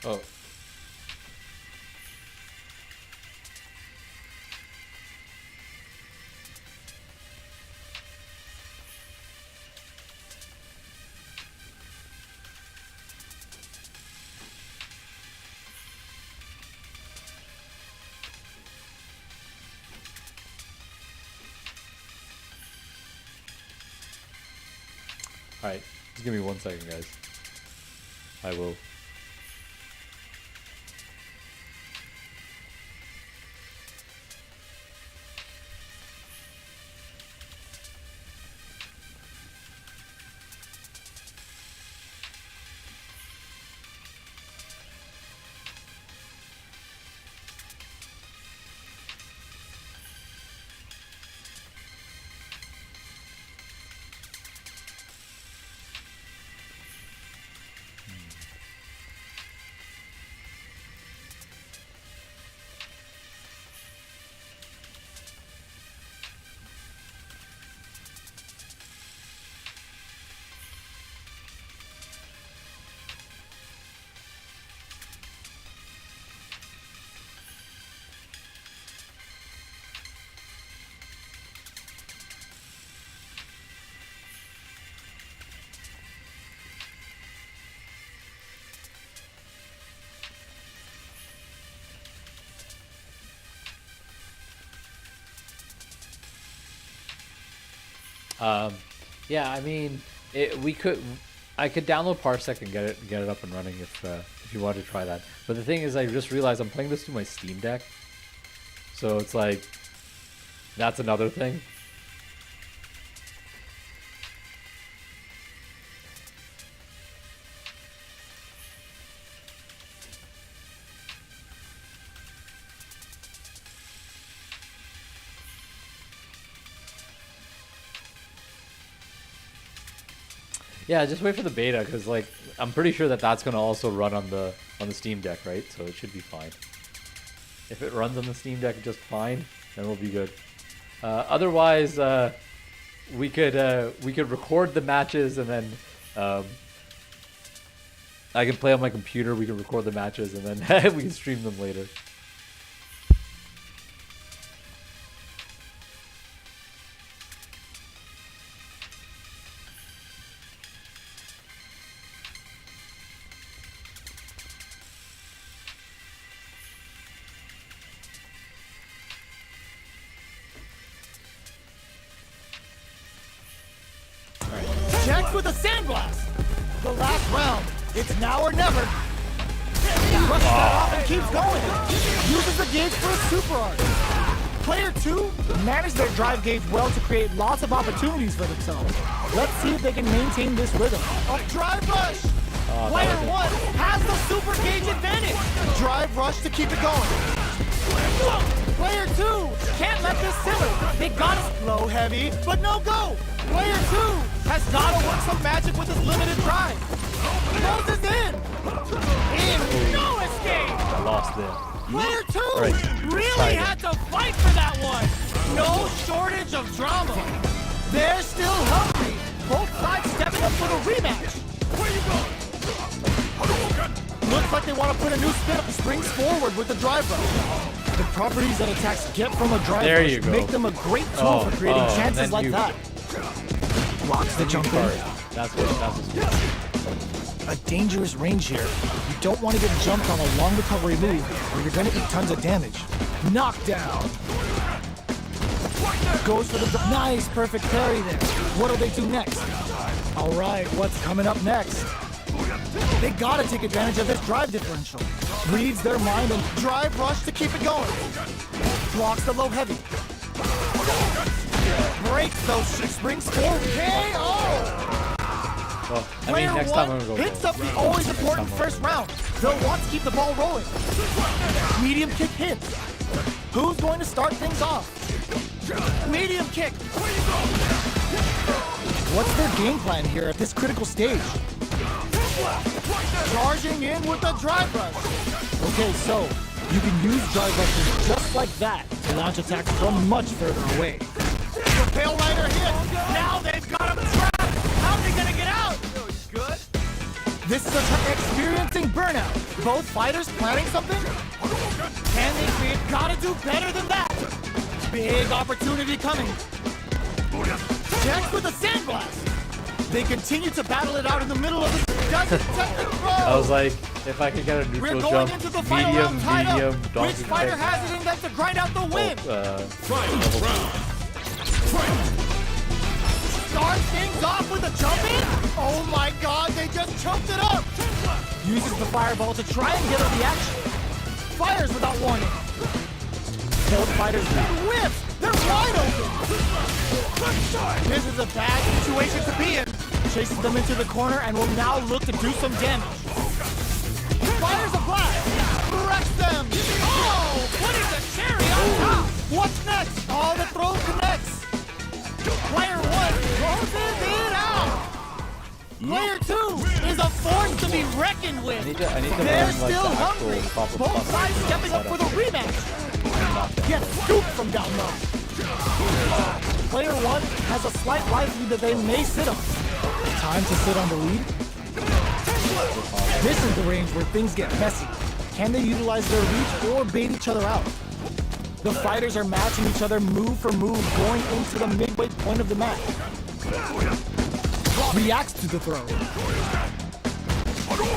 Oh. Alright, just give me 1 second, guys. I will. Yeah, I mean, I could download Parsec and get it up and running if you wanted to try that. But the thing is, I just realized I'm playing this through my Steam Deck, so it's like that's another thing. Yeah, just wait for the beta, because like I'm pretty sure that's gonna also run on the Steam Deck, right? So it should be fine. If it runs on the Steam Deck just fine, then we'll be good. Otherwise, we could record the matches, and then I can play on my computer. We can record the matches, and then we can stream them later. Jax with a sandblast. The last round. It's now or never. Brushes that off and keeps going. Uses the gauge for a super art. Player 2 managed their drive gauge well to create lots of opportunities for themselves. Let's see if they can maintain this rhythm. A drive rush. Player 1 has the super gauge advantage. Drive rush to keep it going. Player 2 can't let this simmer. They got it low heavy, but no go. Player 2 has got to work some magic with his limited drive. Closes in. No escape. I lost it. Player 2 really had to fight for that one. No shortage of drama. They're still hungry. Both sides stepping up for the rematch. Where you going? Looks like they want to put a new spin up, springs forward with the drive rush. The properties that attacks get from a drive rush make them a great tool for creating chances like that. Blocks the jump in. That's A dangerous range here. You don't want to get jumped on a long recovery move, or you're going to eat tons of damage. Knockdown. Goes for the nice, perfect parry there. What'll they do next? All right, what's coming up next? They gotta take advantage of this drive differential. Reads their mind and drive rush to keep it going. Blocks the low heavy. Breaks those springs for KO! Well, I Player mean, next one time I'm gonna go. hits up the always important first round. They'll want to keep the ball rolling. Medium kick hits. Who's going to start things off? Medium kick. What's their game plan here at this critical stage? Charging in with the drive rush. Okay, so you can use drive rushes just like that to launch attacks from much further away. The Pale Rider hit. Now they've got him trapped. How are they gonna get out? Good. This is experiencing burnout. Both fighters planning something? Can they create? Gotta do better than that. Big opportunity coming. Checks with a sandblast. They continue to battle it out in the middle of the doesn't technical throw. I was like, if I could get a We're neutral going jump, into the final medium, round tied up. medium, donkey Which fighter kick. has it in them to grind out the win? Start things off with a jump in? Oh my god, they just choked it up! Uses the fireball to try and get a reaction. Fires without warning. Both fighters whiffs! They're wide open! This is a bad situation to be in. Chases them into the corner and will now look to do some damage. Fires a blast! Wrecks them! Oh! Putting the cherry on top! What's next? Oh, the throw connects! Player one closes it out! Player two is a force to be reckoned with! I need to They're learn, like, still the actual hungry! proper Both plus sides setup. stepping up for the rematch! Get scooped from down low! Player one has a slight life lead that they may sit on. Time to sit on the lead? This is the range where things get messy. Can they utilize their reach or bait each other out? The fighters are matching each other move for move going into the midway point of the match. Reacts to the throw.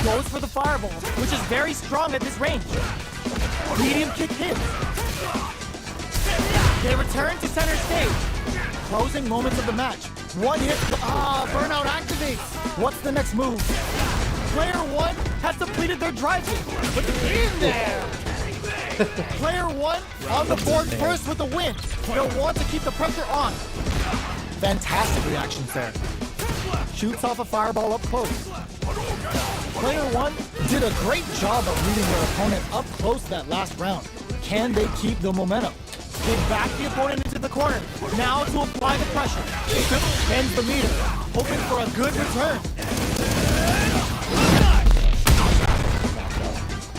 Goes for the fireball, which is very strong at this range. Medium kick hits. They return to center stage. Closing moments of the match. One hit, burnout activates. What's the next move? Player one has depleted their drive hit, but in there. Player one on the board first with the win. They'll want to keep the pressure on. Fantastic reactions there. Shoots off a fireball up close. Player one did a great job of reading their opponent up close that last round. Can they keep the momentum? They back the opponent into the corner. Now to apply the pressure. Bends the meter, hoping for a good return.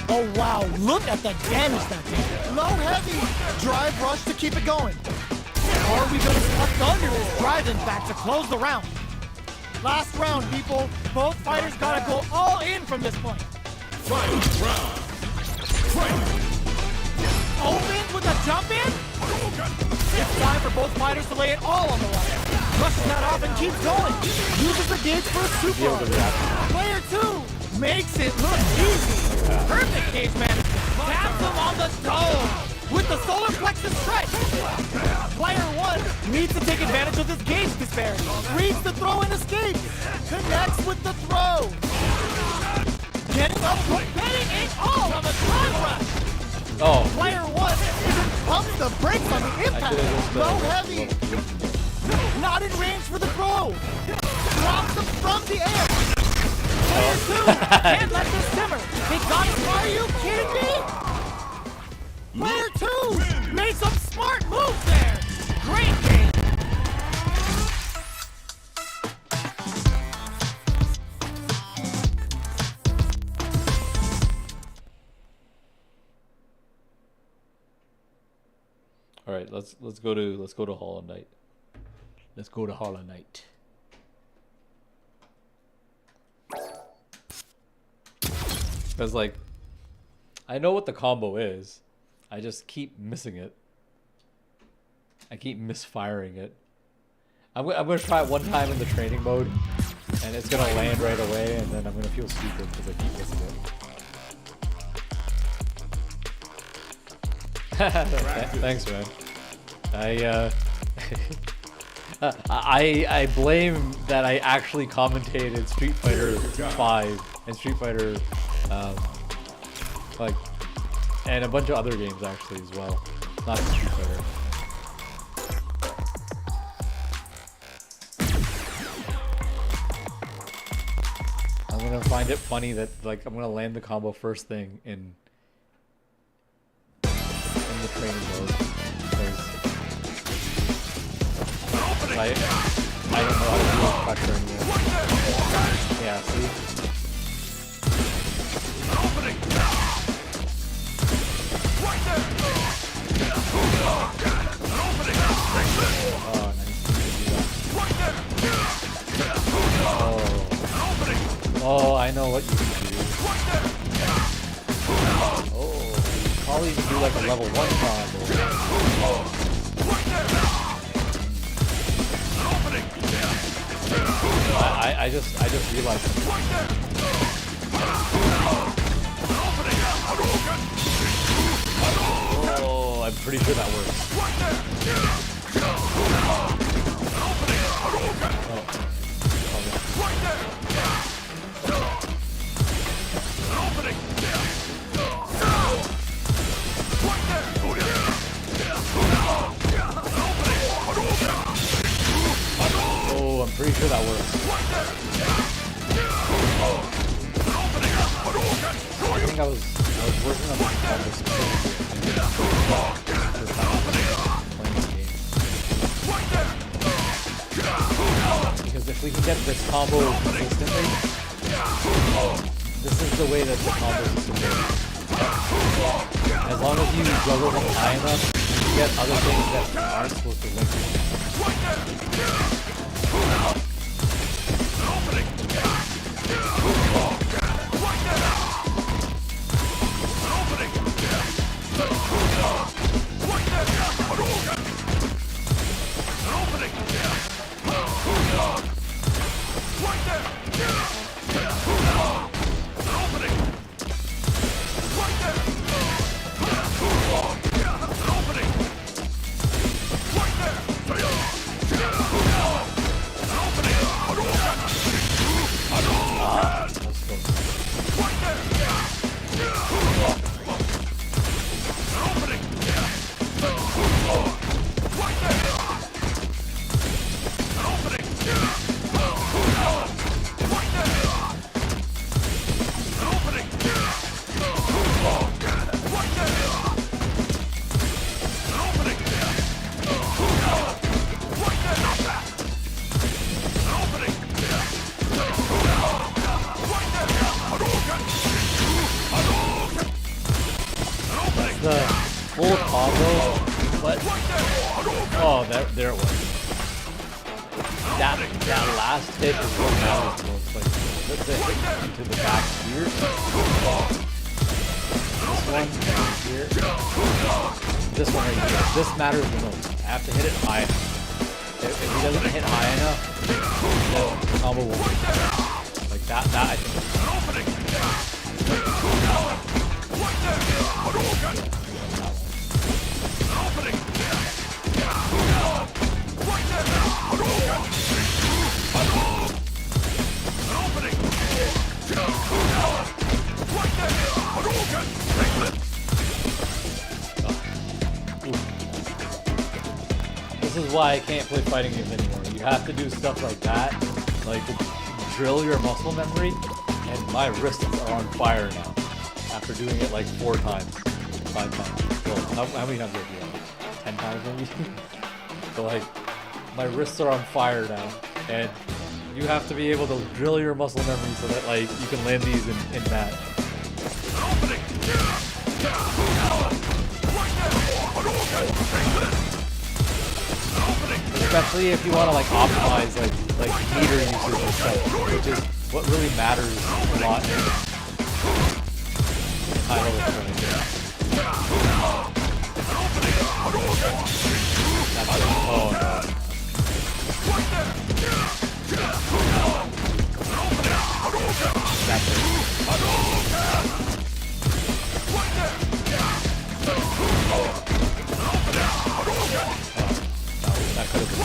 Oh wow, look at the damage that did. Low heavy. Drive rush to keep it going. Are we going to thunder his drive-in back to close the round? Last round, people. Both fighters gotta go all in from this point. Opens with a jump in. It's time for both fighters to lay it all on the line. Rushes that off and keeps going. Uses the gauge for a super. Player two makes it look easy. Perfect gauge management. Taps him on the dome with the solar plexus stretch. Player one needs to take advantage of this gauge disparity. Reads the throw and escapes. Connects with the throw. Getting up, betting it all on the drive rush. Oh. Player one even pumps the brakes on the impact. Low heavy. Not in range for the throw. Drops him from the air. Player two can't let this simmer. They got it. Are you kidding me? Player two made some smart moves there. Great game. All right, let's go to Hollow Knight. Let's go to Hollow Knight. Because, like, I know what the combo is. I just keep missing it. I keep misfiring it. I'm going to try it one time in the training mode, and it's going to land right away, and then I'm going to feel stupid because I keep missing it. Thanks, man. I blame that I actually commentated Street Fighter 5 and Street Fighter, like, and a bunch of other games actually as well. Not just Street Fighter. I'm gonna find it funny that like I'm gonna land the combo first thing in the training mode because I don't know how to do pressure anymore. Yeah, see? Oh, nice. Oh, I know what you can do. Oh, probably you can do like a level 1 combo. I just realized. Oh, I'm pretty sure that works. Oh, I'm pretty sure that works. I think I was working on this combo specifically because if we can get this combo consistently, this is the way that the combo system works. As long as you juggle them high enough, you get other things that aren't supposed to link. The full combo, but oh, there it was. That last hit is what matters most. Like the hit into the back here. This one right here. This matters the most. I have to hit it high enough. If he doesn't hit high enough, then the combo won't work. Like that I think. This is why I can't play fighting games anymore. You have to do stuff like that, like drill your muscle memory, and my wrists are on fire now. After doing it like 4 times, 5 times. Well, how many times did I do that? 10 times maybe? So like, my wrists are on fire now, and you have to be able to drill your muscle memory so that like you can land these in match. Especially if you want to like optimize like meter usage and stuff, which is what really matters a lot in high level training. Oh no. That's it. That could have been.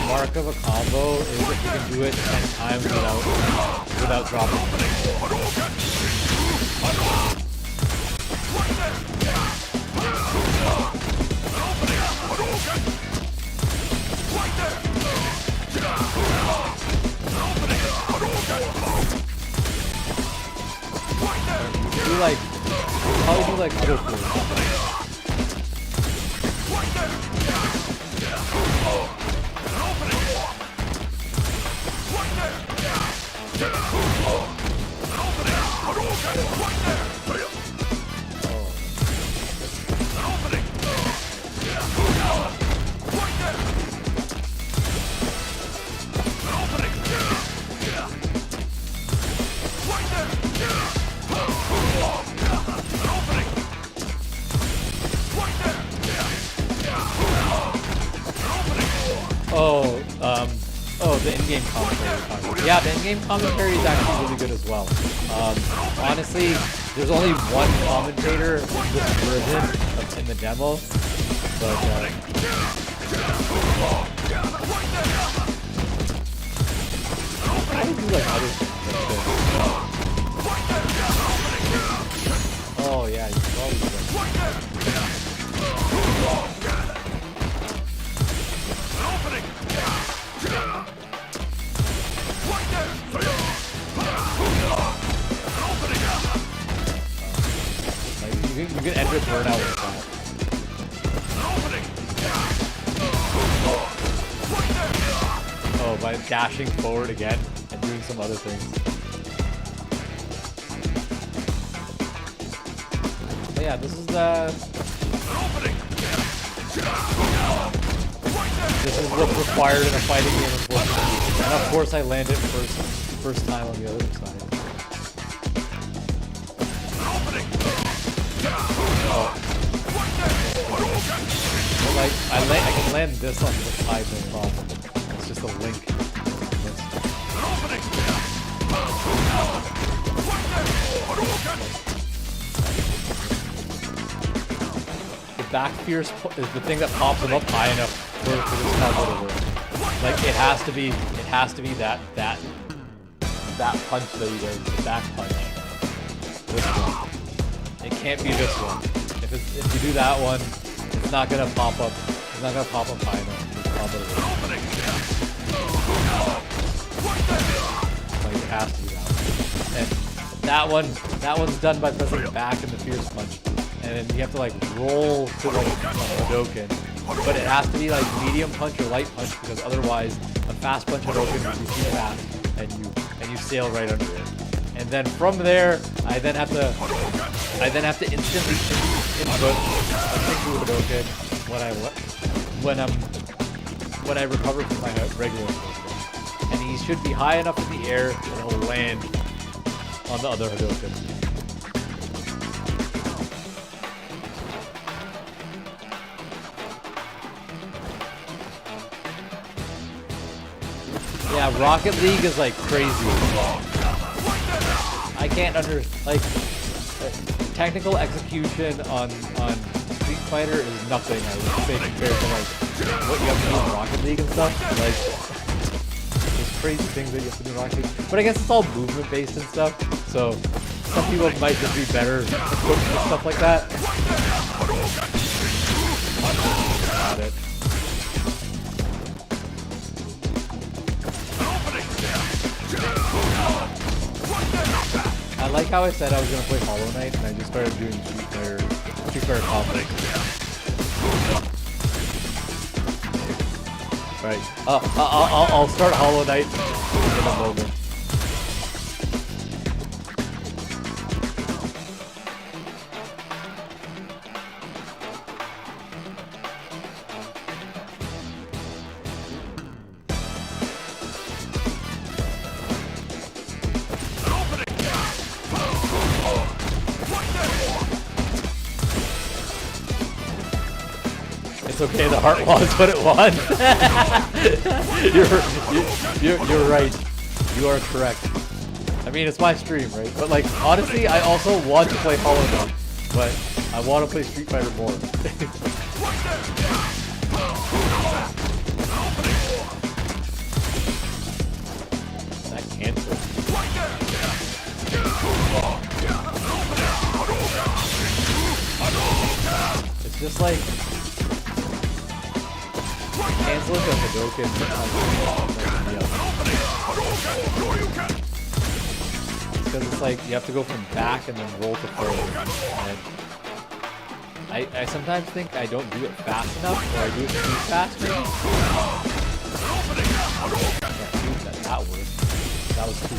mark of a combo is if you can do it 10 times without dropping. Do like, probably do like other things. The in-game commentary. Yeah, the in-game commentary is actually really good as well. Honestly, there's only one commentator in this version in the demo, but I do like other things. Oh yeah, you can probably do that. You can enter burnout with that. Oh, by dashing forward again and doing some other things. But yeah, this is what's required in a fighting game, unfortunately. And of course I landed first time on the other side. Like I can land this on this side, no problem. It's just a link. The back fierce is the thing that pops them up high enough for this combo to work. Like it has to be that punch that he does, the back punch. This one. It can't be this one. If you do that one, it's not gonna pop up. It's not gonna pop up high enough. Like it has to be that one. And that one's done by pressing back in the fierce punch, and then you have to like roll to like Hadouken. But it has to be like medium punch or light punch, because otherwise a fast punch Hadouken would be too fast, and you sail right under it. And then from there, I then have to instantly input a single Hadouken when I recover from my regular Hadouken. And he should be high enough in the air that he'll land on the other Hadouken. Yeah, Rocket League is like crazy. I can't technical execution on Street Fighter is nothing, I would say, compared to like what you have to do in Rocket League and stuff. Like there's crazy things that you have to do in Rocket League. But I guess it's all movement based and stuff. So some people might just be better equipped with stuff like that. Got it. I like how I said I was gonna play Hollow Knight, and I just started doing Street Fighter Conflict. Right. I'll start Hollow Knight in a moment. It's okay, the heart wants what it wants. You're right. You are correct. I mean, it's my stream, right? But like, honestly, I also want to play Hollow Knight, but I want to play Street Fighter more. it's like cancel it as Hadouken. Because it's like you have to go from back and then roll to forward. And I sometimes think I don't do it fast enough, or I do it too fast maybe. Yeah, that worked. That was too.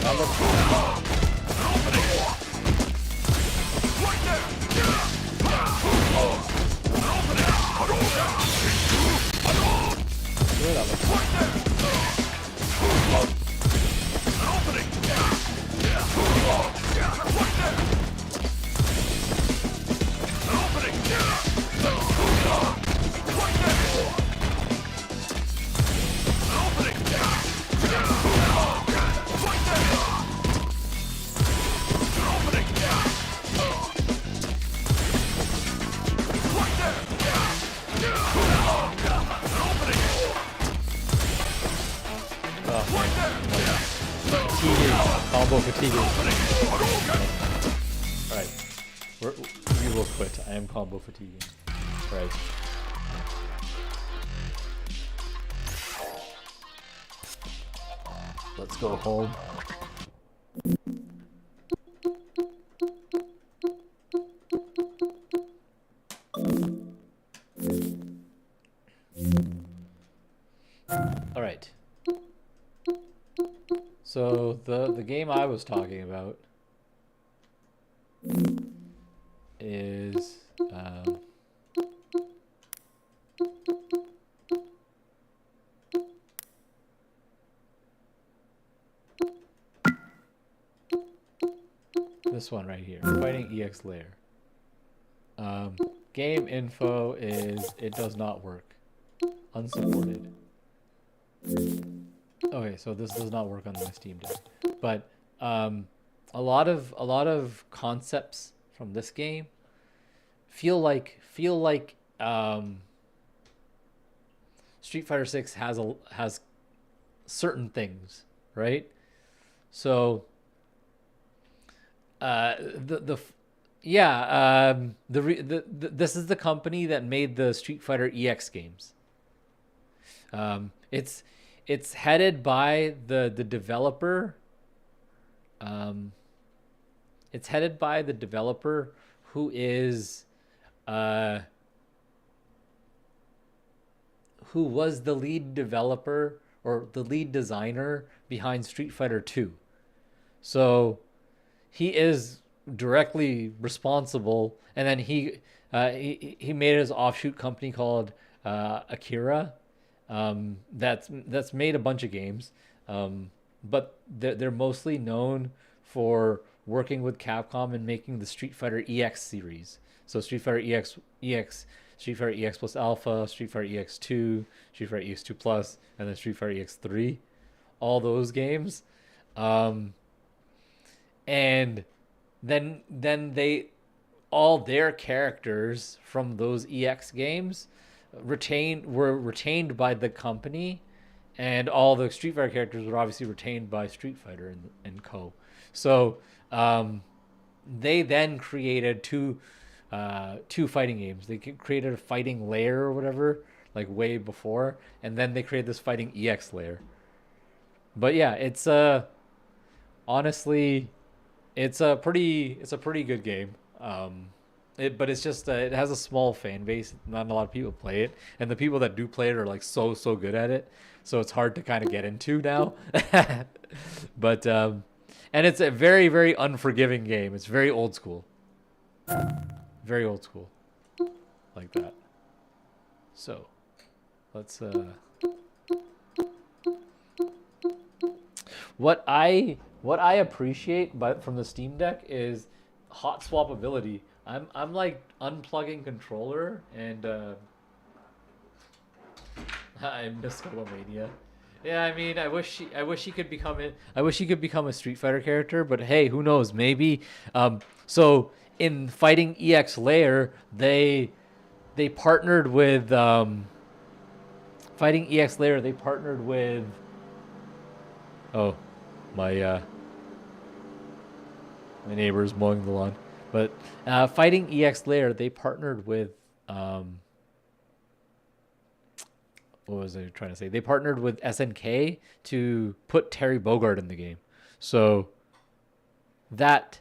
That looks combo fatigue. Alright. We will quit. I am combo fatiguing. Right. Let's go home. Alright. So the game I was talking about is this one right here, Fighting EX Lair. Game info is it does not work. Unsupported. Okay, so this does not work on my Steam Deck, but a lot of concepts from this game feel like Street Fighter 6 has certain things, right? So this is the company that made the Street Fighter EX games. It's headed by the developer. It's headed by the developer who is who was the lead developer or the lead designer behind Street Fighter 2. So he is directly responsible, and then he made his offshoot company called Akira. That's made a bunch of games, but they're mostly known for working with Capcom and making the Street Fighter EX series. So Street Fighter EX, Street Fighter EX Plus Alpha, Street Fighter EX2, Street Fighter EX2 Plus, and then Street Fighter EX3. All those games, and then they all their characters from those EX games were retained by the company, and all the Street Fighter characters were obviously retained by Street Fighter and Co. So they then created two fighting games. They created a Fighting Lair or whatever, like way before, and then they created this Fighting EX Lair. But yeah, it's honestly, it's a pretty good game. But it's just it has a small fan base. Not a lot of people play it, and the people that do play it are like so good at it. So it's hard to kind of get into now. But and it's a very, very unforgiving game. It's very old school. Very old school, like that. So let's what I appreciate from the Steam Deck is hot swap ability. I'm like unplugging controller and I miss Mania. Yeah, I mean, I wish he could become a Street Fighter character, but hey, who knows? Maybe. So in Fighting EX Lair, they partnered with Fighting EX Lair. They partnered with Oh, my my neighbor's mowing the lawn. But Fighting EX Lair, they partnered with what was I trying to say? They partnered with SNK to put Terry Bogard in the game. So that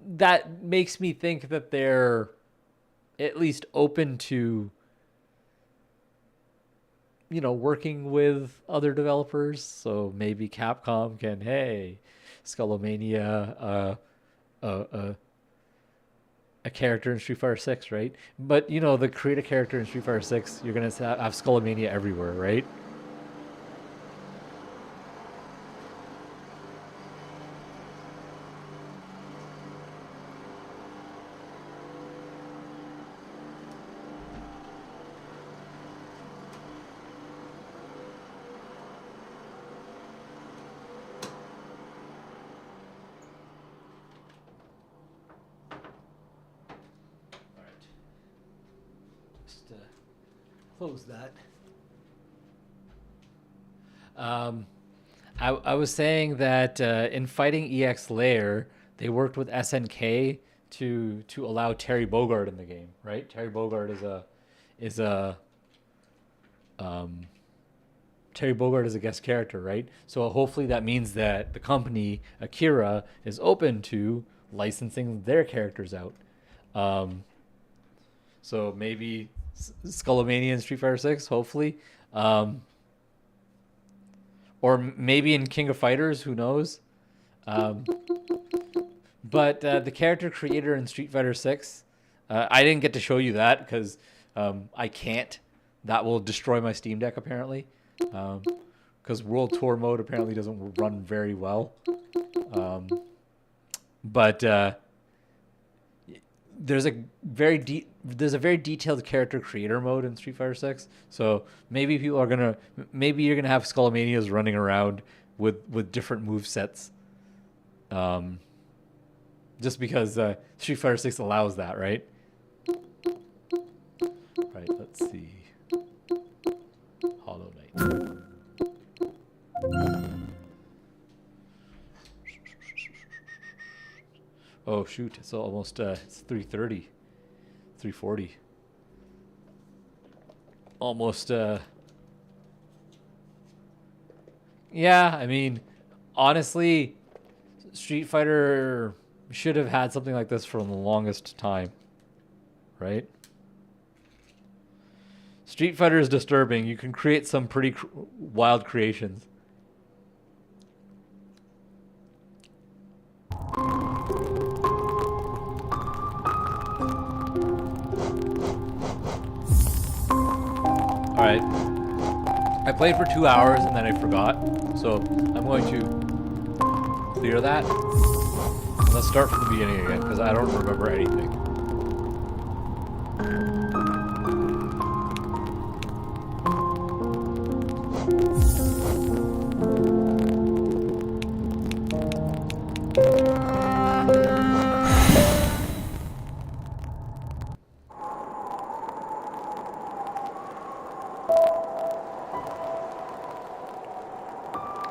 that makes me think that they're at least open to, you know, working with other developers. So maybe Capcom can, hey, Skullomania, a character in Street Fighter 6, right? But you know, the create a character in Street Fighter 6, you're gonna have Skullomania everywhere, right? Close that. I was saying that in Fighting EX Lair, they worked with SNK to allow Terry Bogard in the game, right? Terry Bogard is a guest character, right? So hopefully that means that the company Akira is open to licensing their characters out. So maybe Skullomania in Street Fighter 6, hopefully. Or maybe in King of Fighters, who knows? But the character creator in Street Fighter 6, I didn't get to show you that because I can't. That will destroy my Steam Deck, apparently. Because World Tour mode apparently doesn't run very well. But there's a very detailed character creator mode in Street Fighter 6. So maybe you're gonna have Skullomanias running around with different move sets. Just because Street Fighter 6 allows that, right? Right, let's see. Hollow Knight. Oh shoot, it's almost it's 3:30. 3:40. Almost yeah, I mean, honestly, Street Fighter should have had something like this for the longest time, right? Street Fighter is disturbing. You can create some pretty wild creations. Alright, I played for 2 hours and then I forgot, so I'm going to clear that. And let's start from the beginning again, because I don't remember anything.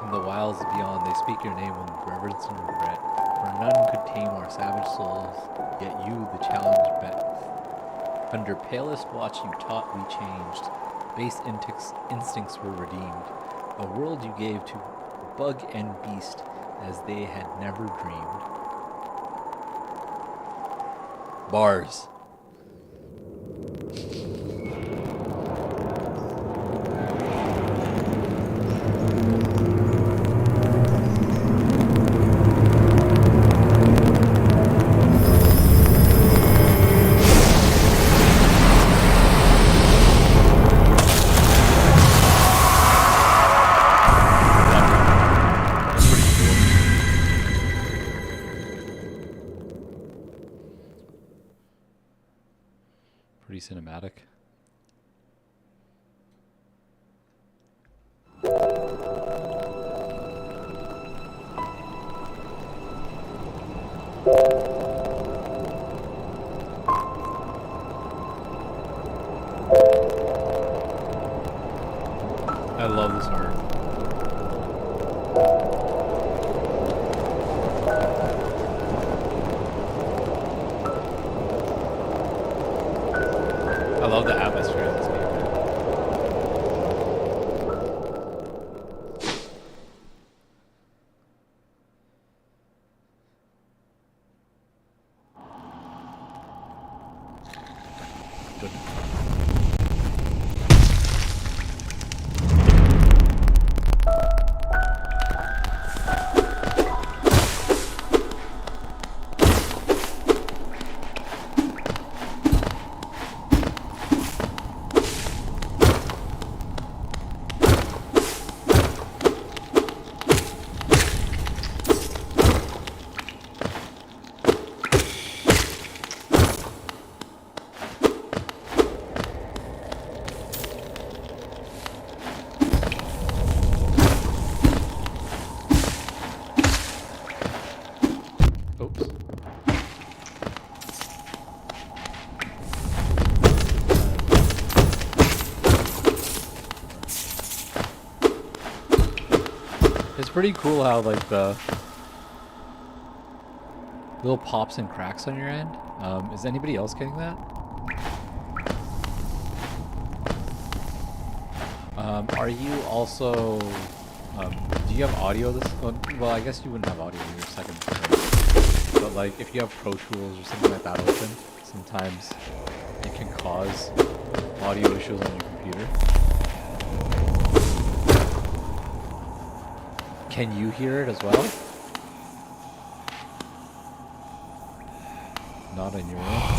In the wilds beyond, they speak your name with reverence and regret. For none could tame our savage souls, yet you the challenge bet. Under palest watch you taught we changed. Base instincts were redeemed. A world you gave to bug and beast as they had never dreamed. Bars. Pretty cinematic. I love this art. Good. Oops. It's pretty cool how like the little pops and cracks on your end. Is anybody else getting that? Are you also do you have audio this well, I guess you wouldn't have audio in your second screen. But like if you have Pro Tools or something like that open, sometimes it can cause audio issues on your computer. Can you hear it as well? Not on your end.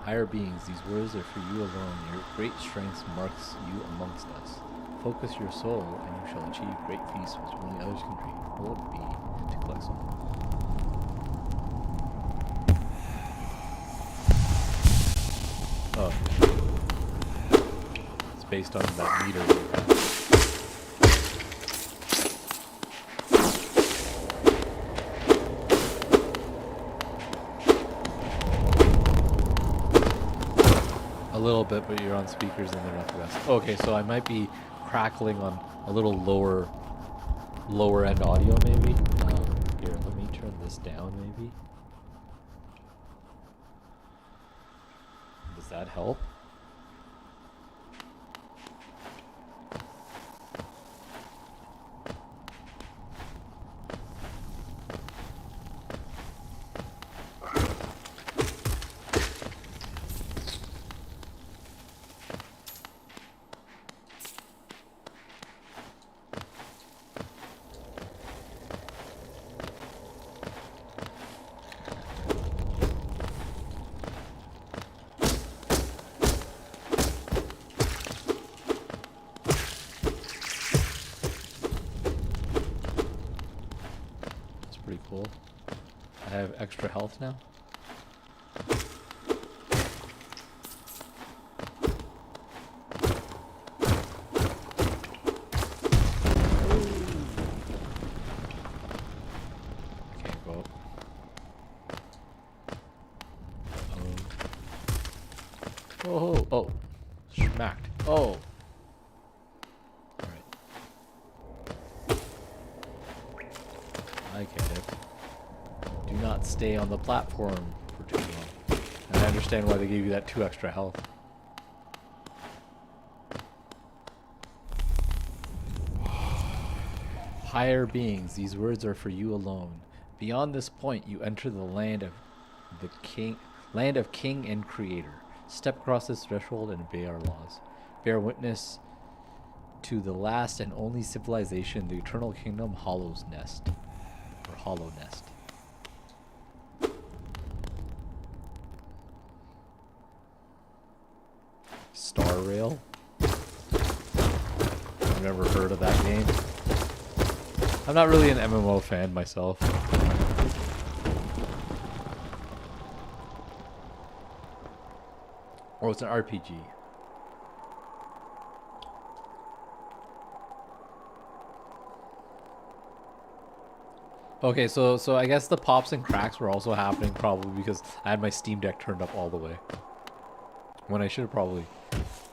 Higher beings, these words are for you alone. Your great strength marks you amongst us. Focus your soul, and you shall achieve great feats which only others can dream. What would it be to collect some? Oh. It's based on that meter you have. A little bit, but you're on speakers and they're not the best. Okay, so I might be crackling on a little lower end audio maybe. Here, let me turn this down maybe. Does that help? Pretty cool. I have extra health now. Can't go up. Oh, smacked. Oh. I get it. Do not stay on the platform for too long. And I understand why they gave you that 2 extra health. Higher beings, these words are for you alone. Beyond this point, you enter the land of King and Creator. Step across this threshold and obey our laws. Bear witness to the last and only civilization, the eternal kingdom, Hollow's Nest. Or Hollow Nest. Star Rail? I've never heard of that game. I'm not really an MMO fan myself. Oh, it's an RPG. Okay, so I guess the pops and cracks were also happening probably because I had my Steam Deck turned up all the way. When I should have probably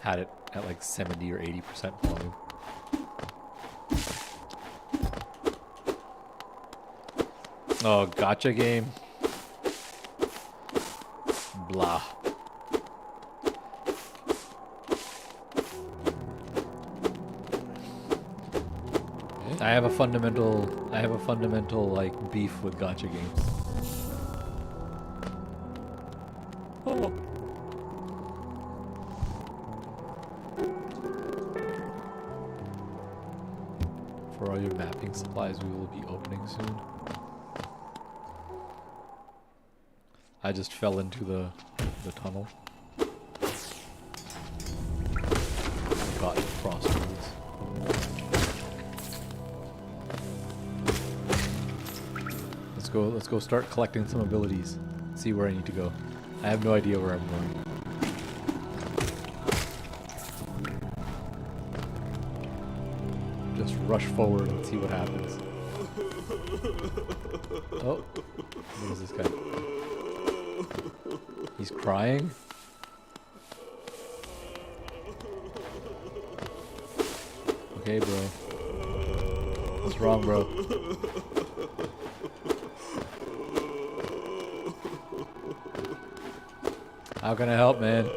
had it at like 70 or 80% volume. Oh, gotcha game. Blah. I have a fundamental like beef with gotcha games. For all your mapping supplies, we will be opening soon. I just fell into the tunnel. Got frostboots. Let's go start collecting some abilities. See where I need to go. I have no idea where I'm going. Just rush forward and see what happens. Oh, what is this guy? He's crying? Okay, bro. What's wrong, bro? How can I help, man?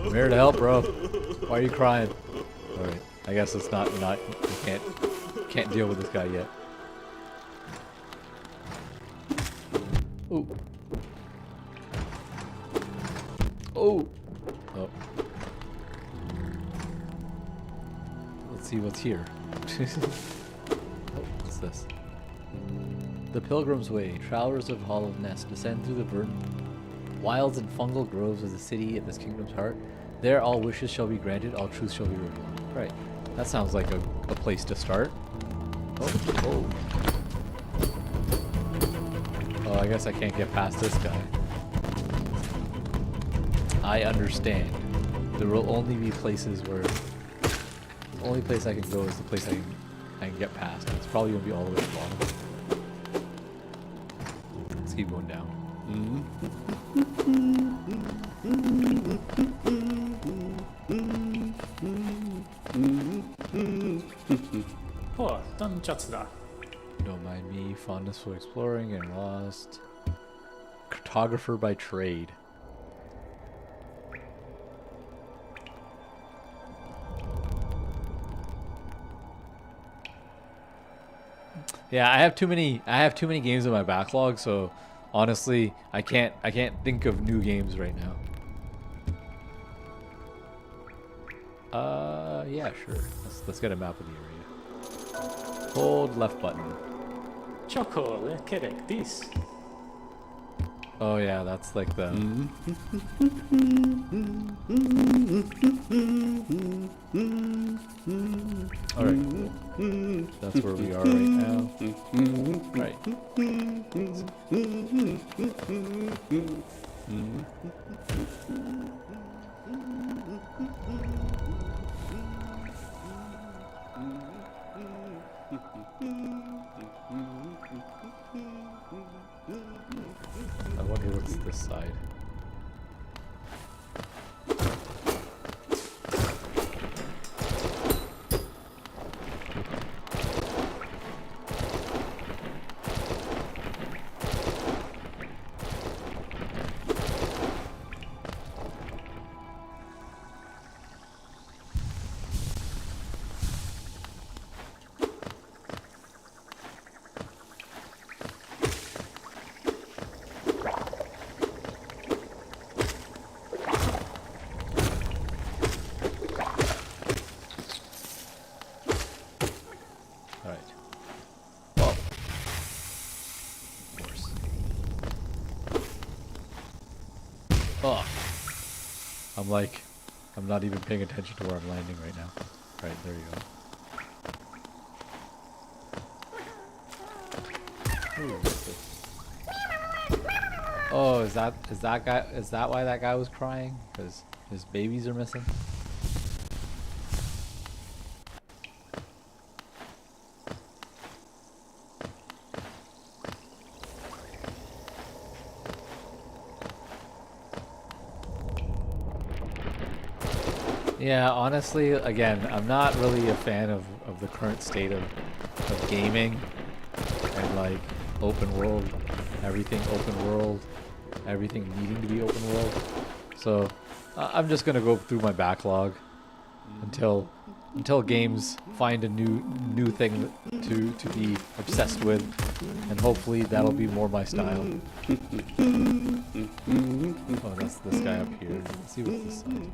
I'm here to help, bro. Why are you crying? Alright, I guess it's not you can't deal with this guy yet. Ooh. Oh. Oh. Let's see what's here. Oh, what's this? The Pilgrim's Way. Travelers of Hollow Nest descend through the verdant wilds and fungal groves of the city at this kingdom's heart. There all wishes shall be granted, all truths shall be revealed. Right. That sounds like a place to start. Oh. Oh, I guess I can't get past this guy. I understand. There will only be places where... The only place I can go is the place I can get past. It's probably going to be all the way to the bottom. Let's keep going down. Oh, ダンチャツだ。 Don't mind me, fondness for exploring and lost. Cartographer by trade. Yeah, I have too many games in my backlog, so honestly, I can't think of new games right now. Yeah, sure. Let's get a map of the area. Hold left button. Chocolate, correct this. Oh yeah, that's like the... Alright, cool. That's where we are right now. Right. I wonder what's this side. Oh, I'm not even paying attention to where I'm landing right now. Right, there you go. Ooh, what's this? Oh, is that why that guy was crying? Because his babies are missing? Yeah, honestly, again, I'm not really a fan of the current state of gaming and like open world, everything needing to be open world. So I'm just gonna go through my backlog until games find a new thing to be obsessed with, and hopefully that'll be more my style. Oh, that's this guy up here. Let's see what's this side.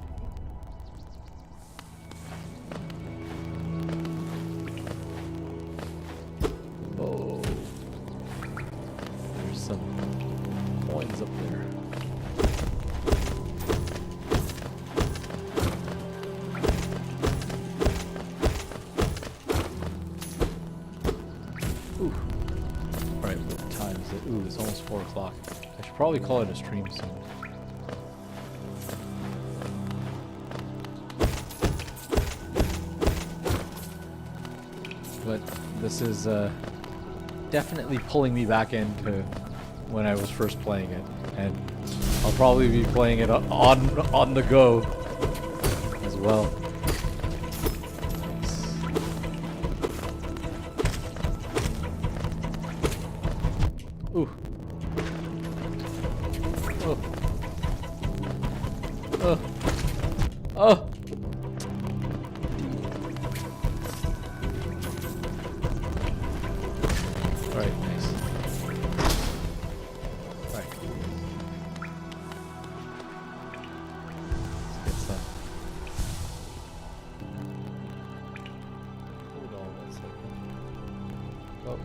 Ooh, it's almost 4 o'clock. I should probably call it a stream soon. But this is definitely pulling me back into when I was first playing it, and I'll probably be playing it on the go as well. Ooh. Oh. Oh. Oh. Alright, nice. Alright. Let's get some. Hold on one second. Oh.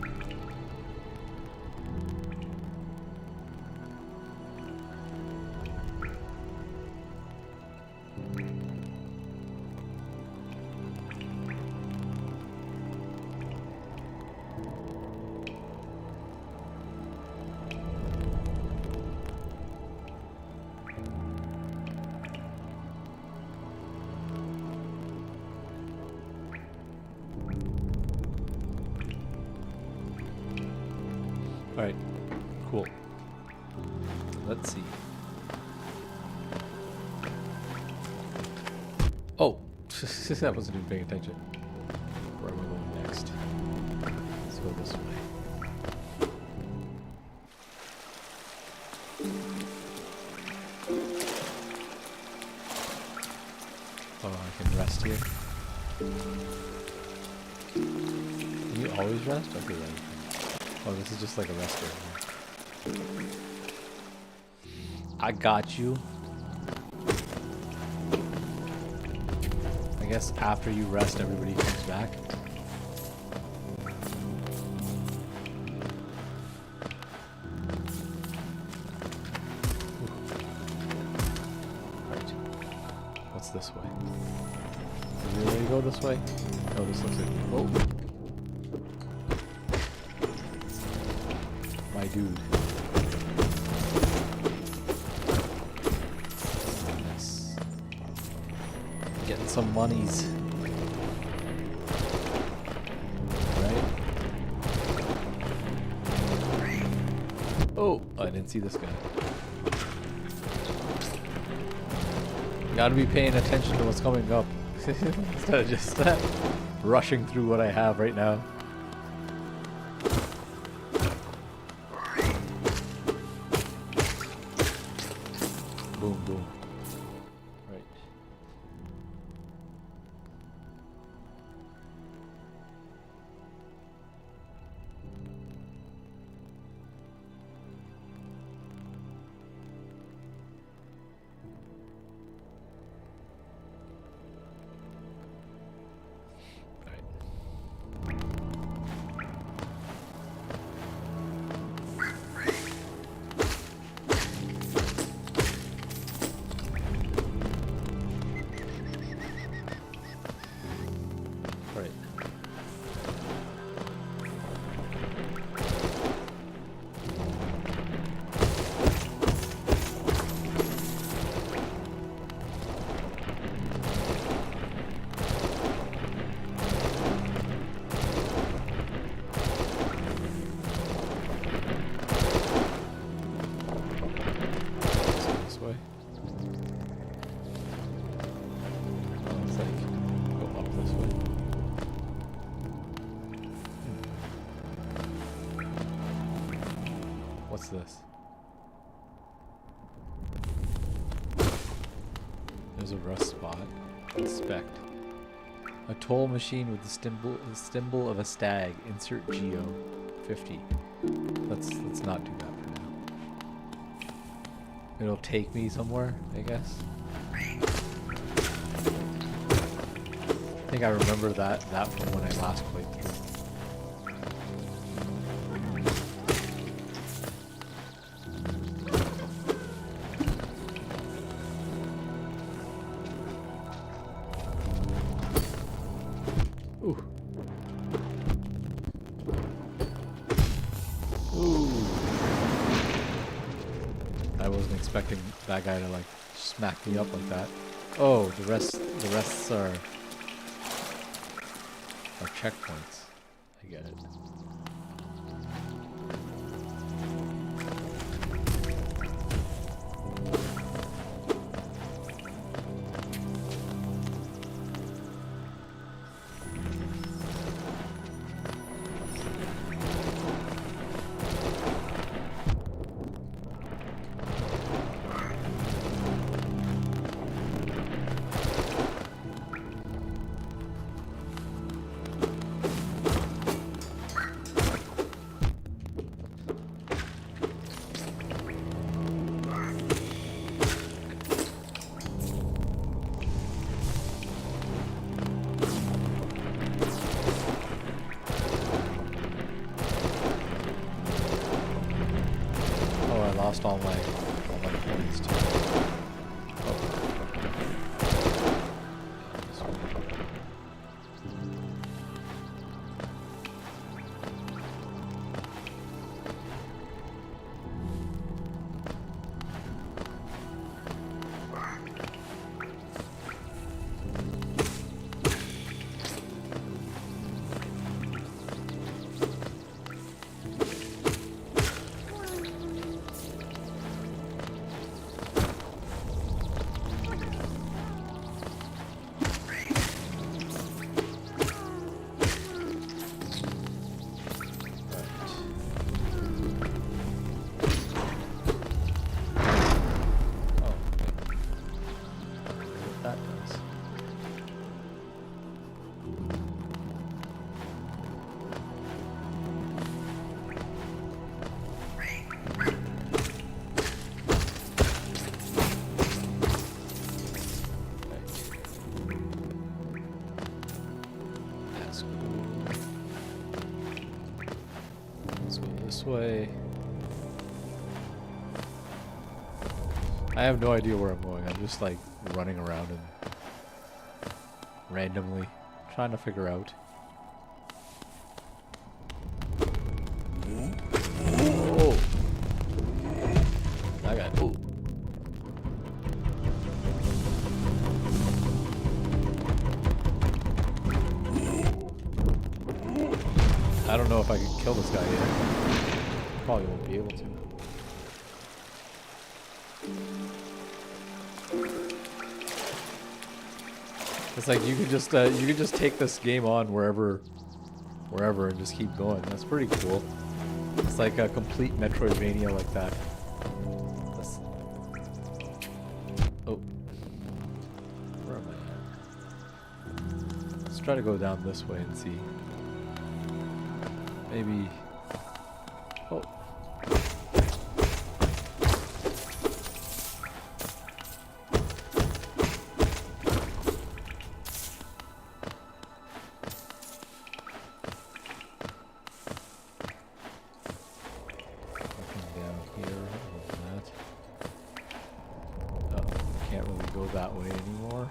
Alright, cool. Let's see. Oh, I wasn't even paying attention. Where am I going next? Let's go this way. Oh, I can rest here. Can you always rest? Okay, yeah, you can. Oh, this is just like a rest area. I got you. I guess after you rest, everybody comes back. Right. What's this way? Does it really go this way? Oh, this looks like... Oh! My dude. Yes. Getting some monies. Right? Oh, I didn't see this guy. Gotta be paying attention to what's coming up. Instead of just rushing through what I have right now. Boom, boom. Right. Right. This way. Looks like go up this way. What's this? There's a rust spot. Inspect. A toll machine with the symbol of a stag. Insert geo. 50. Let's not do that for now. It'll take me somewhere, I guess. I think I remember that from when I last played through. Ooh. Ooh. expecting that guy to like smack me up like that. Oh, the rests are checkpoints. I get it. Lost all my points too. Oh. This one. Way. I have no idea where I'm going. I'm just like running around and randomly trying to figure out. Oh, I got. Ooh. I don't know if I can kill this guy yet. Probably won't be able to. It's like you could just take this game on wherever and just keep going. That's pretty cool. It's like a complete Metroidvania like that. Oh, where am I at? Let's try to go down this way and see. Maybe. Oh. That way anymore.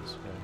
This way.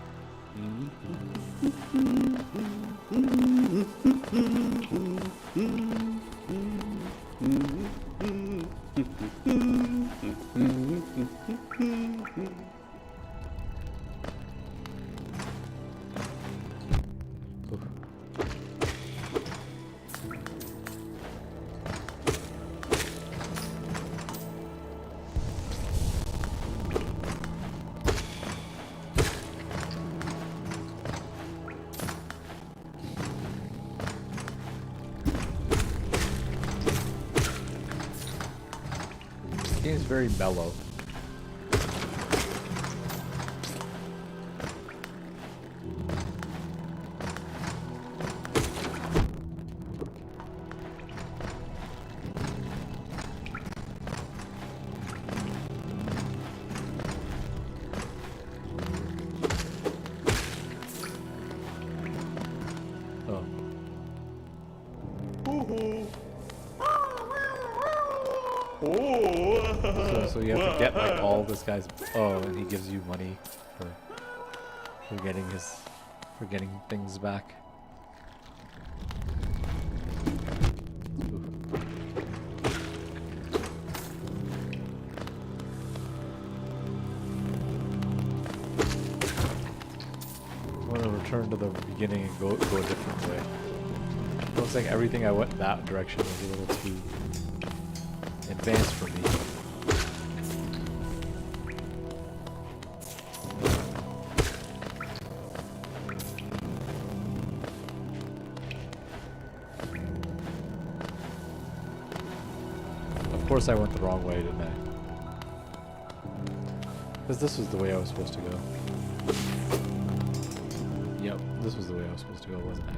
This game's very mellow. Oh. So you have to get like all this guy's. Oh, and he gives you money for getting things back. I want to return to the beginning and go a different way. Looks like everything I went that direction was a little too advanced for me. Of course I went the wrong way, didn't I? Because this was the way I was supposed to go. Yep, this was the way I was supposed to go, wasn't I?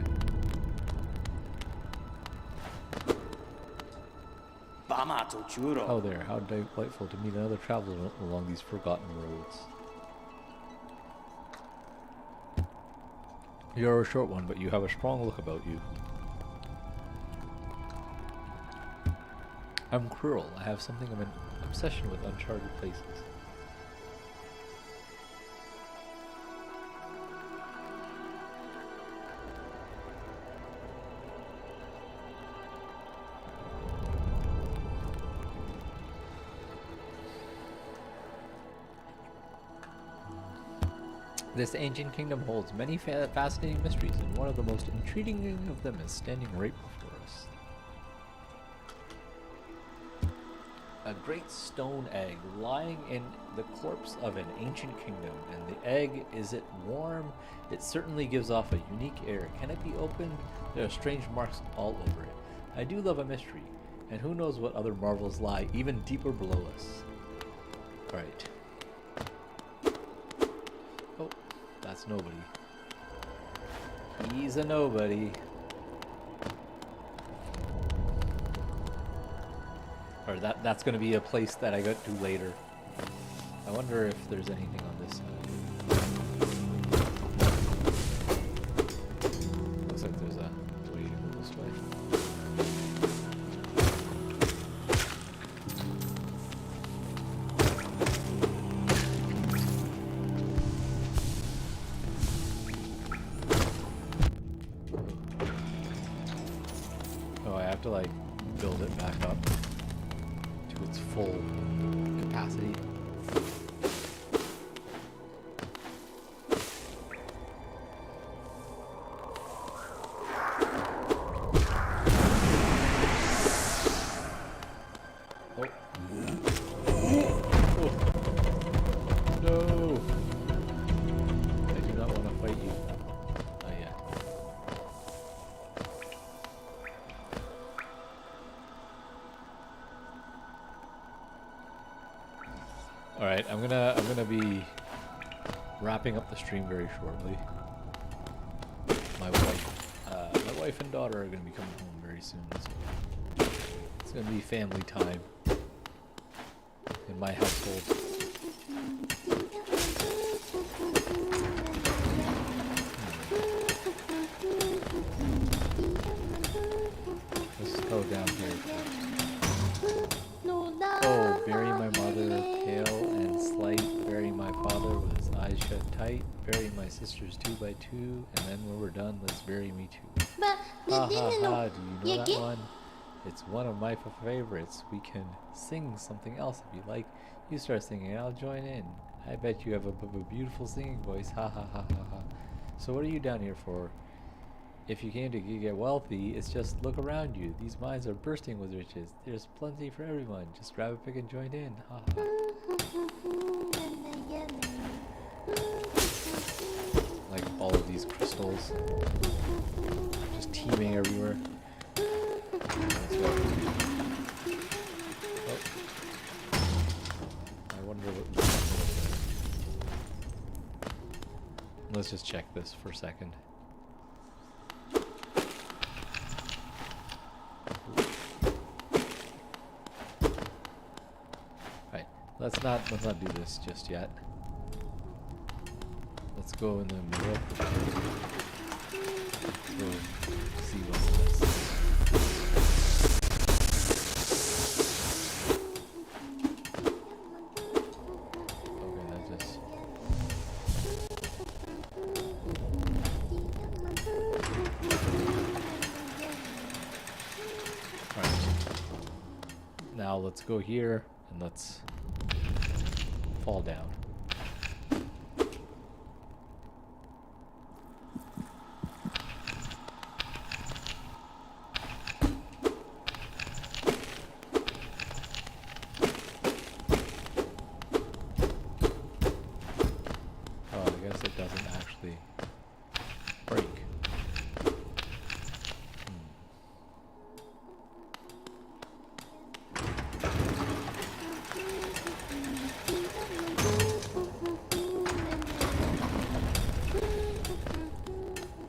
Oh there, how delightful to meet another traveler along these forgotten roads. You're a short one, but you have a strong look about you. I'm cruel. I have something of an obsession with uncharted places. This ancient kingdom holds many fascinating mysteries, and one of the most intriguing of them is standing right before us. A great stone egg lying in the corpse of an ancient kingdom, and the egg, is it warm? It certainly gives off a unique air. Can it be opened? There are strange marks all over it. I do love a mystery, and who knows what other marvels lie even deeper below us. Alright. Oh, that's nobody. He's a nobody. Or that's going to be a place that I go to later. I wonder if there's anything on this side. Looks like there's a way to go this way. Oh, I have to like build it back up to its full capacity. Oh. No! I do not want to fight you. Oh yeah. Alright, I'm gonna be wrapping up the stream very shortly. My wife and daughter are gonna be coming home very soon, so it's gonna be family time in my household. Let's go down here first. Oh, bury my mother, pale and slight, bury my father with his eyes shut tight, bury my sisters 2 by 2, and then when we're done, let's bury me too. Ha ha ha, do you know that one? It's one of my favorites. We can sing something else if you like. You start singing, I'll join in. I bet you have a beautiful singing voice, ha ha ha ha ha. So what are you down here for? If you came to get wealthy, it's just look around you. These mines are bursting with riches. There's plenty for everyone. Just grab a pick and join in. Ha ha. Like all of these crystals. Just teeming everywhere. Let's go. Oh. I wonder what... Let's just check this for a second. Let's not do this just yet. Let's go in the middle. Go see what's this. now let's go here and let's fall down. Oh, I guess it doesn't actually break.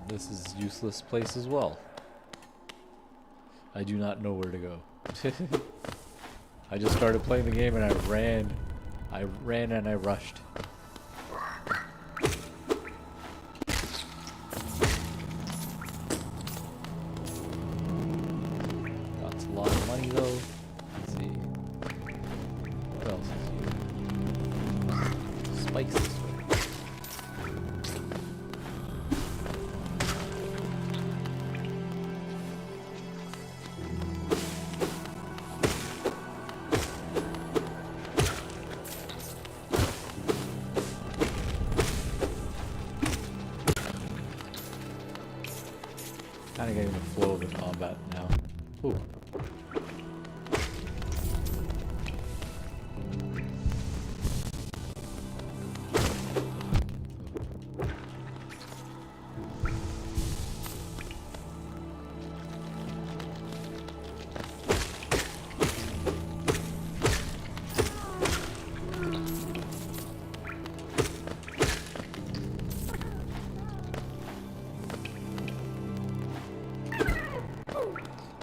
This is a useless place as well. I do not know where to go. I just started playing the game and I ran and I rushed. That's a lot of money though. Let's see. What else is here? Spikes this way. Kind of getting the flow of the combat now. Ooh.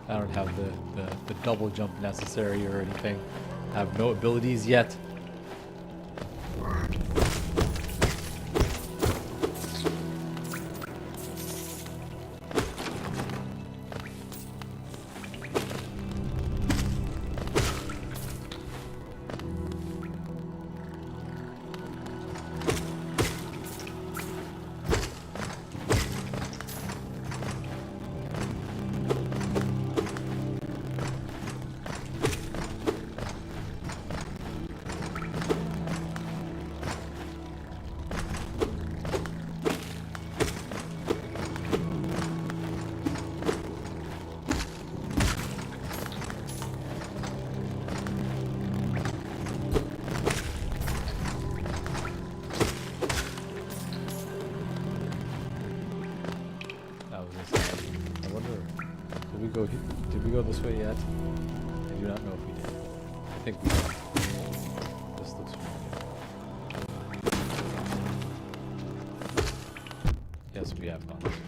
I don't have the double jump necessary or anything. I have no abilities yet. Did we go this way yet? I do not know if we did. I think we did. This looks familiar. Yes, we have gone this way.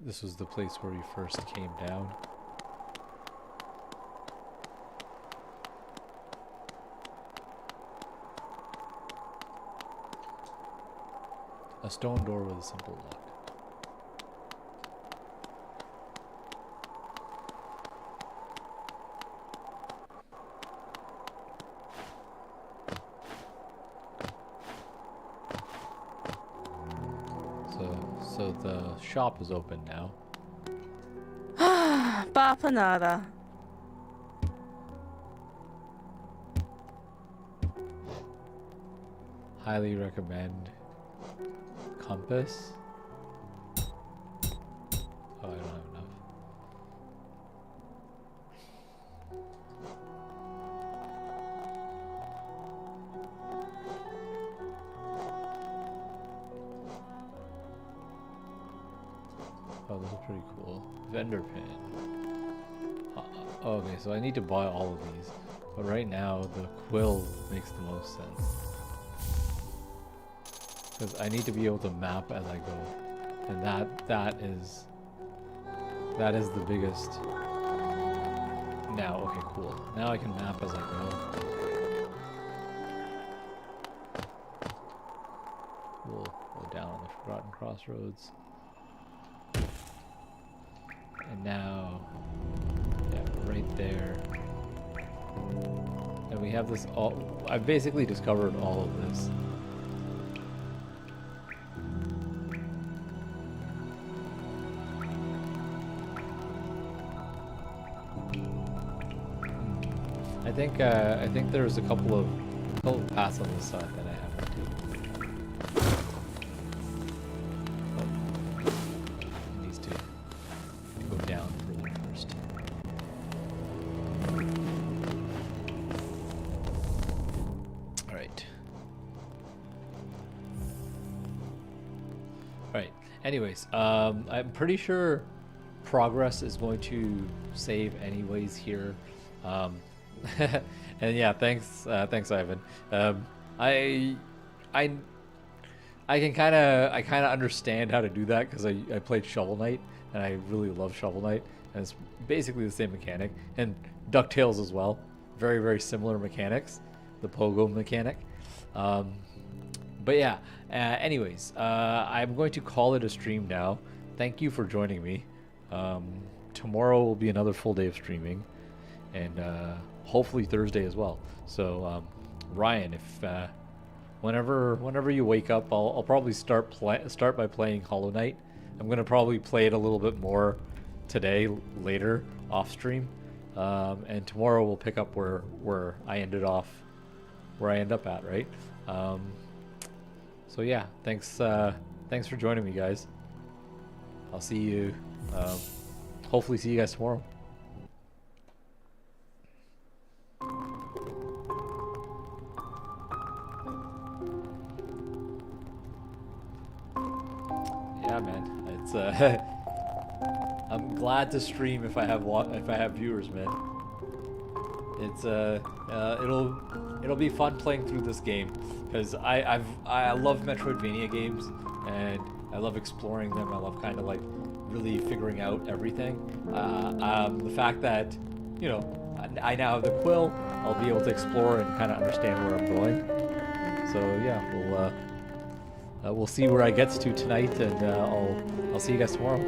This was the place where we first came down. A stone door with a simple lock. So the shop is open now. Bapanada. Highly recommend. Compass. Oh, I don't have enough. Oh, this is pretty cool. Vendor pin. Okay, so I need to buy all of these. But right now, the quill makes the most sense. Because I need to be able to map as I go. And that is the biggest. Now, okay, cool. Now I can map as I go. We'll go down on the Forgotten Crossroads. And now, yeah, right there. And we have this all. I've basically discovered all of this. I think there's a couple of paths on this side that I have to do. Oh, it needs to go down further first. All right. All right. Anyways, I'm pretty sure progress is going to save anyways here. And yeah, thanks Ivan. I can kind of understand how to do that because I played Shovel Knight and I really love Shovel Knight, and it's basically the same mechanic, and DuckTales as well, very very similar mechanics, the pogo mechanic. But yeah, anyways, I'm going to call it a stream now. Thank you for joining me. Tomorrow will be another full day of streaming, and hopefully Thursday as well. So Ryan, if whenever you wake up, I'll probably start by playing Hollow Knight. I'm gonna probably play it a little bit more today, later off stream, and tomorrow we'll pick up where I end up at, right? So yeah, thanks for joining me, guys. I'll see you. Hopefully see you guys tomorrow. Yeah, man, it's I'm glad to stream if I have viewers, man. It's it'll be fun playing through this game because I love Metroidvania games and I love exploring them. I love kind of like really figuring out everything. The fact that, you know, I now have the quill, I'll be able to explore and kind of understand where I'm going. So yeah, we'll see where I get to tonight, and I'll see you guys tomorrow.